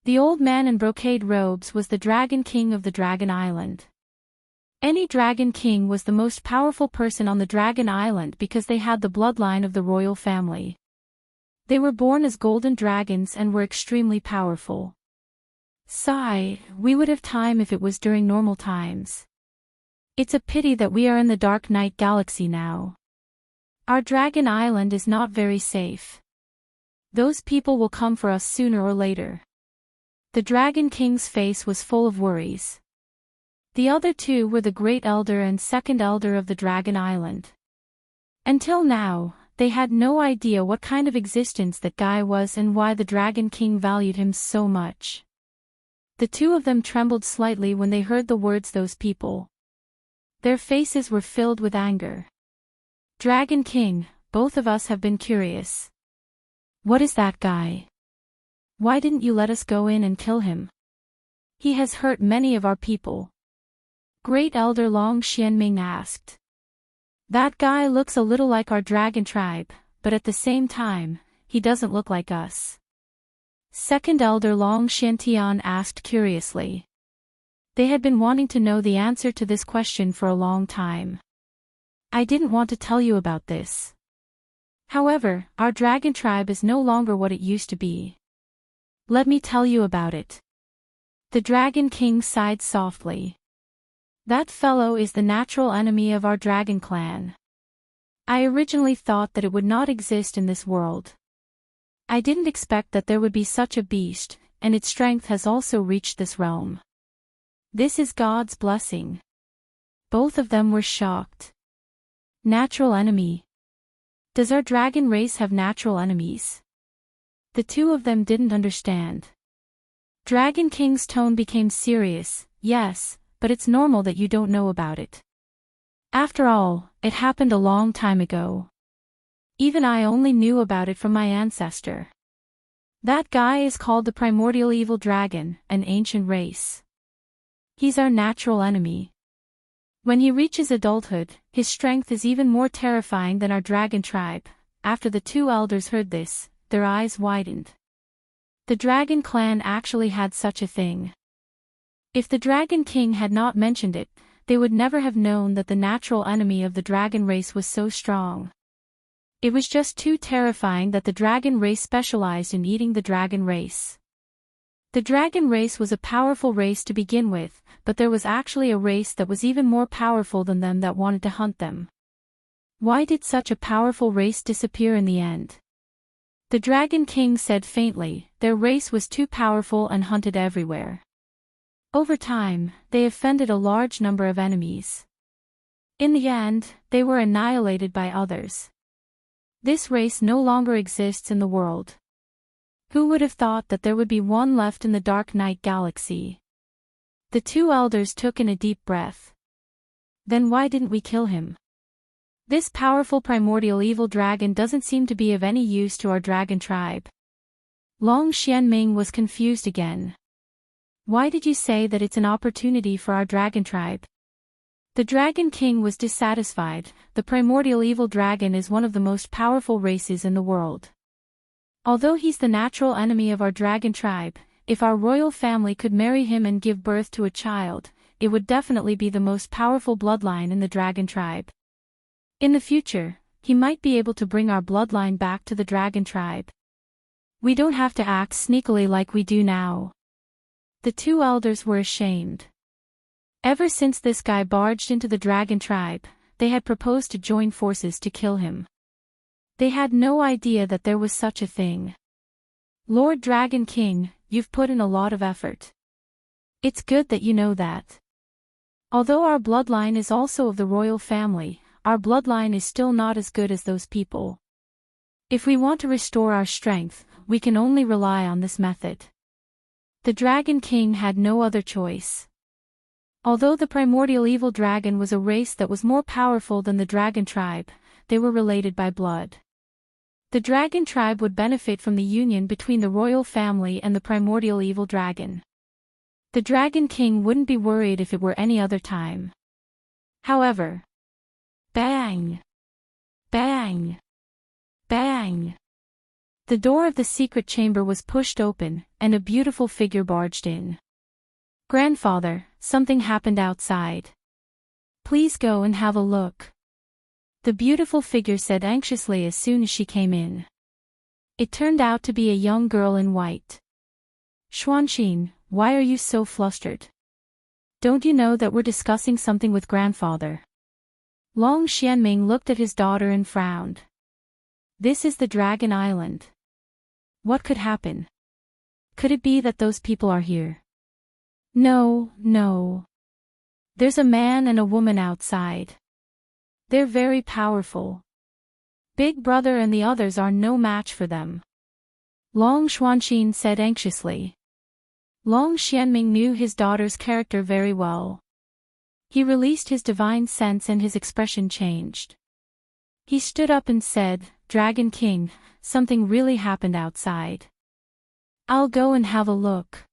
S1: The old man in brocade robes was the Dragon King of the Dragon Island. Any Dragon King was the most powerful person on the Dragon Island because they had the bloodline of the royal family. They were born as golden dragons and were extremely powerful. Sigh, we would have time if it was during normal times. It's a pity that we are in the Dark Knight Galaxy now. Our Dragon Island is not very safe. Those people will come for us sooner or later. The Dragon King's face was full of worries. The other 2 were the Great Elder and Second Elder of the Dragon Island. Until now, they had no idea what kind of existence that guy was and why the Dragon King valued him so much. The 2 of them trembled slightly when they heard the words those people. Their faces were filled with anger. Dragon King, both of us have been curious. What is that guy? Why didn't you let us go in and kill him? He has hurt many of our people. Great Elder Long Xianming asked. That guy looks a little like our dragon tribe, but at the same time, he doesn't look like us. Second Elder Long Xiantian asked curiously. They had been wanting to know the answer to this question for a long time. I didn't want to tell you about this. However, our dragon tribe is no longer what it used to be. Let me tell you about it. The Dragon King sighed softly. That fellow is the natural enemy of our dragon clan. I originally thought that it would not exist in this world. I didn't expect that there would be such a beast, and its strength has also reached this realm. This is God's blessing. Both of them were shocked. Natural enemy. Does our dragon race have natural enemies? The 2 of them didn't understand. Dragon King's tone became serious. Yes, but it's normal that you don't know about it. After all, it happened a long time ago. Even I only knew about it from my ancestor. That guy is called the Primordial Evil Dragon, an ancient race. He's our natural enemy. When he reaches adulthood, his strength is even more terrifying than our dragon tribe. After the 2 elders heard this, their eyes widened. The dragon clan actually had such a thing. If the Dragon King had not mentioned it, they would never have known that the natural enemy of the dragon race was so strong. It was just too terrifying that the dragon race specialized in eating the dragon race. The dragon race was a powerful race to begin with, but there was actually a race that was even more powerful than them that wanted to hunt them. Why did such a powerful race disappear in the end? The Dragon King said faintly, their race was too powerful and hunted everywhere. Over time, they offended a large number of enemies. In the end, they were annihilated by others. This race no longer exists in the world. Who would have thought that there would be one left in the Dark Night Galaxy? The two elders took in a deep breath. Then why didn't we kill him? This powerful primordial evil dragon doesn't seem to be of any use to our dragon tribe. Long Xianming was confused again. Why did you say that it's an opportunity for our dragon tribe? The Dragon King was dissatisfied. The primordial evil dragon is one of the most powerful races in the world. Although he's the natural enemy of our dragon tribe, if our royal family could marry him and give birth to a child, it would definitely be the most powerful bloodline in the dragon tribe. In the future, he might be able to bring our bloodline back to the dragon tribe. We don't have to act sneakily like we do now. The two elders were ashamed. Ever since this guy barged into the dragon tribe, they had proposed to join forces to kill him. They had no idea that there was such a thing. Lord Dragon King, you've put in a lot of effort. It's good that you know that. Although our bloodline is also of the royal family, our bloodline is still not as good as those people. If we want to restore our strength, we can only rely on this method. The Dragon King had no other choice. Although the primordial evil dragon was a race that was more powerful than the dragon tribe, they were related by blood. The dragon tribe would benefit from the union between the royal family and the primordial evil dragon. The Dragon King wouldn't be worried if it were any other time. However, bang! Bang! Bang! The door of the secret chamber was pushed open, and a beautiful figure barged in. Grandfather, something happened outside. Please go and have a look. The beautiful figure said anxiously as soon as she came in. It turned out to be a young girl in white. Xuanqin, why are you so flustered? Don't you know that we're discussing something with grandfather? Long Xianming looked at his daughter and frowned. This is the Dragon Island. What could happen? Could it be that those people are here? No, no. There's a man and a woman outside. They're very powerful. Big Brother and the others are no match for them. Long Xuanqin said anxiously. Long Xianming knew his daughter's character very well. He released his divine sense and his expression changed. He stood up and said, Dragon King, something really happened outside. I'll go and have a look.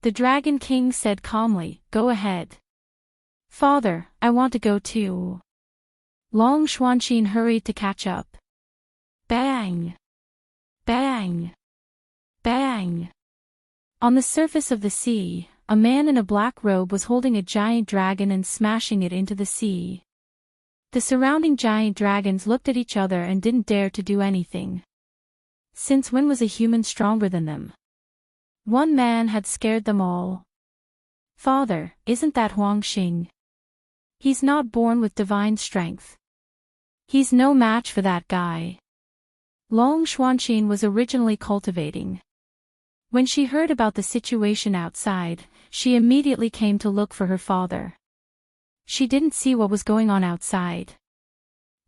S1: The Dragon King said calmly, Go ahead. Father, I want to go too. Long Xuanqin hurried to catch up. Bang! Bang! Bang! On the surface of the sea, a man in a black robe was holding a giant dragon and smashing it into the sea. The surrounding giant dragons looked at each other and didn't dare to do anything. Since when was a human stronger than them? One man had scared them all. Father, isn't that Huang Xing? He's not born with divine strength. He's no match for that guy. Long Xuanqin was originally cultivating. When she heard about the situation outside, she immediately came to look for her father. She didn't see what was going on outside.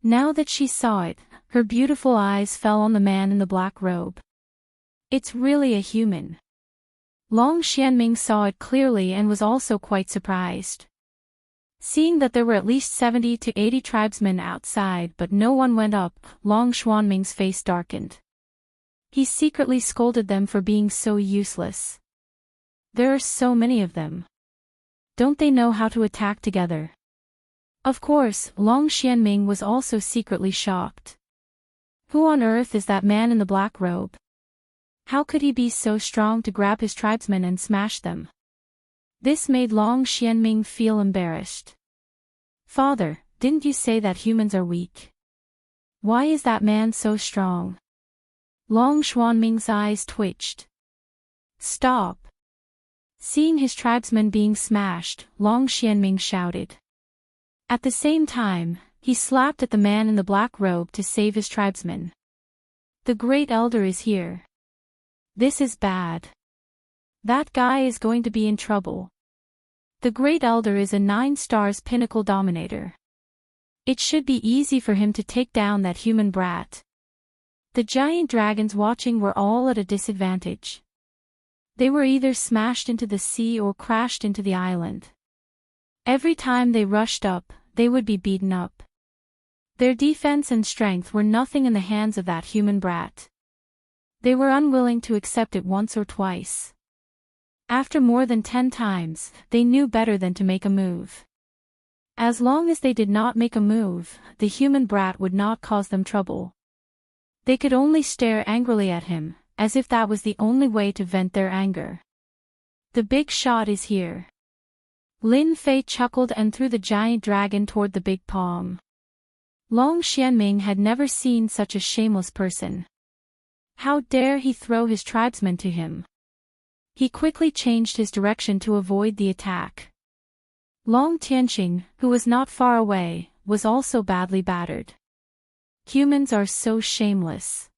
S1: Now that she saw it, her beautiful eyes fell on the man in the black robe. It's really a human. Long Xianming saw it clearly and was also quite surprised. Seeing that there were at least 70 to 80 tribesmen outside but no one went up, Long Xuanming's face darkened. He secretly scolded them for being so useless. There are so many of them. Don't they know how to attack together? Of course, Long Xianming was also secretly shocked. Who on earth is that man in the black robe? How could he be so strong to grab his tribesmen and smash them? This made Long Xianming feel embarrassed. Father, didn't you say that humans are weak? Why is that man so strong? Long Xuanming's eyes twitched. Stop! Seeing his tribesmen being smashed, Long Xianming shouted. At the same time, he slapped at the man in the black robe to save his tribesmen. The Great Elder is here. This is bad. That guy is going to be in trouble. The Great Elder is a 9-stars pinnacle dominator. It should be easy for him to take down that human brat. The giant dragons watching were all at a disadvantage. They were either smashed into the sea or crashed into the island. Every time they rushed up, they would be beaten up. Their defense and strength were nothing in the hands of that human brat. They were unwilling to accept it once or twice. After more than 10 times, they knew better than to make a move. As long as they did not make a move, the human brat would not cause them trouble. They could only stare angrily at him, as if that was the only way to vent their anger. The big shot is here. Lin Fei chuckled and threw the giant dragon toward the big palm. Long Xianming had never seen such a shameless person. How dare he throw his tribesmen to him? He quickly changed his direction to avoid the attack. Long Tianqing, who was not far away, was also badly battered. Humans are so shameless.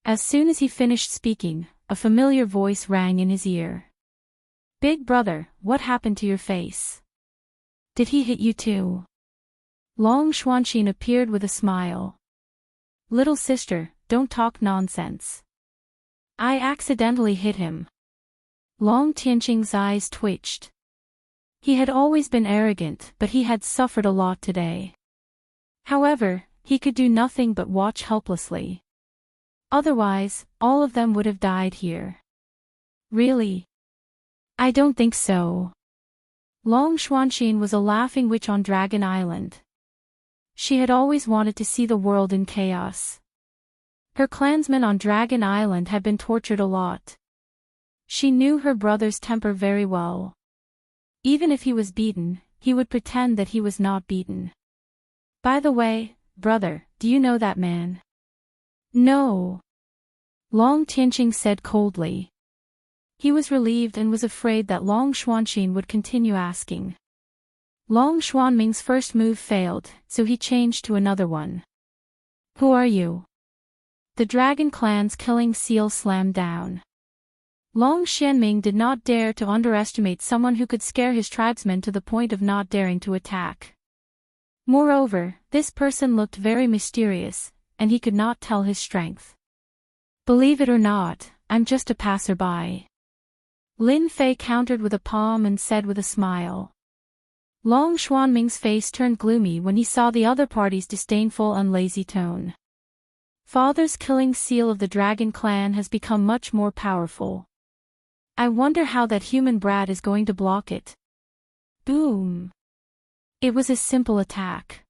S1: As soon as he finished speaking, a familiar voice rang in his ear. Big brother, what happened to your face? Did he hit you too? Long Xuanqin appeared with a smile. Little sister, don't talk nonsense. I accidentally hit him. Long Tianqing's eyes twitched. He had always been arrogant, but he had suffered a lot today. However, he could do nothing but watch helplessly. Otherwise, all of them would have died here. Really? I don't think so. Long Xuanqin was a laughing witch on Dragon Island. She had always wanted to see the world in chaos. Her clansmen on Dragon Island had been tortured a lot. She knew her brother's temper very well. Even if he was beaten, he would pretend that he was not beaten. By the way, brother, do you know that man? No. Long Tianqing said coldly. He was relieved and was afraid that Long Xuanqin would continue asking. Long Xuanming's first move failed, so he changed to another one. Who are you? The Dragon Clan's killing seal slammed down. Long Xianming did not dare to underestimate someone who could scare his tribesmen to the point of not daring to attack. Moreover, this person looked very mysterious, and he could not tell his strength. Believe it or not, I'm just a passerby. Lin Fei countered with a palm and said with a smile. Long Xuanming's face turned gloomy when he saw the other party's disdainful and lazy tone. Father's killing seal of the Dragon Clan has become much more powerful. I wonder how that human brat is going to block it. Boom! It was a simple attack.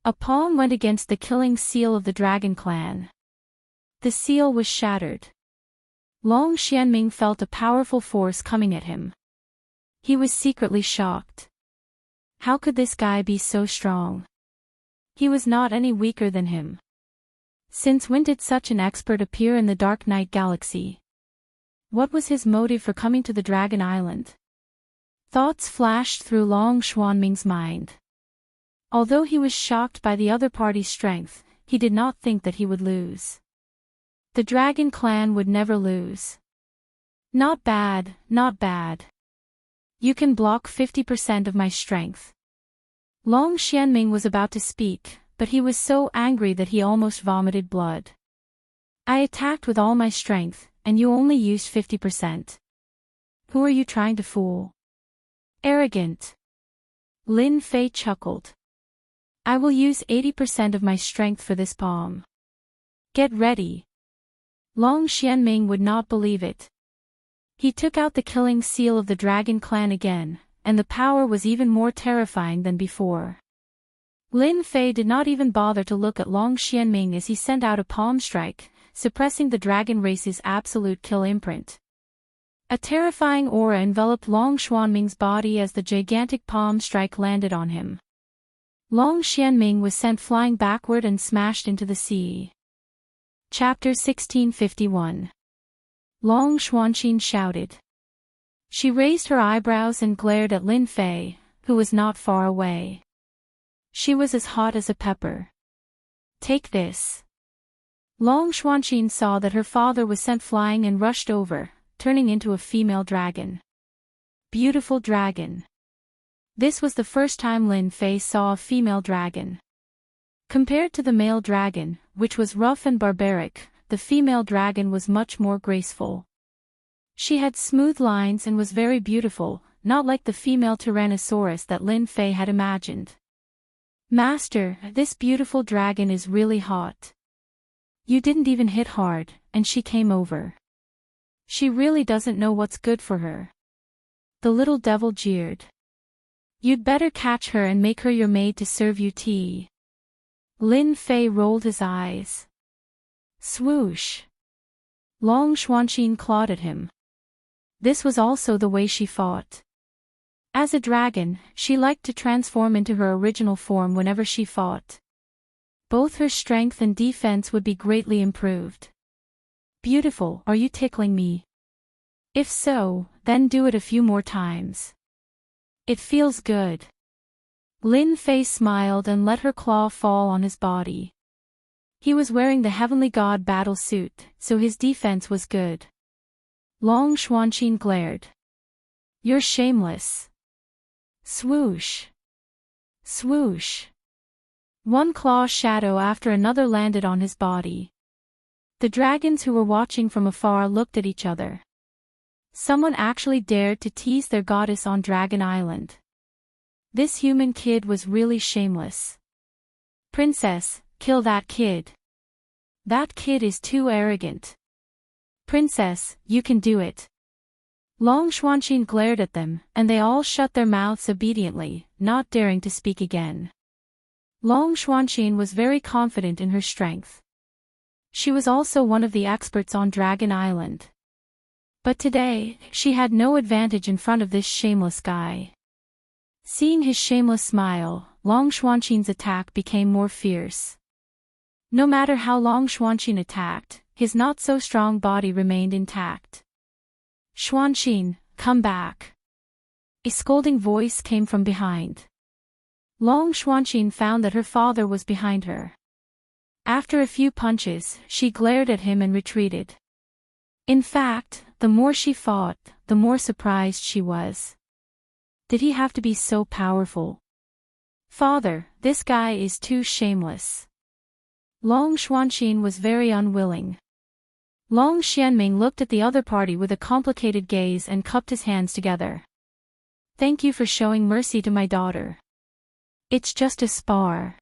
S1: A palm went against the killing seal of the Dragon Clan. The seal was shattered. Long Xianming felt a powerful force coming at him. He was secretly shocked. How could this guy be so strong? He was not any weaker than him. Since when did such an expert appear in the Dark Night Galaxy? What was his motive for coming to the Dragon Island? Thoughts flashed through Long Xuanming's mind. Although he was shocked by the other party's strength, he did not think that he would lose. The Dragon Clan would never lose. Not bad, not bad. You can block 50% of my strength. Long Xianming was about to speak, but he was so angry that he almost vomited blood. I attacked with all my strength, and you only used 50%. Who are you trying to fool? Arrogant. Lin Fei chuckled. I will use 80% of my strength for this palm. Get ready. Long Xianming would not believe it. He took out the killing seal of the Dragon Clan again, and the power was even more terrifying than before. Lin Fei did not even bother to look at Long Xianming as he sent out a palm strike, suppressing the dragon race's absolute kill imprint. A terrifying aura enveloped Long Xuanming's body as the gigantic palm strike landed on him. Long Xianming was sent flying backward and smashed into the sea. Chapter 1651. Long Xuanqin shouted. She raised her eyebrows and glared at Lin Fei, who was not far away. She was as hot as a pepper. Take this. Long Xuanqin saw that her father was sent flying and rushed over, turning into a female dragon. Beautiful dragon. This was the first time Lin Fei saw a female dragon. Compared to the male dragon, which was rough and barbaric, the female dragon was much more graceful. She had smooth lines and was very beautiful, not like the female Tyrannosaurus that Lin Fei had imagined. Master, this beautiful dragon is really hot. You didn't even hit hard, and she came over. She really doesn't know what's good for her. The little devil jeered. You'd better catch her and make her your maid to serve you tea. Lin Fei rolled his eyes. Swoosh. Long Xuanqin clawed at him. This was also the way she fought. As a dragon, she liked to transform into her original form whenever she fought. Both her strength and defense would be greatly improved. Beautiful, are you tickling me? If so, then do it a few more times. It feels good. Lin Fei smiled and let her claw fall on his body. He was wearing the Heavenly God battle suit, so his defense was good. Long Xuanqin glared. You're shameless. Swoosh. Swoosh. One claw shadow after another landed on his body. The dragons who were watching from afar looked at each other. Someone actually dared to tease their goddess on Dragon Island. This human kid was really shameless. Princess, kill that kid. That kid is too arrogant. Princess, you can do it. Long Xuanqin glared at them, and they all shut their mouths obediently, not daring to speak again. Long Xuanqin was very confident in her strength. She was also one of the experts on Dragon Island. But today, she had no advantage in front of this shameless guy. Seeing his shameless smile, Long Xuanqin's attack became more fierce. No matter how Long Xuanqin attacked, his not-so-strong body remained intact. Xuanqin, come back. A scolding voice came from behind. Long Xuanqin found that her father was behind her. After a few punches, she glared at him and retreated. In fact, the more she fought, the more surprised she was. Did he have to be so powerful? Father, this guy is too shameless. Long Xuanqin was very unwilling. Long Xianming looked at the other party with a complicated gaze and cupped his hands together. Thank you for showing mercy to my daughter. It's just a spar.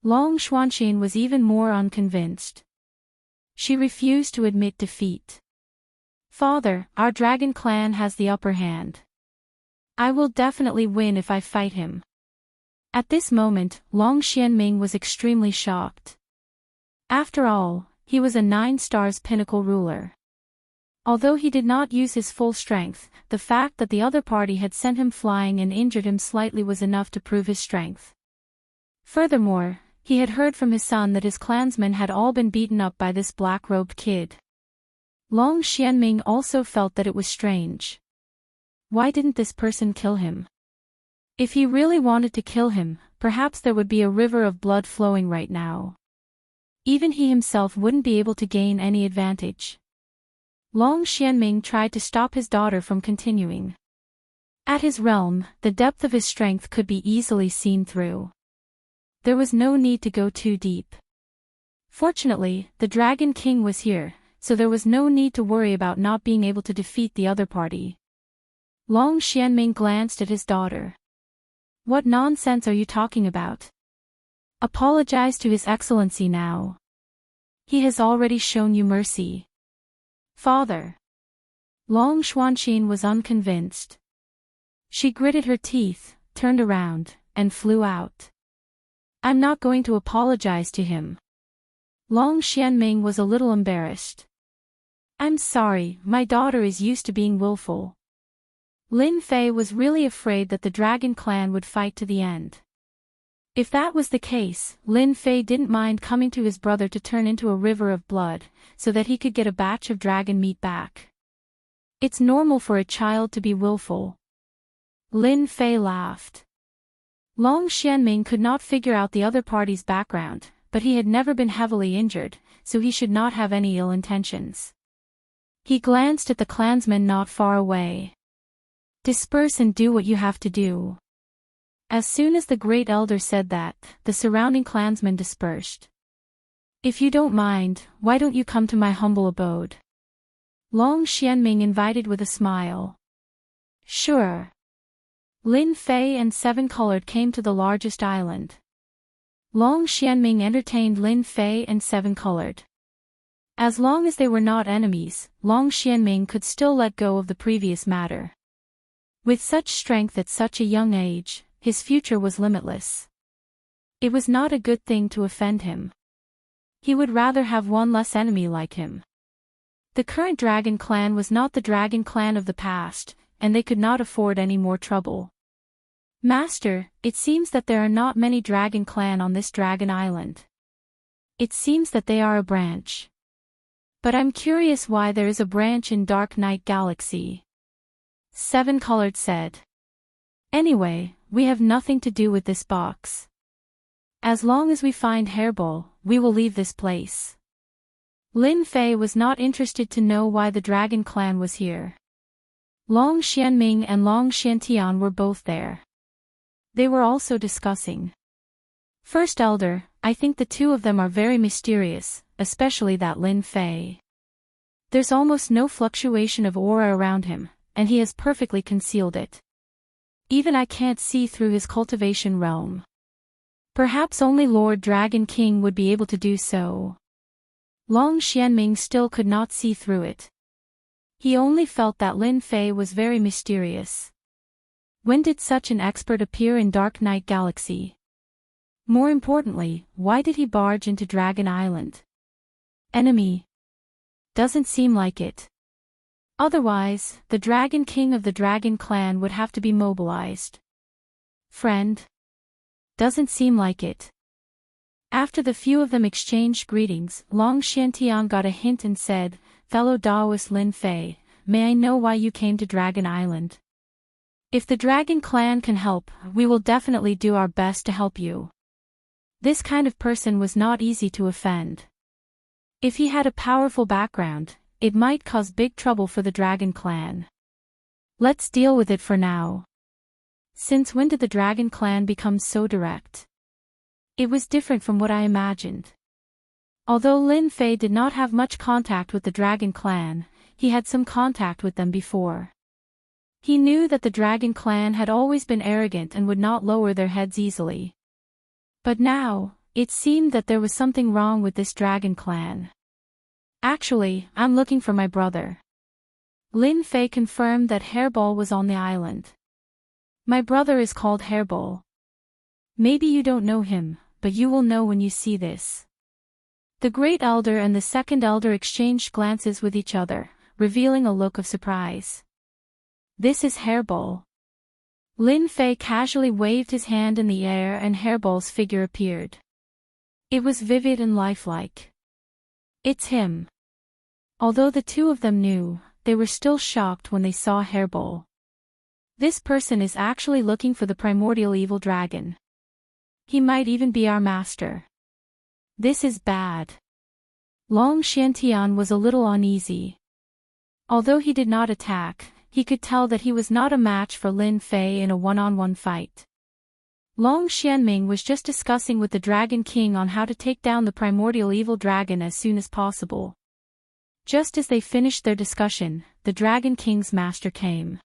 S1: Long Xuanqin was even more unconvinced. She refused to admit defeat. Father, our dragon clan has the upper hand. I will definitely win if I fight him. At this moment, Long Xianming was extremely shocked. After all, he was a 9-stars pinnacle ruler. Although he did not use his full strength, the fact that the other party had sent him flying and injured him slightly was enough to prove his strength. Furthermore, he had heard from his son that his clansmen had all been beaten up by this black-robed kid. Long Xianming also felt that it was strange. Why didn't this person kill him? If he really wanted to kill him, perhaps there would be a river of blood flowing right now. Even he himself wouldn't be able to gain any advantage. Long Xianming tried to stop his daughter from continuing. At his realm, the depth of his strength could be easily seen through. There was no need to go too deep. Fortunately, the Dragon King was here, so there was no need to worry about not being able to defeat the other party. Long Xianming glanced at his daughter. What nonsense are you talking about? Apologize to His Excellency now. He has already shown you mercy. Father. Long Xuanqin was unconvinced. She gritted her teeth, turned around, and flew out. I'm not going to apologize to him. Long Xianming was a little embarrassed. I'm sorry, my daughter is used to being willful. Lin Fei was really afraid that the dragon clan would fight to the end. If that was the case, Lin Fei didn't mind coming to his brother to turn into a river of blood, so that he could get a batch of dragon meat back. It's normal for a child to be willful. Lin Fei laughed. Long Xianming could not figure out the other party's background, but he had never been heavily injured, so he should not have any ill intentions. He glanced at the clansmen not far away. Disperse and do what you have to do. As soon as the great elder said that, the surrounding clansmen dispersed. If you don't mind, why don't you come to my humble abode? Long Xianming invited with a smile. Sure. Lin Fei and Seven Colored came to the largest island. Long Xianming entertained Lin Fei and Seven Colored. As long as they were not enemies, Long Xianming could still let go of the previous matter. With such strength at such a young age, his future was limitless. It was not a good thing to offend him. He would rather have one less enemy like him. The current dragon clan was not the dragon clan of the past, and they could not afford any more trouble. Master, it seems that there are not many dragon clan on this dragon island. It seems that they are a branch. But I'm curious why there is a branch in Dark Knight Galaxy. Seven Colored said. Anyway, we have nothing to do with this box. As long as we find Hairball, we will leave this place. Lin Fei was not interested to know why the dragon clan was here. Long Xianming and Long Xiantian were both there. They were also discussing. First Elder, I think the two of them are very mysterious, especially that Lin Fei. There's almost no fluctuation of aura around him, and he has perfectly concealed it. Even I can't see through his cultivation realm. Perhaps only Lord Dragon King would be able to do so. Long Xianming still could not see through it. He only felt that Lin Fei was very mysterious. When did such an expert appear in Dark Knight Galaxy? More importantly, why did he barge into Dragon Island? Enemy? Doesn't seem like it. Otherwise, the Dragon King of the Dragon Clan would have to be mobilized. Friend? Doesn't seem like it. After the few of them exchanged greetings, Long Xiantian got a hint and said, Fellow Daoist Lin Fei, may I know why you came to Dragon Island? If the Dragon Clan can help, we will definitely do our best to help you. This kind of person was not easy to offend. If he had a powerful background, it might cause big trouble for the Dragon Clan. Let's deal with it for now. Since when did the Dragon Clan become so direct? It was different from what I imagined. Although Lin Fei did not have much contact with the Dragon Clan, he had some contact with them before. He knew that the Dragon Clan had always been arrogant and would not lower their heads easily. But now, it seemed that there was something wrong with this Dragon Clan. Actually, I'm looking for my brother. Lin Fei confirmed that Hairball was on the island. My brother is called Hairball. Maybe you don't know him, but you will know when you see this. The Great Elder and the Second Elder exchanged glances with each other, revealing a look of surprise. This is Hairball. Lin Fei casually waved his hand in the air and Hairball's figure appeared. It was vivid and lifelike. It's him. Although the two of them knew, they were still shocked when they saw Hairball. This person is actually looking for the primordial evil dragon. He might even be our master. This is bad. Long Xiantian was a little uneasy. Although he did not attack, he could tell that he was not a match for Lin Fei in a one-on-one fight. Long Xianming was just discussing with the Dragon King on how to take down the primordial evil dragon as soon as possible. Just as they finished their discussion, the Dragon King's master came.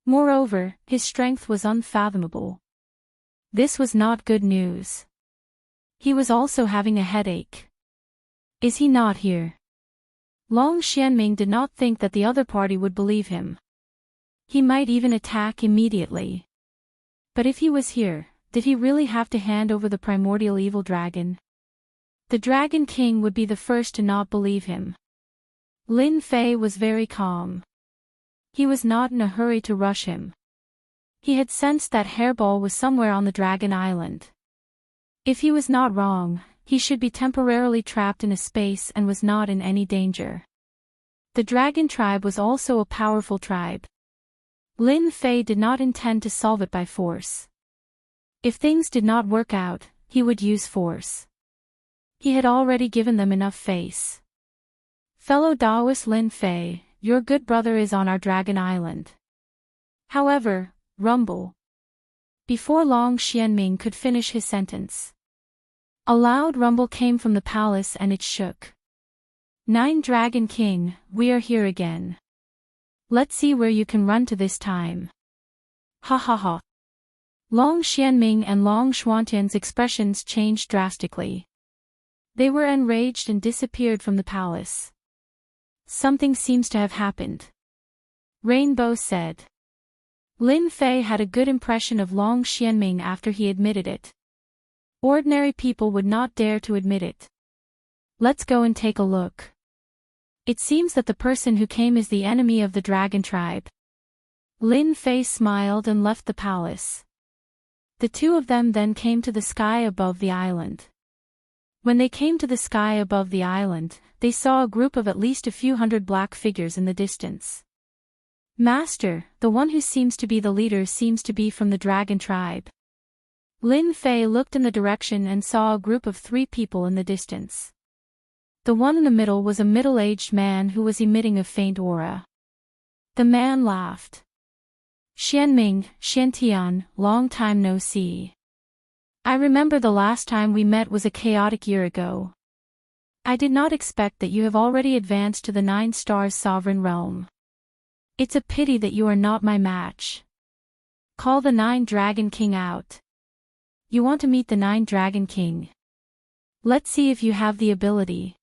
S1: Moreover, his strength was unfathomable. This was not good news. He was also having a headache. Is he not here? Long Xianming did not think that the other party would believe him. He might even attack immediately. But if he was here, did he really have to hand over the primordial evil dragon? The Dragon King would be the first to not believe him. Lin Fei was very calm. He was not in a hurry to rush him. He had sensed that hairball was somewhere on the Dragon Island. If he was not wrong, he should be temporarily trapped in a space and was not in any danger. The dragon tribe was also a powerful tribe. Lin Fei did not intend to solve it by force. If things did not work out, he would use force. He had already given them enough face. Fellow Taoist Lin Fei, your good brother is on our Dragon Island. However, rumble. Before long Xianming could finish his sentence. A loud rumble came from the palace and it shook. 9 Dragon King, we are here again. Let's see where you can run to this time. Ha ha ha. Long Xianming and Long Xuantian's expressions changed drastically. They were enraged and disappeared from the palace. Something seems to have happened. Rainbow said. Lin Fei had a good impression of Long Xianming after he admitted it. Ordinary people would not dare to admit it. Let's go and take a look. It seems that the person who came is the enemy of the dragon tribe. Lin Fei smiled and left the palace. The two of them then came to the sky above the island. When they came to the sky above the island, they saw a group of at least a few hundred black figures in the distance. Master, the one who seems to be the leader seems to be from the dragon tribe. Lin Fei looked in the direction and saw a group of 3 people in the distance. The one in the middle was a middle-aged man who was emitting a faint aura. The man laughed. Xianming, Xiantian, long time no see. I remember the last time we met was a chaotic year ago. I did not expect that you have already advanced to the 9 stars sovereign realm. It's a pity that you are not my match. Call the 9 Dragon King out. You want to meet the 9 Dragon King. Let's see if you have the ability.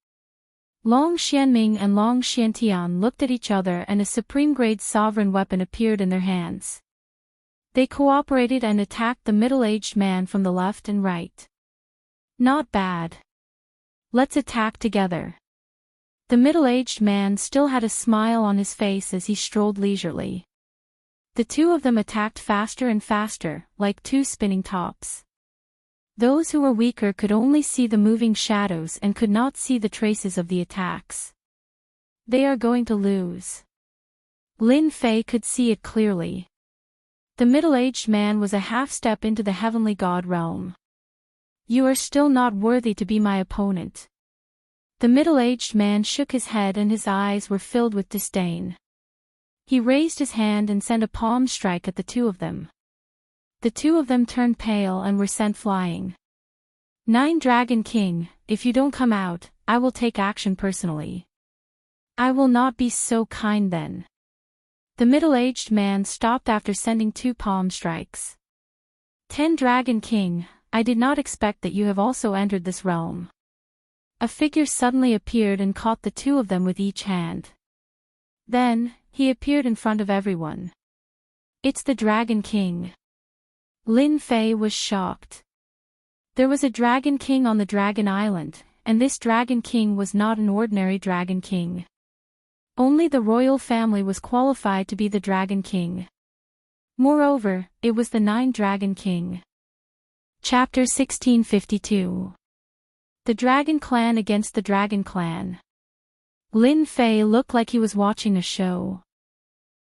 S1: Long Xianming and Long Xiantian looked at each other and a supreme-grade sovereign weapon appeared in their hands. They cooperated and attacked the middle-aged man from the left and right. Not bad. Let's attack together. The middle-aged man still had a smile on his face as he strolled leisurely. The two of them attacked faster and faster, like 2 spinning tops. Those who were weaker could only see the moving shadows and could not see the traces of the attacks. They are going to lose. Lin Fei could see it clearly. The middle-aged man was a half-step into the heavenly god realm. You are still not worthy to be my opponent. The middle-aged man shook his head and his eyes were filled with disdain. He raised his hand and sent a palm strike at the two of them. The two of them turned pale and were sent flying. 9 Dragon King, if you don't come out, I will take action personally. I will not be so kind then. The middle-aged man stopped after sending 2 palm strikes. 10 Dragon King, I did not expect that you have also entered this realm. A figure suddenly appeared and caught the two of them with each hand. Then, he appeared in front of everyone. It's the Dragon King. Lin Fei was shocked. There was a Dragon King on the Dragon Island, and this Dragon King was not an ordinary Dragon King. Only the royal family was qualified to be the Dragon King. Moreover, it was the 9 Dragon King. Chapter 1652. The Dragon Clan against the Dragon Clan. Lin Fei looked like he was watching a show.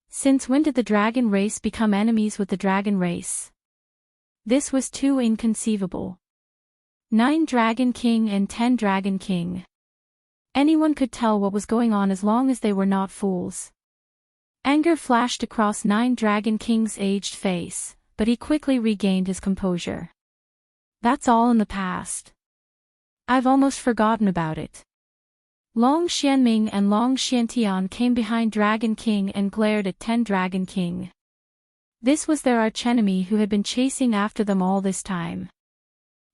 S1: Since when did the dragon race become enemies with the dragon race? This was too inconceivable. 9 Dragon King and 10 Dragon King. Anyone could tell what was going on as long as they were not fools. Anger flashed across 9 Dragon King's aged face, but he quickly regained his composure. That's all in the past. I've almost forgotten about it. Long Xianming and Long Xiantian came behind Dragon King and glared at 10 Dragon King. This was their archenemy who had been chasing after them all this time.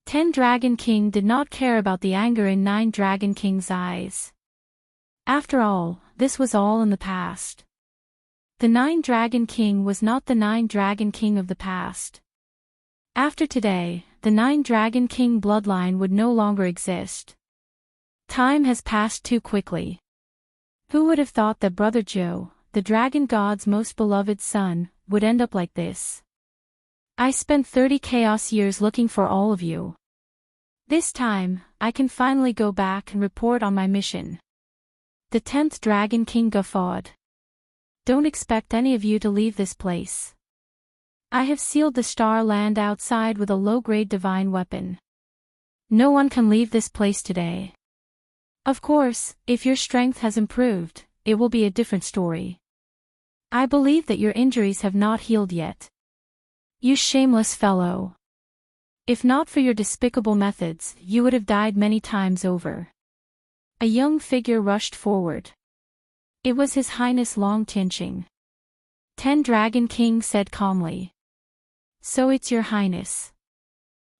S1: 10 Dragon King did not care about the anger in 9 Dragon King's eyes. After all, this was all in the past. The 9 Dragon King was not the 9 Dragon King of the past. After today, the 9 Dragon King bloodline would no longer exist. Time has passed too quickly. Who would have thought that Brother Joe, the dragon god's most beloved son, would end up like this? I spent 30 chaos years looking for all of you. This time, I can finally go back and report on my mission. The 10th Dragon King guffawed. Don't expect any of you to leave this place. I have sealed the star land outside with a low-grade divine weapon. No one can leave this place today. Of course, if your strength has improved, it will be a different story. I believe that your injuries have not healed yet. You shameless fellow. If not for your despicable methods, you would have died many times over. A young figure rushed forward. It was His Highness Enchanting. 10 Dragon King said calmly. So it's your highness.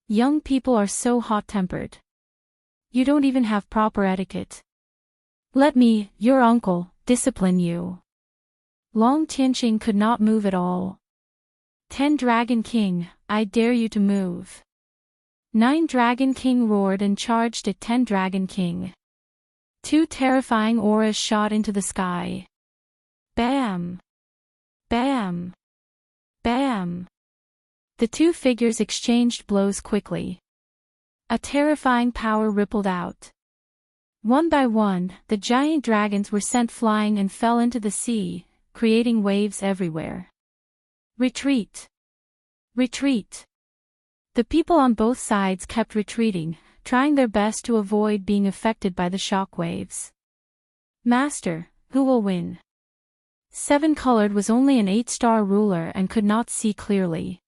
S1: Young people are so hot-tempered. You don't even have proper etiquette. Let me, your uncle, discipline you. Enchanting could not move at all. 10 Dragon King, I dare you to move. 9 Dragon King roared and charged at 10 Dragon King. 2 terrifying auras shot into the sky. Bam! Bam! Bam! The two figures exchanged blows quickly. A terrifying power rippled out. One by one, the giant dragons were sent flying and fell into the sea, creating waves everywhere. Retreat! Retreat! The people on both sides kept retreating, trying their best to avoid being affected by the shock waves. Master, who will win? 7 Colored was only an 8-star ruler and could not see clearly.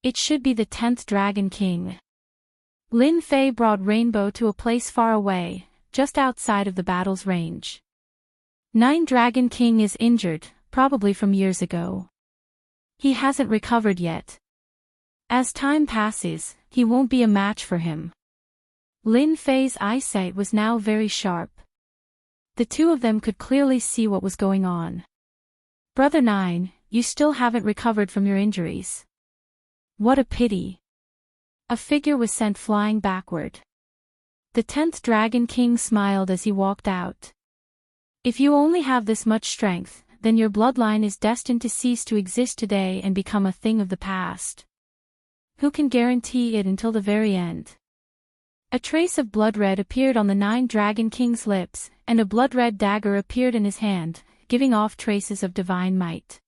S1: It should be the 10th Dragon King. Lin Fei brought Rainbow to a place far away, just outside of the battle's range. 9 Dragon King is injured, probably from years ago. He hasn't recovered yet. As time passes, he won't be a match for him. Lin Fei's eyesight was now very sharp. The two of them could clearly see what was going on. Brother 9, you still haven't recovered from your injuries. What a pity. A figure was sent flying backward. The 10th Dragon King smiled as he walked out. If you only have this much strength, then your bloodline is destined to cease to exist today and become a thing of the past. Who can guarantee it until the very end? A trace of blood red appeared on the 9 Dragon King's lips, and a blood-red dagger appeared in his hand, giving off traces of divine might.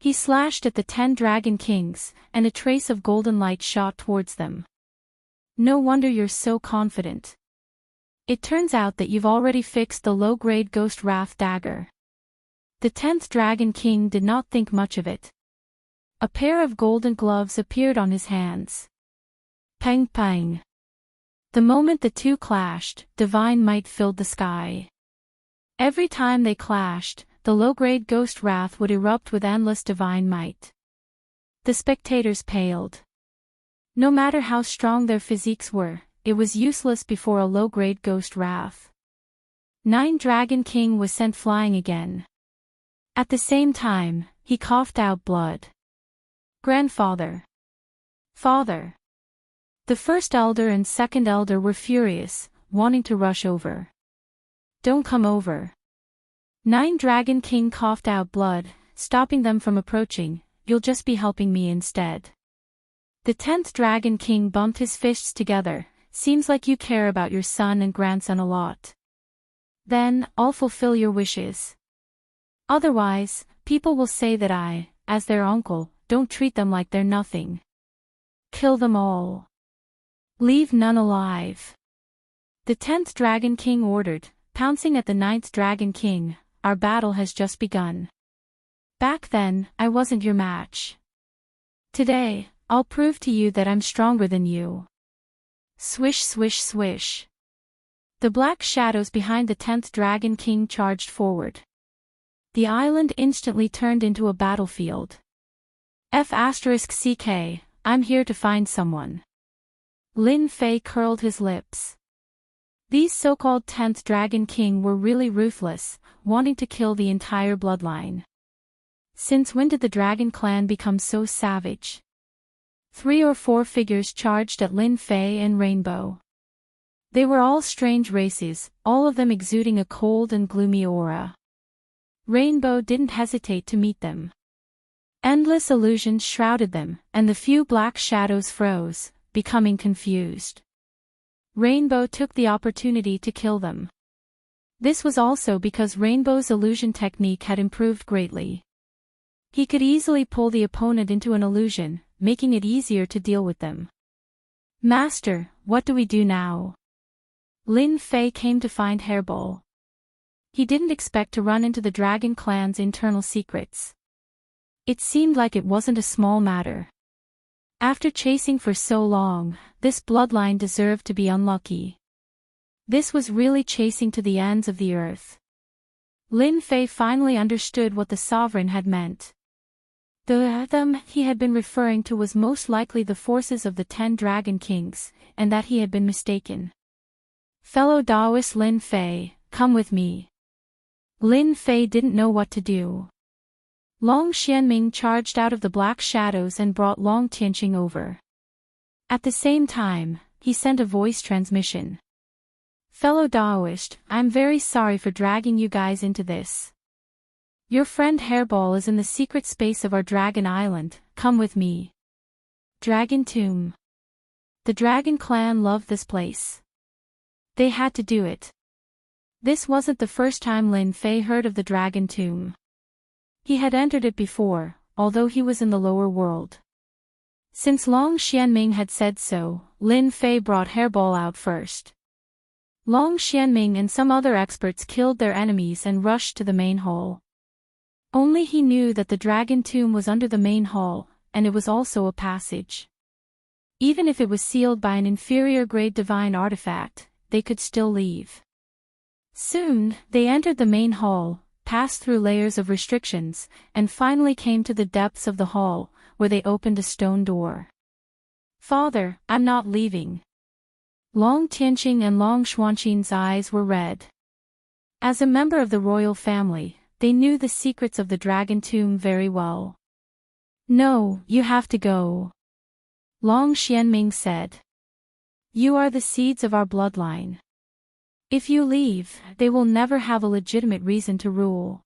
S1: He slashed at the 10 Dragon Kings, and a trace of golden light shot towards them. No wonder you're so confident. It turns out that you've already fixed the low-grade Ghost Wrath dagger. The 10th Dragon King did not think much of it. A pair of golden gloves appeared on his hands. Pang pang. The moment the two clashed, divine might filled the sky. Every time they clashed, the low-grade Ghost Wrath would erupt with endless divine might. The spectators paled. No matter how strong their physiques were, it was useless before a low-grade Ghost Wrath. 9 Dragon King was sent flying again. At the same time, he coughed out blood. Grandfather. Father. The first elder and second elder were furious, wanting to rush over. Don't come over. 9 Dragon King coughed out blood, stopping them from approaching. You'll just be helping me instead. The 10th Dragon King bumped his fists together. Seems like you care about your son and grandson a lot. Then, I'll fulfill your wishes. Otherwise, people will say that I, as their uncle, don't treat them like they're nothing. Kill them all. Leave none alive. The 10th Dragon King ordered, pouncing at the 9th Dragon King. Our battle has just begun. Back then, I wasn't your match. Today, I'll prove to you that I'm stronger than you. Swish swish swish. The black shadows behind the 10th Dragon King charged forward. The island instantly turned into a battlefield. F***CK, I'm here to find someone. Lin Fei curled his lips. These so-called 10th Dragon King were really ruthless, wanting to kill the entire bloodline. Since when did the Dragon Clan become so savage? 3 or 4 figures charged at Lin Fei and Rainbow. They were all strange races, all of them exuding a cold and gloomy aura. Rainbow didn't hesitate to meet them. Endless illusions shrouded them, and the few black shadows froze, becoming confused. Rainbow took the opportunity to kill them. This was also because Rainbow's illusion technique had improved greatly. He could easily pull the opponent into an illusion, making it easier to deal with them. Master, what do we do now? Lin Fei came to find Hairball. He didn't expect to run into the Dragon Clan's internal secrets. It seemed like it wasn't a small matter. After chasing for so long, this bloodline deserved to be unlucky. This was really chasing to the ends of the earth. Lin Fei finally understood what the sovereign had meant. The them he had been referring to was most likely the forces of the 10 Dragon Kings, and that he had been mistaken. Fellow Taoist Lin Fei, come with me. Lin Fei didn't know what to do. Long Xianming charged out of the black shadows and brought Long Tianqing over. At the same time, he sent a voice transmission. Fellow Taoist, I'm very sorry for dragging you guys into this. Your friend Hairball is in the secret space of our Dragon Island, come with me. Dragon Tomb. The Dragon Clan loved this place. They had to do it. This wasn't the first time Lin Fei heard of the Dragon Tomb. He had entered it before, although he was in the lower world. Since Long Xianming had said so, Lin Fei brought Hairball out first. Long Xianming and some other experts killed their enemies and rushed to the main hall. Only he knew that the Dragon Tomb was under the main hall, and it was also a passage. Even if it was sealed by an inferior-grade divine artifact, they could still leave. Soon, they entered the main hall, passed through layers of restrictions, and finally came to the depths of the hall, where they opened a stone door. Father, I'm not leaving. Long Tianqing and Long Xuanqin's eyes were red. As a member of the royal family, they knew the secrets of the Dragon Tomb very well. No, you have to go. Long Xianming said. You are the seeds of our bloodline. If you leave, they will never have a legitimate reason to rule.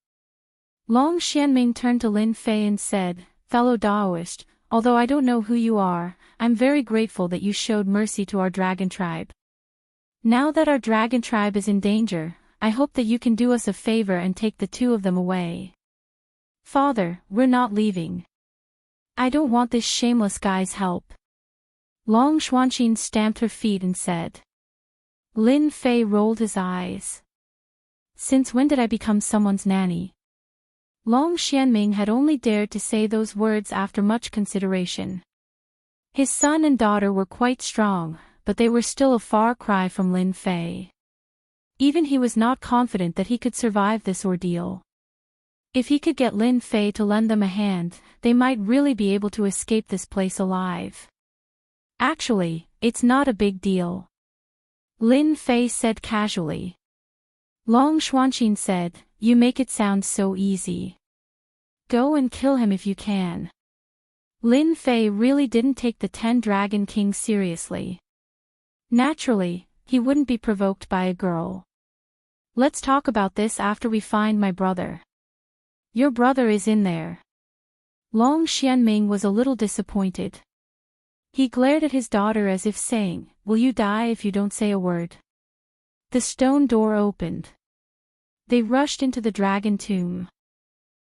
S1: Long Xianming turned to Lin Fei and said, Fellow Taoist, although I don't know who you are, I'm very grateful that you showed mercy to our dragon tribe. Now that our dragon tribe is in danger, I hope that you can do us a favor and take the 2 of them away. Father, we're not leaving. I don't want this shameless guy's help. Long Xuanqin stamped her feet and said. Lin Fei rolled his eyes. Since when did I become someone's nanny? Long Xianming had only dared to say those words after much consideration. His son and daughter were quite strong, but they were still a far cry from Lin Fei. Even he was not confident that he could survive this ordeal. If he could get Lin Fei to lend them a hand, they might really be able to escape this place alive. Actually, it's not a big deal. Lin Fei said casually. Long Xuanqin said, You make it sound so easy. Go and kill him if you can. Lin Fei really didn't take the 10 Dragon Kings seriously. Naturally, he wouldn't be provoked by a girl. Let's talk about this after we find my brother. Your brother is in there. Long Xianming was a little disappointed. He glared at his daughter as if saying, Will you die if you don't say a word? The stone door opened. They rushed into the Dragon Tomb.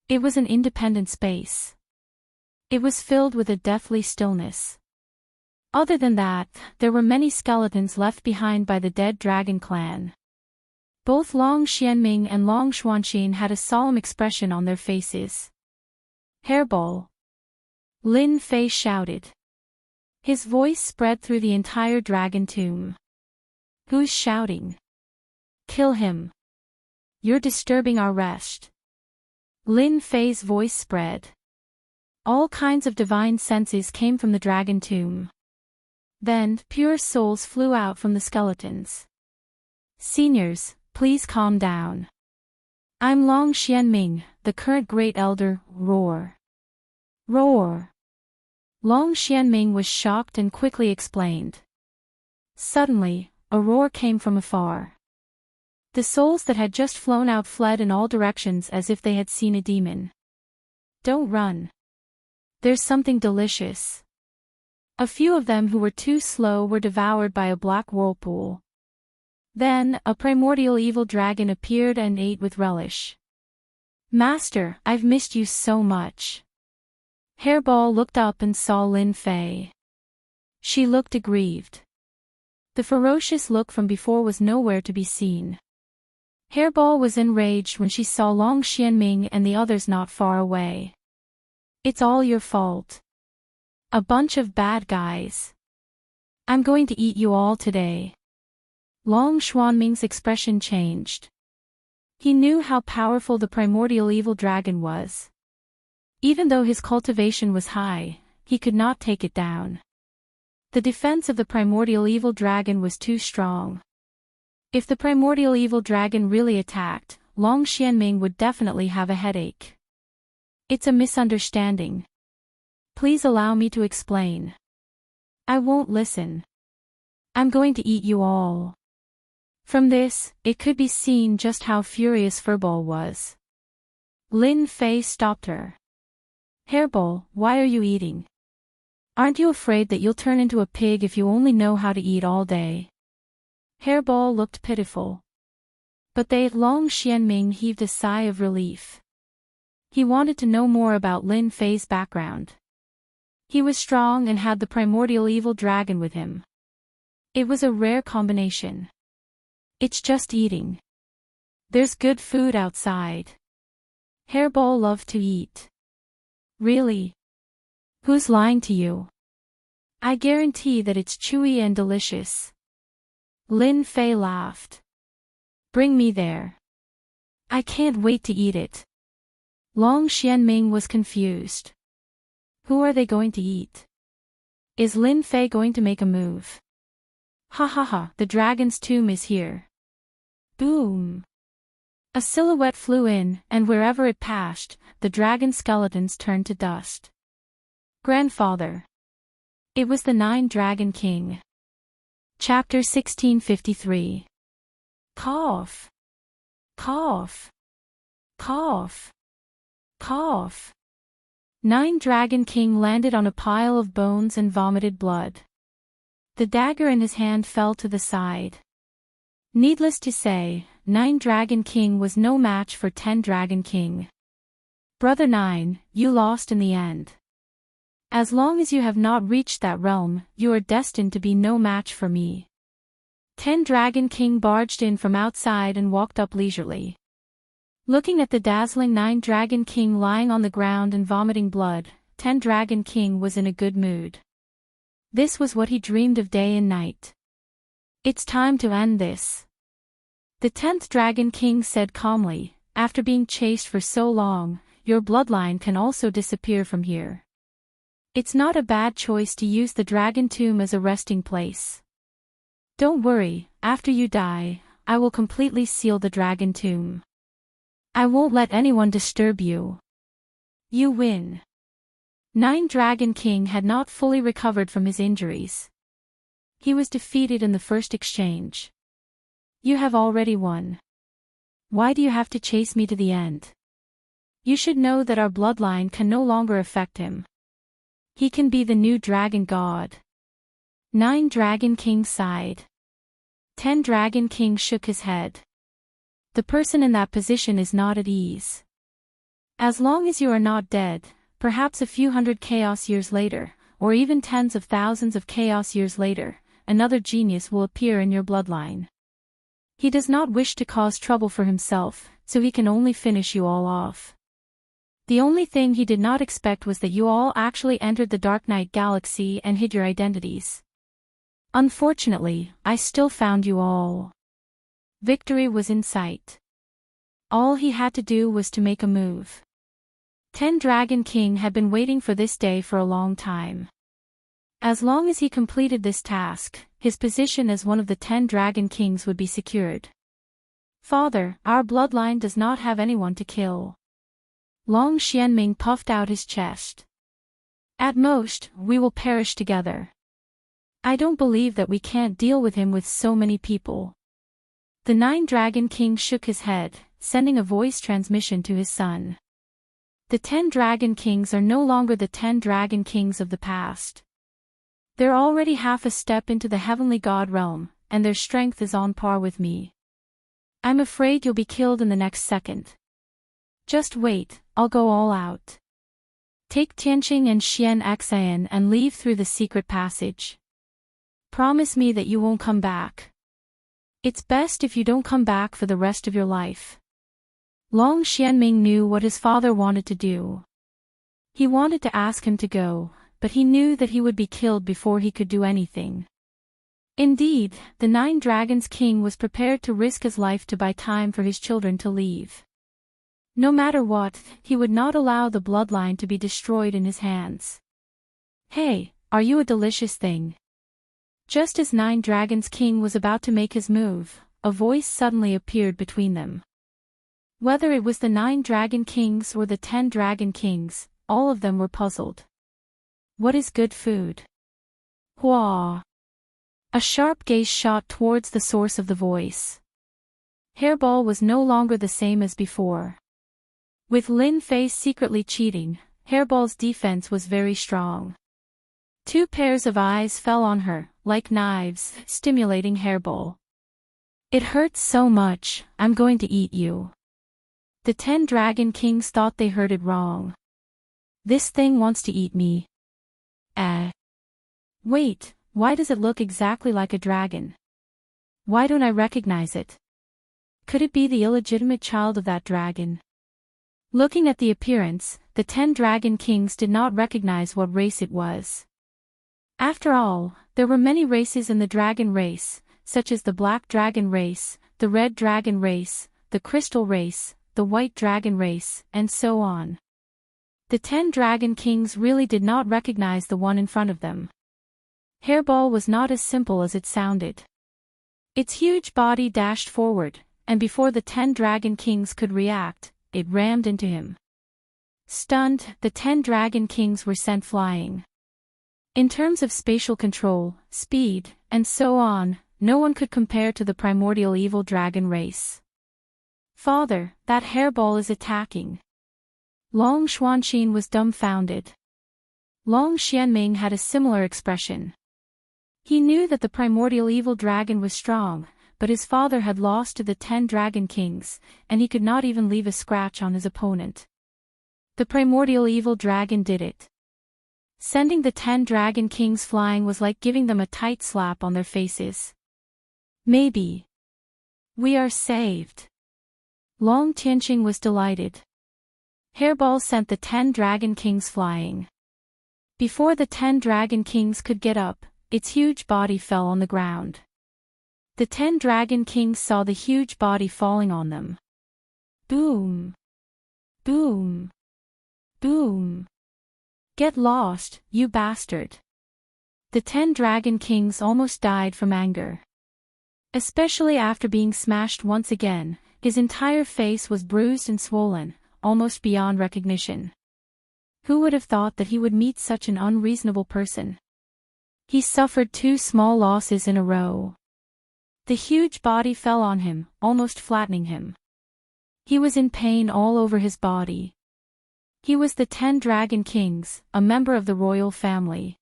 S1: It was an independent space. It was filled with a deathly stillness. Other than that, there were many skeletons left behind by the dead Dragon Clan. Both Long Xianming and Long Xuanqin had a solemn expression on their faces. Hairball! Lin Fei shouted. His voice spread through the entire Dragon Tomb. Who's shouting? Kill him. You're disturbing our rest. Lin Fei's voice spread. All kinds of divine senses came from the Dragon Tomb. Then, pure souls flew out from the skeletons. Seniors, please calm down. I'm Long Xianming, the current Great Elder, roar. Roar. Long Xianming was shocked and quickly explained. Suddenly, a roar came from afar. The souls that had just flown out fled in all directions as if they had seen a demon. Don't run. There's something delicious. A few of them who were too slow were devoured by a black whirlpool. Then, a primordial evil dragon appeared and ate with relish. Master, I've missed you so much. Hairball looked up and saw Lin Fei. She looked aggrieved. The ferocious look from before was nowhere to be seen. Hairball was enraged when she saw Long Xianming and the others not far away. It's all your fault. A bunch of bad guys. I'm going to eat you all today. Long Xianming's expression changed. He knew how powerful the primordial evil dragon was. Even though his cultivation was high, he could not take it down. The defense of the primordial evil dragon was too strong. If the primordial evil dragon really attacked, Long Xianming would definitely have a headache. It's a misunderstanding. Please allow me to explain. I won't listen. I'm going to eat you all. From this, it could be seen just how furious Furball was. Lin Fei stopped her. Hairball, why are you eating? Aren't you afraid that you'll turn into a pig if you only know how to eat all day? Hairball looked pitiful. But Long Xianming heaved a sigh of relief. He wanted to know more about Lin Fei's background. He was strong and had the primordial evil dragon with him. It was a rare combination. It's just eating. There's good food outside. Hairball loved to eat. Really? Who's lying to you? I guarantee that it's chewy and delicious. Lin Fei laughed. Bring me there. I can't wait to eat it. Long Xianming was confused. Who are they going to eat? Is Lin Fei going to make a move? Ha ha ha, the dragon's tomb is here. Boom. A silhouette flew in, and wherever it passed, the dragon skeletons turned to dust. Grandfather. It was the 9 Dragon King. Chapter 1653. Cough. Cough. Cough. Cough. 9 Dragon King landed on a pile of bones and vomited blood. The dagger in his hand fell to the side. Needless to say, 9 Dragon King was no match for 10 Dragon King. Brother 9, you lost in the end. As long as you have not reached that realm, you are destined to be no match for me. 10 Dragon King barged in from outside and walked up leisurely. Looking at the dazzling 9 Dragon King lying on the ground and vomiting blood, 10 Dragon King was in a good mood. This was what he dreamed of day and night. It's time to end this. The 10th Dragon King said calmly, after being chased for so long, your bloodline can also disappear from here. It's not a bad choice to use the Dragon Tomb as a resting place. Don't worry, after you die, I will completely seal the Dragon Tomb. I won't let anyone disturb you. You win. 9 Dragon King had not fully recovered from his injuries. He was defeated in the first exchange. You have already won. Why do you have to chase me to the end? You should know that our bloodline can no longer affect him. He can be the new dragon god. 9 Dragon King sighed. 10 Dragon King shook his head. The person in that position is not at ease. As long as you are not dead, perhaps a few hundred chaos years later, or even tens of thousands of chaos years later, another genius will appear in your bloodline. He does not wish to cause trouble for himself, so he can only finish you all off. The only thing he did not expect was that you all actually entered the Dark Knight Galaxy and hid your identities. Unfortunately, I still found you all. Victory was in sight. All he had to do was to make a move. 10 Dragon King had been waiting for this day for a long time. As long as he completed this task, his position as one of the 10 Dragon Kings would be secured. Father, our bloodline does not have anyone to kill. Long Xianming puffed out his chest. At most, we will perish together. I don't believe that we can't deal with him with so many people. The 9 Dragon King shook his head, sending a voice transmission to his son. The 10 Dragon Kings are no longer the 10 Dragon Kings of the past. They're already half a step into the heavenly god realm, and their strength is on par with me. I'm afraid you'll be killed in the next second. Just wait, I'll go all out. Take Tianqing and Xian Xian and leave through the secret passage. Promise me that you won't come back. It's best if you don't come back for the rest of your life. Long Xianming knew what his father wanted to do. He wanted to ask him to go, but he knew that he would be killed before he could do anything. Indeed, the 9 Dragons King was prepared to risk his life to buy time for his children to leave. No matter what, he would not allow the bloodline to be destroyed in his hands. Hey, are you a delicious thing? Just as 9 Dragons King was about to make his move, a voice suddenly appeared between them. Whether it was the 9 Dragon Kings or the 10 Dragon Kings, all of them were puzzled. What is good food? Hua! A sharp gaze shot towards the source of the voice. Hairball was no longer the same as before. With Lin Fei secretly cheating, Hairball's defense was very strong. 2 pairs of eyes fell on her, like knives, stimulating Hairball. It hurts so much, I'm going to eat you. The 10 Dragon Kings thought they heard it wrong. This thing wants to eat me. Wait, why does it look exactly like a dragon? Why don't I recognize it? Could it be the illegitimate child of that dragon? Looking at the appearance, the 10 Dragon Kings did not recognize what race it was. After all, there were many races in the dragon race, such as the black dragon race, the red dragon race, the crystal race, the white dragon race, and so on. The 10 Dragon Kings really did not recognize the one in front of them. Hairball was not as simple as it sounded. Its huge body dashed forward, and before the 10 Dragon Kings could react, it rammed into him. Stunned, the 10 Dragon Kings were sent flying. In terms of spatial control, speed, and so on, no one could compare to the primordial evil dragon race. Father, that hairball is attacking. Long Xuanqin was dumbfounded. Long Xianming had a similar expression. He knew that the primordial evil dragon was strong, but his father had lost to the 10 Dragon Kings, and he could not even leave a scratch on his opponent. The primordial evil dragon did it. Sending the 10 Dragon Kings flying was like giving them a tight slap on their faces. Maybe. We are saved. Long Tianqing was delighted. Hairball sent the 10 Dragon Kings flying. Before the 10 Dragon Kings could get up, its huge body fell on the ground. The 10 Dragon Kings saw the huge body falling on them. Boom! Boom! Boom! Get lost, you bastard! The 10 Dragon Kings almost died from anger. Especially after being smashed once again, his entire face was bruised and swollen, almost beyond recognition. Who would have thought that he would meet such an unreasonable person? He suffered 2 small losses in a row. The huge body fell on him, almost flattening him. He was in pain all over his body. He was the 10 Dragon Kings, a member of the royal family.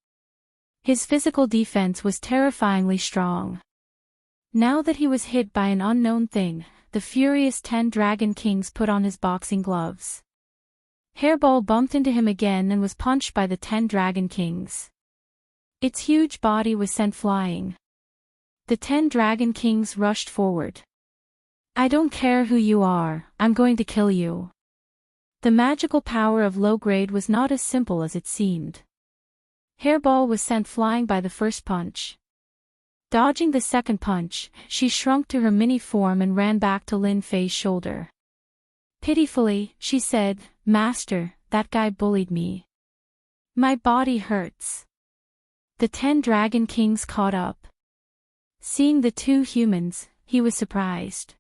S1: His physical defense was terrifyingly strong. Now that he was hit by an unknown thing, the furious 10 Dragon Kings put on his boxing gloves. Hairball bumped into him again and was punched by the 10 Dragon Kings. Its huge body was sent flying. The 10 Dragon Kings rushed forward. I don't care who you are, I'm going to kill you. The magical power of low grade was not as simple as it seemed. Hairball was sent flying by the first punch. Dodging the second punch, she shrunk to her mini form and ran back to Lin Fei's shoulder. Pitifully, she said, Master, that guy bullied me. My body hurts. The 10 Dragon Kings caught up. Seeing the 2 humans, he was surprised.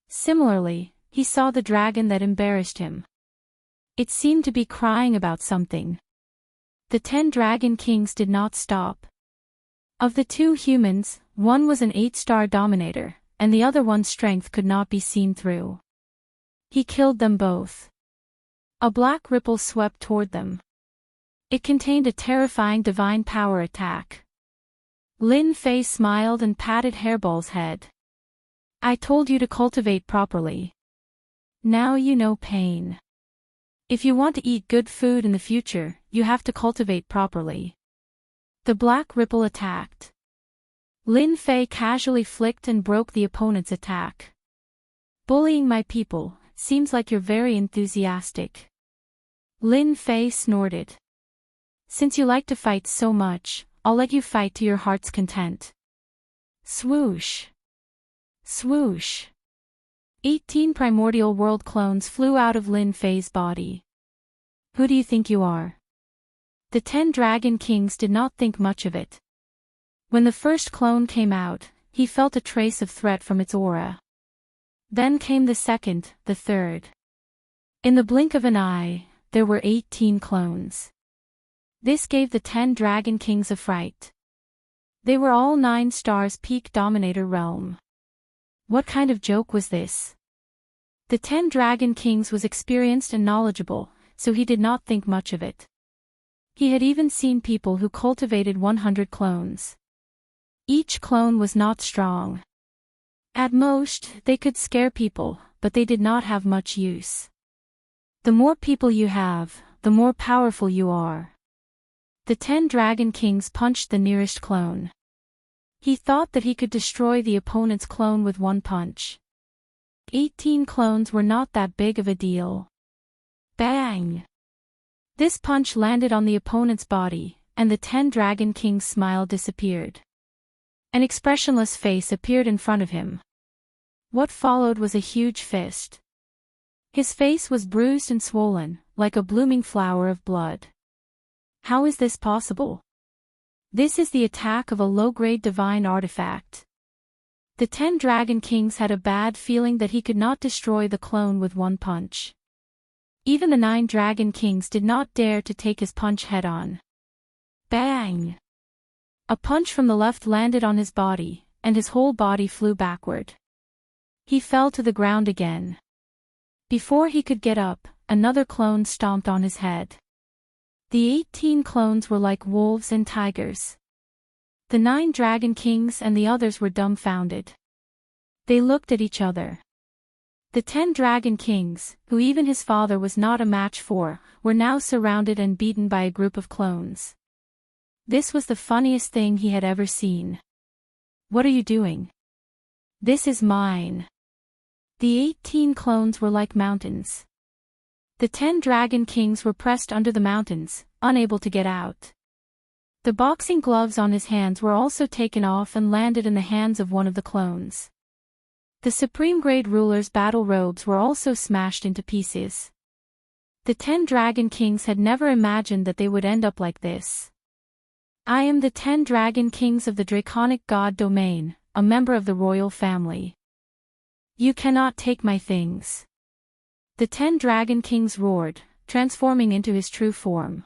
S1: Similarly, he saw the dragon that embarrassed him. It seemed to be crying about something. The 10 Dragon Kings did not stop. Of the two humans, one was an 8-star dominator, and the other one's strength could not be seen through. He killed them both. A black ripple swept toward them. It contained a terrifying divine power attack. Lin Fei smiled and patted Hairball's head. I told you to cultivate properly. Now you know pain. If you want to eat good food in the future, you have to cultivate properly. The black ripple attacked. Lin Fei casually flicked and broke the opponent's attack. Bullying my people, seems like you're very enthusiastic. Lin Fei snorted. Since you like to fight so much, I'll let you fight to your heart's content. Swoosh. Swoosh. 18 primordial world clones flew out of Lin Fei's body. Who do you think you are? The 10 Dragon Kings did not think much of it. When the first clone came out, he felt a trace of threat from its aura. Then came the second, the third. In the blink of an eye, there were 18 clones. This gave the 10 Dragon Kings a fright. They were all 9 stars peak dominator realm. What kind of joke was this? The 10 Dragon Kings was experienced and knowledgeable, so he did not think much of it. He had even seen people who cultivated 100 clones. Each clone was not strong. At most, they could scare people, but they did not have much use. The more people you have, the more powerful you are. The 10 Dragon Kings punched the nearest clone. He thought that he could destroy the opponent's clone with one punch. 18 clones were not that big of a deal. Bang! This punch landed on the opponent's body, and the 10 Dragon King's smile disappeared. An expressionless face appeared in front of him. What followed was a huge fist. His face was bruised and swollen, like a blooming flower of blood. How is this possible? This is the attack of a low-grade divine artifact. The 10 Dragon Kings had a bad feeling that he could not destroy the clone with one punch. Even the 9 Dragon Kings did not dare to take his punch head-on. Bang! A punch from the left landed on his body, and his whole body flew backward. He fell to the ground again. Before he could get up, another clone stomped on his head. The 18 clones were like wolves and tigers. The 9 Dragon Kings and the others were dumbfounded. They looked at each other. The 10 Dragon Kings, who even his father was not a match for, were now surrounded and beaten by a group of clones. This was the funniest thing he had ever seen. What are you doing? This is mine. The 18 clones were like mountains. The 10 Dragon Kings were pressed under the mountains, unable to get out. The boxing gloves on his hands were also taken off and landed in the hands of one of the clones. The Supreme Grade Ruler's battle robes were also smashed into pieces. The 10 Dragon Kings had never imagined that they would end up like this. I am the 10 Dragon Kings of the Draconic God Domain, a member of the royal family. You cannot take my things. The 10 Dragon Kings roared, transforming into his true form.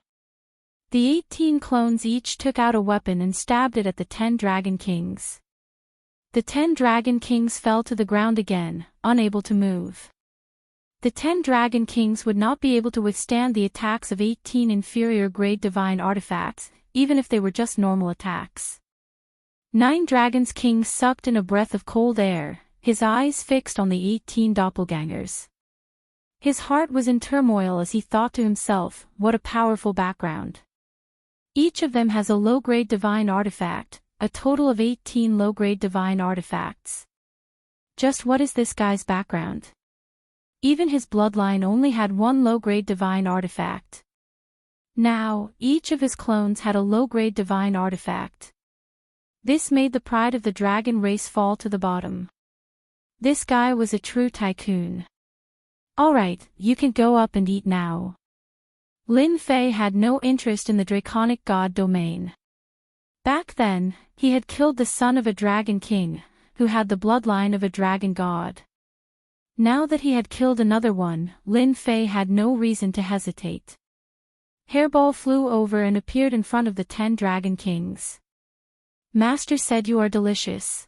S1: The 18 clones each took out a weapon and stabbed it at the 10 Dragon Kings. The 10 Dragon Kings fell to the ground again, unable to move. The 10 Dragon Kings would not be able to withstand the attacks of 18 inferior grade divine artifacts, even if they were just normal attacks. 9 Dragon's King sucked in a breath of cold air, his eyes fixed on the 18 doppelgangers. His heart was in turmoil as he thought to himself, what a powerful background. Each of them has a low-grade divine artifact, a total of 18 low-grade divine artifacts. Just what is this guy's background? Even his bloodline only had one low-grade divine artifact. Now, each of his clones had a low-grade divine artifact. This made the pride of the dragon race fall to the bottom. This guy was a true tycoon. Alright, you can go up and eat now. Lin Fei had no interest in the Draconic God Domain. Back then, he had killed the son of a dragon king, who had the bloodline of a dragon god. Now that he had killed another one, Lin Fei had no reason to hesitate. Hairball flew over and appeared in front of the 10 Dragon Kings. Master said you are delicious.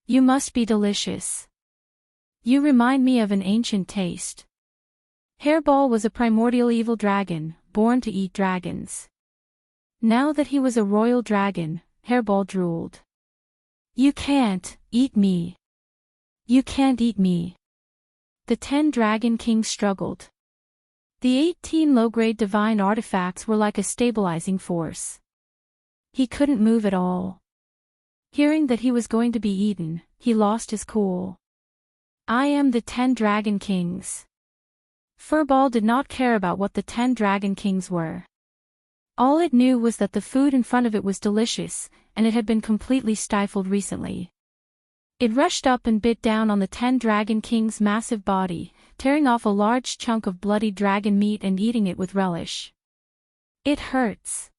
S1: You must be delicious. You remind me of an ancient taste. Hairball was a primordial evil dragon, born to eat dragons. Now that he was a royal dragon, Hairball drooled. You can't eat me. You can't eat me. The 10 Dragon Kings struggled. The 18 low-grade divine artifacts were like a stabilizing force. He couldn't move at all. Hearing that he was going to be eaten, he lost his cool. I am the 10 Dragon Kings. Furball did not care about what the 10 Dragon Kings were. All it knew was that the food in front of it was delicious, and it had been completely stifled recently. It rushed up and bit down on the 10 Dragon King's massive body, tearing off a large chunk of bloody dragon meat and eating it with relish. It hurts.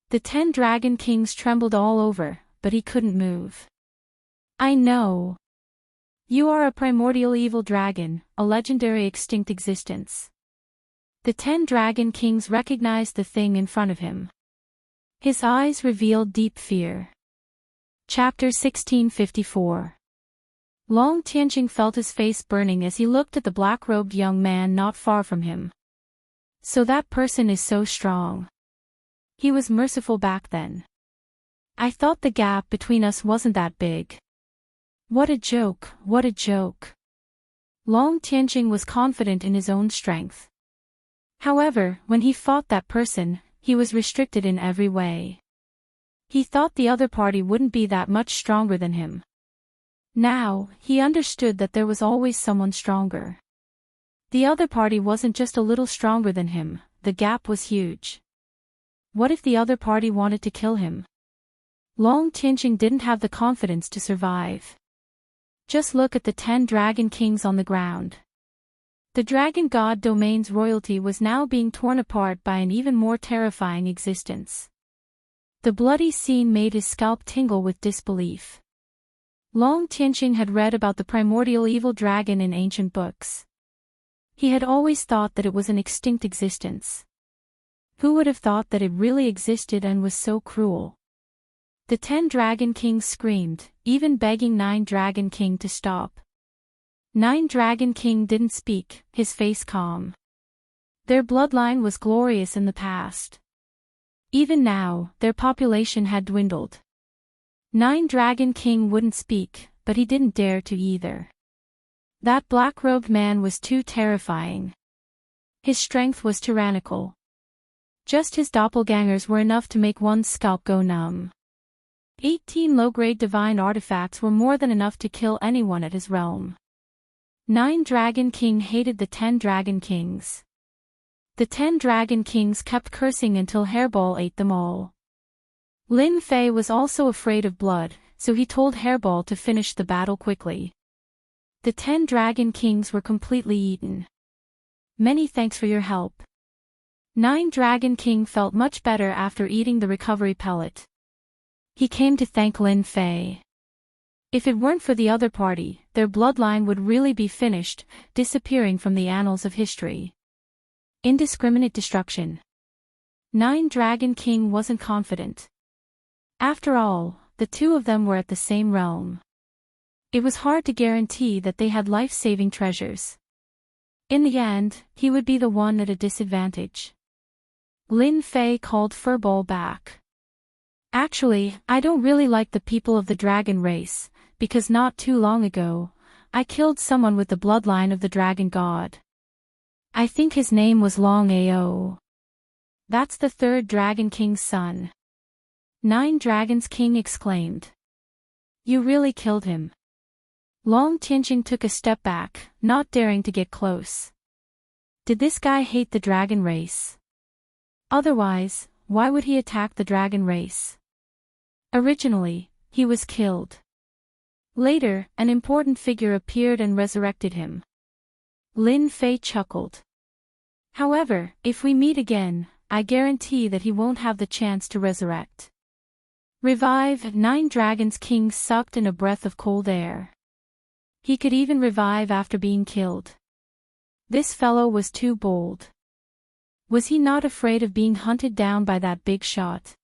S1: The 10 Dragon Kings trembled all over, but he couldn't move. I know. You are a primordial evil dragon, a legendary extinct existence. The 10 Dragon Kings recognized the thing in front of him. His eyes revealed deep fear. Chapter 1654. Long Tianqing felt his face burning as he looked at the black-robed young man not far from him. So that person is so strong. He was merciful back then. I thought the gap between us wasn't that big. What a joke, what a joke. Long Tianqing was confident in his own strength. However, when he fought that person, he was restricted in every way. He thought the other party wouldn't be that much stronger than him. Now, he understood that there was always someone stronger. The other party wasn't just a little stronger than him, the gap was huge. What if the other party wanted to kill him? Long Tianqing didn't have the confidence to survive. Just look at the 10 Dragon Kings on the ground. The Dragon God Domain's royalty was now being torn apart by an even more terrifying existence. The bloody scene made his scalp tingle with disbelief. Long Tianqing had read about the primordial evil dragon in ancient books. He had always thought that it was an extinct existence. Who would have thought that it really existed and was so cruel? The 10 Dragon Kings screamed, even begging 9 Dragon King to stop. 9 Dragon King didn't speak, his face calm. Their bloodline was glorious in the past. Even now, their population had dwindled. 9 Dragon King wouldn't speak, but he didn't dare to either. That black-robed man was too terrifying. His strength was tyrannical. Just his doppelgangers were enough to make one's scalp go numb. 18 low-grade divine artifacts were more than enough to kill anyone at his realm. 9 Dragon King hated the 10 Dragon Kings. The 10 Dragon Kings kept cursing until Hairball ate them all. Lin Fei was also afraid of blood, so he told Hairball to finish the battle quickly. The 10 Dragon Kings were completely eaten. Many thanks for your help. 9 Dragon King felt much better after eating the recovery pellet. He came to thank Lin Fei. If it weren't for the other party, their bloodline would really be finished, disappearing from the annals of history. Indiscriminate destruction. 9 Dragon King wasn't confident. After all, the two of them were at the same realm. It was hard to guarantee that they had life-saving treasures. In the end, he would be the one at a disadvantage. Lin Fei called Furball back. Actually, I don't really like the people of the dragon race, because not too long ago, I killed someone with the bloodline of the dragon god. I think his name was Long Ao. That's the 3rd Dragon King's son. 9 Dragons King exclaimed. You really killed him. Long Tianqing took a step back, not daring to get close. Did this guy hate the dragon race? Otherwise, why would he attack the dragon race? Originally, he was killed. Later, an important figure appeared and resurrected him. Lin Fei chuckled. However, if we meet again, I guarantee that he won't have the chance to resurrect. Revive. 9 Dragons King sucked in a breath of cold air. He could even revive after being killed. This fellow was too bold. Was he not afraid of being hunted down by that big shot?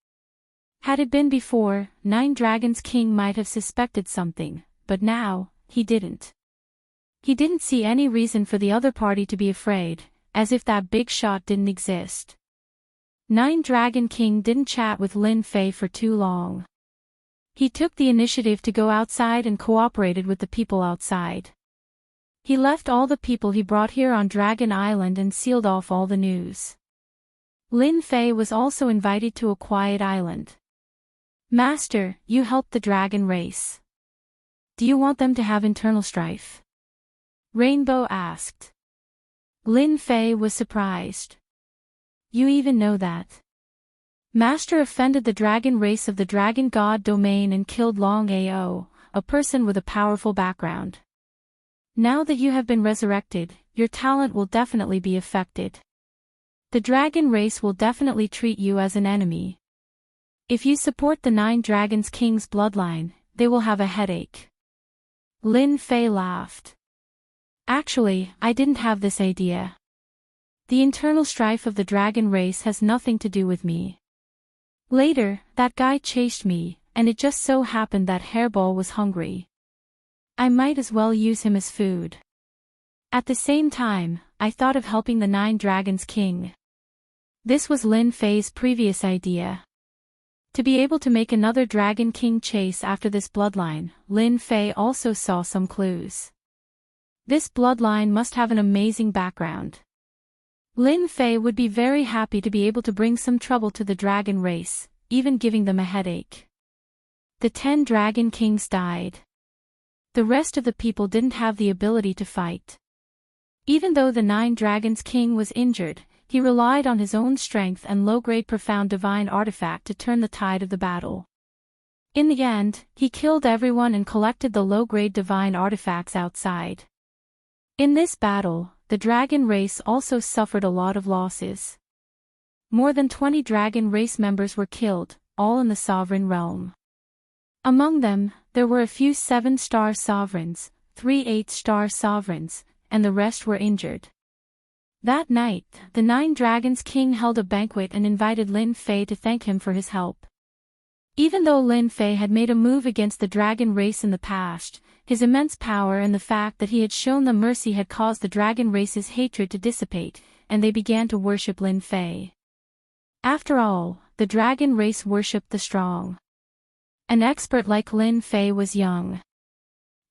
S1: Had it been before, Nine Dragons King might have suspected something, but now, he didn't. He didn't see any reason for the other party to be afraid, as if that big shot didn't exist. Nine Dragon King didn't chat with Lin Fei for too long. He took the initiative to go outside and cooperated with the people outside. He left all the people he brought here on Dragon Island and sealed off all the news. Lin Fei was also invited to a quiet island. Master, you helped the dragon race. Do you want them to have internal strife? Rainbow asked. Lin Fei was surprised. You even know that? Master offended the dragon race of the dragon god domain and killed Long Ao, a person with a powerful background. Now that you have been resurrected, your talent will definitely be affected. The dragon race will definitely treat you as an enemy. If you support the Nine Dragons King's bloodline, they will have a headache. Lin Fei laughed. Actually, I didn't have this idea. The internal strife of the dragon race has nothing to do with me. Later, that guy chased me, and it just so happened that Hairball was hungry. I might as well use him as food. At the same time, I thought of helping the Nine Dragons King. This was Lin Fei's previous idea. To be able to make another Dragon King chase after this bloodline, Lin Fei also saw some clues. This bloodline must have an amazing background. Lin Fei would be very happy to be able to bring some trouble to the dragon race, even giving them a headache. The 10 Dragon Kings died. The rest of the people didn't have the ability to fight. Even though the 9 Dragons King was injured, he relied on his own strength and low-grade profound divine artifact to turn the tide of the battle. In the end, he killed everyone and collected the low-grade divine artifacts outside. In this battle, the dragon race also suffered a lot of losses. More than 20 dragon race members were killed, all in the sovereign realm. Among them, there were a few 7-star sovereigns, 3 8-star sovereigns, and the rest were injured. That night, the 9 Dragons King held a banquet and invited Lin Fei to thank him for his help. Even though Lin Fei had made a move against the dragon race in the past, his immense power and the fact that he had shown them mercy had caused the dragon race's hatred to dissipate, and they began to worship Lin Fei. After all, the dragon race worshipped the strong. An expert like Lin Fei was young.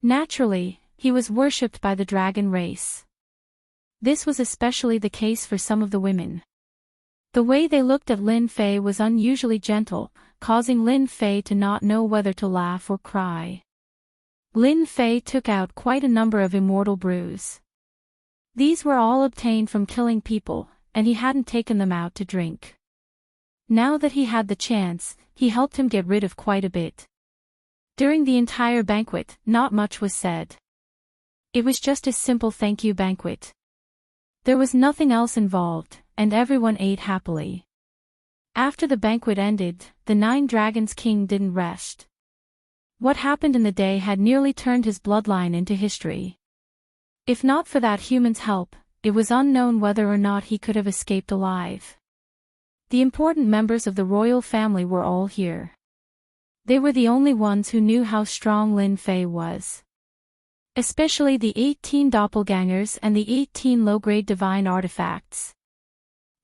S1: Naturally, he was worshipped by the dragon race. This was especially the case for some of the women. The way they looked at Lin Fei was unusually gentle, causing Lin Fei to not know whether to laugh or cry. Lin Fei took out quite a number of immortal brews. These were all obtained from killing people, and he hadn't taken them out to drink. Now that he had the chance, he helped him get rid of quite a bit. During the entire banquet, not much was said. It was just a simple thank you banquet. There was nothing else involved, and everyone ate happily. After the banquet ended, the 9 Dragons King didn't rest. What happened in the day had nearly turned his bloodline into history. If not for that human's help, it was unknown whether or not he could have escaped alive. The important members of the royal family were all here. They were the only ones who knew how strong Lin Fei was. Especially the 18 doppelgangers and the 18 low-grade divine artifacts.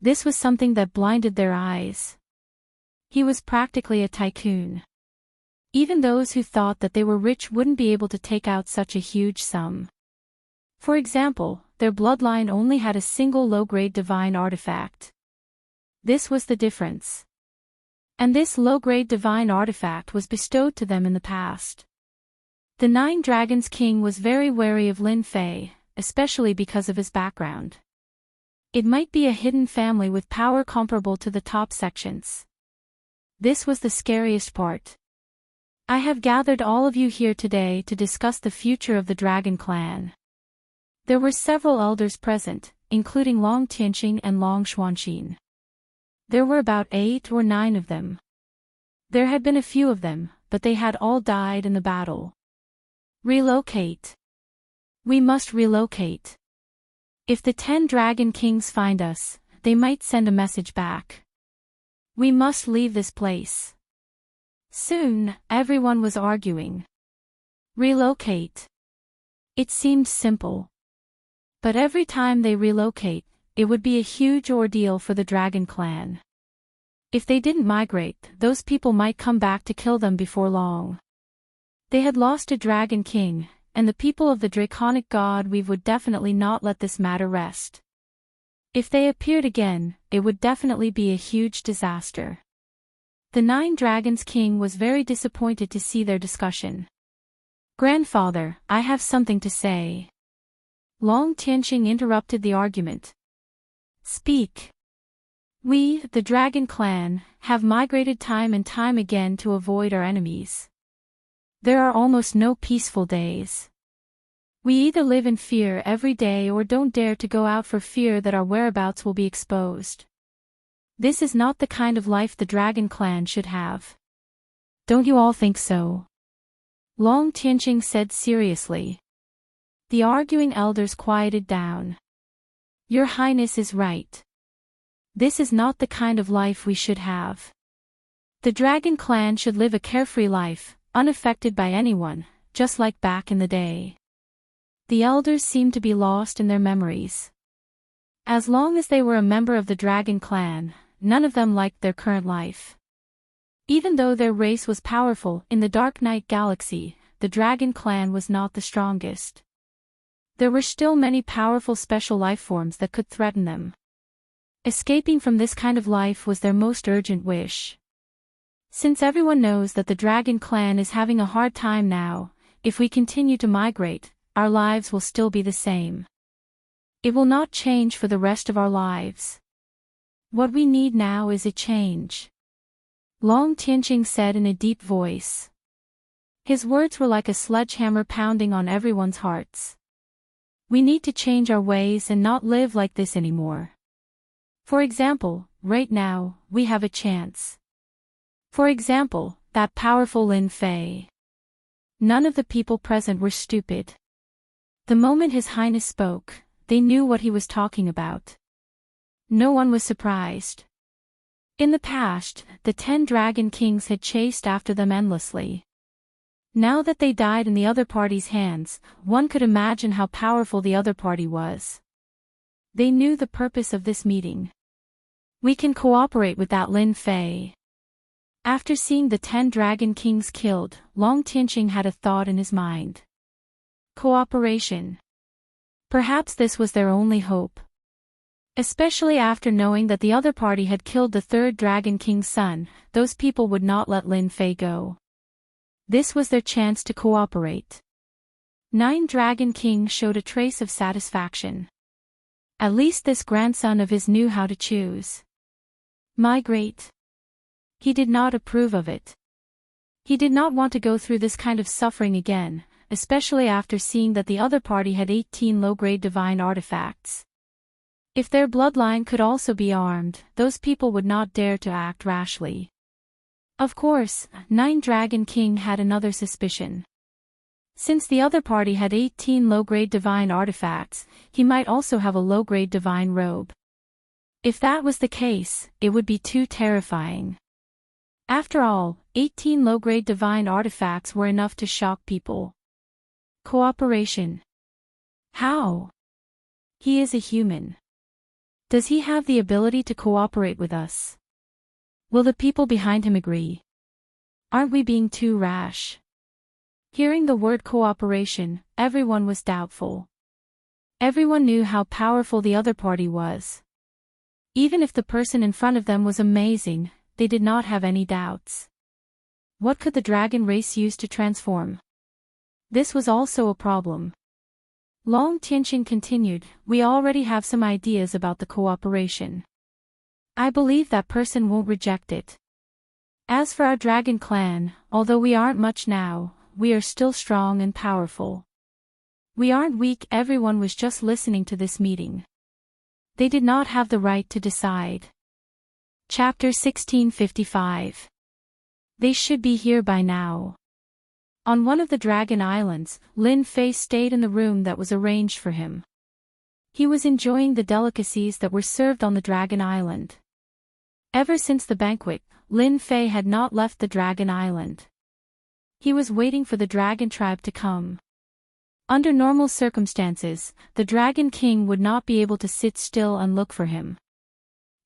S1: This was something that blinded their eyes. He was practically a tycoon. Even those who thought that they were rich wouldn't be able to take out such a huge sum. For example, their bloodline only had a single low-grade divine artifact. This was the difference. And this low-grade divine artifact was bestowed to them in the past. The 9 Dragons King was very wary of Lin Fei, especially because of his background. It might be a hidden family with power comparable to the top sections. This was the scariest part. I have gathered all of you here today to discuss the future of the Dragon Clan. There were several elders present, including Long Tianqing and Long Xuanqin. There were about 8 or 9 of them. There had been a few of them, but they had all died in the battle. Relocate. We must relocate. If the 10 Dragon Kings find us, they might send a message back. We must leave this place. Soon, everyone was arguing. Relocate. It seemed simple. But every time they relocate, it would be a huge ordeal for the dragon clan. If they didn't migrate, those people might come back to kill them before long. They had lost a dragon king, and the people of the draconic god weave would definitely not let this matter rest. If they appeared again, it would definitely be a huge disaster. The Nine Dragons King was very disappointed to see their discussion. "Grandfather, I have something to say." Long Tianqing interrupted the argument. "Speak." "We, the Dragon Clan, have migrated time and time again to avoid our enemies. There are almost no peaceful days. We either live in fear every day or don't dare to go out for fear that our whereabouts will be exposed. This is not the kind of life the Dragon Clan should have. Don't you all think so?" Long Tianqing said seriously. The arguing elders quieted down. "Your Highness is right. This is not the kind of life we should have. The Dragon Clan should live a carefree life, unaffected by anyone, just like back in the day." The elders seemed to be lost in their memories. As long as they were a member of the Dragon Clan, none of them liked their current life. Even though their race was powerful in the Dark Knight Galaxy, the Dragon Clan was not the strongest. There were still many powerful special life forms that could threaten them. Escaping from this kind of life was their most urgent wish. Since everyone knows that the Dragon Clan is having a hard time now, if we continue to migrate, our lives will still be the same. It will not change for the rest of our lives. What we need now is a change. Long Tianqing said in a deep voice. His words were like a sledgehammer pounding on everyone's hearts. We need to change our ways and not live like this anymore. For example, right now, we have a chance. For example, that powerful Lin Fei. None of the people present were stupid. The moment His Highness spoke, they knew what he was talking about. No one was surprised. In the past, the 10 Dragon Kings had chased after them endlessly. Now that they died in the other party's hands, one could imagine how powerful the other party was. They knew the purpose of this meeting. "We can cooperate with that Lin Fei." After seeing the 10 Dragon Kings killed, Long Tianqing had a thought in his mind. Cooperation. Perhaps this was their only hope. Especially after knowing that the other party had killed the 3rd Dragon King's son, those people would not let Lin Fei go. This was their chance to cooperate. 9 Dragon King showed a trace of satisfaction. At least this grandson of his knew how to choose. Migrate. He did not approve of it. He did not want to go through this kind of suffering again, especially after seeing that the other party had 18 low-grade divine artifacts. If their bloodline could also be armed, those people would not dare to act rashly. Of course, 9 Dragon King had another suspicion. Since the other party had 18 low-grade divine artifacts, he might also have a low-grade divine robe. If that was the case, it would be too terrifying. After all, 18 low-grade divine artifacts were enough to shock people. Cooperation. How? He is a human. Does he have the ability to cooperate with us? Will the people behind him agree? Aren't we being too rash? Hearing the word cooperation, everyone was doubtful. Everyone knew how powerful the other party was. Even if the person in front of them was amazing, they did not have any doubts. What could the dragon race use to transform? This was also a problem. Long Tianqing continued, "We already have some ideas about the cooperation. I believe that person won't reject it. As for our dragon clan, although we aren't much now, we are still strong and powerful. We aren't weak." Everyone was just listening to this meeting. They did not have the right to decide. Chapter 1655. They should be here by now. On one of the Dragon Islands, Lin Fei stayed in the room that was arranged for him. He was enjoying the delicacies that were served on the Dragon Island. Ever since the banquet, Lin Fei had not left the Dragon Island. He was waiting for the Dragon Tribe to come. Under normal circumstances, the Dragon King would not be able to sit still and look for him.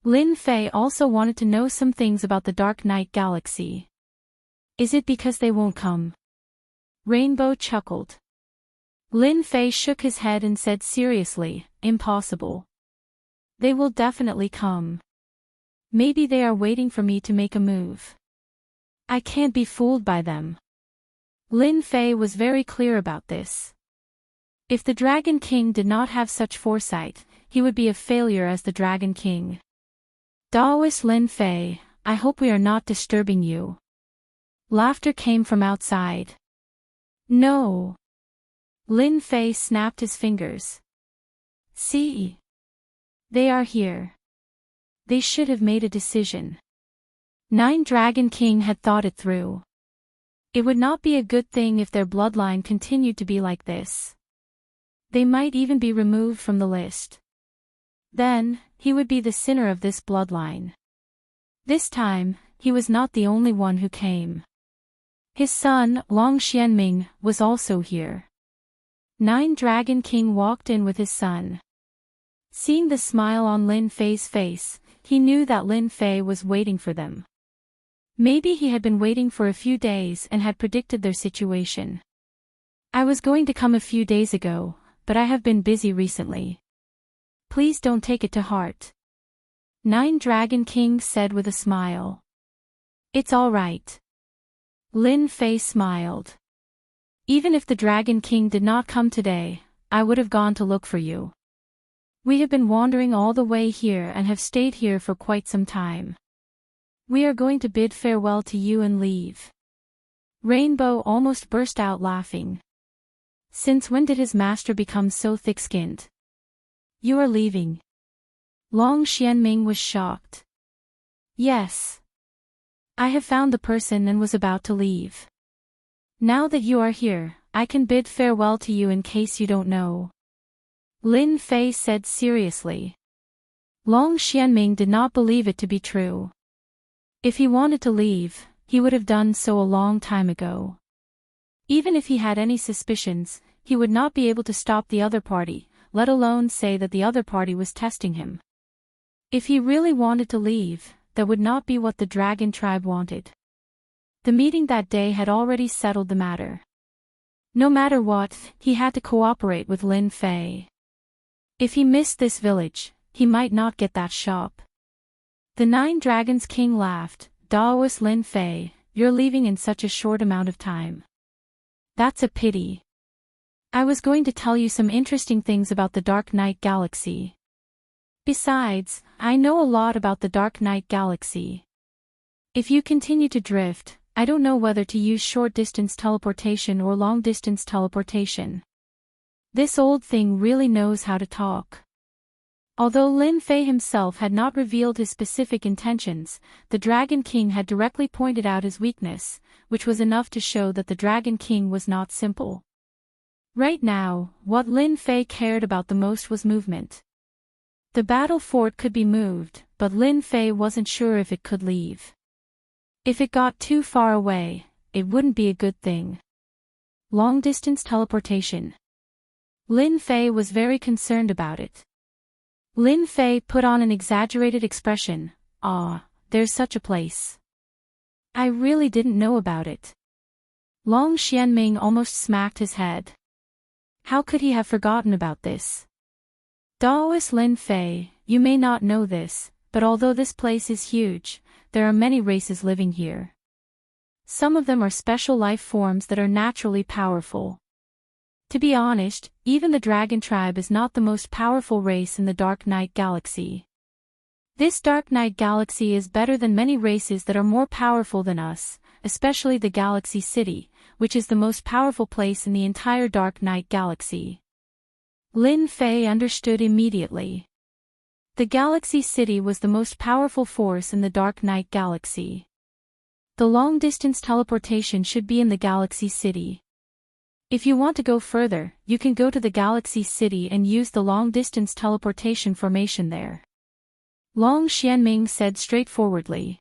S1: Lin Fei also wanted to know some things about the Dark Knight Galaxy. Is it because they won't come? Rainbow chuckled. Lin Fei shook his head and said seriously, impossible. They will definitely come. Maybe they are waiting for me to make a move. I can't be fooled by them. Lin Fei was very clear about this. If the Dragon King did not have such foresight, he would be a failure as the Dragon King. Daoist Lin Fei, I hope we are not disturbing you. Laughter came from outside. No. Lin Fei snapped his fingers. See? They are here. They should have made a decision. Nine Dragon King had thought it through. It would not be a good thing if their bloodline continued to be like this. They might even be removed from the list. Then, he would be the sinner of this bloodline. This time, he was not the only one who came. His son, Long Xianming, was also here. Nine Dragon King walked in with his son. Seeing the smile on Lin Fei's face, he knew that Lin Fei was waiting for them. Maybe he had been waiting for a few days and had predicted their situation. I was going to come a few days ago, but I have been busy recently. Please don't take it to heart. Nine Dragon King said with a smile. It's all right. Lin Fei smiled. Even if the Dragon King did not come today, I would have gone to look for you. We have been wandering all the way here and have stayed here for quite some time. We are going to bid farewell to you and leave. Rainbow almost burst out laughing. Since when did his master become so thick-skinned? You are leaving. Long Xianming was shocked. Yes. I have found the person and was about to leave. Now that you are here, I can bid farewell to you in case you don't know. Lin Fei said seriously. Long Xianming did not believe it to be true. If he wanted to leave, he would have done so a long time ago. Even if he had any suspicions, he would not be able to stop the other party, let alone say that the other party was testing him. If he really wanted to leave, that would not be what the Dragon Tribe wanted. The meeting that day had already settled the matter. No matter what, he had to cooperate with Lin Fei. If he missed this village, he might not get that shop. The Nine Dragons King laughed. Daoist Lin Fei, you're leaving in such a short amount of time. That's a pity. I was going to tell you some interesting things about the Dark Knight Galaxy. Besides, I know a lot about the Dark Knight Galaxy. If you continue to drift, I don't know whether to use short-distance teleportation or long-distance teleportation. This old thing really knows how to talk. Although Lin Fei himself had not revealed his specific intentions, the Dragon King had directly pointed out his weakness, which was enough to show that the Dragon King was not simple. Right now, what Lin Fei cared about the most was movement. The battle fort could be moved, but Lin Fei wasn't sure if it could leave. If it got too far away, it wouldn't be a good thing. Long-distance teleportation. Lin Fei was very concerned about it. Lin Fei put on an exaggerated expression. There's such a place. I really didn't know about it. Long Xianming almost smacked his head. How could he have forgotten about this? Daoist Lin Fei, you may not know this, but although this place is huge, there are many races living here. Some of them are special life forms that are naturally powerful. To be honest, even the Dragon Tribe is not the most powerful race in the Dark Knight Galaxy. This Dark Knight Galaxy is better than many races that are more powerful than us, especially the Galaxy City, which is the most powerful place in the entire Dark Knight Galaxy. Lin Fei understood immediately. The Galaxy City was the most powerful force in the Dark Knight Galaxy. The long-distance teleportation should be in the Galaxy City. If you want to go further, you can go to the Galaxy City and use the long-distance teleportation formation there. Long Xianming said straightforwardly.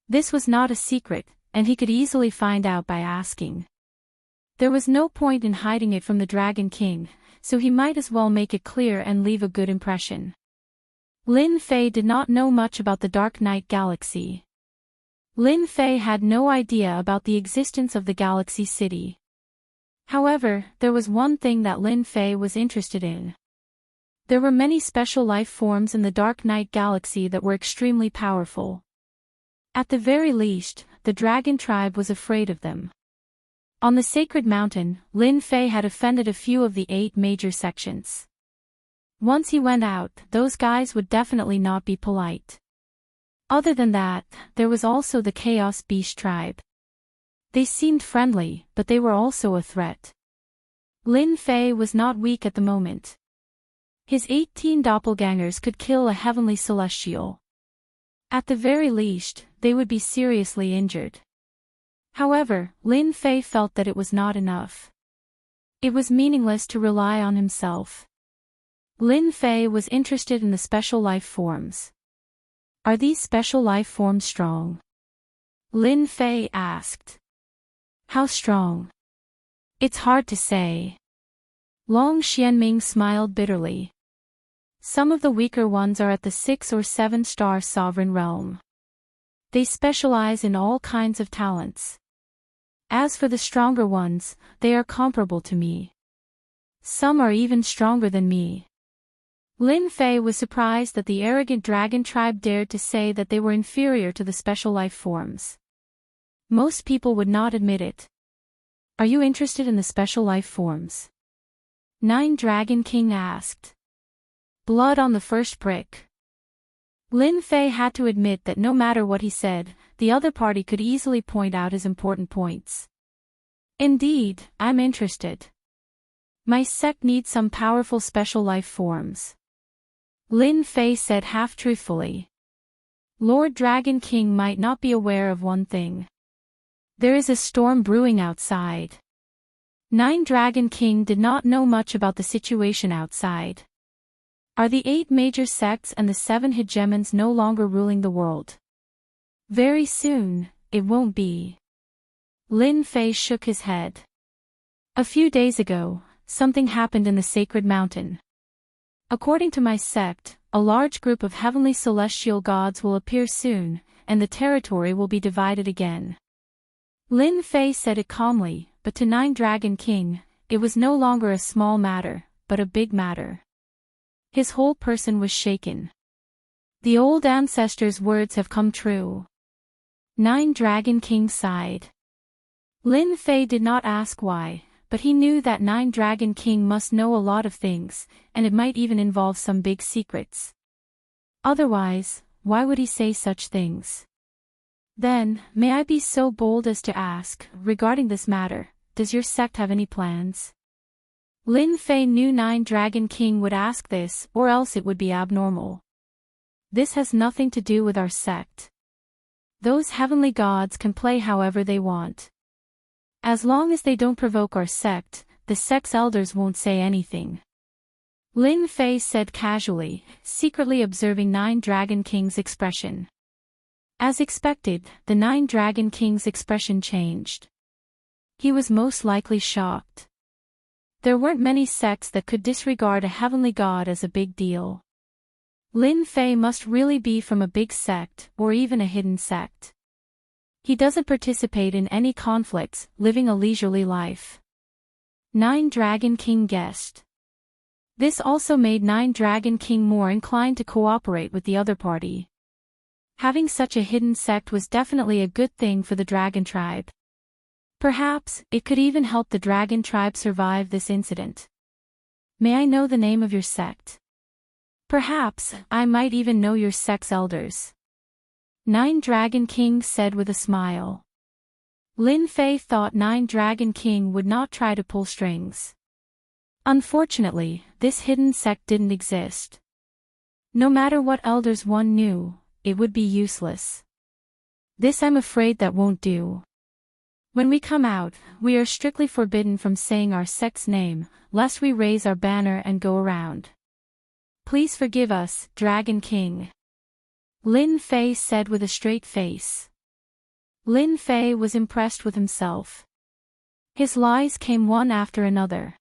S1: This was not a secret, and he could easily find out by asking. There was no point in hiding it from the Dragon King, so he might as well make it clear and leave a good impression. Lin Fei did not know much about the Dark Knight Galaxy. Lin Fei had no idea about the existence of the Galaxy City. However, there was one thing that Lin Fei was interested in. There were many special life forms in the Dark Knight Galaxy that were extremely powerful. At the very least, the dragon tribe was afraid of them. On the Sacred Mountain, Lin Fei had offended a few of the 8 major sections. Once he went out, those guys would definitely not be polite. Other than that, there was also the Chaos Beast tribe. They seemed friendly, but they were also a threat. Lin Fei was not weak at the moment. His 18 doppelgangers could kill a heavenly celestial. At the very least, they would be seriously injured. However, Lin Fei felt that it was not enough. It was meaningless to rely on himself. Lin Fei was interested in the special life forms. Are these special life forms strong? Lin Fei asked. How strong? It's hard to say. Long Xianming smiled bitterly. Some of the weaker ones are at the 6 or 7-star sovereign realm. They specialize in all kinds of talents. As for the stronger ones, they are comparable to me. Some are even stronger than me. Lin Fei was surprised that the arrogant dragon tribe dared to say that they were inferior to the special life forms. Most people would not admit it. Are you interested in the special life forms? 9 Dragon King asked. Blood on the first brick. Lin Fei had to admit that no matter what he said, the other party could easily point out his important points. Indeed, I'm interested. My sect needs some powerful special life forms. Lin Fei said half-truthfully. Lord Dragon King might not be aware of one thing. There is a storm brewing outside. 9 Dragon King did not know much about the situation outside. Are the 8 major sects and the 7 hegemons no longer ruling the world? Very soon, it won't be. Lin Fei shook his head. A few days ago, something happened in the Sacred Mountain. According to my sect, a large group of heavenly celestial gods will appear soon, and the territory will be divided again. Lin Fei said it calmly, but to 9 Dragon King, it was no longer a small matter, but a big matter. His whole person was shaken. The old ancestors' words have come true. 9 Dragon King sighed. Lin Fei did not ask why, but he knew that 9 Dragon King must know a lot of things, and it might even involve some big secrets. Otherwise, why would he say such things? Then, may I be so bold as to ask, regarding this matter, does your sect have any plans? Lin Fei knew 9 Dragon King would ask this, or else it would be abnormal. This has nothing to do with our sect. Those heavenly gods can play however they want. As long as they don't provoke our sect, the sect's elders won't say anything. Lin Fei said casually, secretly observing 9 Dragon King's expression. As expected, the 9 Dragon King's expression changed. He was most likely shocked. There weren't many sects that could disregard a heavenly god as a big deal. Lin Fei must really be from a big sect, or even a hidden sect. He doesn't participate in any conflicts, living a leisurely life. 9 Dragon King guessed. This also made 9 Dragon King more inclined to cooperate with the other party. Having such a hidden sect was definitely a good thing for the dragon tribe. Perhaps, it could even help the dragon tribe survive this incident. May I know the name of your sect? Perhaps, I might even know your sect's elders. 9 Dragon King said with a smile. Lin Fei thought 9 Dragon King would not try to pull strings. Unfortunately, this hidden sect didn't exist. No matter what elders one knew, it would be useless. This I'm afraid that won't do. When we come out, we are strictly forbidden from saying our sect's name, lest we raise our banner and go around. Please forgive us, Dragon King. Lin Fei said with a straight face. Lin Fei was impressed with himself. His lies came one after another.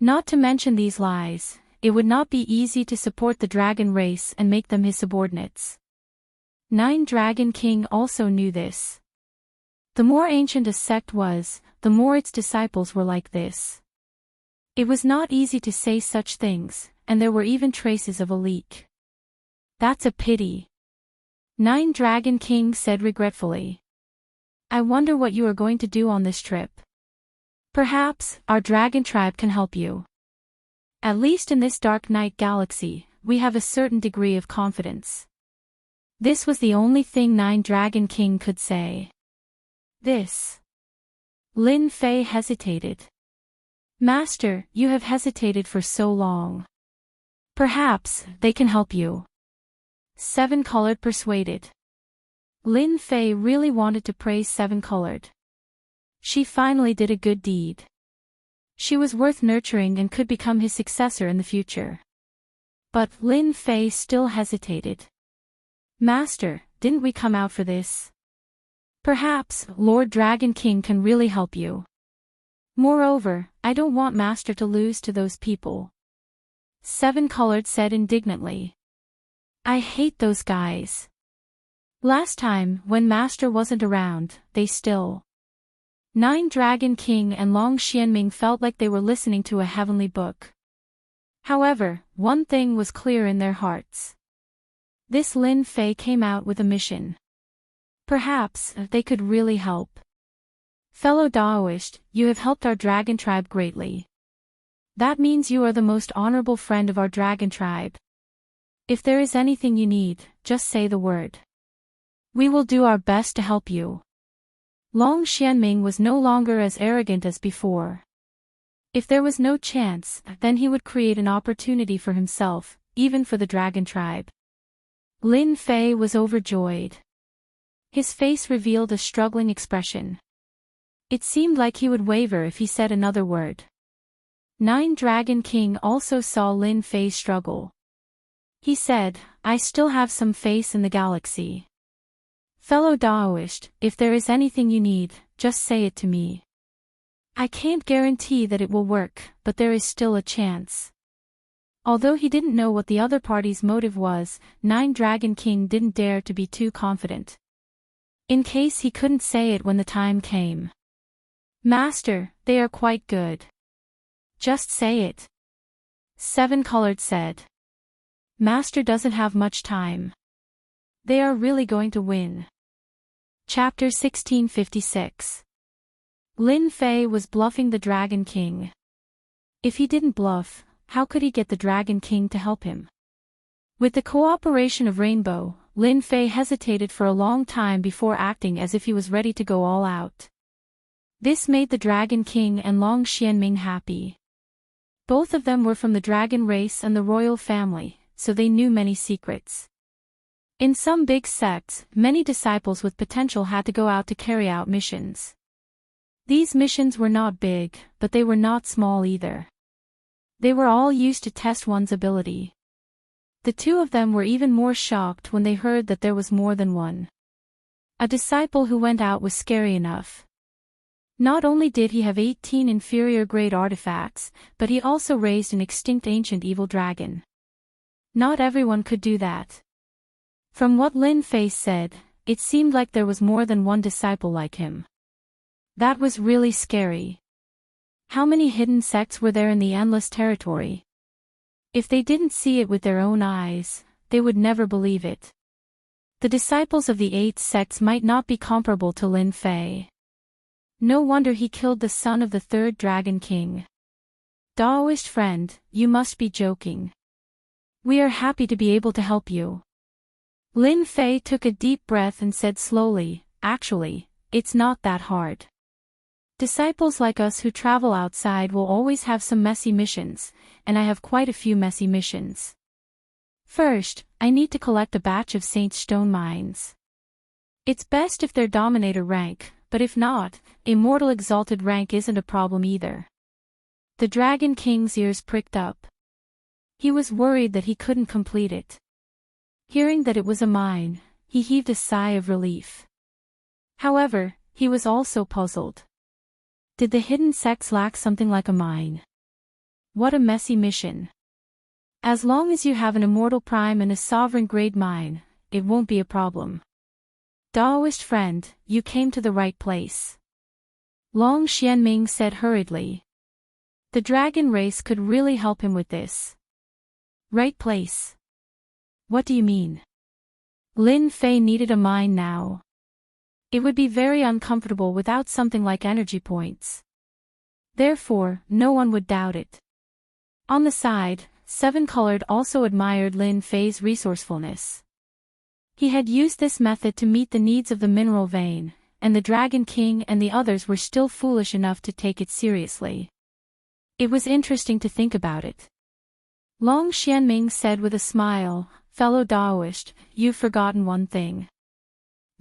S1: Not to mention these lies, it would not be easy to support the dragon race and make them his subordinates. Nine Dragon King also knew this. The more ancient a sect was, the more its disciples were like this. It was not easy to say such things, and there were even traces of a leak. That's a pity. Nine Dragon King said regretfully. I wonder what you are going to do on this trip. Perhaps our dragon tribe can help you. At least in this dark night galaxy, we have a certain degree of confidence. This was the only thing Nine Dragon King could say. This. Lin Fei hesitated. Master, you have hesitated for so long. Perhaps they can help you. Seven Colored persuaded. Lin Fei really wanted to praise Seven Colored. She finally did a good deed. She was worth nurturing and could become his successor in the future. But Lin Fei still hesitated. Master, didn't we come out for this? Perhaps Lord Dragon King can really help you. Moreover, I don't want Master to lose to those people. Seven Colored said indignantly. I hate those guys. Last time, when Master wasn't around, they still. Nine Dragon King and Long Xianming felt like they were listening to a heavenly book. However, one thing was clear in their hearts. This Lin Fei came out with a mission. Perhaps they could really help. Fellow Daoist, you have helped our dragon tribe greatly. That means you are the most honorable friend of our dragon tribe. If there is anything you need, just say the word. We will do our best to help you. Long Xianming was no longer as arrogant as before. If there was no chance, then he would create an opportunity for himself, even for the dragon tribe. Lin Fei was overjoyed. His face revealed a struggling expression. It seemed like he would waver if he said another word. Nine Dragon King also saw Lin Fei struggle. He said, I still have some faith in the galaxy. Fellow Daoist, if there is anything you need, just say it to me. I can't guarantee that it will work, but there is still a chance. Although he didn't know what the other party's motive was, Nine Dragon King didn't dare to be too confident. In case he couldn't say it when the time came. Master, they are quite good. Just say it. Seven Colored said. Master doesn't have much time. They are really going to win. Chapter 1656. Lin Fei was bluffing the Dragon King. If he didn't bluff, how could he get the Dragon King to help him? With the cooperation of Rainbow, Lin Fei hesitated for a long time before acting as if he was ready to go all out. This made the Dragon King and Long Xianming happy. Both of them were from the dragon race and the royal family, so they knew many secrets. In some big sects, many disciples with potential had to go out to carry out missions. These missions were not big, but they were not small either. They were all used to test one's ability. The two of them were even more shocked when they heard that there was more than one. A disciple who went out was scary enough. Not only did he have 18 inferior grade artifacts, but he also raised an extinct ancient evil dragon. Not everyone could do that. From what Lin Fei said, it seemed like there was more than one disciple like him. That was really scary. How many hidden sects were there in the endless territory? If they didn't see it with their own eyes, they would never believe it. The disciples of the 8 sects might not be comparable to Lin Fei. No wonder he killed the son of the 3rd Dragon King. Daoist friend, you must be joking. We are happy to be able to help you. Lin Fei took a deep breath and said slowly, actually, it's not that hard. Disciples like us who travel outside will always have some messy missions, and I have quite a few messy missions. First, I need to collect a batch of Saint's stone mines. It's best if they're Dominator rank, but if not, Immortal Exalted rank isn't a problem either. The Dragon King's ears pricked up. He was worried that he couldn't complete it. Hearing that it was a mine, he heaved a sigh of relief. However, he was also puzzled. Did the hidden sects lack something like a mine? What a messy mission. As long as you have an immortal prime and a sovereign grade mine, it won't be a problem. Daoist friend, you came to the right place. Long Xianming said hurriedly. The dragon race could really help him with this. Right place. What do you mean? Lin Fei needed a mine now. It would be very uncomfortable without something like energy points. Therefore, no one would doubt it. On the side, Seven Colored also admired Lin Fei's resourcefulness. He had used this method to meet the needs of the mineral vein, and the Dragon King and the others were still foolish enough to take it seriously. It was interesting to think about it. Long Xianming said with a smile, fellow Daoist, you've forgotten one thing.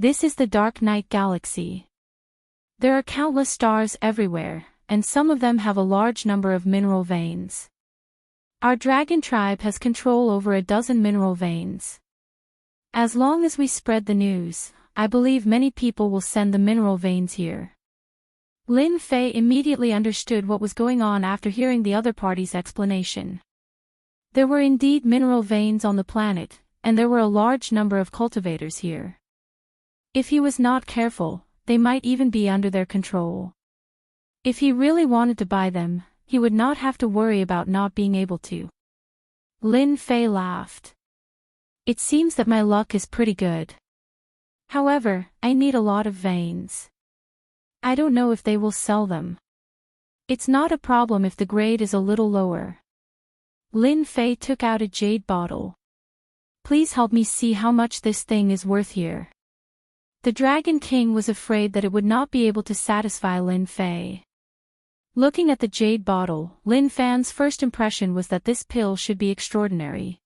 S1: This is the Dark Night Galaxy. There are countless stars everywhere, and some of them have a large number of mineral veins. Our dragon tribe has control over a dozen mineral veins. As long as we spread the news, I believe many people will send the mineral veins here. Lin Fei immediately understood what was going on after hearing the other party's explanation. There were indeed mineral veins on the planet, and there were a large number of cultivators here. If he was not careful, they might even be under their control. If he really wanted to buy them, he would not have to worry about not being able to. Lin Fei laughed. It seems that my luck is pretty good. However, I need a lot of veins. I don't know if they will sell them. It's not a problem if the grade is a little lower. Lin Fei took out a jade bottle. Please help me see how much this thing is worth here. The Dragon King was afraid that it would not be able to satisfy Lin Fei. Looking at the jade bottle, Lin Fan's first impression was that this pill should be extraordinary.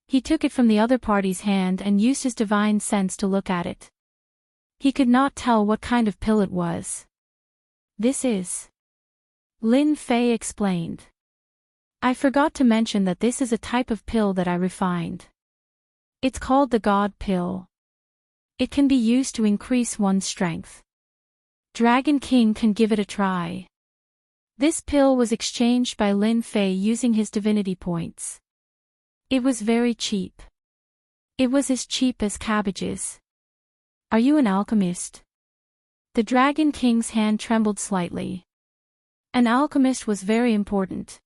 S1: He took it from the other party's hand and used his divine sense to look at it. He could not tell what kind of pill it was. This is. Lin Fei explained. I forgot to mention that this is a type of pill that I refined. It's called the God Pill. It can be used to increase one's strength. Dragon King can give it a try. This pill was exchanged by Lin Fei using his divinity points. It was very cheap. It was as cheap as cabbages. Are you an alchemist? The Dragon King's hand trembled slightly. An alchemist was very important.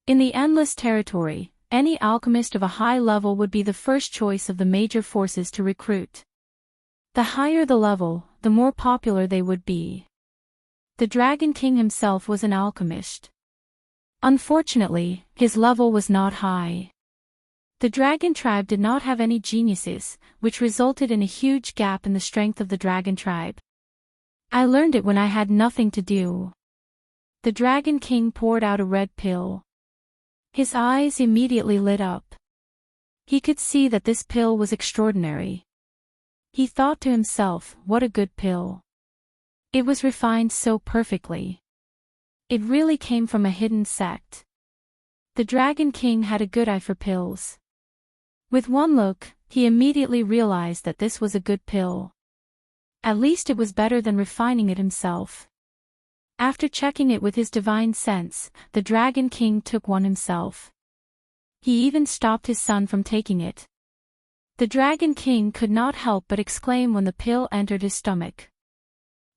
S1: In the Endless Territory, any alchemist of a high level would be the first choice of the major forces to recruit. The higher the level, the more popular they would be. The Dragon King himself was an alchemist. Unfortunately, his level was not high. The dragon tribe did not have any geniuses, which resulted in a huge gap in the strength of the dragon tribe. I learned it when I had nothing to do. The Dragon King poured out a red pill. His eyes immediately lit up. He could see that this pill was extraordinary. He thought to himself, what a good pill. It was refined so perfectly. It really came from a hidden sect. The Dragon King had a good eye for pills. With one look, he immediately realized that this was a good pill. At least it was better than refining it himself. After checking it with his divine sense, the Dragon King took one himself. He even stopped his son from taking it. The Dragon King could not help but exclaim when the pill entered his stomach.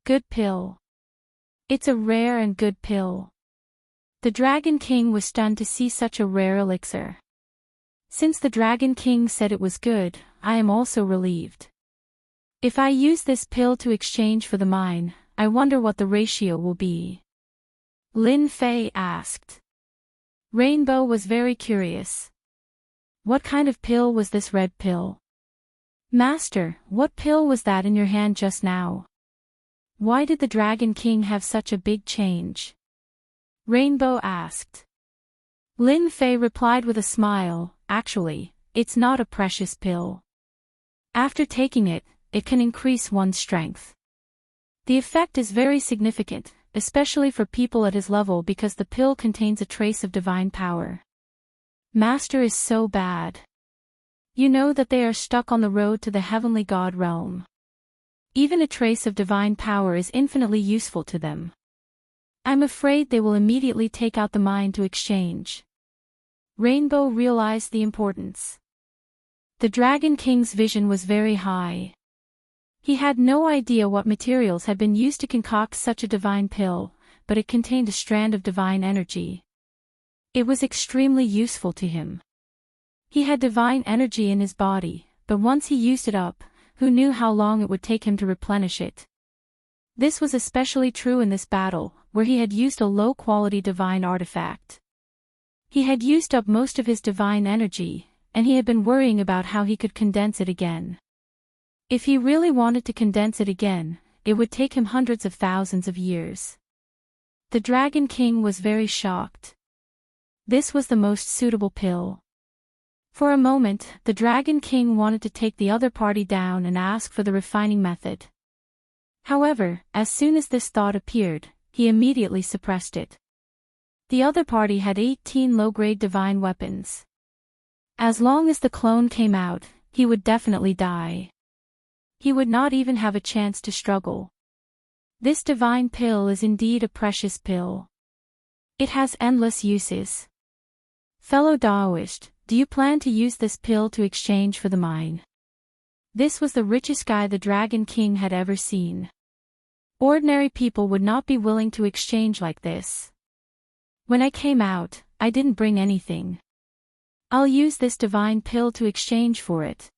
S1: Good pill. It's a rare and good pill. The Dragon King was stunned to see such a rare elixir. Since the Dragon King said it was good, I am also relieved. If I use this pill to exchange for the mine, I wonder what the ratio will be. Lin Fei asked. Rainbow was very curious. What kind of pill was this red pill? Master, what pill was that in your hand just now? Why did the Dragon King have such a big change? Rainbow asked. Lin Fei replied with a smile, actually, it's not a precious pill. After taking it, it can increase one's strength. The effect is very significant, especially for people at his level because the pill contains a trace of divine power. Master is so bad. You know that they are stuck on the road to the heavenly god realm. Even a trace of divine power is infinitely useful to them. I'm afraid they will immediately take out the mine to exchange. Rainbow realized the importance. The Dragon King's vision was very high. He had no idea what materials had been used to concoct such a divine pill, but it contained a strand of divine energy. It was extremely useful to him. He had divine energy in his body, but once he used it up, who knew how long it would take him to replenish it? This was especially true in this battle, where he had used a low-quality divine artifact. He had used up most of his divine energy, and he had been worrying about how he could condense it again. If he really wanted to condense it again, it would take him hundreds of thousands of years. The Dragon King was very shocked. This was the most suitable pill. For a moment, the Dragon King wanted to take the other party down and ask for the refining method. However, as soon as this thought appeared, he immediately suppressed it. The other party had 18 low-grade divine weapons. As long as the clone came out, he would definitely die. He would not even have a chance to struggle. This divine pill is indeed a precious pill. It has endless uses. Fellow Daoist, do you plan to use this pill to exchange for the mine? This was the richest guy the Dragon King had ever seen. Ordinary people would not be willing to exchange like this. When I came out, I didn't bring anything. I'll use this divine pill to exchange for it.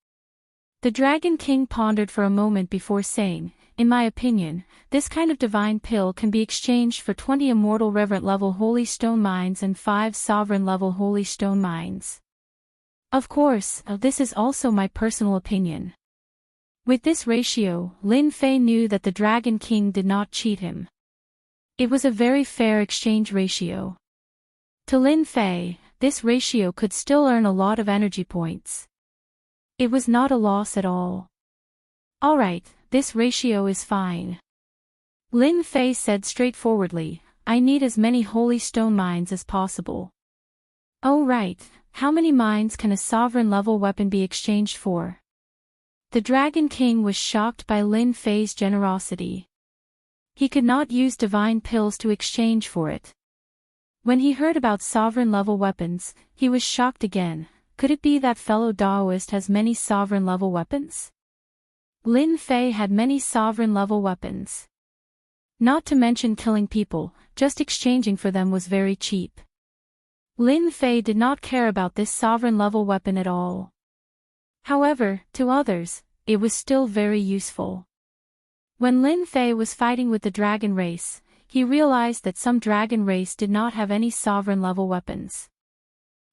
S1: The Dragon King pondered for a moment before saying, in my opinion, this kind of divine pill can be exchanged for 20 immortal reverent level holy stone mines and 5 sovereign level holy stone mines. Of course, this is also my personal opinion. With this ratio, Lin Fei knew that the Dragon King did not cheat him. It was a very fair exchange ratio. To Lin Fei, this ratio could still earn a lot of energy points. It was not a loss at all. Alright, this ratio is fine. Lin Fei said straightforwardly, I need as many holy stone mines as possible. Oh right, how many mines can a sovereign level weapon be exchanged for? The Dragon King was shocked by Lin Fei's generosity. He could not use divine pills to exchange for it. When he heard about sovereign level weapons, he was shocked again. Could it be that fellow Daoist has many sovereign level weapons? Lin Fei had many sovereign level weapons. Not to mention killing people, just exchanging for them was very cheap. Lin Fei did not care about this sovereign level weapon at all. However, to others, it was still very useful. When Lin Fei was fighting with the dragon race, he realized that some dragon race did not have any sovereign level weapons.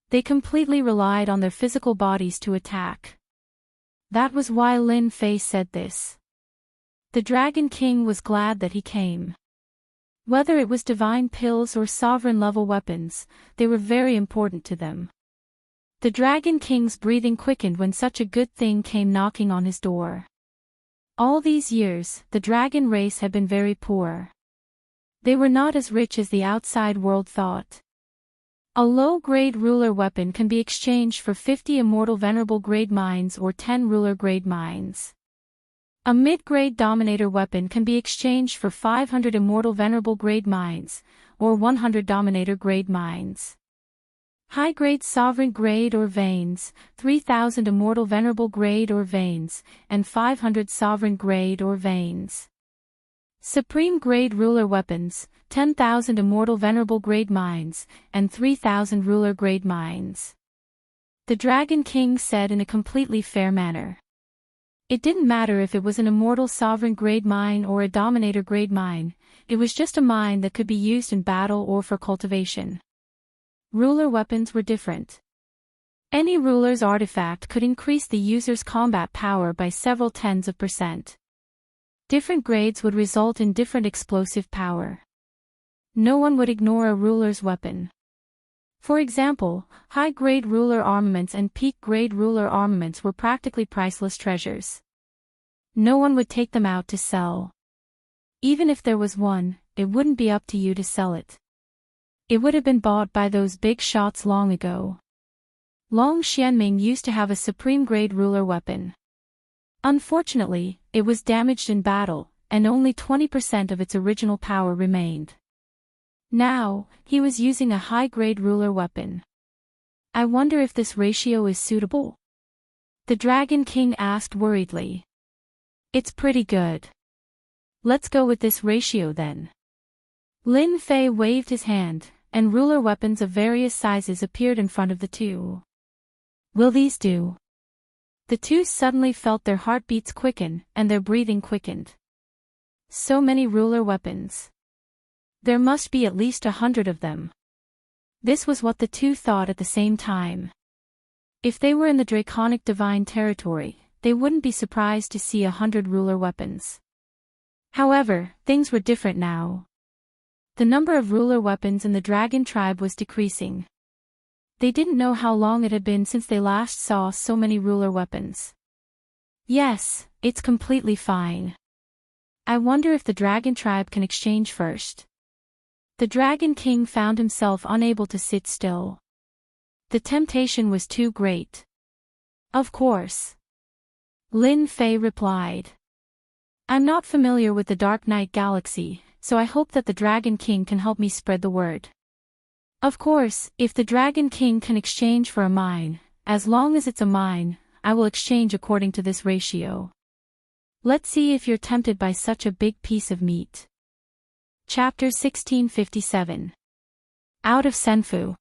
S1: They completely relied on their physical bodies to attack. That was why Lin Fei said this. The Dragon King was glad that he came. Whether it was divine pills or sovereign level weapons, they were very important to them. The Dragon King's breathing quickened when such a good thing came knocking on his door. All these years, the dragon race had been very poor. They were not as rich as the outside world thought. A low-grade ruler weapon can be exchanged for 50 immortal venerable grade mines or 10 ruler grade mines. A mid-grade dominator weapon can be exchanged for 500 immortal venerable grade mines, or 100 dominator grade mines. High-grade sovereign grade or veins, 3,000 immortal venerable grade or veins, and 500 sovereign grade or veins. Supreme grade ruler weapons, 10,000 immortal venerable grade mines, and 3,000 ruler grade mines. The Dragon King said in a completely fair manner. It didn't matter if it was an immortal sovereign grade mine or a dominator grade mine, it was just a mine that could be used in battle or for cultivation. Ruler weapons were different. Any ruler's artifact could increase the user's combat power by several tens of %. Different grades would result in different explosive power. No one would ignore a ruler's weapon. For example, high-grade ruler armaments and peak-grade ruler armaments were practically priceless treasures. No one would take them out to sell. Even if there was one, it wouldn't be up to you to sell it. It would have been bought by those big shots long ago. Long Xianming used to have a supreme grade ruler weapon. Unfortunately, it was damaged in battle, and only 20% of its original power remained. Now, he was using a high-grade ruler weapon. I wonder if this ratio is suitable? The Dragon King asked worriedly. It's pretty good. Let's go with this ratio then. Lin Fei waved his hand, and ruler weapons of various sizes appeared in front of the two. Will these do? The two suddenly felt their heartbeats quicken, and their breathing quickened. So many ruler weapons. There must be at least 100 of them. This was what the two thought at the same time. If they were in the draconic divine territory, they wouldn't be surprised to see 100 ruler weapons. However, things were different now. The number of ruler weapons in the dragon tribe was decreasing. They didn't know how long it had been since they last saw so many ruler weapons. Yes, it's completely fine. I wonder if the dragon tribe can exchange first. The Dragon King found himself unable to sit still. The temptation was too great. Of course. Lin Fei replied. I'm not familiar with the Dark Knight Galaxy, so I hope that the Dragon King can help me spread the word. Of course, if the Dragon King can exchange for a mine, as long as it's a mine, I will exchange according to this ratio. Let's see if you're tempted by such a big piece of meat. Chapter 1657. Out of Senfu.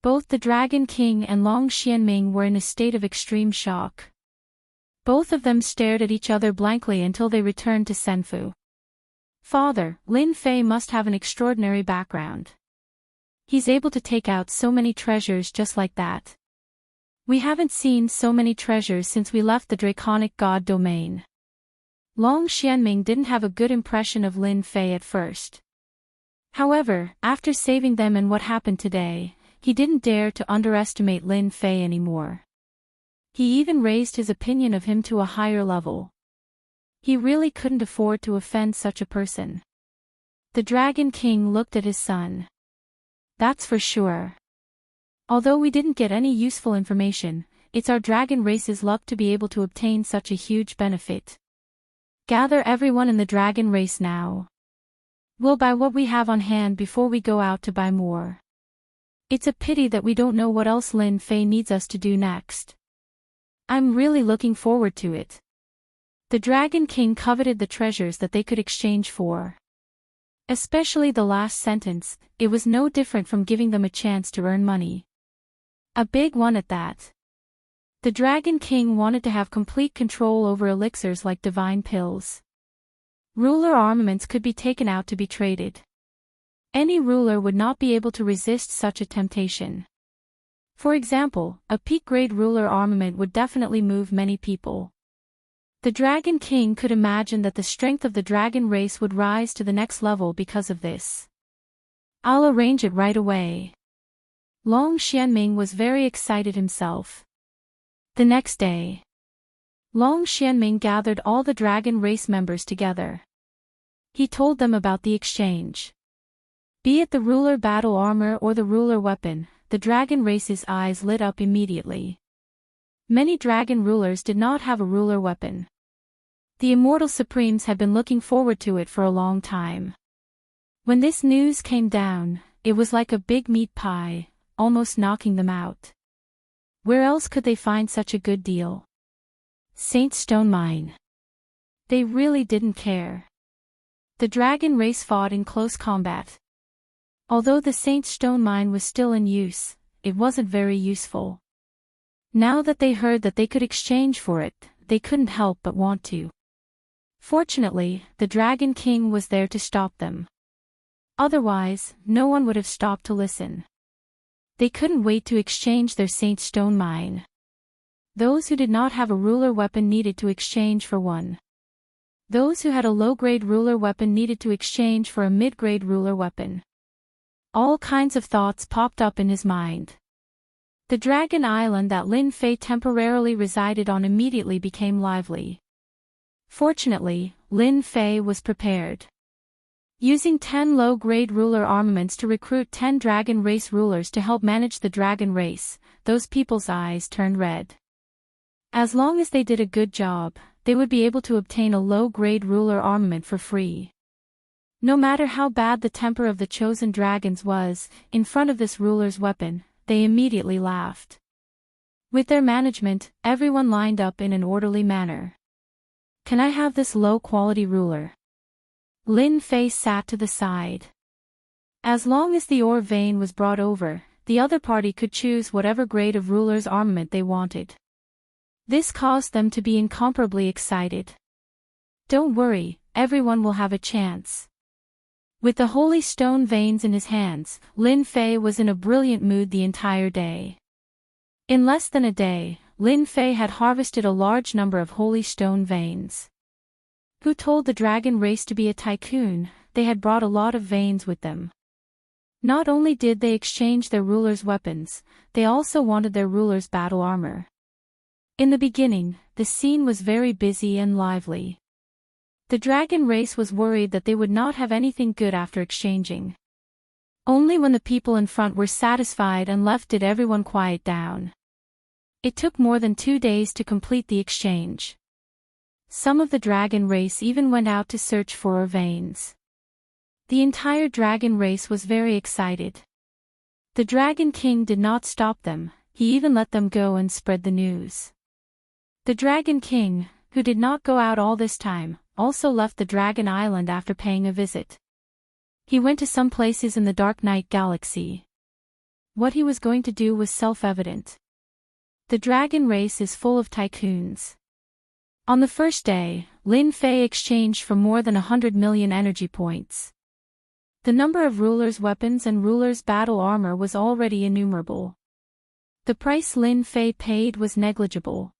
S1: Both the Dragon King and Long Xianming were in a state of extreme shock. Both of them stared at each other blankly until they returned to Senfu. Father, Lin Fei must have an extraordinary background. He's able to take out so many treasures just like that. We haven't seen so many treasures since we left the Draconic God domain. Long Xianming didn't have a good impression of Lin Fei at first. However, after saving them and what happened today, he didn't dare to underestimate Lin Fei anymore. He even raised his opinion of him to a higher level. He really couldn't afford to offend such a person. The Dragon King looked at his son. That's for sure. Although we didn't get any useful information, it's our dragon race's luck to be able to obtain such a huge benefit. Gather everyone in the dragon race now. We'll buy what we have on hand before we go out to buy more. It's a pity that we don't know what else Lin Fei needs us to do next. I'm really looking forward to it. The Dragon King coveted the treasures that they could exchange for. Especially the last sentence, it was no different from giving them a chance to earn money. A big one at that. The Dragon King wanted to have complete control over elixirs like divine pills. Ruler armaments could be taken out to be traded. Any ruler would not be able to resist such a temptation. For example, a peak-grade ruler armament would definitely move many people. The Dragon King could imagine that the strength of the dragon race would rise to the next level because of this. I'll arrange it right away. Long Xianming was very excited himself. The next day, Long Xianming gathered all the dragon race members together. He told them about the exchange. Be it the ruler battle armor or the ruler weapon, the dragon race's eyes lit up immediately. Many dragon rulers did not have a ruler weapon. The Immortal Supremes had been looking forward to it for a long time. When this news came down, it was like a big meat pie, almost knocking them out. Where else could they find such a good deal? Saint Stone Mine. They really didn't care. The dragon race fought in close combat. Although the Saint Stone Mine was still in use, it wasn't very useful. Now that they heard that they could exchange for it, they couldn't help but want to. Fortunately, the Dragon King was there to stop them. Otherwise, no one would have stopped to listen. They couldn't wait to exchange their Saint Stone Mine. Those who did not have a ruler weapon needed to exchange for one. Those who had a low-grade ruler weapon needed to exchange for a mid-grade ruler weapon. All kinds of thoughts popped up in his mind. The dragon island that Lin Fei temporarily resided on immediately became lively. Fortunately, Lin Fei was prepared. Using 10 low-grade ruler armaments to recruit 10 dragon race rulers to help manage the dragon race, those people's eyes turned red. As long as they did a good job, they would be able to obtain a low-grade ruler armament for free. No matter how bad the temper of the chosen dragons was, in front of this ruler's weapon, they immediately laughed. With their management, everyone lined up in an orderly manner. "Can I have this low-quality ruler?" Lin Fei sat to the side. As long as the ore vein was brought over, the other party could choose whatever grade of ruler's armament they wanted. This caused them to be incomparably excited. "Don't worry, everyone will have a chance." With the holy stone veins in his hands, Lin Fei was in a brilliant mood the entire day. In less than a day, Lin Fei had harvested a large number of holy stone veins. Who told the dragon race to be a tycoon? They had brought a lot of veins with them. Not only did they exchange their ruler's weapons, they also wanted their ruler's battle armor. In the beginning, the scene was very busy and lively. The dragon race was worried that they would not have anything good after exchanging. Only when the people in front were satisfied and left did everyone quiet down. It took more than 2 days to complete the exchange. Some of the dragon race even went out to search for ore veins. The entire dragon race was very excited. The Dragon King did not stop them, he even let them go and spread the news. The Dragon King, who did not go out all this time, also left the Dragon Island after paying a visit. He went to some places in the Dark Knight Galaxy. What he was going to do was self-evident. The dragon race is full of tycoons. On the first day, Lin Fei exchanged for more than 100 million energy points. The number of rulers' weapons and rulers' battle armor was already innumerable. The price Lin Fei paid was negligible.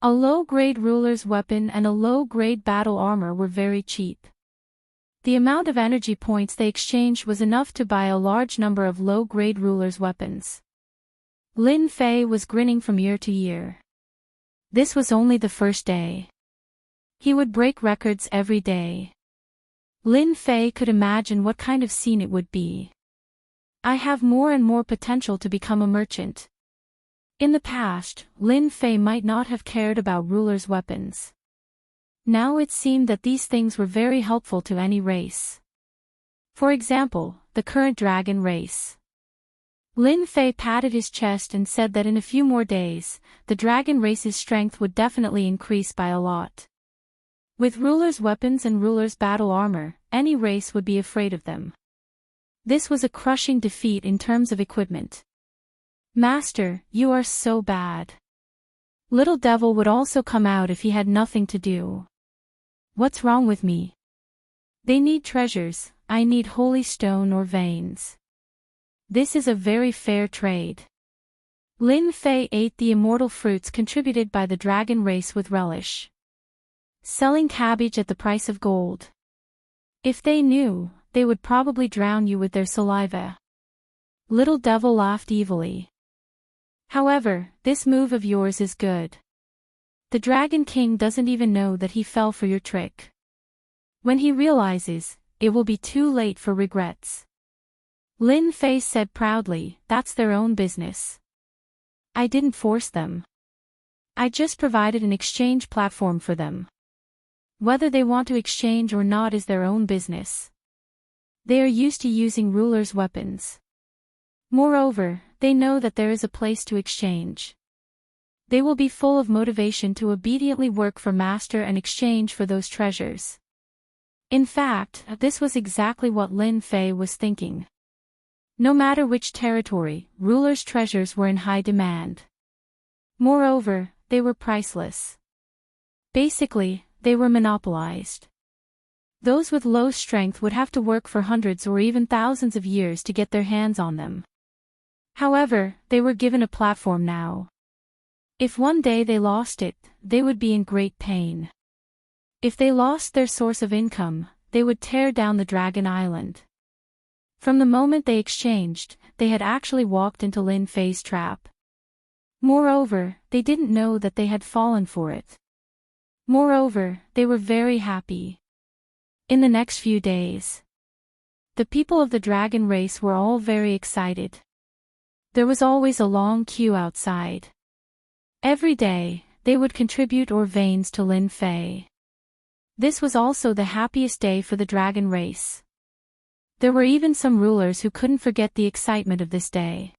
S1: A low-grade ruler's weapon and a low-grade battle armor were very cheap. The amount of energy points they exchanged was enough to buy a large number of low-grade rulers' weapons. Lin Fei was grinning from ear to ear. This was only the first day. He would break records every day. Lin Fei could imagine what kind of scene it would be. I have more and more potential to become a merchant. In the past, Lin Fei might not have cared about rulers' weapons. Now it seemed that these things were very helpful to any race. For example, the current dragon race. Lin Fei patted his chest and said that in a few more days, the dragon race's strength would definitely increase by a lot. With rulers' weapons and rulers' battle armor, any race would be afraid of them. This was a crushing defeat in terms of equipment. "Master, you are so bad." Little Devil would also come out if he had nothing to do. "What's wrong with me? They need treasures, I need holy stone or veins. This is a very fair trade." Lin Fei ate the immortal fruits contributed by the dragon race with relish. Selling cabbage at the price of gold. If they knew, they would probably drown you with their saliva. Little Devil laughed evilly. "However, this move of yours is good. The Dragon King doesn't even know that he fell for your trick. When he realizes, it will be too late for regrets." Lin Fei said proudly, "That's their own business. I didn't force them. I just provided an exchange platform for them. Whether they want to exchange or not is their own business. They are used to using rulers' weapons. Moreover, they know that there is a place to exchange. They will be full of motivation to obediently work for Master and exchange for those treasures." In fact, this was exactly what Lin Fei was thinking. No matter which territory, rulers' treasures were in high demand. Moreover, they were priceless. Basically, they were monopolized. Those with low strength would have to work for hundreds or even thousands of years to get their hands on them. However, they were given a platform now. If one day they lost it, they would be in great pain. If they lost their source of income, they would tear down the Dragon Island. From the moment they exchanged, they had actually walked into Lin Fei's trap. Moreover, they didn't know that they had fallen for it. Moreover, they were very happy. In the next few days, the people of the dragon race were all very excited. There was always a long queue outside. Every day, they would contribute ore veins to Lin Fei. This was also the happiest day for the dragon race. There were even some rulers who couldn't forget the excitement of this day.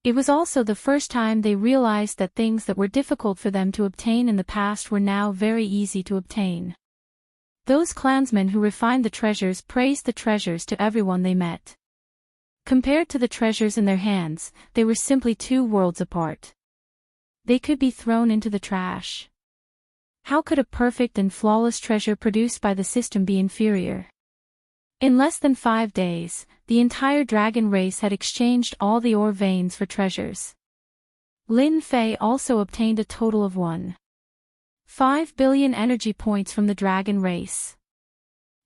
S1: It was also the first time they realized that things that were difficult for them to obtain in the past were now very easy to obtain. Those clansmen who refined the treasures praised the treasures to everyone they met. Compared to the treasures in their hands, they were simply two worlds apart. They could be thrown into the trash. How could a perfect and flawless treasure produced by the system be inferior? In less than 5 days, the entire dragon race had exchanged all the ore veins for treasures. Lin Fei also obtained a total of 1.5 billion energy points from the dragon race.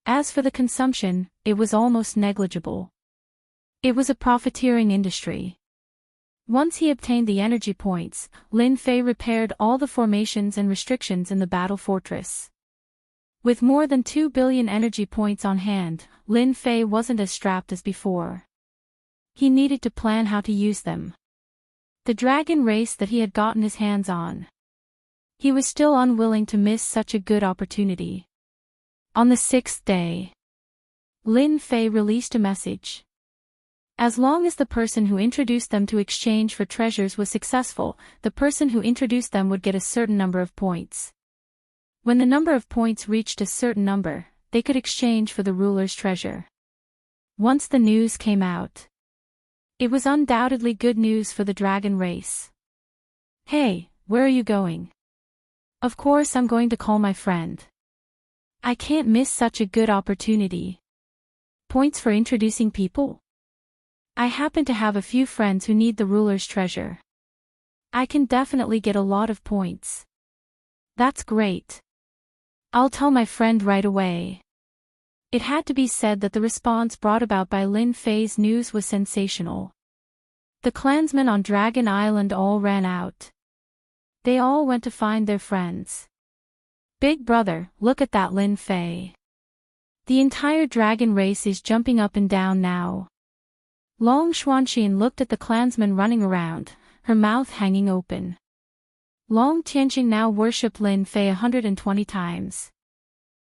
S1: As for the consumption, it was almost negligible. It was a profiteering industry. Once he obtained the energy points, Lin Fei repaired all the formations and restrictions in the battle fortress. With more than 2 billion energy points on hand, Lin Fei wasn't as strapped as before. He needed to plan how to use them. The dragon race that he had gotten his hands on. He was still unwilling to miss such a good opportunity. On the 6th day, Lin Fei released a message. As long as the person who introduced them to exchange for treasures was successful, the person who introduced them would get a certain number of points. When the number of points reached a certain number, they could exchange for the ruler's treasure. Once the news came out, it was undoubtedly good news for the dragon race. Hey, where are you going? Of course I'm going to call my friend. I can't miss such a good opportunity. Points for introducing people? I happen to have a few friends who need the ruler's treasure. I can definitely get a lot of points. That's great. I'll tell my friend right away. It had to be said that the response brought about by Lin Fei's news was sensational. The clansmen on Dragon Island all ran out. They all went to find their friends. Big brother, look at that Lin Fei. The entire dragon race is jumping up and down now. Long Xuanxin looked at the clansmen running around, her mouth hanging open. Long Tianqing now worshipped Lin Fei 120 times.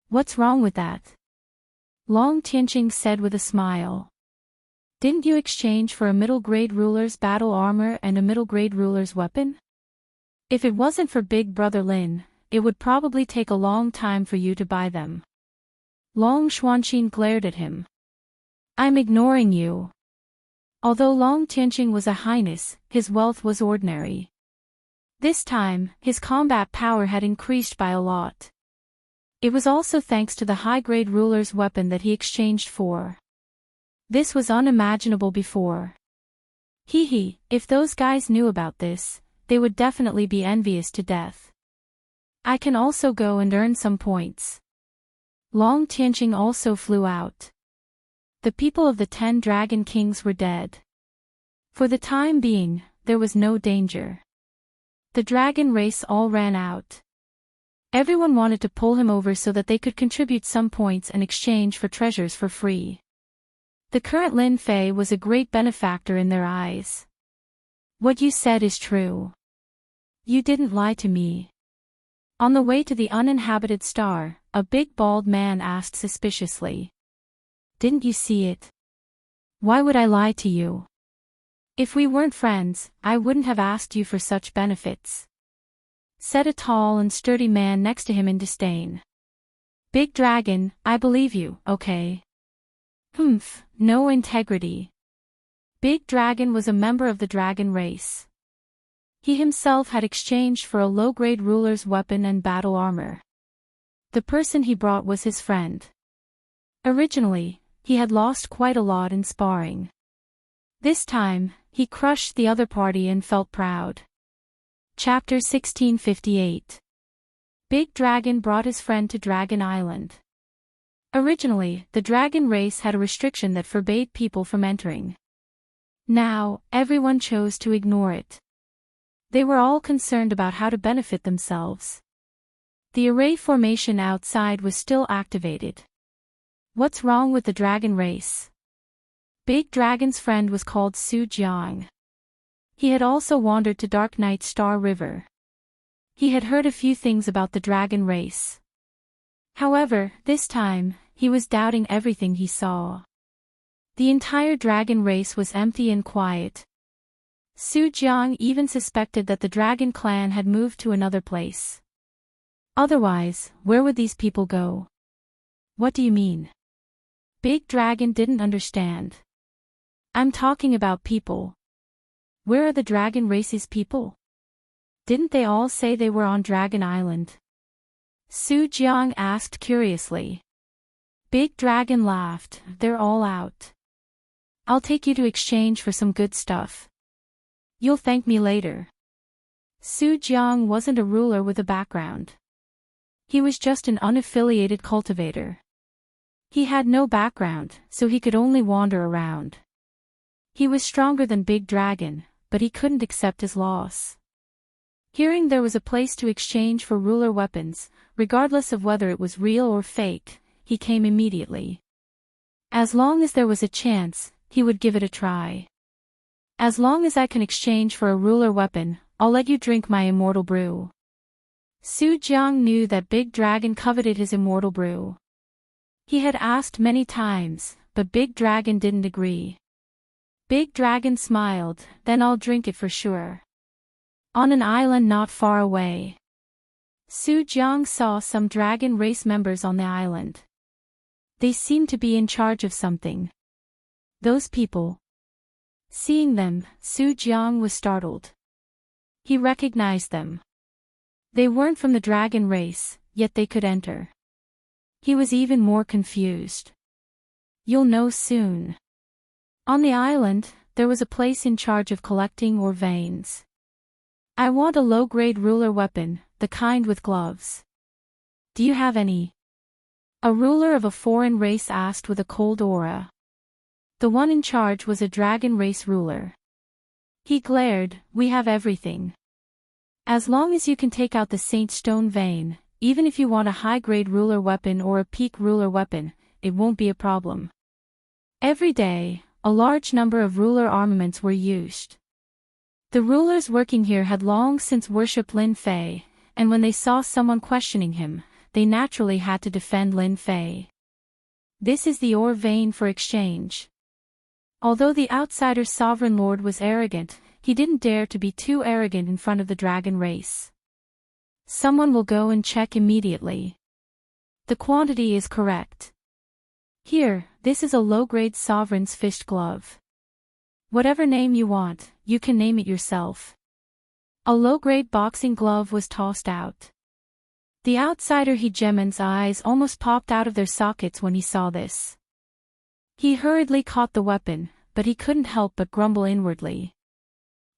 S1: What's wrong with that? Long Tianqing said with a smile. Didn't you exchange for a middle-grade ruler's battle armor and a middle-grade ruler's weapon? If it wasn't for Big Brother Lin, it would probably take a long time for you to buy them. Long Xuanxin glared at him. I'm ignoring you. Although Long Tianqing was a highness, his wealth was ordinary. This time, his combat power had increased by a lot. It was also thanks to the high-grade ruler's weapon that he exchanged for. This was unimaginable before. Hee, if those guys knew about this, they would definitely be envious to death. I can also go and earn some points. Long Tianqing also flew out. The people of the 10 Dragon Kings were dead. For the time being, there was no danger. The dragon race all ran out. Everyone wanted to pull him over so that they could contribute some points and exchange for treasures for free. The current Lin Fei was a great benefactor in their eyes. What you said is true. You didn't lie to me. On the way to the uninhabited star, a big bald man asked suspiciously. Didn't you see it? Why would I lie to you? If we weren't friends, I wouldn't have asked you for such benefits. Said a tall and sturdy man next to him in disdain. Big Dragon, I believe you, okay? Humph, no integrity. Big Dragon was a member of the dragon race. He himself had exchanged for a low-grade ruler's weapon and battle armor. The person he brought was his friend. Originally, he had lost quite a lot in sparring. This time, he crushed the other party and felt proud. Chapter 1658. Big Dragon brought his friend to Dragon Island. Originally, the dragon race had a restriction that forbade people from entering. Now, everyone chose to ignore it. They were all concerned about how to benefit themselves. The array formation outside was still activated. What's wrong with the dragon race? Big Dragon's friend was called Su Jiang. He had also wandered to Dark Night Star River. He had heard a few things about the dragon race. However, this time, he was doubting everything he saw. The entire dragon race was empty and quiet. Su Jiang even suspected that the dragon clan had moved to another place. Otherwise, where would these people go? What do you mean? Big Dragon didn't understand. I'm talking about people. Where are the dragon race's people? Didn't they all say they were on Dragon Island? Su Jiang asked curiously. Big Dragon laughed. They're all out. I'll take you to exchange for some good stuff. You'll thank me later. Su Jiang wasn't a ruler with a background. He was just an unaffiliated cultivator. He had no background, so he could only wander around. He was stronger than Big Dragon, but he couldn't accept his loss. Hearing there was a place to exchange for ruler weapons, regardless of whether it was real or fake, he came immediately. As long as there was a chance, he would give it a try. As long as I can exchange for a ruler weapon, I'll let you drink my immortal brew. Su Jiang knew that Big Dragon coveted his immortal brew. He had asked many times, but Big Dragon didn't agree. Big Dragon smiled, then I'll drink it for sure. On an island not far away. Su Jiang saw some dragon race members on the island. They seemed to be in charge of something. Those people. Seeing them, Su Jiang was startled. He recognized them. They weren't from the dragon race, yet they could enter. He was even more confused. You'll know soon. On the island, there was a place in charge of collecting ore veins. I want a low-grade ruler weapon, the kind with gloves. Do you have any? A ruler of a foreign race asked with a cold aura. The one in charge was a dragon race ruler. He glared, we have everything. As long as you can take out the Saint Stone vein, even if you want a high-grade ruler weapon or a peak ruler weapon, it won't be a problem. Every day, a large number of ruler armaments were used. The rulers working here had long since worshipped Lin Fei, and when they saw someone questioning him, they naturally had to defend Lin Fei. This is the ore vein for exchange. Although the outsider sovereign lord was arrogant, he didn't dare to be too arrogant in front of the dragon race. Someone will go and check immediately. The quantity is correct. Here, this is a low-grade sovereign's fished glove. Whatever name you want, you can name it yourself. A low-grade boxing glove was tossed out. The outsider Hegemon's eyes almost popped out of their sockets when he saw this. He hurriedly caught the weapon, but he couldn't help but grumble inwardly.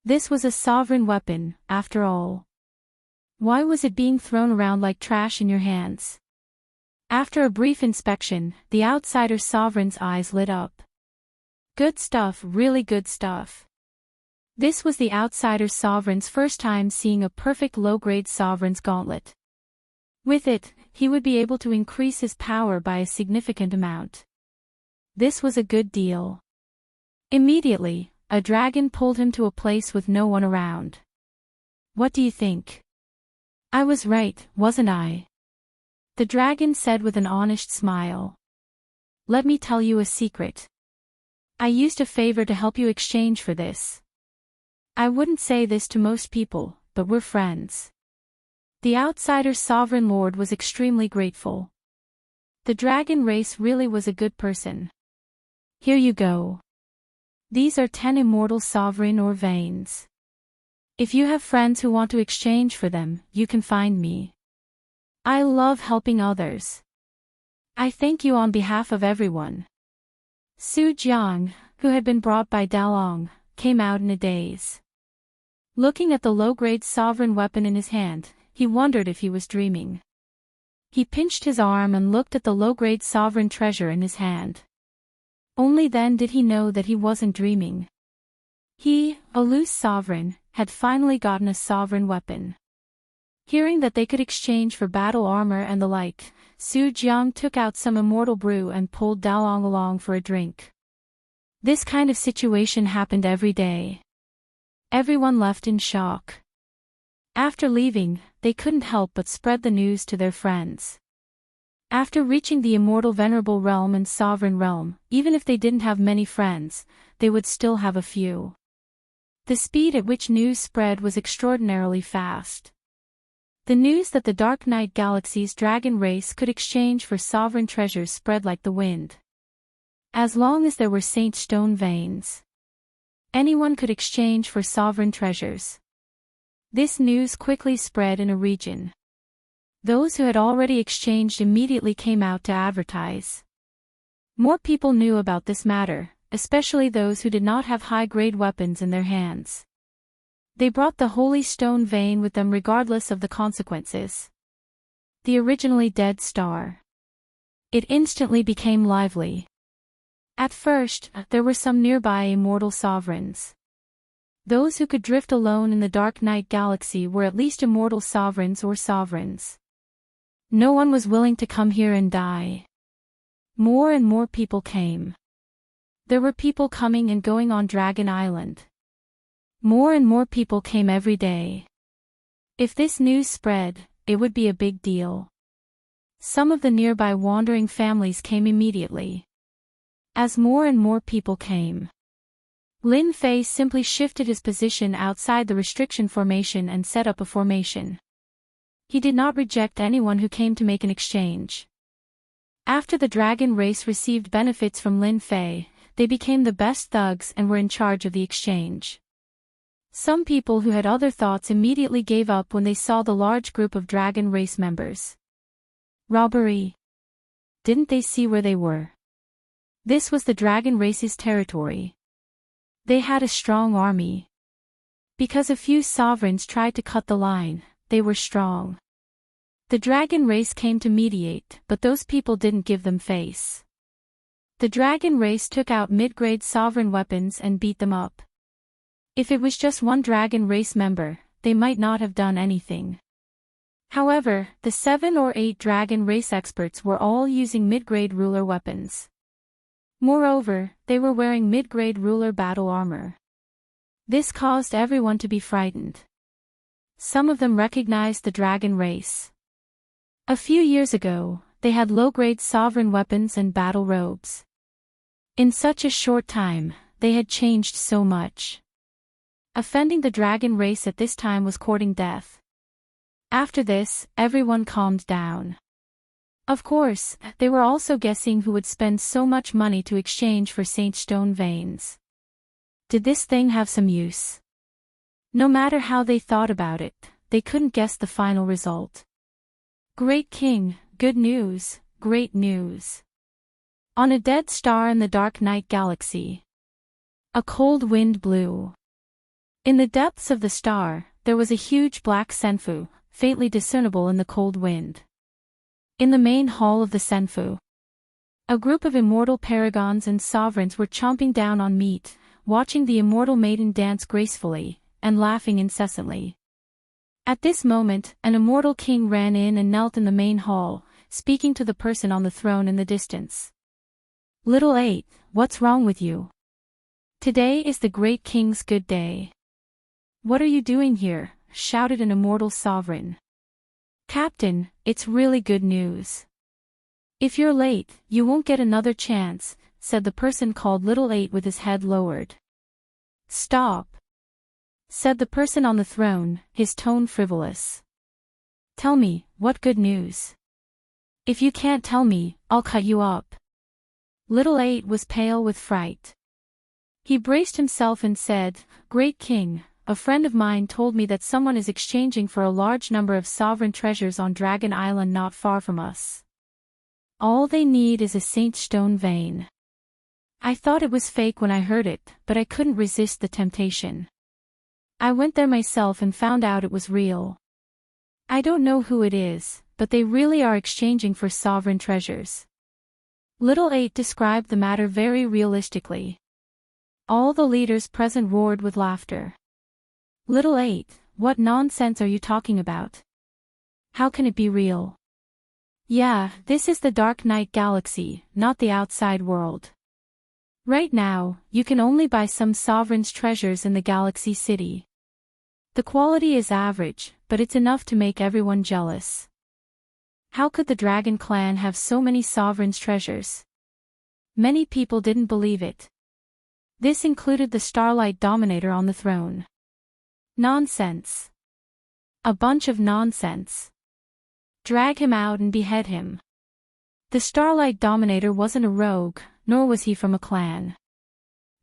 S1: This was a sovereign weapon, after all. Why was it being thrown around like trash in your hands? After a brief inspection, the outsider sovereign's eyes lit up. Good stuff, really good stuff. This was the outsider sovereign's first time seeing a perfect low-grade sovereign's gauntlet. With it, he would be able to increase his power by a significant amount. This was a good deal. Immediately, a dragon pulled him to a place with no one around. What do you think? I was right, wasn't I? The dragon said with an honest smile. Let me tell you a secret. I used a favor to help you exchange for this. I wouldn't say this to most people, but we're friends. The outsider sovereign lord was extremely grateful. The dragon race really was a good person. Here you go. These are 10 immortal sovereign ore veins. If you have friends who want to exchange for them, you can find me. I love helping others. I thank you on behalf of everyone. Su Jiang, who had been brought by Dalong, came out in a daze. Looking at the low-grade sovereign weapon in his hand, he wondered if he was dreaming. He pinched his arm and looked at the low-grade sovereign treasure in his hand. Only then did he know that he wasn't dreaming. He, a loose sovereign, had finally gotten a sovereign weapon. Hearing that they could exchange for battle armor and the like, Su Jiang took out some immortal brew and pulled Dalong along for a drink. This kind of situation happened every day. Everyone left in shock. After leaving, they couldn't help but spread the news to their friends. After reaching the immortal venerable realm and sovereign realm, even if they didn't have many friends, they would still have a few. The speed at which news spread was extraordinarily fast. The news that the Dark Knight Galaxy's dragon race could exchange for sovereign treasures spread like the wind. As long as there were Saint Stone veins, anyone could exchange for sovereign treasures. This news quickly spread in a region. Those who had already exchanged immediately came out to advertise. More people knew about this matter, especially those who did not have high-grade weapons in their hands. They brought the Holy Stone vein with them regardless of the consequences. The originally dead star. It instantly became lively. At first, there were some nearby immortal sovereigns. Those who could drift alone in the Dark Knight Galaxy were at least immortal sovereigns or sovereigns. No one was willing to come here and die. More and more people came. There were people coming and going on Dragon Island. More and more people came every day. If this news spread, it would be a big deal. Some of the nearby wandering families came immediately. As more and more people came, Lin Fei simply shifted his position outside the restriction formation and set up a formation. He did not reject anyone who came to make an exchange. After the dragon race received benefits from Lin Fei, they became the best thugs and were in charge of the exchange. Some people who had other thoughts immediately gave up when they saw the large group of dragon race members. Robbery. Didn't they see where they were? This was the dragon race's territory. They had a strong army. Because a few sovereigns tried to cut the line, they were strong. The dragon race came to mediate, but those people didn't give them face. The dragon race took out mid-grade sovereign weapons and beat them up. If it was just one dragon race member, they might not have done anything. However, the 7 or 8 dragon race experts were all using mid-grade ruler weapons. Moreover, they were wearing mid-grade ruler battle armor. This caused everyone to be frightened. Some of them recognized the dragon race. A few years ago, they had low-grade sovereign weapons and battle robes. In such a short time, they had changed so much. Offending the dragon race at this time was courting death. After this, everyone calmed down. Of course, they were also guessing who would spend so much money to exchange for Saint Stone veins. Did this thing have some use? No matter how they thought about it, they couldn't guess the final result. Great King, good news, great news. On a dead star in the Dark Knight Galaxy, a cold wind blew. In the depths of the star, there was a huge black senfu, faintly discernible in the cold wind. In the main hall of the senfu, a group of immortal paragons and sovereigns were chomping down on meat, watching the immortal maiden dance gracefully, and laughing incessantly. At this moment, an immortal king ran in and knelt in the main hall, speaking to the person on the throne in the distance. Little 8, what's wrong with you? Today is the great king's good day. What are you doing here? Shouted an immortal sovereign. Captain, it's really good news. If you're late, you won't get another chance, said the person called Little 8 with his head lowered. Stop, said the person on the throne, his tone frivolous. Tell me, what good news? If you can't tell me, I'll cut you up. Little 8 was pale with fright. He braced himself and said, Great King, a friend of mine told me that someone is exchanging for a large number of sovereign treasures on Dragon Island not far from us. All they need is a Saint Stone vein. I thought it was fake when I heard it, but I couldn't resist the temptation. I went there myself and found out it was real. I don't know who it is, but they really are exchanging for sovereign treasures. Little 8 described the matter very realistically. All the leaders present roared with laughter. Little 8, what nonsense are you talking about? How can it be real? Yeah, this is the Dark Knight Galaxy, not the outside world. Right now, you can only buy some sovereign's treasures in the Galaxy City. The quality is average, but it's enough to make everyone jealous. How could the dragon clan have so many sovereigns' treasures? Many people didn't believe it. This included the Starlight Dominator on the throne. Nonsense. A bunch of nonsense. Drag him out and behead him. The Starlight Dominator wasn't a rogue, nor was he from a clan.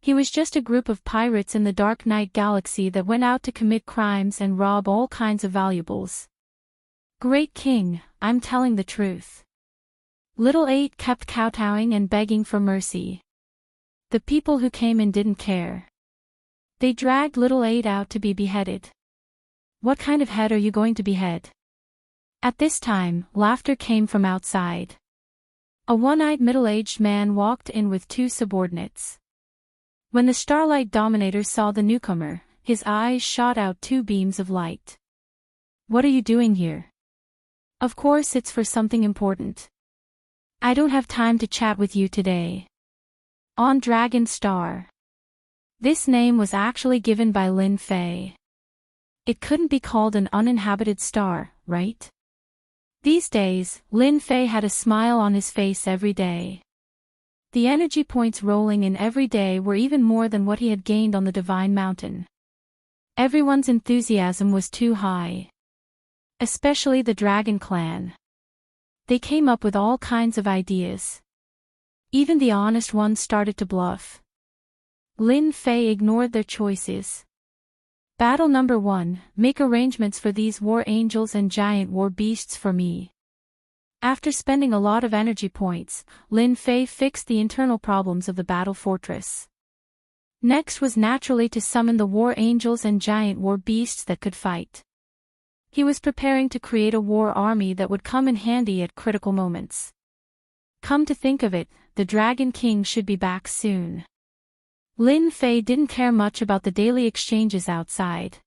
S1: He was just a group of pirates in the Dark Night Galaxy that went out to commit crimes and rob all kinds of valuables. Great King, I'm telling the truth. Little 8 kept kowtowing and begging for mercy. The people who came in didn't care. They dragged Little 8 out to be beheaded. What kind of head are you going to behead? At this time, laughter came from outside. A one-eyed middle-aged man walked in with 2 subordinates. When the Starlight Dominator saw the newcomer, his eyes shot out 2 beams of light. What are you doing here? Of course it's for something important. I don't have time to chat with you today. On Dragon Star. This name was actually given by Lin Fei. It couldn't be called an uninhabited star, right? These days, Lin Fei had a smile on his face every day. The energy points rolling in every day were even more than what he had gained on the Divine Mountain. Everyone's enthusiasm was too high. Especially the Dragon Clan. They came up with all kinds of ideas. Even the honest ones started to bluff. Lin Fei ignored their choices. Battle number 1, make arrangements for these war angels and giant war beasts for me. After spending a lot of energy points, Lin Fei fixed the internal problems of the battle fortress. Next was naturally to summon the war angels and giant war beasts that could fight. He was preparing to create a war army that would come in handy at critical moments. Come to think of it, the Dragon King should be back soon. Lin Fei didn't care much about the daily exchanges outside.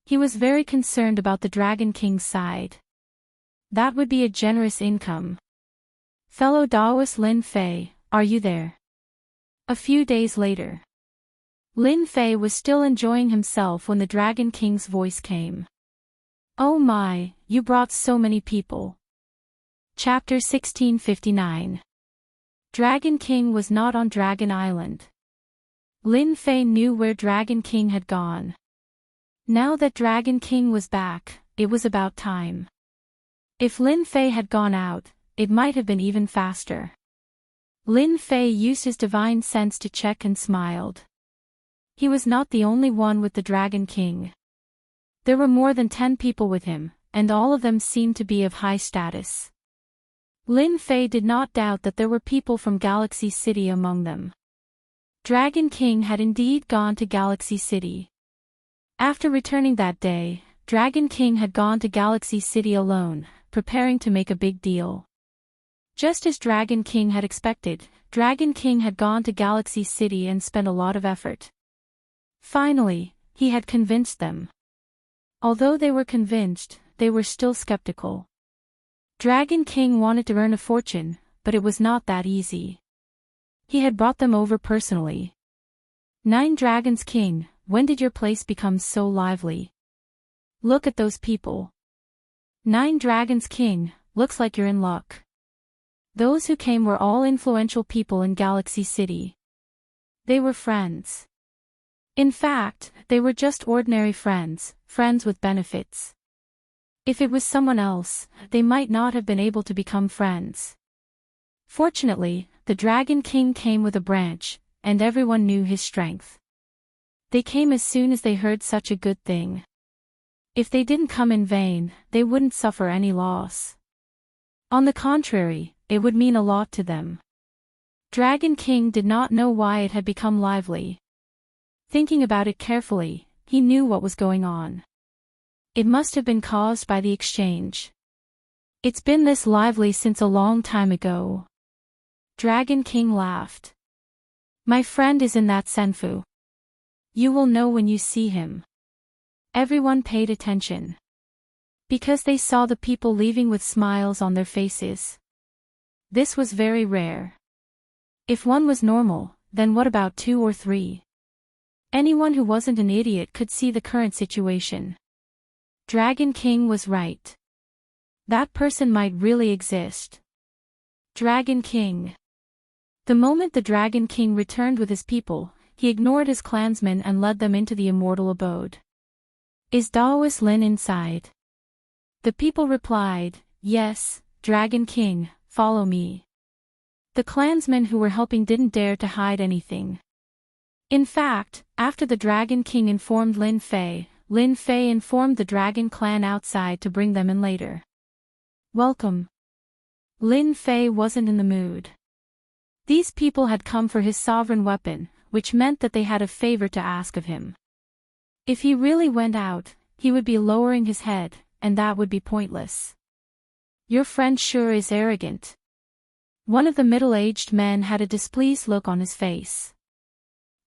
S1: He was very concerned about the Dragon King's side. That would be a generous income. Fellow Daoist Lin Fei, are you there? A few days later. Lin Fei was still enjoying himself when the Dragon King's voice came. Oh my, you brought so many people. Chapter 1659. Dragon King was not on Dragon Island. Lin Fei knew where Dragon King had gone. Now that Dragon King was back, it was about time. If Lin Fei had gone out, it might have been even faster. Lin Fei used his divine sense to check and smiled. He was not the only one with the Dragon King. There were more than 10 people with him, and all of them seemed to be of high status. Lin Fei did not doubt that there were people from Galaxy City among them. Dragon King had indeed gone to Galaxy City. After returning that day, Dragon King had gone to Galaxy City alone, preparing to make a big deal. Just as Dragon King had expected, Dragon King had gone to Galaxy City and spent a lot of effort. Finally, he had convinced them. Although they were convinced, they were still skeptical. Dragon King wanted to earn a fortune, but it was not that easy. He had brought them over personally. 9 Dragons King, when did your place become so lively? Look at those people. 9 Dragons King, looks like you're in luck. Those who came were all influential people in Galaxy City. They were friends. In fact, they were just ordinary friends, friends with benefits. If it was someone else, they might not have been able to become friends. Fortunately, the Dragon King came with a branch, and everyone knew his strength. They came as soon as they heard such a good thing. If they didn't come in vain, they wouldn't suffer any loss. On the contrary, it would mean a lot to them. Dragon King did not know why it had become lively. Thinking about it carefully, he knew what was going on. It must have been caused by the exchange. It's been this lively since a long time ago. Dragon King laughed. My friend is in that senfu. You will know when you see him. Everyone paid attention. Because they saw the people leaving with smiles on their faces. This was very rare. If one was normal, then what about 2 or 3? Anyone who wasn't an idiot could see the current situation. Dragon King was right. That person might really exist. Dragon King. The moment the Dragon King returned with his people, he ignored his clansmen and led them into the immortal abode. Is Daoist Lin inside? The people replied, yes, Dragon King, follow me. The clansmen who were helping didn't dare to hide anything. In fact, after the Dragon King informed Lin Fei informed the Dragon Clan outside to bring them in later. Welcome. Lin Fei wasn't in the mood. These people had come for his sovereign weapon, which meant that they had a favor to ask of him. If he really went out, he would be lowering his head, and that would be pointless. Your friend sure is arrogant. One of the middle-aged men had a displeased look on his face.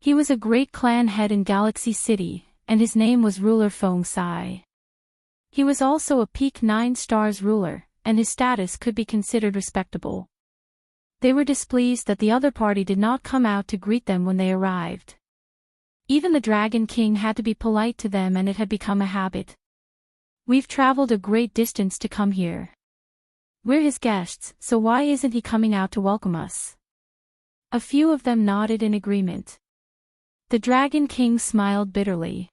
S1: He was a great clan head in Galaxy City, and his name was Ruler Feng Sai. He was also a peak 9 stars ruler, and his status could be considered respectable. They were displeased that the other party did not come out to greet them when they arrived. Even the Dragon King had to be polite to them, and it had become a habit. We've traveled a great distance to come here. We're his guests, so why isn't he coming out to welcome us? A few of them nodded in agreement. The Dragon King smiled bitterly.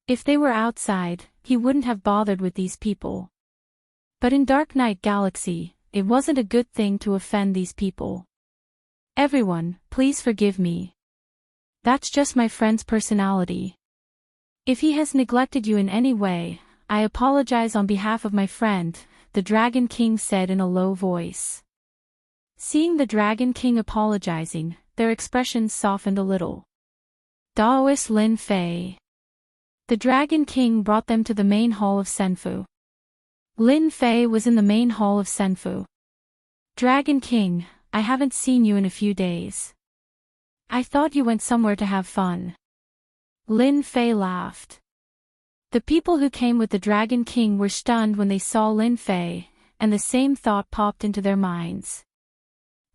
S1: If they were outside, he wouldn't have bothered with these people. But in Dark Knight Galaxy, it wasn't a good thing to offend these people. Everyone, please forgive me. That's just my friend's personality. If he has neglected you in any way, I apologize on behalf of my friend, the Dragon King said in a low voice. Seeing the Dragon King apologizing, their expressions softened a little. Daoist Lin Fei. The Dragon King brought them to the main hall of Senfu. Lin Fei was in the main hall of Senfu. Dragon King, I haven't seen you in a few days. I thought you went somewhere to have fun. Lin Fei laughed. The people who came with the Dragon King were stunned when they saw Lin Fei, and the same thought popped into their minds.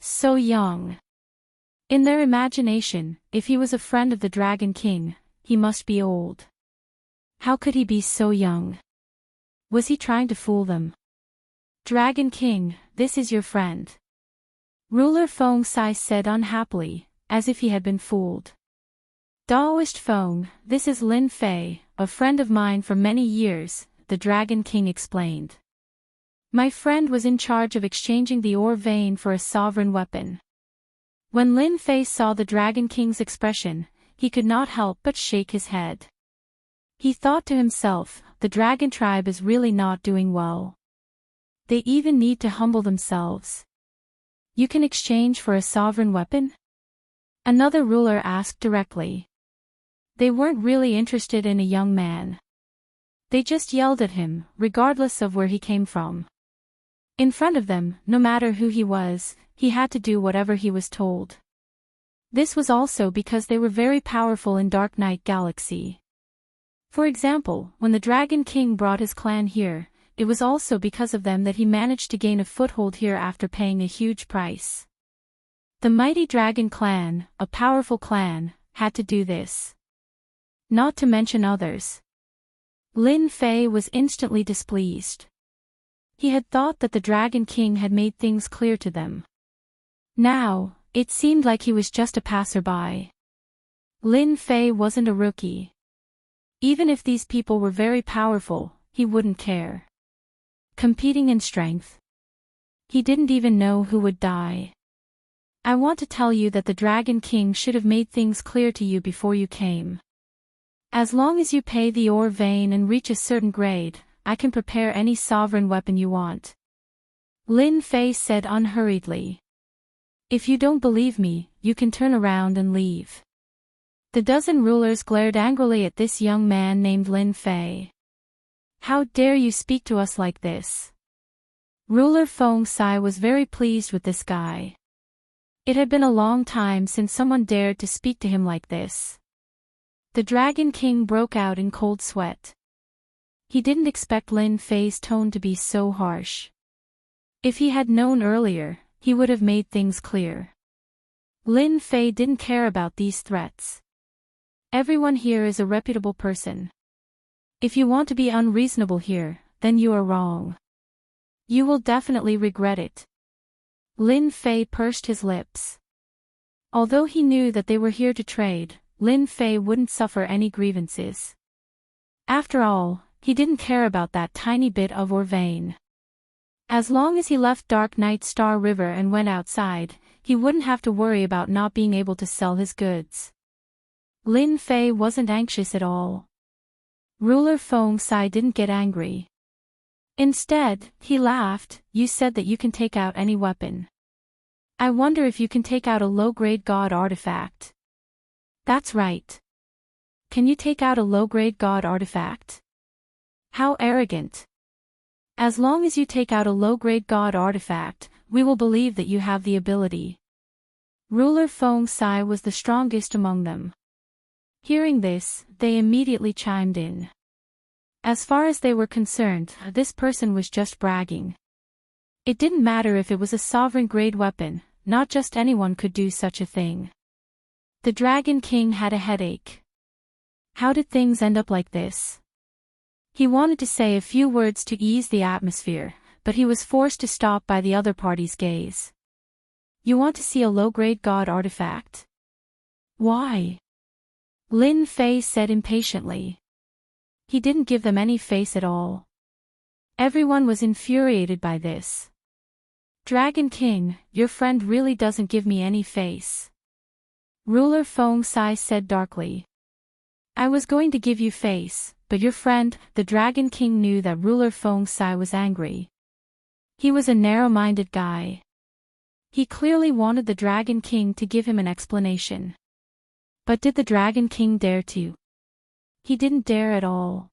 S1: So young. In their imagination, if he was a friend of the Dragon King, he must be old. How could he be so young? Was he trying to fool them? Dragon King, this is your friend. Ruler Feng Sai said unhappily, as if he had been fooled. Daoist Feng, this is Lin Fei, a friend of mine for many years, the Dragon King explained. My friend was in charge of exchanging the ore vein for a sovereign weapon. When Lin Fei saw the Dragon King's expression, he could not help but shake his head. He thought to himself, the dragon tribe is really not doing well. They even need to humble themselves. You can exchange for a sovereign weapon? Another ruler asked directly. They weren't really interested in a young man. They just yelled at him, regardless of where he came from. In front of them, no matter who he was, he had to do whatever he was told. This was also because they were very powerful in Dark Knight Galaxy. For example, when the Dragon King brought his clan here, it was also because of them that he managed to gain a foothold here after paying a huge price. The mighty Dragon Clan, a powerful clan, had to do this. Not to mention others. Lin Fei was instantly displeased. He had thought that the Dragon King had made things clear to them. Now, it seemed like he was just a passerby. Lin Fei wasn't a rookie. Even if these people were very powerful, he wouldn't care. Competing in strength. He didn't even know who would die. I want to tell you that the Dragon King should have made things clear to you before you came. As long as you pay the ore vein and reach a certain grade, I can prepare any sovereign weapon you want. Lin Fei said unhurriedly. If you don't believe me, you can turn around and leave. The dozen rulers glared angrily at this young man named Lin Fei. How dare you speak to us like this? Ruler Feng Sai was very pleased with this guy. It had been a long time since someone dared to speak to him like this. The Dragon King broke out in cold sweat. He didn't expect Lin Fei's tone to be so harsh. If he had known earlier, he would have made things clear. Lin Fei didn't care about these threats. Everyone here is a reputable person. If you want to be unreasonable here, then you are wrong. You will definitely regret it. Lin Fei pursed his lips. Although he knew that they were here to trade, Lin Fei wouldn't suffer any grievances. After all, he didn't care about that tiny bit of or vein. As long as he left Dark Night Star River and went outside, he wouldn't have to worry about not being able to sell his goods. Lin Fei wasn't anxious at all. Ruler Feng Sai didn't get angry. Instead, he laughed. You said that you can take out any weapon. I wonder if you can take out a low-grade god artifact. That's right. Can you take out a low-grade god artifact? How arrogant. As long as you take out a low-grade god artifact, we will believe that you have the ability. Ruler Feng Sai was the strongest among them. Hearing this, they immediately chimed in. As far as they were concerned, this person was just bragging. It didn't matter if it was a sovereign-grade weapon, not just anyone could do such a thing. The Dragon King had a headache. How did things end up like this? He wanted to say a few words to ease the atmosphere, but he was forced to stop by the other party's gaze. You want to see a low-grade god artifact? Why? Lin Fei said impatiently. He didn't give them any face at all. Everyone was infuriated by this. Dragon King, your friend really doesn't give me any face. Ruler Feng Sai said darkly. I was going to give you face, but your friend, the Dragon King, knew that Ruler Feng Sai was angry. He was a narrow-minded guy. He clearly wanted the Dragon King to give him an explanation. But did the Dragon King dare to? He didn't dare at all.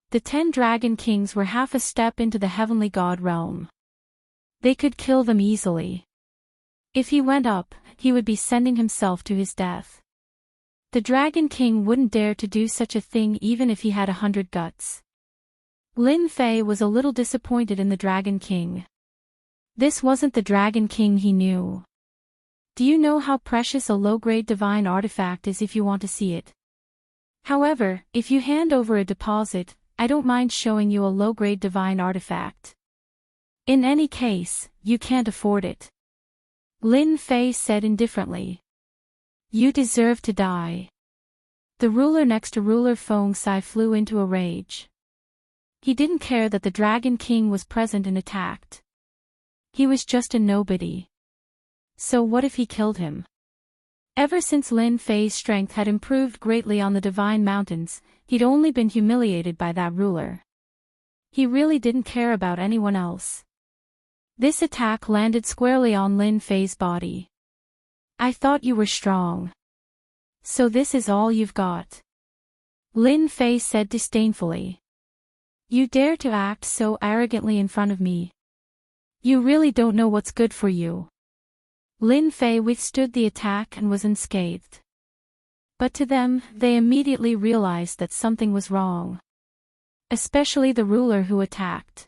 S1: The 10 Dragon Kings were half a step into the heavenly god realm. They could kill them easily. If he went up, he would be sending himself to his death. The Dragon King wouldn't dare to do such a thing even if he had 100 guts. Lin Fei was a little disappointed in the Dragon King. This wasn't the Dragon King he knew. Do you know how precious a low-grade divine artifact is if you want to see it? However, if you hand over a deposit, I don't mind showing you a low-grade divine artifact. In any case, you can't afford it. Lin Fei said indifferently. You deserve to die. The ruler next to Ruler Feng Sai flew into a rage. He didn't care that the Dragon King was present and attacked. He was just a nobody. So what if he killed him? Ever since Lin Fei's strength had improved greatly on the Divine Mountains, he'd only been humiliated by that ruler. He really didn't care about anyone else. This attack landed squarely on Lin Fei's body. I thought you were strong. So this is all you've got? Lin Fei said disdainfully. You dare to act so arrogantly in front of me? You really don't know what's good for you. Lin Fei withstood the attack and was unscathed. But to them, they immediately realized that something was wrong. Especially the ruler who attacked.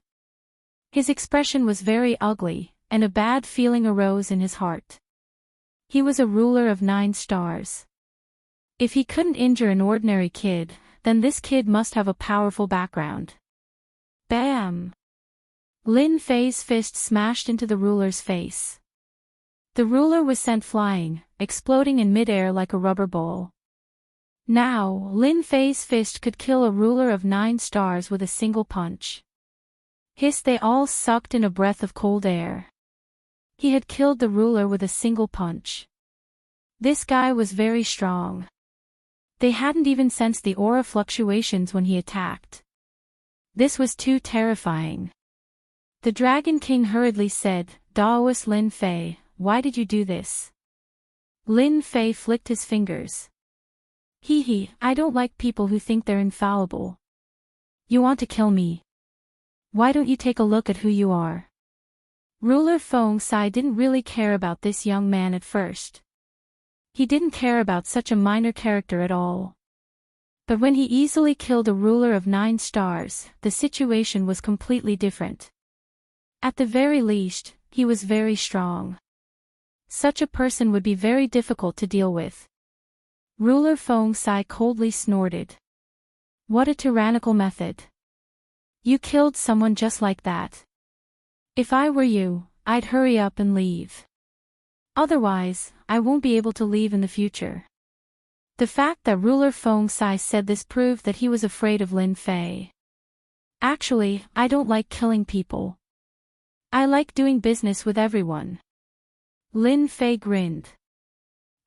S1: His expression was very ugly, and a bad feeling arose in his heart. He was a ruler of 9 stars. If he couldn't injure an ordinary kid, then this kid must have a powerful background. Bam! Lin Fei's fist smashed into the ruler's face. The ruler was sent flying, exploding in midair like a rubber ball. Now, Lin Fei's fist could kill a ruler of 9 stars with a single punch. Hiss! They all sucked in a breath of cold air. He had killed the ruler with a single punch. This guy was very strong. They hadn't even sensed the aura fluctuations when he attacked. This was too terrifying. The Dragon King hurriedly said, Daoist Lin Fei, why did you do this? Lin Fei flicked his fingers. Hee, I don't like people who think they're infallible. You want to kill me? Why don't you take a look at who you are? Ruler Feng Sai didn't really care about this young man at first. He didn't care about such a minor character at all. But when he easily killed a ruler of 9 stars, the situation was completely different. At the very least, he was very strong. Such a person would be very difficult to deal with. Ruler Feng Sai coldly snorted. What a tyrannical method. You killed someone just like that. If I were you, I'd hurry up and leave. Otherwise, I won't be able to leave in the future. The fact that Ruler Feng Sai said this proved that he was afraid of Lin Fei. Actually, I don't like killing people. I like doing business with everyone. Lin Fei grinned.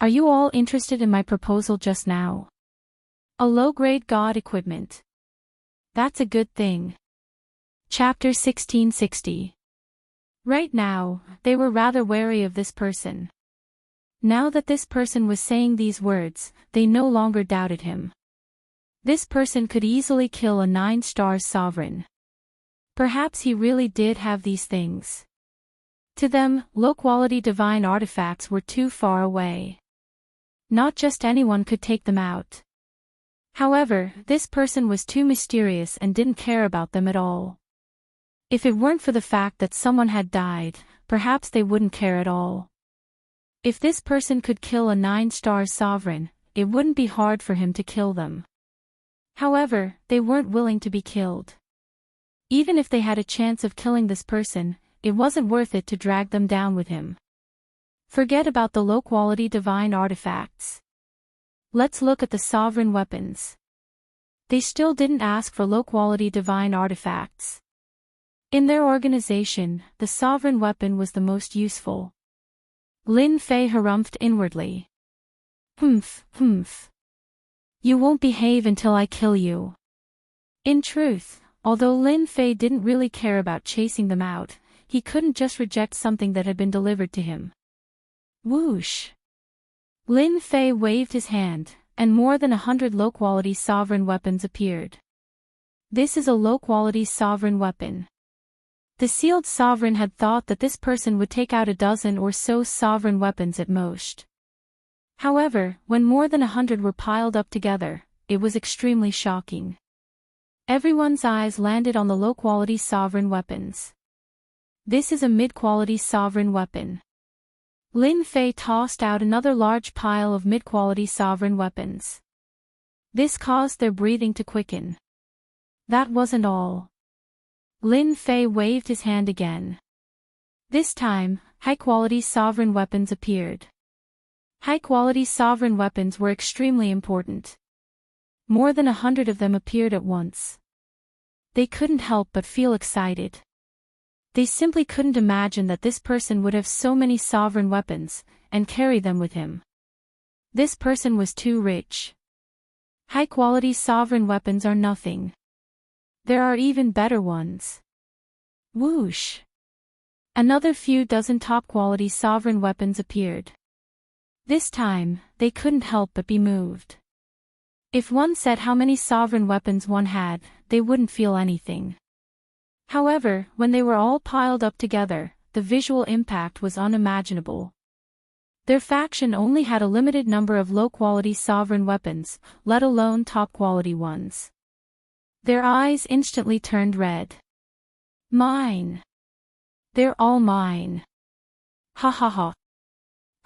S1: Are you all interested in my proposal just now? A low-grade god equipment. That's a good thing. Chapter 1660. Right now, they were rather wary of this person. Now that this person was saying these words, they no longer doubted him. This person could easily kill a 9-star sovereign. Perhaps he really did have these things. To them, low-quality divine artifacts were too far away. Not just anyone could take them out. However, this person was too mysterious and didn't care about them at all. If it weren't for the fact that someone had died, perhaps they wouldn't care at all. If this person could kill a 9-star sovereign, it wouldn't be hard for him to kill them. However, they weren't willing to be killed. Even if they had a chance of killing this person, it wasn't worth it to drag them down with him. Forget about the low-quality divine artifacts. Let's look at the sovereign weapons. They still didn't ask for low-quality divine artifacts. In their organization, the sovereign weapon was the most useful. Lin Fei harumphed inwardly. Humph. You won't behave until I kill you. In truth, although Lin Fei didn't really care about chasing them out, he couldn't just reject something that had been delivered to him. Whoosh! Lin Fei waved his hand, and more than 100 low-quality sovereign weapons appeared. This is a low-quality sovereign weapon. The sealed sovereign had thought that this person would take out a dozen or so sovereign weapons at most. However, when more than 100 were piled up together, it was extremely shocking. Everyone's eyes landed on the low-quality sovereign weapons. This is a mid-quality sovereign weapon. Lin Fei tossed out another large pile of mid-quality sovereign weapons. This caused their breathing to quicken. That wasn't all. Lin Fei waved his hand again. This time, high-quality sovereign weapons appeared. High-quality sovereign weapons were extremely important. More than 100 of them appeared at once. They couldn't help but feel excited. They simply couldn't imagine that this person would have so many sovereign weapons, and carry them with him. This person was too rich. High-quality sovereign weapons are nothing. There are even better ones. Whoosh! Another few dozen top-quality sovereign weapons appeared. This time, they couldn't help but be moved. If one said how many sovereign weapons one had, they wouldn't feel anything. However, when they were all piled up together, the visual impact was unimaginable. Their faction only had a limited number of low-quality sovereign weapons, let alone top-quality ones. Their eyes instantly turned red. Mine! They're all mine! Ha ha ha!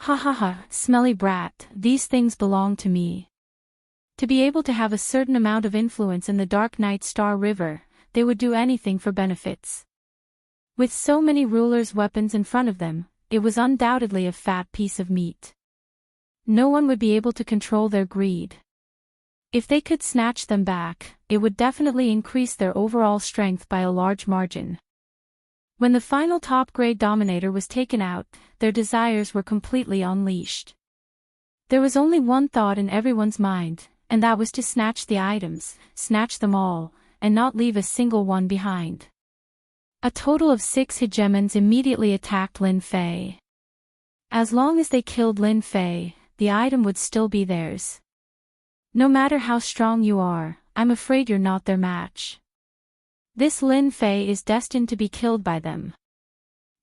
S1: Ha ha ha, smelly brat, these things belong to me. To be able to have a certain amount of influence in the Dark Night Star River, they would do anything for benefits. With so many rulers' weapons in front of them, it was undoubtedly a fat piece of meat. No one would be able to control their greed. If they could snatch them back, it would definitely increase their overall strength by a large margin. When the final top-grade Dominator was taken out, their desires were completely unleashed. There was only one thought in everyone's mind, and that was to snatch the items, snatch them all, and not leave a single one behind. A total of 6 hegemons immediately attacked Lin Fei. As long as they killed Lin Fei, the item would still be theirs. No matter how strong you are, I'm afraid you're not their match. This Lin Fei is destined to be killed by them.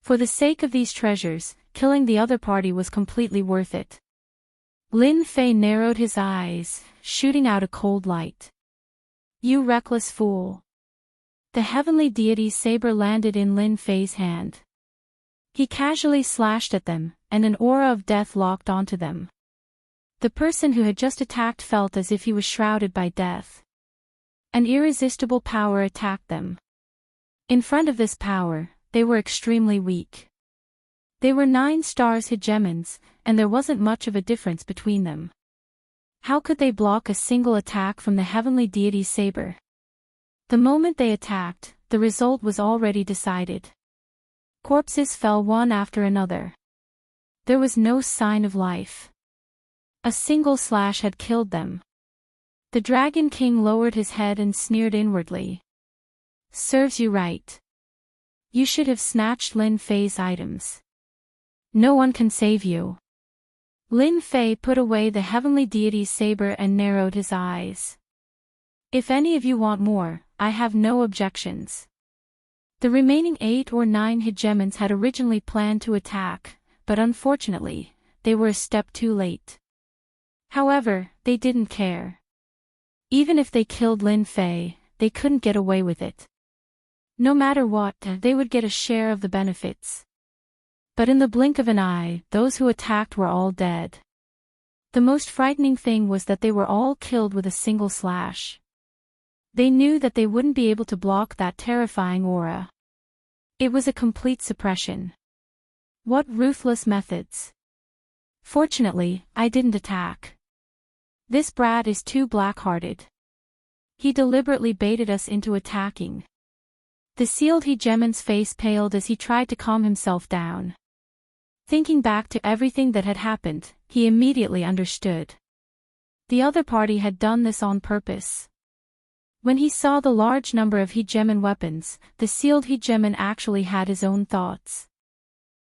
S1: For the sake of these treasures, killing the other party was completely worth it. Lin Fei narrowed his eyes, shooting out a cold light. You reckless fool. The heavenly deity's saber landed in Lin Fei's hand. He casually slashed at them, and an aura of death locked onto them. The person who had just attacked felt as if he was shrouded by death. An irresistible power attacked them. In front of this power, they were extremely weak. They were 9-star hegemons, and there wasn't much of a difference between them. How could they block a single attack from the heavenly deity's saber? The moment they attacked, the result was already decided. Corpses fell one after another. There was no sign of life. A single slash had killed them. The Dragon King lowered his head and sneered inwardly. Serves you right. You should have snatched Lin Fei's items. No one can save you. Lin Fei put away the heavenly deity's saber and narrowed his eyes. If any of you want more, I have no objections. The remaining 8 or 9 hegemons had originally planned to attack, but unfortunately, they were a step too late. However, they didn't care. Even if they killed Lin Fei, they couldn't get away with it. No matter what, they would get a share of the benefits. But in the blink of an eye, those who attacked were all dead. The most frightening thing was that they were all killed with a single slash. They knew that they wouldn't be able to block that terrifying aura. It was a complete suppression. What ruthless methods! Fortunately, I didn't attack. This brat is too black-hearted. He deliberately baited us into attacking. The sealed hegemon's face paled as he tried to calm himself down. Thinking back to everything that had happened, he immediately understood. The other party had done this on purpose. When he saw the large number of hegemon weapons, the sealed hegemon actually had his own thoughts.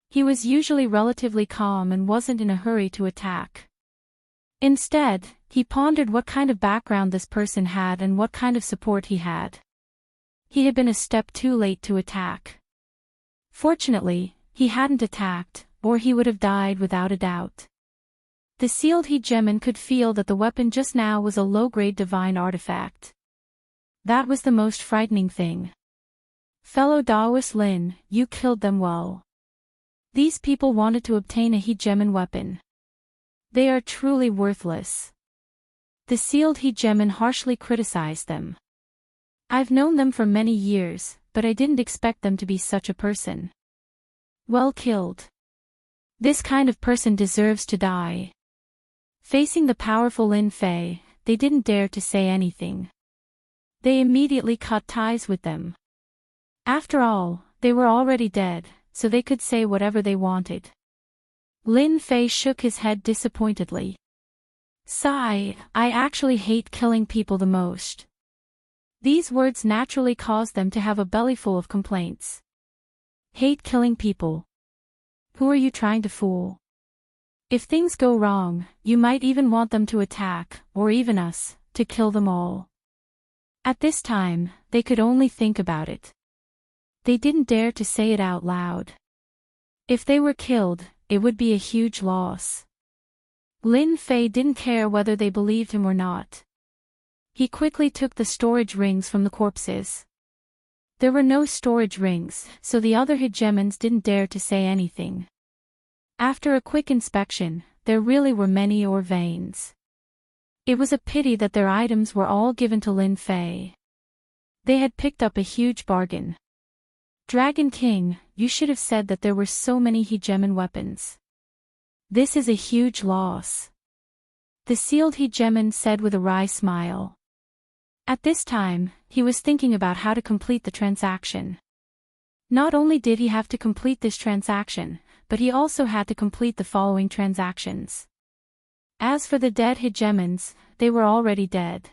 S1: He was usually relatively calm and wasn't in a hurry to attack. Instead, he pondered what kind of background this person had and what kind of support he had. He had been a step too late to attack. Fortunately, he hadn't attacked, or he would have died without a doubt. The sealed hegemon could feel that the weapon just now was a low-grade divine artifact. That was the most frightening thing. Fellow Daoist Lin, you killed them well. These people wanted to obtain a hegemon weapon. They are truly worthless. The sealed hegemon harshly criticized them. I've known them for many years, but I didn't expect them to be such a person. Well killed. This kind of person deserves to die. Facing the powerful Lin Fei, they didn't dare to say anything. They immediately cut ties with them. After all, they were already dead, so they could say whatever they wanted. Lin Fei shook his head disappointedly. Sigh, I actually hate killing people the most. These words naturally caused them to have a bellyful of complaints. Hate killing people. Who are you trying to fool? If things go wrong, you might even want them to attack, or even us, to kill them all. At this time, they could only think about it. They didn't dare to say it out loud. If they were killed, it would be a huge loss. Lin Fei didn't care whether they believed him or not. He quickly took the storage rings from the corpses. There were no storage rings, so the other hegemons didn't dare to say anything. After a quick inspection, there really were many ore veins. It was a pity that their items were all given to Lin Fei. They had picked up a huge bargain. Dragon King, you should have said that there were so many hegemon weapons. This is a huge loss. The sealed hegemon said with a wry smile. At this time, he was thinking about how to complete the transaction. Not only did he have to complete this transaction, but he also had to complete the following transactions. As for the dead hegemons, they were already dead.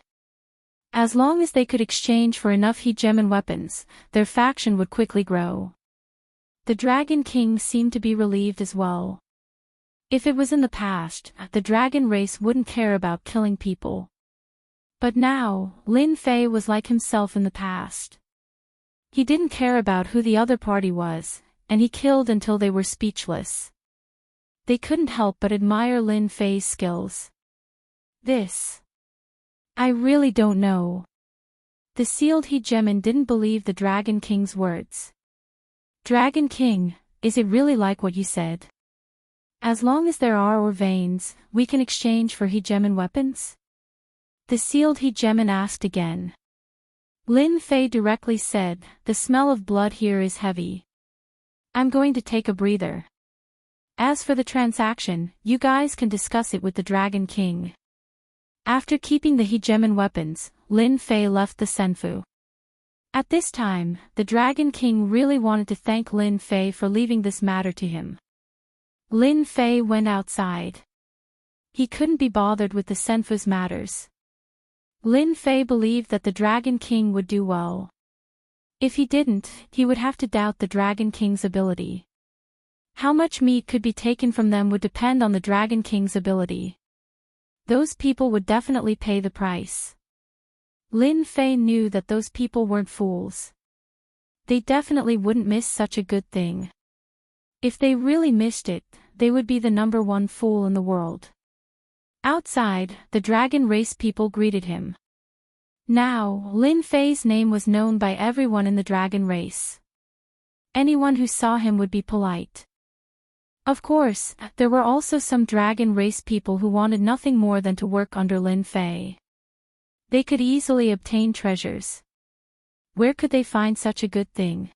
S1: As long as they could exchange for enough hegemon weapons, their faction would quickly grow. The Dragon King seemed to be relieved as well. If it was in the past, the dragon race wouldn't care about killing people. But now, Lin Fei was like himself in the past. He didn't care about who the other party was, and he killed until they were speechless. They couldn't help but admire Lin Fei's skills. I really don't know. The sealed hegemon didn't believe the Dragon King's words. Dragon King, is it really like what you said? As long as there are ore veins, we can exchange for hegemon weapons? The sealed hegemon asked again. Lin Fei directly said, the smell of blood here is heavy. I'm going to take a breather. As for the transaction, you guys can discuss it with the Dragon King. After keeping the hegemon weapons, Lin Fei left the Senfu. At this time, the Dragon King really wanted to thank Lin Fei for leaving this matter to him. Lin Fei went outside. He couldn't be bothered with the Senfu's matters. Lin Fei believed that the Dragon King would do well. If he didn't, he would have to doubt the Dragon King's ability. How much meat could be taken from them would depend on the Dragon King's ability. Those people would definitely pay the price. Lin Fei knew that those people weren't fools. They definitely wouldn't miss such a good thing. If they really missed it, they would be the #1 fool in the world. Outside, the dragon race people greeted him. Now, Lin Fei's name was known by everyone in the dragon race. Anyone who saw him would be polite. Of course, there were also some dragon race people who wanted nothing more than to work under Lin Fei. They could easily obtain treasures. Where could they find such a good thing?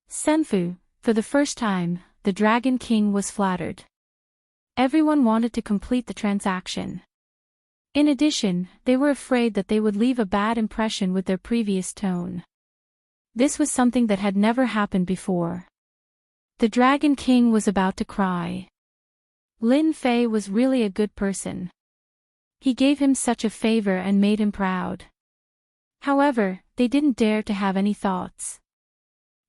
S1: Senfu, for the first time, the Dragon King was flattered. Everyone wanted to complete the transaction. In addition, they were afraid that they would leave a bad impression with their previous tone. This was something that had never happened before. The Dragon King was about to cry. Lin Fei was really a good person. He gave him such a favor and made him proud. However, they didn't dare to have any thoughts.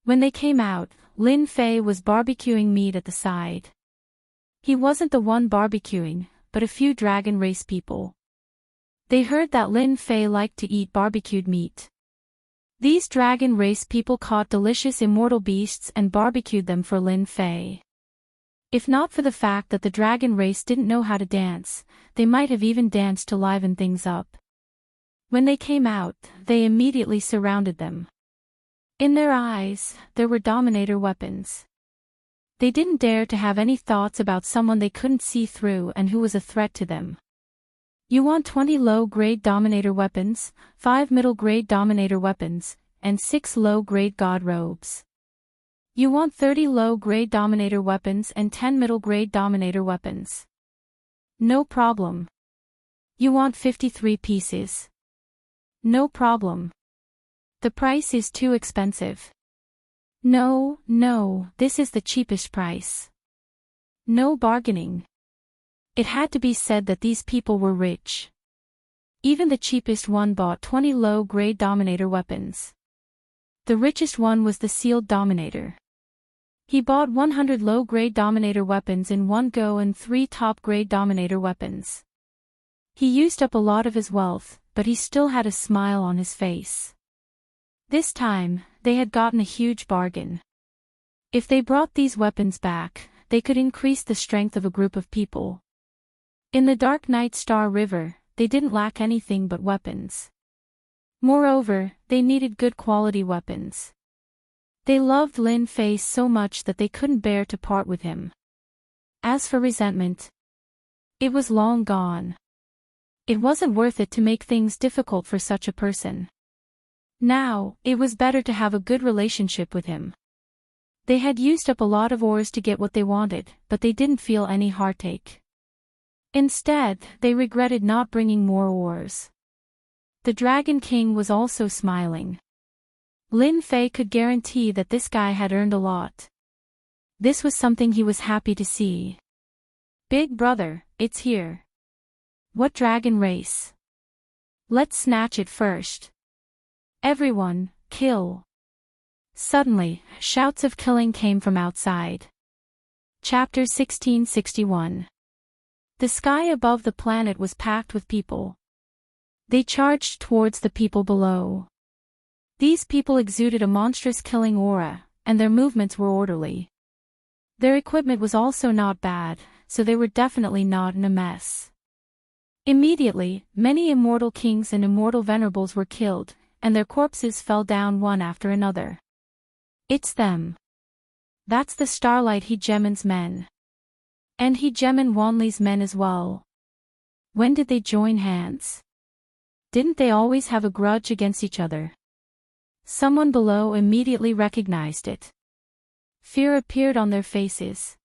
S1: When they came out, Lin Fei was barbecuing meat at the side. He wasn't the one barbecuing, but a few dragon race people. They heard that Lin Fei liked to eat barbecued meat. These dragon race people caught delicious immortal beasts and barbecued them for Lin Fei. If not for the fact that the dragon race didn't know how to dance, they might have even danced to liven things up. When they came out, they immediately surrounded them. In their eyes, there were Dominator weapons. They didn't dare to have any thoughts about someone they couldn't see through and who was a threat to them. You want 20 low-grade Dominator weapons, 5 middle-grade Dominator weapons, and 6 low-grade God robes. You want 30 low-grade Dominator weapons and 10 middle-grade Dominator weapons. No problem. You want 53 pieces. No problem. The price is too expensive. No, this is the cheapest price. No bargaining. It had to be said that these people were rich. Even the cheapest one bought 20 low-grade Dominator weapons. The richest one was the sealed Dominator. He bought 100 low-grade Dominator weapons in one go and 3 top-grade Dominator weapons. He used up a lot of his wealth, but he still had a smile on his face. This time, they had gotten a huge bargain. If they brought these weapons back, they could increase the strength of a group of people. In the Dark Night Star River, they didn't lack anything but weapons. Moreover, they needed good quality weapons. They loved Lin Fei so much that they couldn't bear to part with him. As for resentment, it was long gone. It wasn't worth it to make things difficult for such a person. Now, it was better to have a good relationship with him. They had used up a lot of ores to get what they wanted, but they didn't feel any heartache. Instead, they regretted not bringing more ores. The Dragon King was also smiling. Lin Fei could guarantee that this guy had earned a lot. This was something he was happy to see. Big brother, it's here. What dragon race? Let's snatch it first. Everyone, kill. Suddenly, shouts of killing came from outside. Chapter 1661. The sky above the planet was packed with people. They charged towards the people below. These people exuded a monstrous killing aura, and their movements were orderly. Their equipment was also not bad, so they were definitely not in a mess. Immediately, many immortal kings and immortal venerables were killed, and their corpses fell down one after another. It's them. That's the Starlight Hegemon's men. And he Gemin Wanli's men as well. When did they join hands? Didn't they always have a grudge against each other? Someone below immediately recognized it. Fear appeared on their faces.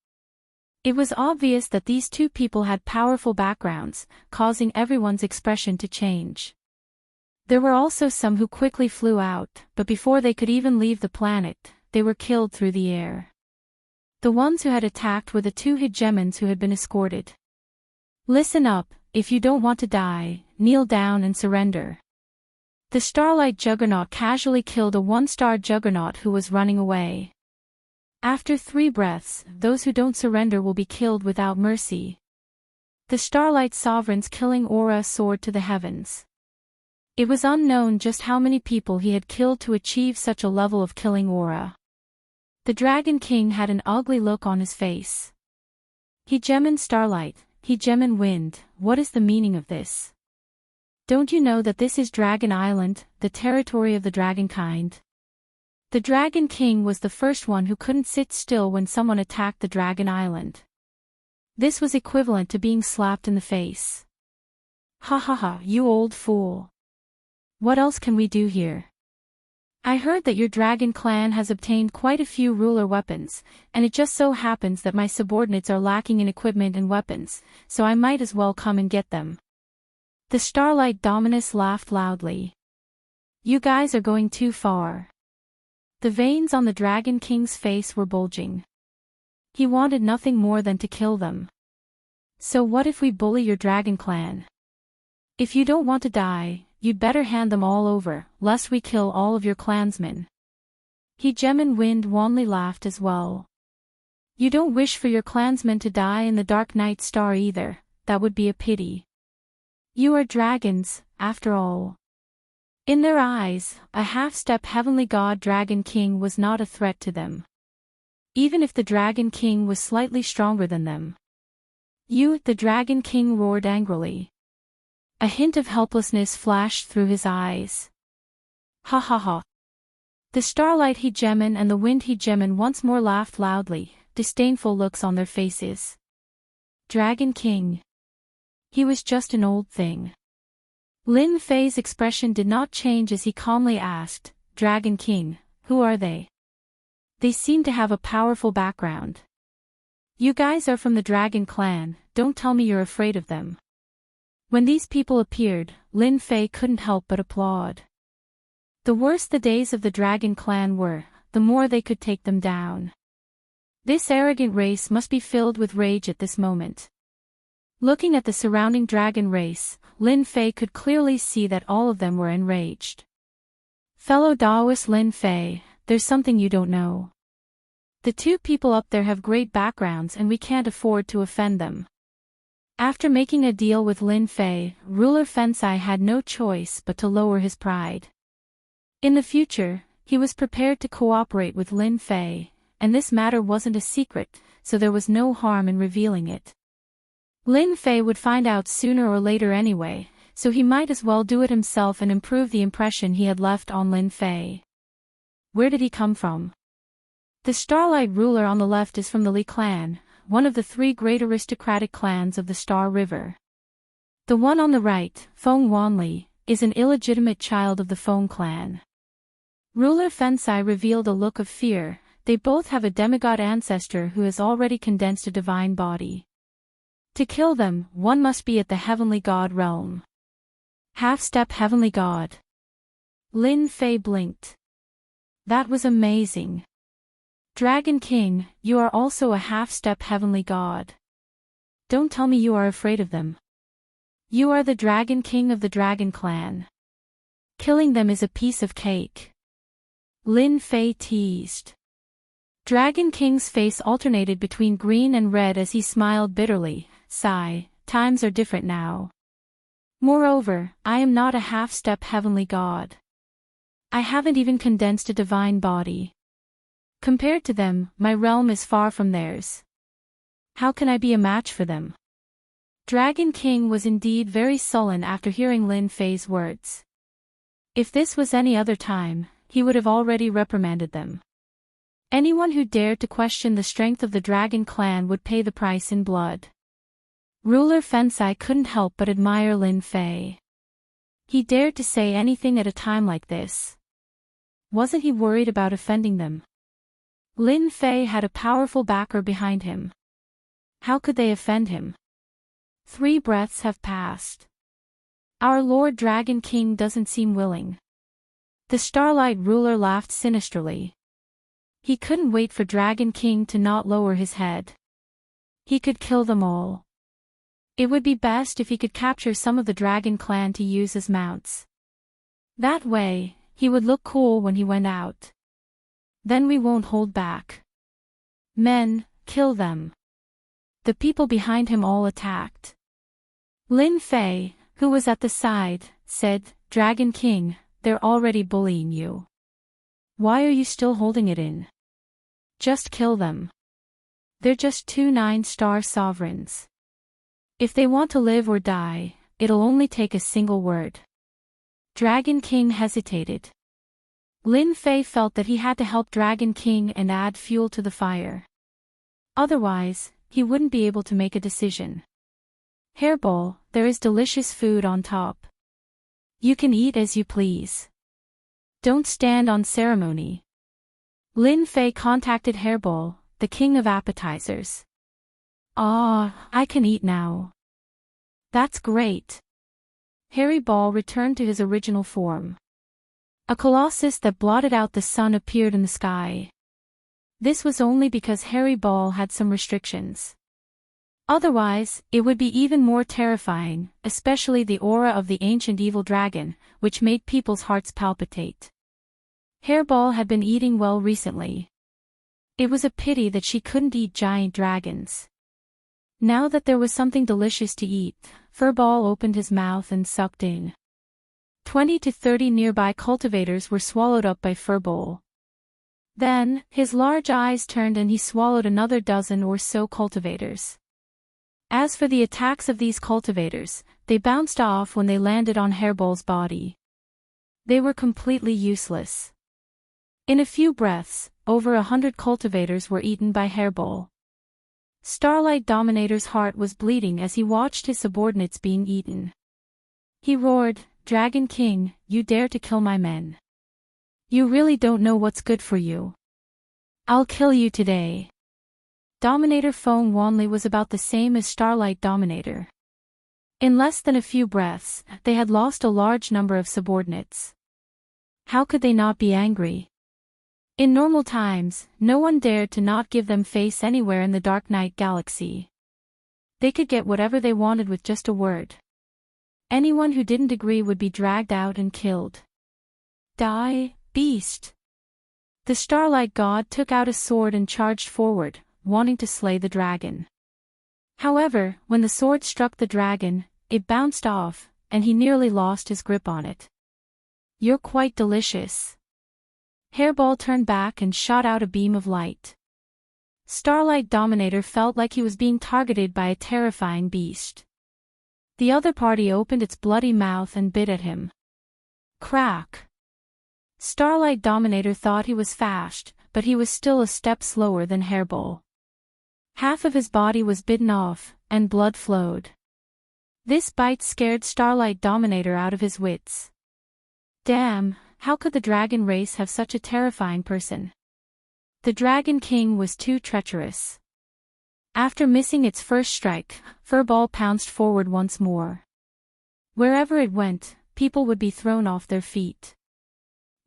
S1: It was obvious that these two people had powerful backgrounds, causing everyone's expression to change. There were also some who quickly flew out, but before they could even leave the planet, they were killed through the air. The ones who had attacked were the two hegemons who had been escorted. Listen up, if you don't want to die, kneel down and surrender. The Starlight Juggernaut casually killed a one-star Juggernaut who was running away. After 3 breaths, those who don't surrender will be killed without mercy. The Starlight Sovereign's killing aura soared to the heavens. It was unknown just how many people he had killed to achieve such a level of killing aura. The Dragon King had an ugly look on his face. Hegemon Starlight, Hegemon Wind, what is the meaning of this? Don't you know that this is Dragon Island, the territory of the dragonkind? The Dragon King was the first one who couldn't sit still when someone attacked the Dragon Island. This was equivalent to being slapped in the face. Ha ha ha, you old fool. What else can we do here? I heard that your dragon clan has obtained quite a few ruler weapons, and it just so happens that my subordinates are lacking in equipment and weapons, so I might as well come and get them. The Starlight Dominus laughed loudly. You guys are going too far. The veins on the Dragon King's face were bulging. He wanted nothing more than to kill them. So what if we bully your dragon clan? If you don't want to die, you'd better hand them all over, lest we kill all of your clansmen. Hegemon Wind Wanli laughed as well. You don't wish for your clansmen to die in the Dark Night Star either, that would be a pity. You are dragons, after all. In their eyes, a half-step heavenly god Dragon King was not a threat to them. Even if the Dragon King was slightly stronger than them. You, the Dragon King roared angrily. A hint of helplessness flashed through his eyes. Ha ha ha. The Starlight Hegemon and the Wind Hegemon once more laughed loudly, disdainful looks on their faces. Dragon King. He was just an old thing. Lin Fei's expression did not change as he calmly asked, Dragon King, who are they? They seem to have a powerful background. You guys are from the Dragon Clan, don't tell me you're afraid of them. When these people appeared, Lin Fei couldn't help but applaud. The worse the days of the Dragon Clan were, the more they could take them down. This arrogant race must be filled with rage at this moment. Looking at the surrounding dragon race, Lin Fei could clearly see that all of them were enraged. Fellow Daoist Lin Fei, there's something you don't know. The two people up there have great backgrounds and we can't afford to offend them. After making a deal with Lin Fei, ruler Fensai had no choice but to lower his pride. In the future, he was prepared to cooperate with Lin Fei, and this matter wasn't a secret, so there was no harm in revealing it. Lin Fei would find out sooner or later anyway, so he might as well do it himself and improve the impression he had left on Lin Fei. Where did he come from? The Starlight ruler on the left is from the Li clan, one of the 3 great aristocratic clans of the Star River. The one on the right, Feng Wanli, is an illegitimate child of the Feng clan. Ruler Fensai revealed a look of fear. They both have a demigod ancestor who has already condensed a divine body. To kill them, one must be at the heavenly god realm. Half-step heavenly god. Lin Fei blinked. That was amazing. Dragon King, you are also a half-step heavenly god. Don't tell me you are afraid of them. You are the Dragon King of the Dragon Clan. Killing them is a piece of cake. Lin Fei teased. Dragon King's face alternated between green and red as he smiled bitterly. Sigh, times are different now. Moreover, I am not a half-step heavenly god. I haven't even condensed a divine body. Compared to them, my realm is far from theirs. How can I be a match for them? Dragon King was indeed very sullen after hearing Lin Fei's words. If this was any other time, he would have already reprimanded them. Anyone who dared to question the strength of the dragon clan would pay the price in blood. Ruler Fensai couldn't help but admire Lin Fei. He dared to say anything at a time like this. Wasn't he worried about offending them? Lin Fei had a powerful backer behind him. How could they offend him? 3 breaths have passed. Our Lord Dragon King doesn't seem willing. The Starlight Ruler laughed sinisterly. He couldn't wait for Dragon King to not lower his head. He could kill them all. It would be best if he could capture some of the Dragon Clan to use as mounts. That way, he would look cool when he went out. Then we won't hold back. Men, kill them. The people behind him all attacked. Lin Fei, who was at the side, said, Dragon King, they're already bullying you. Why are you still holding it in? Just kill them. They're just 2 9-star sovereigns. If they want to live or die, it'll only take a single word. Dragon King hesitated. Lin Fei felt that he had to help Dragon King and add fuel to the fire. Otherwise, he wouldn't be able to make a decision. Hairball, there is delicious food on top. You can eat as you please. Don't stand on ceremony. Lin Fei contacted Hairball, the king of appetizers. I can eat now. That's great. Hairy Ball returned to his original form. A colossus that blotted out the sun appeared in the sky. This was only because Hairy Ball had some restrictions. Otherwise, it would be even more terrifying, especially the aura of the ancient evil dragon, which made people's hearts palpitate. Hairball had been eating well recently. It was a pity that she couldn't eat giant dragons. Now that there was something delicious to eat, Furball opened his mouth and sucked in. 20 to 30 nearby cultivators were swallowed up by Furball. Then, his large eyes turned and he swallowed another dozen or so cultivators. As for the attacks of these cultivators, they bounced off when they landed on Hairball's body. They were completely useless. In a few breaths, over 100 cultivators were eaten by Hairball. Starlight Dominator's heart was bleeding as he watched his subordinates being eaten. He roared, Dragon King, you dare to kill my men. You really don't know what's good for you. I'll kill you today. Dominator Feng Wanli was about the same as Starlight Dominator. In less than a few breaths, they had lost a large number of subordinates. How could they not be angry? In normal times, no one dared to not give them face anywhere in the Dark Knight Galaxy. They could get whatever they wanted with just a word. Anyone who didn't agree would be dragged out and killed. Die, beast! The Starlight God took out a sword and charged forward, wanting to slay the dragon. However, when the sword struck the dragon, it bounced off, and he nearly lost his grip on it. You're quite delicious. Hairball turned back and shot out a beam of light. Starlight Dominator felt like he was being targeted by a terrifying beast. The other party opened its bloody mouth and bit at him. Crack! Starlight Dominator thought he was fast, but he was still a step slower than Hairball. Half of his body was bitten off, and blood flowed. This bite scared Starlight Dominator out of his wits. Damn, how could the dragon race have such a terrifying person? The Dragon King was too treacherous. After missing its first strike, Furball pounced forward once more. Wherever it went, people would be thrown off their feet.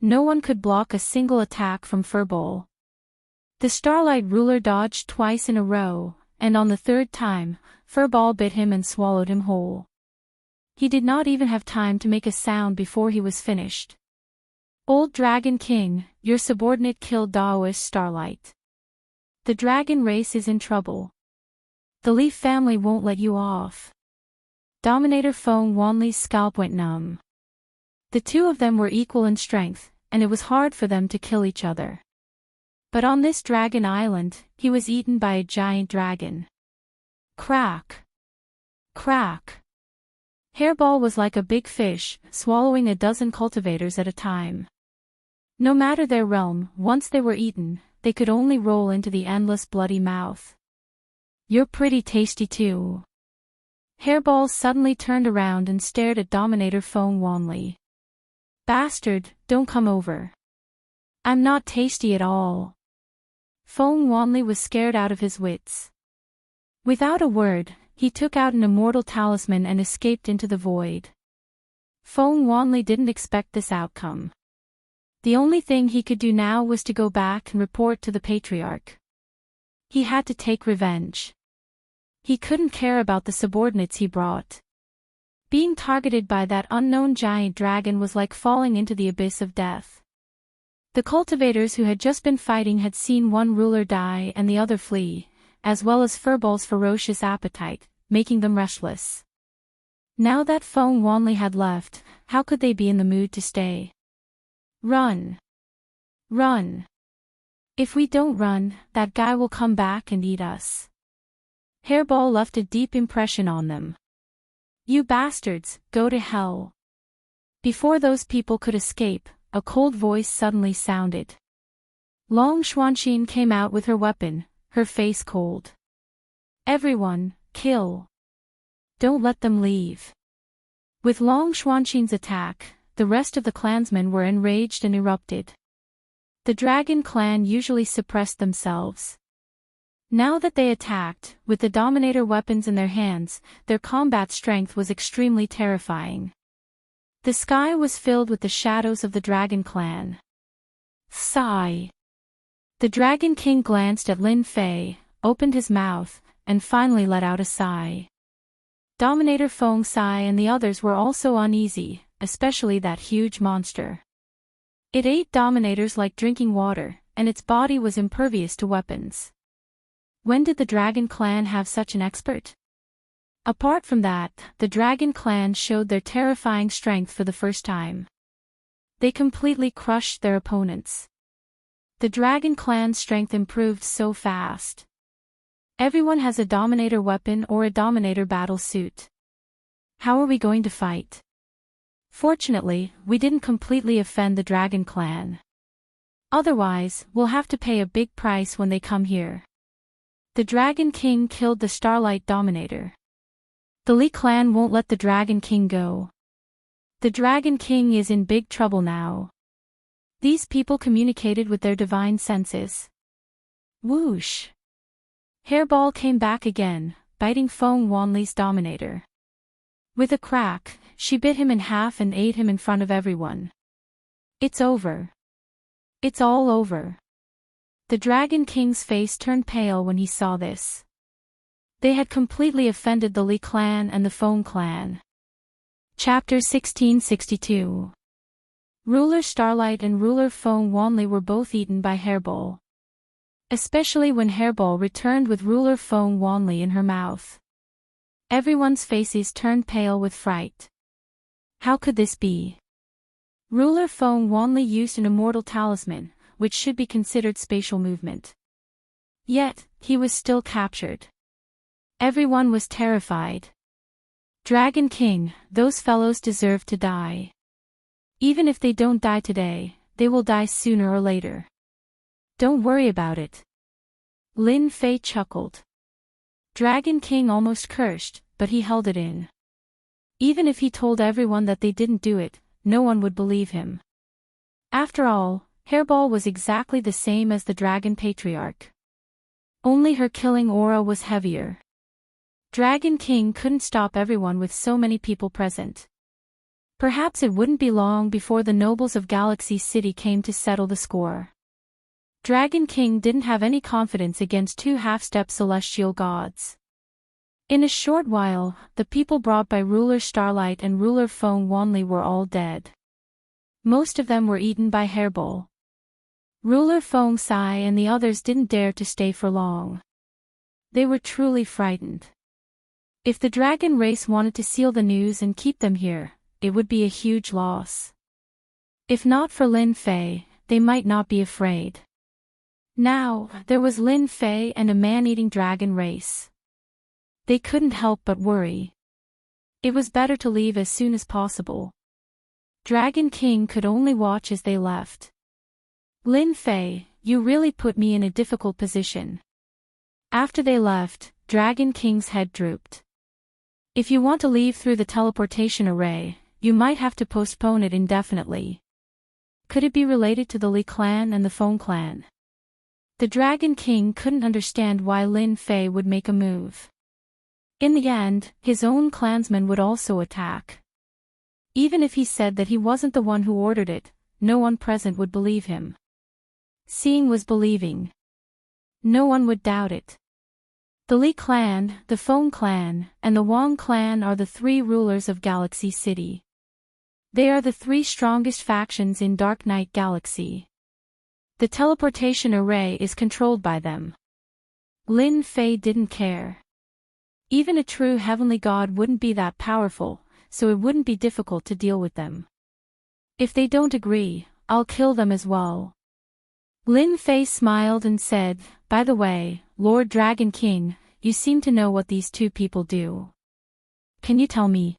S1: No one could block a single attack from Furball. The Starlight Ruler dodged twice in a row, and on the third time, Furball bit him and swallowed him whole. He did not even have time to make a sound before he was finished. Old Dragon King, your subordinate killed Daoist Starlight. The dragon race is in trouble. The Leaf family won't let you off. Dominator Feng Wanli's scalp went numb. The two of them were equal in strength, and it was hard for them to kill each other. But on this dragon island, he was eaten by a giant dragon. Crack! Crack! Hairball was like a big fish, swallowing a dozen cultivators at a time. No matter their realm, once they were eaten, they could only roll into the endless bloody mouth. "You're pretty tasty too." Hairball suddenly turned around and stared at Dominator Phone wanly. "Bastard, don't come over. I'm not tasty at all." Phone wanly was scared out of his wits. Without a word, he took out an immortal talisman and escaped into the void. Phone wanly didn't expect this outcome. The only thing he could do now was to go back and report to the Patriarch. He had to take revenge. He couldn't care about the subordinates he brought. Being targeted by that unknown giant dragon was like falling into the abyss of death. The cultivators who had just been fighting had seen one ruler die and the other flee, as well as Furball's ferocious appetite, making them restless. Now that Phone wanly had left, how could they be in the mood to stay? "Run! Run! If we don't run, that guy will come back and eat us." Hairball left a deep impression on them. "You bastards, go to hell." Before those people could escape, a cold voice suddenly sounded. Long Xuanxin came out with her weapon, her face cold. "Everyone, kill. Don't let them leave." With Long Xuanxin's attack, the rest of the clansmen were enraged and erupted. The Dragon clan usually suppressed themselves. Now that they attacked, with the Dominator weapons in their hands, their combat strength was extremely terrifying. The sky was filled with the shadows of the Dragon clan. Sigh. The Dragon King glanced at Lin Fei, opened his mouth, and finally let out a sigh. Dominator Feng Sai and the others were also uneasy, especially that huge monster. It ate Dominators like drinking water, and its body was impervious to weapons. When did the Dragon clan have such an expert? Apart from that, the Dragon clan showed their terrifying strength for the first time. They completely crushed their opponents. The Dragon clan's strength improved so fast. Everyone has a Dominator weapon or a Dominator battle suit. How are we going to fight? Fortunately, we didn't completely offend the Dragon clan. Otherwise, we'll have to pay a big price when they come here. The Dragon King killed the Starlight Dominator. The Li clan won't let the Dragon King go. The Dragon King is in big trouble now. These people communicated with their divine senses. Whoosh! Hairball came back again, biting Feng Wanli's Dominator. With a crack, she bit him in half and ate him in front of everyone. It's over. It's all over. The Dragon King's face turned pale when he saw this. They had completely offended the Li clan and the Feng clan. Chapter 1662. Ruler Starlight and Ruler Feng Wanli were both eaten by Hairball. Especially when Hairball returned with Ruler Feng Wanli in her mouth. Everyone's faces turned pale with fright. How could this be? Ruler Feng Wanli used an immortal talisman, which should be considered spatial movement. Yet, he was still captured. Everyone was terrified. Dragon King, those fellows deserve to die. Even if they don't die today, they will die sooner or later. Don't worry about it. Lin Fei chuckled. Dragon King almost cursed, but he held it in. Even if he told everyone that they didn't do it, no one would believe him. After all, Hairball was exactly the same as the Dragon Patriarch. Only her killing aura was heavier. Dragon King couldn't stop everyone with so many people present. Perhaps it wouldn't be long before the nobles of Galaxy City came to settle the score. Dragon King didn't have any confidence against two half-step celestial gods. In a short while, the people brought by Ruler Starlight and Ruler Feng Wanli were all dead. Most of them were eaten by Hairball. Ruler Feng Sai and the others didn't dare to stay for long. They were truly frightened. If the dragon race wanted to seal the news and keep them here, it would be a huge loss. If not for Lin Fei, they might not be afraid. Now, there was Lin Fei and a man-eating dragon race. They couldn't help but worry. It was better to leave as soon as possible. Dragon King could only watch as they left. Lin Fei, you really put me in a difficult position." After they left, Dragon King's head drooped. "If you want to leave through the teleportation array, you might have to postpone it indefinitely." Could it be related to the Li clan and the Phone clan? The Dragon King couldn't understand why Lin Fei would make a move. In the end, his own clansmen would also attack. Even if he said that he wasn't the one who ordered it, no one present would believe him. Seeing was believing. No one would doubt it. The Li clan, the Phone clan, and the Wang clan are the three rulers of Galaxy City. They are the three strongest factions in Dark Knight Galaxy. The teleportation array is controlled by them. Lin Fei didn't care. Even a true heavenly god wouldn't be that powerful, so it wouldn't be difficult to deal with them. If they don't agree, I'll kill them as well. Lin Fei smiled and said, "By the way, Lord Dragon King, you seem to know what these two people do. Can you tell me?"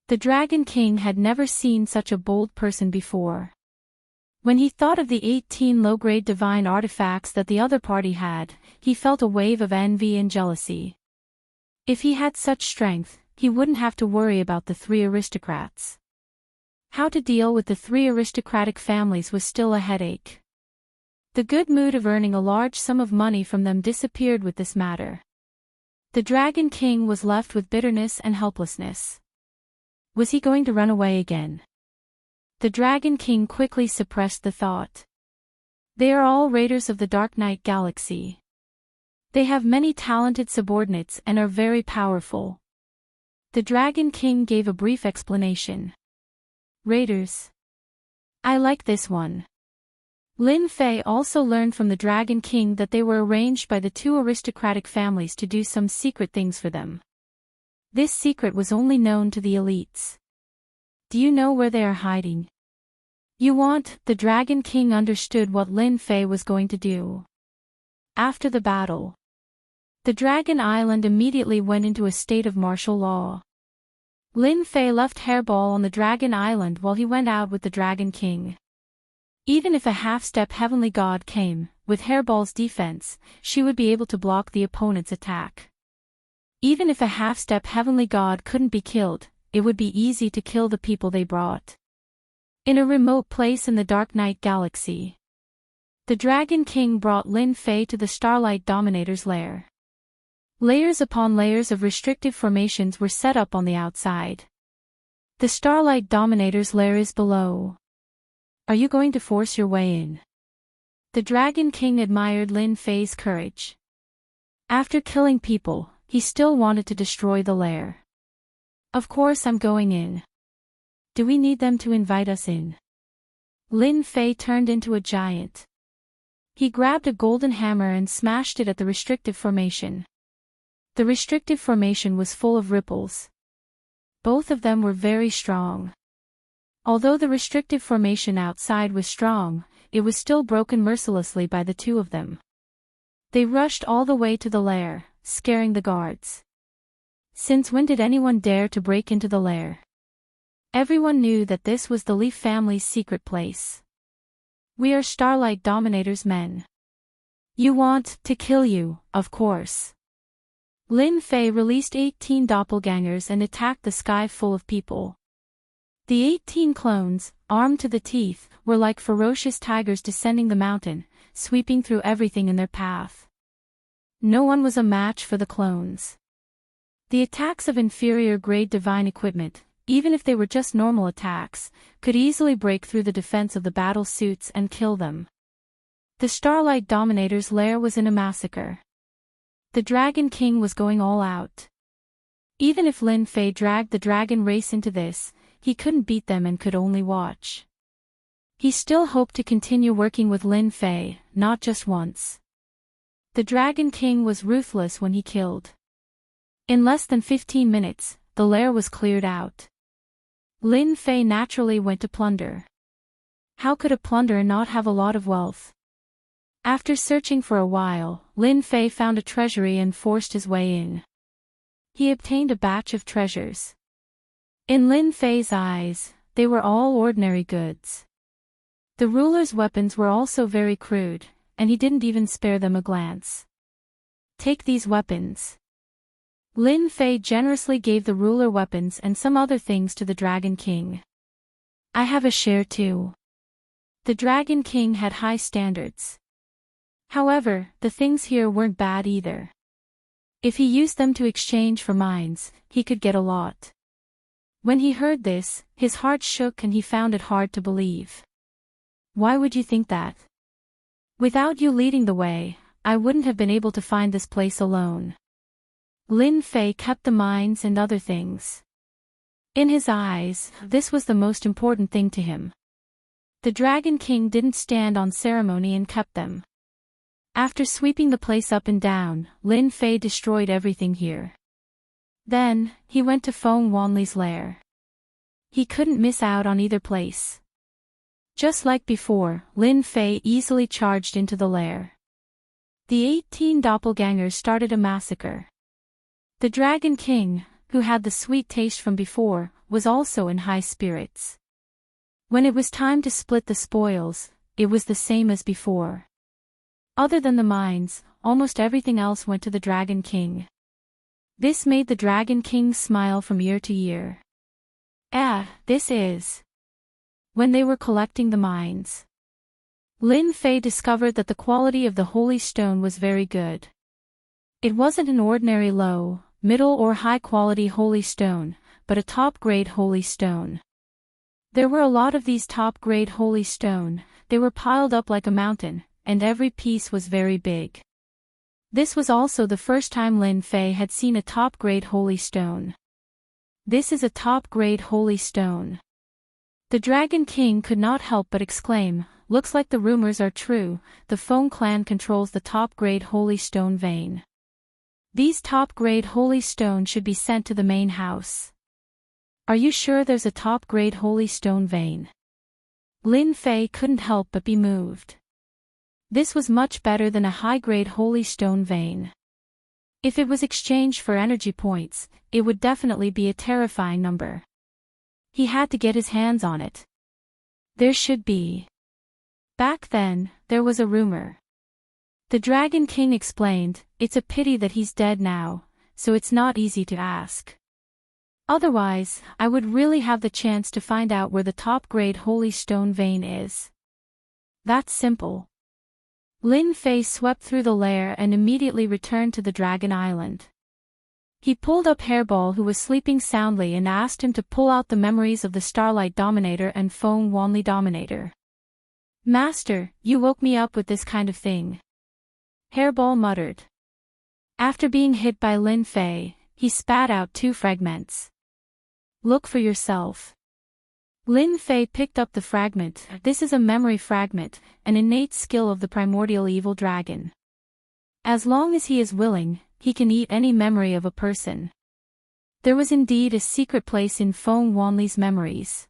S1: The Dragon King had never seen such a bold person before. When he thought of the 18 low-grade divine artifacts that the other party had, he felt a wave of envy and jealousy. If he had such strength, he wouldn't have to worry about the three aristocrats. How to deal with the three aristocratic families was still a headache. The good mood of earning a large sum of money from them disappeared with this matter. The Dragon King was left with bitterness and helplessness. Was he going to run away again? The Dragon King quickly suppressed the thought. They are all raiders of the Dark Knight Galaxy. They have many talented subordinates and are very powerful. The Dragon King gave a brief explanation. Raiders. I like this one. Lin Fei also learned from the Dragon King that they were arranged by the two aristocratic families to do some secret things for them. This secret was only known to the elites. Do you know where they are hiding? You want? The Dragon King understood what Lin Fei was going to do. After the battle, the Dragon Island immediately went into a state of martial law. Lin Fei left Hairball on the Dragon Island while he went out with the Dragon King. Even if a half-step heavenly god came, with Hairball's defense, she would be able to block the opponent's attack. Even if a half-step heavenly god couldn't be killed, it would be easy to kill the people they brought. In a remote place in the Dark Knight Galaxy, the Dragon King brought Lin Fei to the Starlight Dominator's lair. Layers upon layers of restrictive formations were set up on the outside. The Starlight Dominator's lair is below. Are you going to force your way in? The Dragon King admired Lin Fei's courage. After killing people, he still wanted to destroy the lair. Of course I'm going in. Do we need them to invite us in? Lin Fei turned into a giant. He grabbed a golden hammer and smashed it at the restrictive formation. The restrictive formation was full of ripples. Both of them were very strong. Although the restrictive formation outside was strong, it was still broken mercilessly by the two of them. They rushed all the way to the lair, scaring the guards. Since when did anyone dare to break into the lair? Everyone knew that this was the Leaf family's secret place. We are Starlight Dominator's men. You want to kill you, of course. Lin Fei released 18 doppelgangers and attacked the sky full of people. The 18 clones, armed to the teeth, were like ferocious tigers descending the mountain, sweeping through everything in their path. No one was a match for the clones. The attacks of inferior-grade divine equipment, even if they were just normal attacks, could easily break through the defense of the battle suits and kill them. The Starlight Dominator's lair was in a massacre. The Dragon King was going all out. Even if Lin Fei dragged the dragon race into this, he couldn't beat them and could only watch. He still hoped to continue working with Lin Fei, not just once. The Dragon King was ruthless when he killed. In less than 15 minutes, the lair was cleared out. Lin Fei naturally went to plunder. How could a plunderer not have a lot of wealth? After searching for a while, Lin Fei found a treasury and forced his way in. He obtained a batch of treasures. In Lin Fei's eyes, they were all ordinary goods. The ruler's weapons were also very crude, and he didn't even spare them a glance. Take these weapons. Lin Fei generously gave the ruler weapons and some other things to the Dragon King. I have a share too. The Dragon King had high standards. However, the things here weren't bad either. If he used them to exchange for mines, he could get a lot. When he heard this, his heart shook and he found it hard to believe. Why would you think that? Without you leading the way, I wouldn't have been able to find this place alone. Lin Fei kept the mines and other things. In his eyes, this was the most important thing to him. The Dragon King didn't stand on ceremony and kept them. After sweeping the place up and down, Lin Fei destroyed everything here. Then, he went to Feng Wanli's lair. He couldn't miss out on either place. Just like before, Lin Fei easily charged into the lair. The 18 doppelgangers started a massacre. The Dragon King, who had the sweet taste from before, was also in high spirits. When it was time to split the spoils, it was the same as before. Other than the mines, almost everything else went to the Dragon King. This made the Dragon King smile from ear to ear. This is. When they were collecting the mines, Lin Fei discovered that the quality of the holy stone was very good. It wasn't an ordinary low, middle or high-quality holy stone, but a top-grade holy stone. There were a lot of these top-grade holy stone, they were piled up like a mountain, and every piece was very big. This was also the first time Lin Fei had seen a top-grade holy stone. This is a top-grade holy stone. The Dragon King could not help but exclaim, looks like the rumors are true, the Feng clan controls the top-grade holy stone vein. These top-grade holy stone should be sent to the main house. Are you sure there's a top-grade holy stone vein? Lin Fei couldn't help but be moved. This was much better than a high-grade holy stone vein. If it was exchanged for energy points, it would definitely be a terrifying number. He had to get his hands on it. There should be. Back then, there was a rumor. The Dragon King explained, it's a pity that he's dead now, so it's not easy to ask. Otherwise, I would really have the chance to find out where the top-grade holy stone vein is. That's simple. Lin Fei swept through the lair and immediately returned to the Dragon Island. He pulled up Hairball, who was sleeping soundly, and asked him to pull out the memories of the Starlight Dominator and Feng Wanli Dominator. Master, you woke me up with this kind of thing. Hairball muttered. After being hit by Lin Fei, he spat out 2 fragments. Look for yourself. Lin Fei picked up the fragment. This is a memory fragment, an innate skill of the primordial evil dragon. As long as he is willing, he can eat any memory of a person. There was indeed a secret place in Feng Wanli's memories.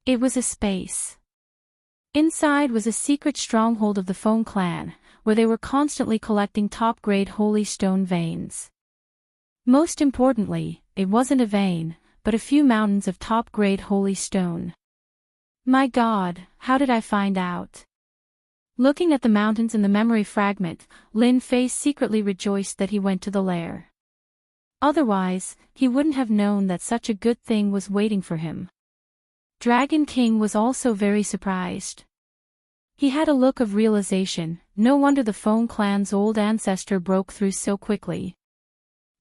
S1: It was a space. Inside was a secret stronghold of the Feng clan, where they were constantly collecting top-grade holy stone veins. Most importantly, it wasn't a vein, but a few mountains of top-grade holy stone. My God, how did I find out? Looking at the mountains in the memory fragment, Lin Fei secretly rejoiced that he went to the lair. Otherwise, he wouldn't have known that such a good thing was waiting for him. Dragon King was also very surprised. He had a look of realization, no wonder the Feng clan's old ancestor broke through so quickly.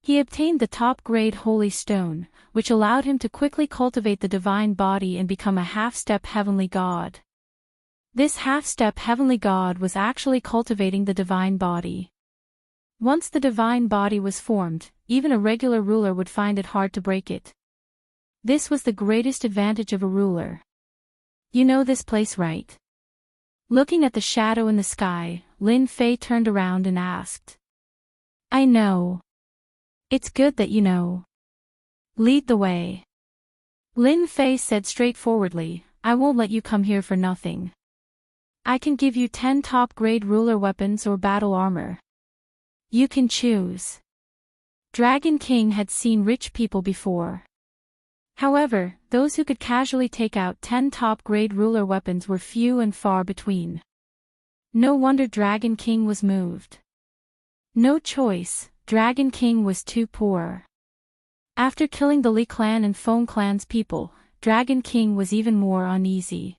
S1: He obtained the top-grade holy stone, which allowed him to quickly cultivate the divine body and become a half-step heavenly god. This half-step heavenly god was actually cultivating the divine body. Once the divine body was formed, even a regular ruler would find it hard to break it. This was the greatest advantage of a ruler. You know this place, right? Looking at the shadow in the sky, Lin Fei turned around and asked. I know. It's good that you know. Lead the way. Lin Fei said straightforwardly, I won't let you come here for nothing. I can give you 10 top-grade ruler weapons or battle armor. You can choose. Dragon King had seen rich people before. However, those who could casually take out 10 top-grade ruler weapons were few and far between. No wonder Dragon King was moved. No choice, Dragon King was too poor. After killing the Lee clan and Foam clan's people, Dragon King was even more uneasy.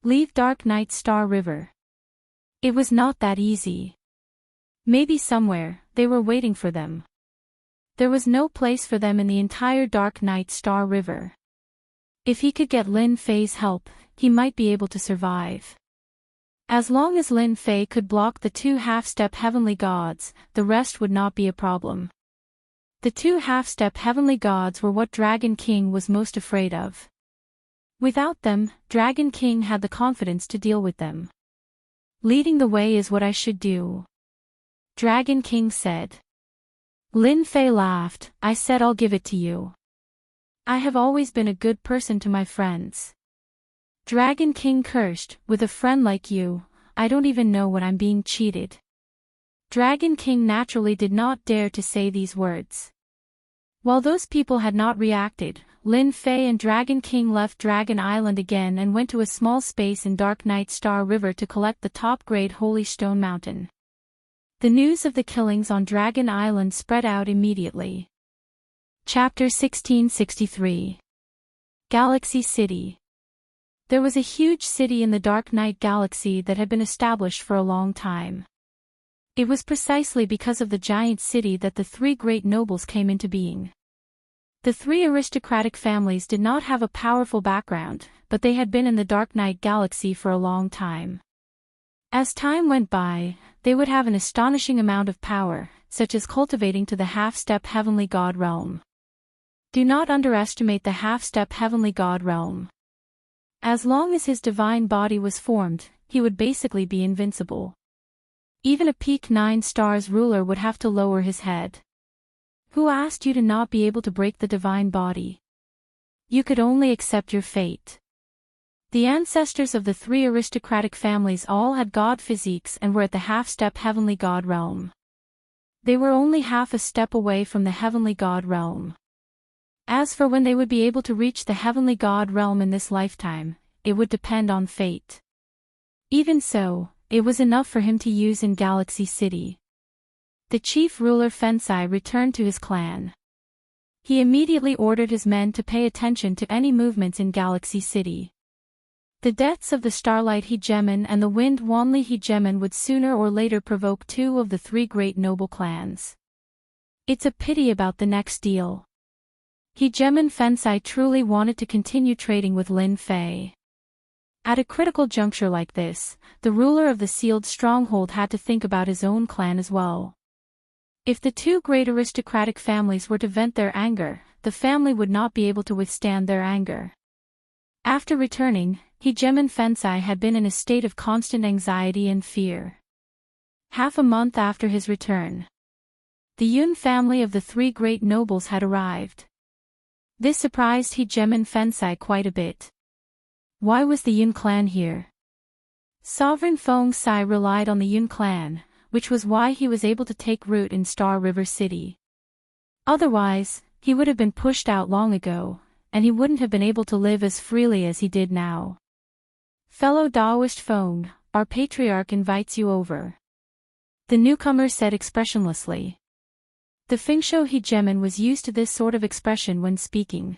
S1: Leave Dark Night Star River. It was not that easy. Maybe somewhere, they were waiting for them. There was no place for them in the entire Dark Night Star River. If he could get Lin Fei's help, he might be able to survive. As long as Lin Fei could block the 2 half-step heavenly gods, the rest would not be a problem. The 2 half-step heavenly gods were what Dragon King was most afraid of. Without them, Dragon King had the confidence to deal with them. Leading the way is what I should do, Dragon King said. Lin Fei laughed. I said I'll give it to you. I have always been a good person to my friends. Dragon King cursed, with a friend like you, I don't even know when I'm being cheated. Dragon King naturally did not dare to say these words. While those people had not reacted, Lin Fei and Dragon King left Dragon Island again and went to a small space in Dark Night Star River to collect the top-grade Holy Stone Mountain. The news of the killings on Dragon Island spread out immediately. Chapter 1663. Galaxy City. There was a huge city in the Dark Knight Galaxy that had been established for a long time. It was precisely because of the giant city that the 3 great nobles came into being. The 3 aristocratic families did not have a powerful background, but they had been in the Dark Knight Galaxy for a long time. As time went by, they would have an astonishing amount of power, such as cultivating to the half-step heavenly god realm. Do not underestimate the half-step heavenly god realm. As long as his divine body was formed, he would basically be invincible. Even a peak 9 stars ruler would have to lower his head. Who asked you to not be able to break the divine body? You could only accept your fate. The ancestors of the 3 aristocratic families all had god physiques and were at the half-step heavenly god realm. They were only half a step away from the heavenly god realm. As for when they would be able to reach the heavenly god realm in this lifetime, it would depend on fate. Even so, it was enough for him to use in Galaxy City. The chief ruler Fensai returned to his clan. He immediately ordered his men to pay attention to any movements in Galaxy City. The deaths of the Starlight Hegemon and the Wind Wanli Hegemon would sooner or later provoke 2 of the 3 great noble clans. It's a pity about the next deal. Hegemon Fensai truly wanted to continue trading with Lin Fei. At a critical juncture like this, the ruler of the sealed stronghold had to think about his own clan as well. If the 2 great aristocratic families were to vent their anger, the family would not be able to withstand their anger. After returning, Hegemon Fensai had been in a state of constant anxiety and fear. Half a month after his return, the Yun family of the 3 great nobles had arrived. This surprised Hegemon Fensai quite a bit. Why was the Yun clan here? Sovereign Feng Sai relied on the Yun clan, which was why he was able to take root in Star River City. Otherwise, he would have been pushed out long ago, and he wouldn't have been able to live as freely as he did now. Fellow Daoist Feng, our patriarch invites you over. The newcomer said expressionlessly. The Fengsho Hegemon was used to this sort of expression when speaking.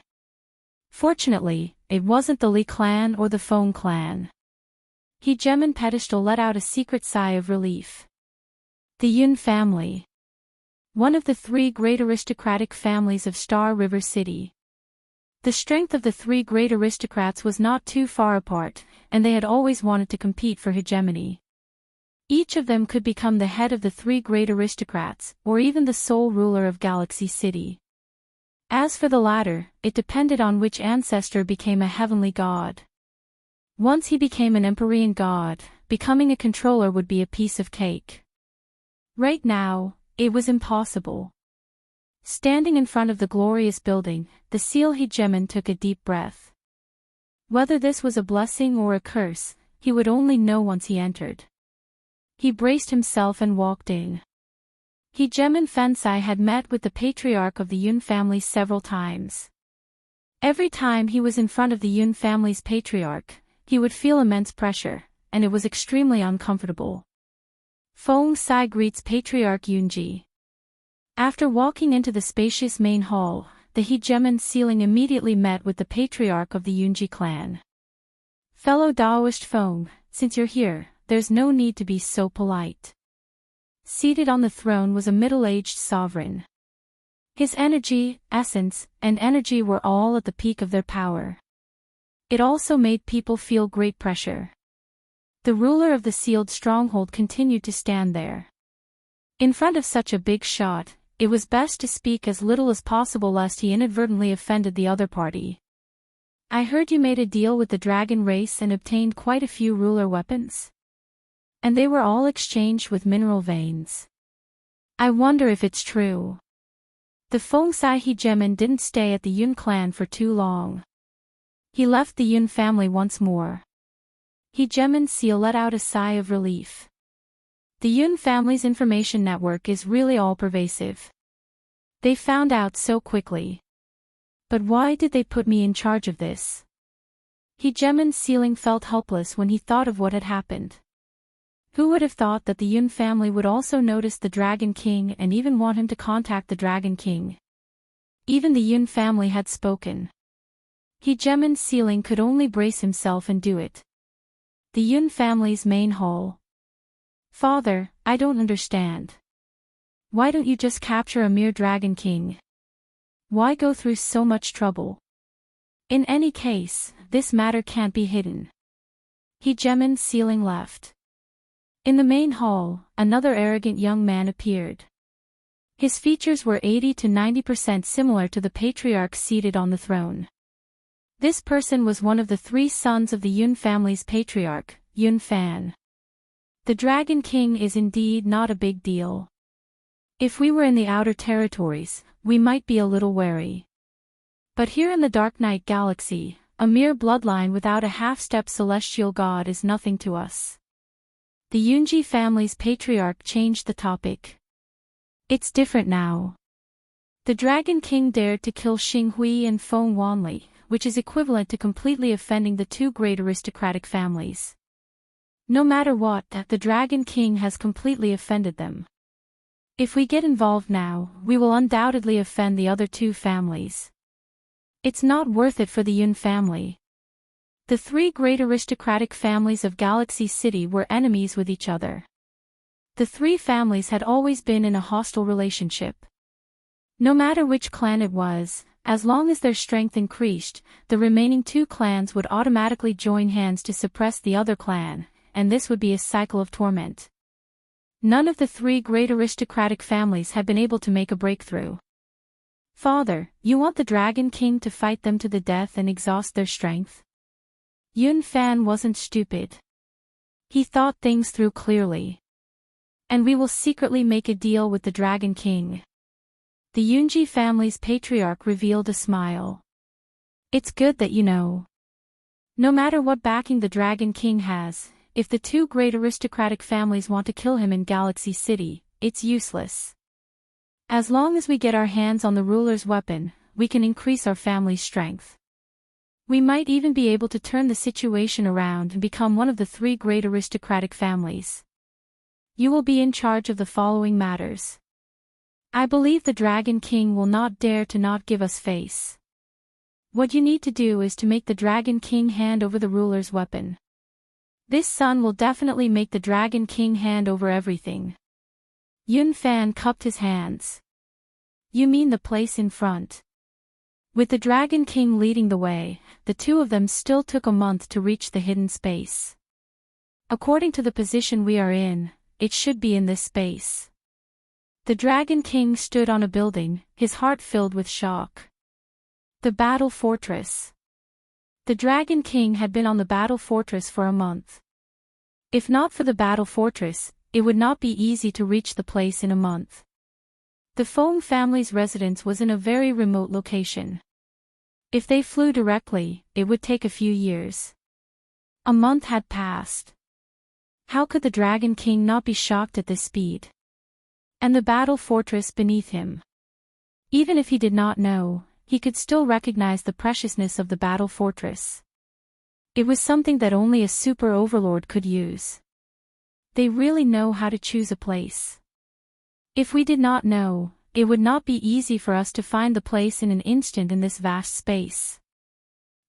S1: Fortunately, it wasn't the Li clan or the Feng clan. Hegemon Pedestal let out a secret sigh of relief. The Yun family. One of the 3 great aristocratic families of Star River City. The strength of the 3 great aristocrats was not too far apart, and they had always wanted to compete for hegemony. Each of them could become the head of the 3 great aristocrats, or even the sole ruler of Galaxy City. As for the latter, it depended on which ancestor became a heavenly god. Once he became an Empyrean god, becoming a controller would be a piece of cake. Right now, it was impossible. Standing in front of the glorious building, the Seal Hegemon took a deep breath. Whether this was a blessing or a curse, he would only know once he entered. He braced himself and walked in. Hegemon Fensai had met with the patriarch of the Yun family several times. Every time he was in front of the Yun family's patriarch, he would feel immense pressure, and it was extremely uncomfortable. Feng Sai greets Patriarch Yunji. After walking into the spacious main hall, the hegemon Sealing immediately met with the patriarch of the Yunji clan. Fellow Daoist Feng, since you're here, there's no need to be so polite. Seated on the throne was a middle-aged sovereign. His energy, essence, and energy were all at the peak of their power. It also made people feel great pressure. The ruler of the sealed stronghold continued to stand there. In front of such a big shot, it was best to speak as little as possible lest he inadvertently offended the other party. I heard you made a deal with the dragon race and obtained quite a few ruler weapons. And they were all exchanged with mineral veins. I wonder if it's true. The Feng Sai hegemon didn't stay at the Yun clan for too long. He left the Yun family once more. Hegemon Seal let out a sigh of relief. The Yun family's information network is really all-pervasive. They found out so quickly. But why did they put me in charge of this? Hegemon Sealing felt helpless when he thought of what had happened. Who would have thought that the Yun family would also notice the Dragon King and even want him to contact the Dragon King? Even the Yun family had spoken. Hegemon Sealing could only brace himself and do it. The Yun family's main hall. Father, I don't understand. Why don't you just capture a mere Dragon King? Why go through so much trouble? In any case, this matter can't be hidden. Hegemon Sealing left. In the main hall, another arrogant young man appeared. His features were 80 to 90% similar to the patriarch seated on the throne. This person was one of the 3 sons of the Yun family's patriarch, Yun Fan. The Dragon King is indeed not a big deal. If we were in the outer territories, we might be a little wary. But here in the Dark Knight Galaxy, a mere bloodline without a half-step celestial god is nothing to us. The Yunji family's patriarch changed the topic. It's different now. The Dragon King dared to kill Xing Hui and Feng Wanli, which is equivalent to completely offending the 2 great aristocratic families. No matter what, the Dragon King has completely offended them. If we get involved now, we will undoubtedly offend the other 2 families. It's not worth it for the Yun family. The 3 great aristocratic families of Galaxy City were enemies with each other. The 3 families had always been in a hostile relationship. No matter which clan it was, as long as their strength increased, the remaining 2 clans would automatically join hands to suppress the other clan, and this would be a cycle of torment. None of the 3 great aristocratic families had been able to make a breakthrough. Father, you want the Dragon King to fight them to the death and exhaust their strength? Yun Fan wasn't stupid. He thought things through clearly. And we will secretly make a deal with the Dragon King. The Yunji family's patriarch revealed a smile. It's good that you know. No matter what backing the Dragon King has, if the 2 great aristocratic families want to kill him in Galaxy City, it's useless. As long as we get our hands on the ruler's weapon, we can increase our family's strength. We might even be able to turn the situation around and become one of the 3 great aristocratic families. You will be in charge of the following matters. I believe the Dragon King will not dare to not give us face. What you need to do is to make the Dragon King hand over the ruler's weapon. This son will definitely make the Dragon King hand over everything. Yun Fan cupped his hands. You mean the place in front? With the Dragon King leading the way, the 2 of them still took a month to reach the hidden space. According to the position we are in, it should be in this space. The Dragon King stood on a building, his heart filled with shock. The Battle Fortress. The Dragon King had been on the Battle Fortress for a month. If not for the Battle Fortress, it would not be easy to reach the place in a month. The Feng family's residence was in a very remote location. If they flew directly, it would take a few years. A month had passed. How could the Dragon King not be shocked at this speed? And the Battle Fortress beneath him. Even if he did not know, he could still recognize the preciousness of the battle fortress. It was something that only a super overlord could use. They really know how to choose a place. If we did not know, it would not be easy for us to find the place in an instant in this vast space.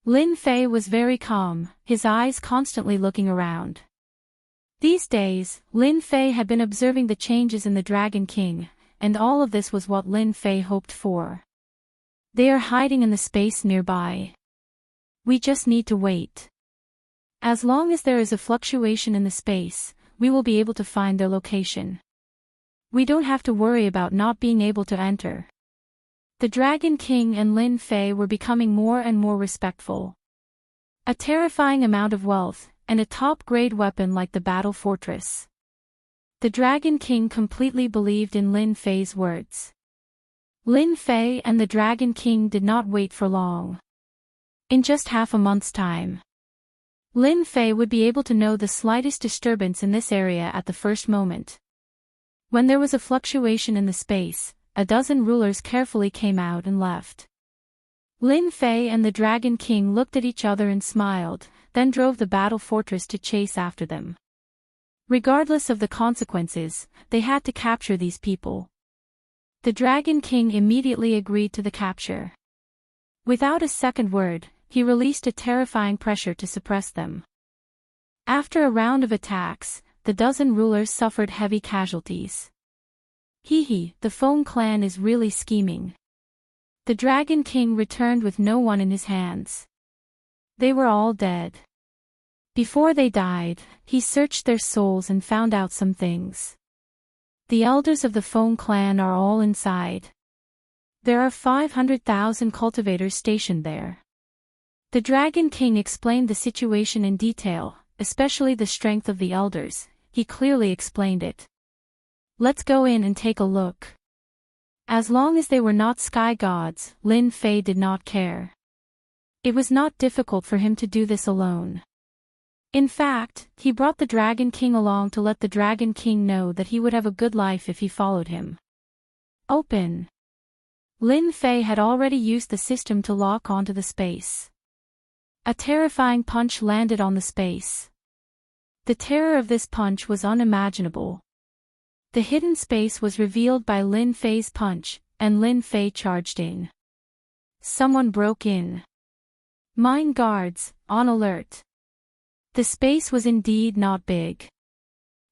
S1: Lin Fei was very calm, his eyes constantly looking around. These days, Lin Fei had been observing the changes in the Dragon King, and all of this was what Lin Fei hoped for. They are hiding in the space nearby. We just need to wait. As long as there is a fluctuation in the space, we will be able to find their location. We don't have to worry about not being able to enter. The Dragon King and Lin Fei were becoming more and more respectful. A terrifying amount of wealth, and a top-grade weapon like the battle fortress. The Dragon King completely believed in Lin Fei's words. Lin Fei and the Dragon King did not wait for long. In just half a month's time, Lin Fei would be able to know the slightest disturbance in this area at the first moment. When there was a fluctuation in the space, a dozen rulers carefully came out and left. Lin Fei and the Dragon King looked at each other and smiled, then drove the battle fortress to chase after them. Regardless of the consequences, they had to capture these people. The Dragon King immediately agreed to the capture. Without a second word, he released a terrifying pressure to suppress them. After a round of attacks, the dozen rulers suffered heavy casualties. The Phone clan is really scheming. The Dragon King returned with no one in his hands. They were all dead. Before they died, he searched their souls and found out some things. The elders of the Phone clan are all inside. There are 500,000 cultivators stationed there. The Dragon King explained the situation in detail, especially the strength of the elders. He clearly explained it. Let's go in and take a look. As long as they were not sky gods, Lin Fei did not care. It was not difficult for him to do this alone. In fact, he brought the Dragon King along to let the Dragon King know that he would have a good life if he followed him. Open. Lin Fei had already used the system to lock onto the space. A terrifying punch landed on the space. The terror of this punch was unimaginable. The hidden space was revealed by Lin Fei's punch, and Lin Fei charged in. Someone broke in. Mine guards, on alert. The space was indeed not big.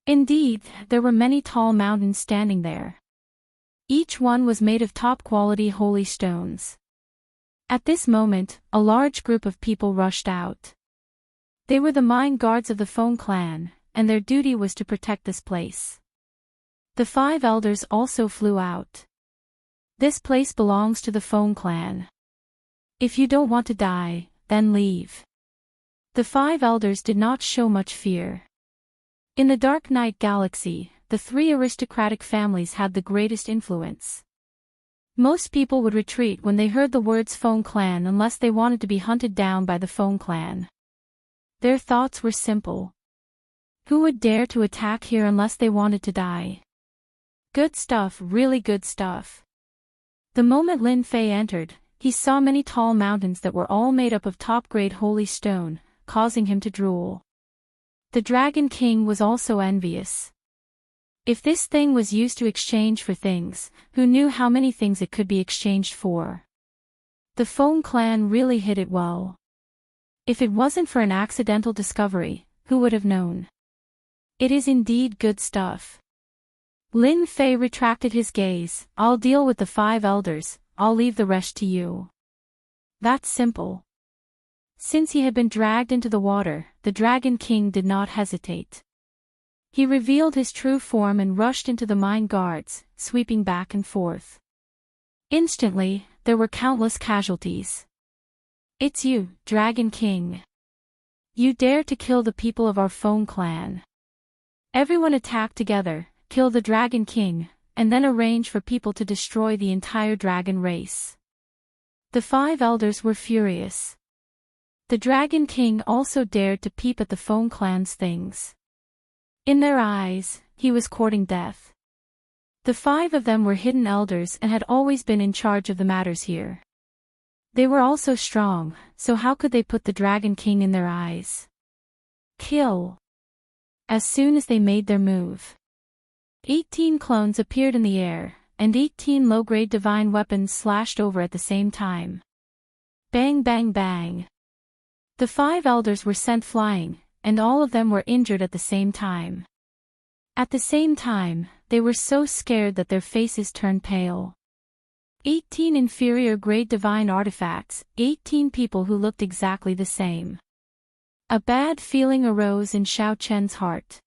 S1: Indeed, there were many tall mountains standing there. Each one was made of top-quality holy stones. At this moment, a large group of people rushed out. They were the mine guards of the Phone clan, and their duty was to protect this place. The 5 elders also flew out. This place belongs to the Phone clan. If you don't want to die, then leave. The 5 elders did not show much fear. In the Dark Knight Galaxy, the 3 aristocratic families had the greatest influence. Most people would retreat when they heard the words Phone clan unless they wanted to be hunted down by the Phone clan. Their thoughts were simple. Who would dare to attack here unless they wanted to die? Good stuff, really good stuff. The moment Lin Fei entered, he saw many tall mountains that were all made up of top-grade holy stone, causing him to drool. The Dragon King was also envious. If this thing was used to exchange for things, who knew how many things it could be exchanged for? The Phone clan really hid it well. If it wasn't for an accidental discovery, who would have known? It is indeed good stuff. Lin Fei retracted his gaze. I'll deal with the 5 elders, I'll leave the rest to you. That's simple. Since he had been dragged into the water, the Dragon King did not hesitate. He revealed his true form and rushed into the mine guards, sweeping back and forth. Instantly, there were countless casualties. It's you, Dragon King. You dare to kill the people of our Phone clan. Everyone attack together, kill the Dragon King, and then arrange for people to destroy the entire dragon race. The 5 elders were furious. The Dragon King also dared to peep at the Phone clan's things. In their eyes, he was courting death. The 5 of them were hidden elders and had always been in charge of the matters here. They were all so strong, so how could they put the Dragon King in their eyes? Kill! As soon as they made their move, 18 clones appeared in the air, and 18 low-grade divine weapons slashed over at the same time. Bang bang bang! The 5 elders were sent flying, and all of them were injured at the same time. At the same time, they were so scared that their faces turned pale. 18 inferior grade divine artifacts, 18 people who looked exactly the same. A bad feeling arose in Xiao Chen's heart.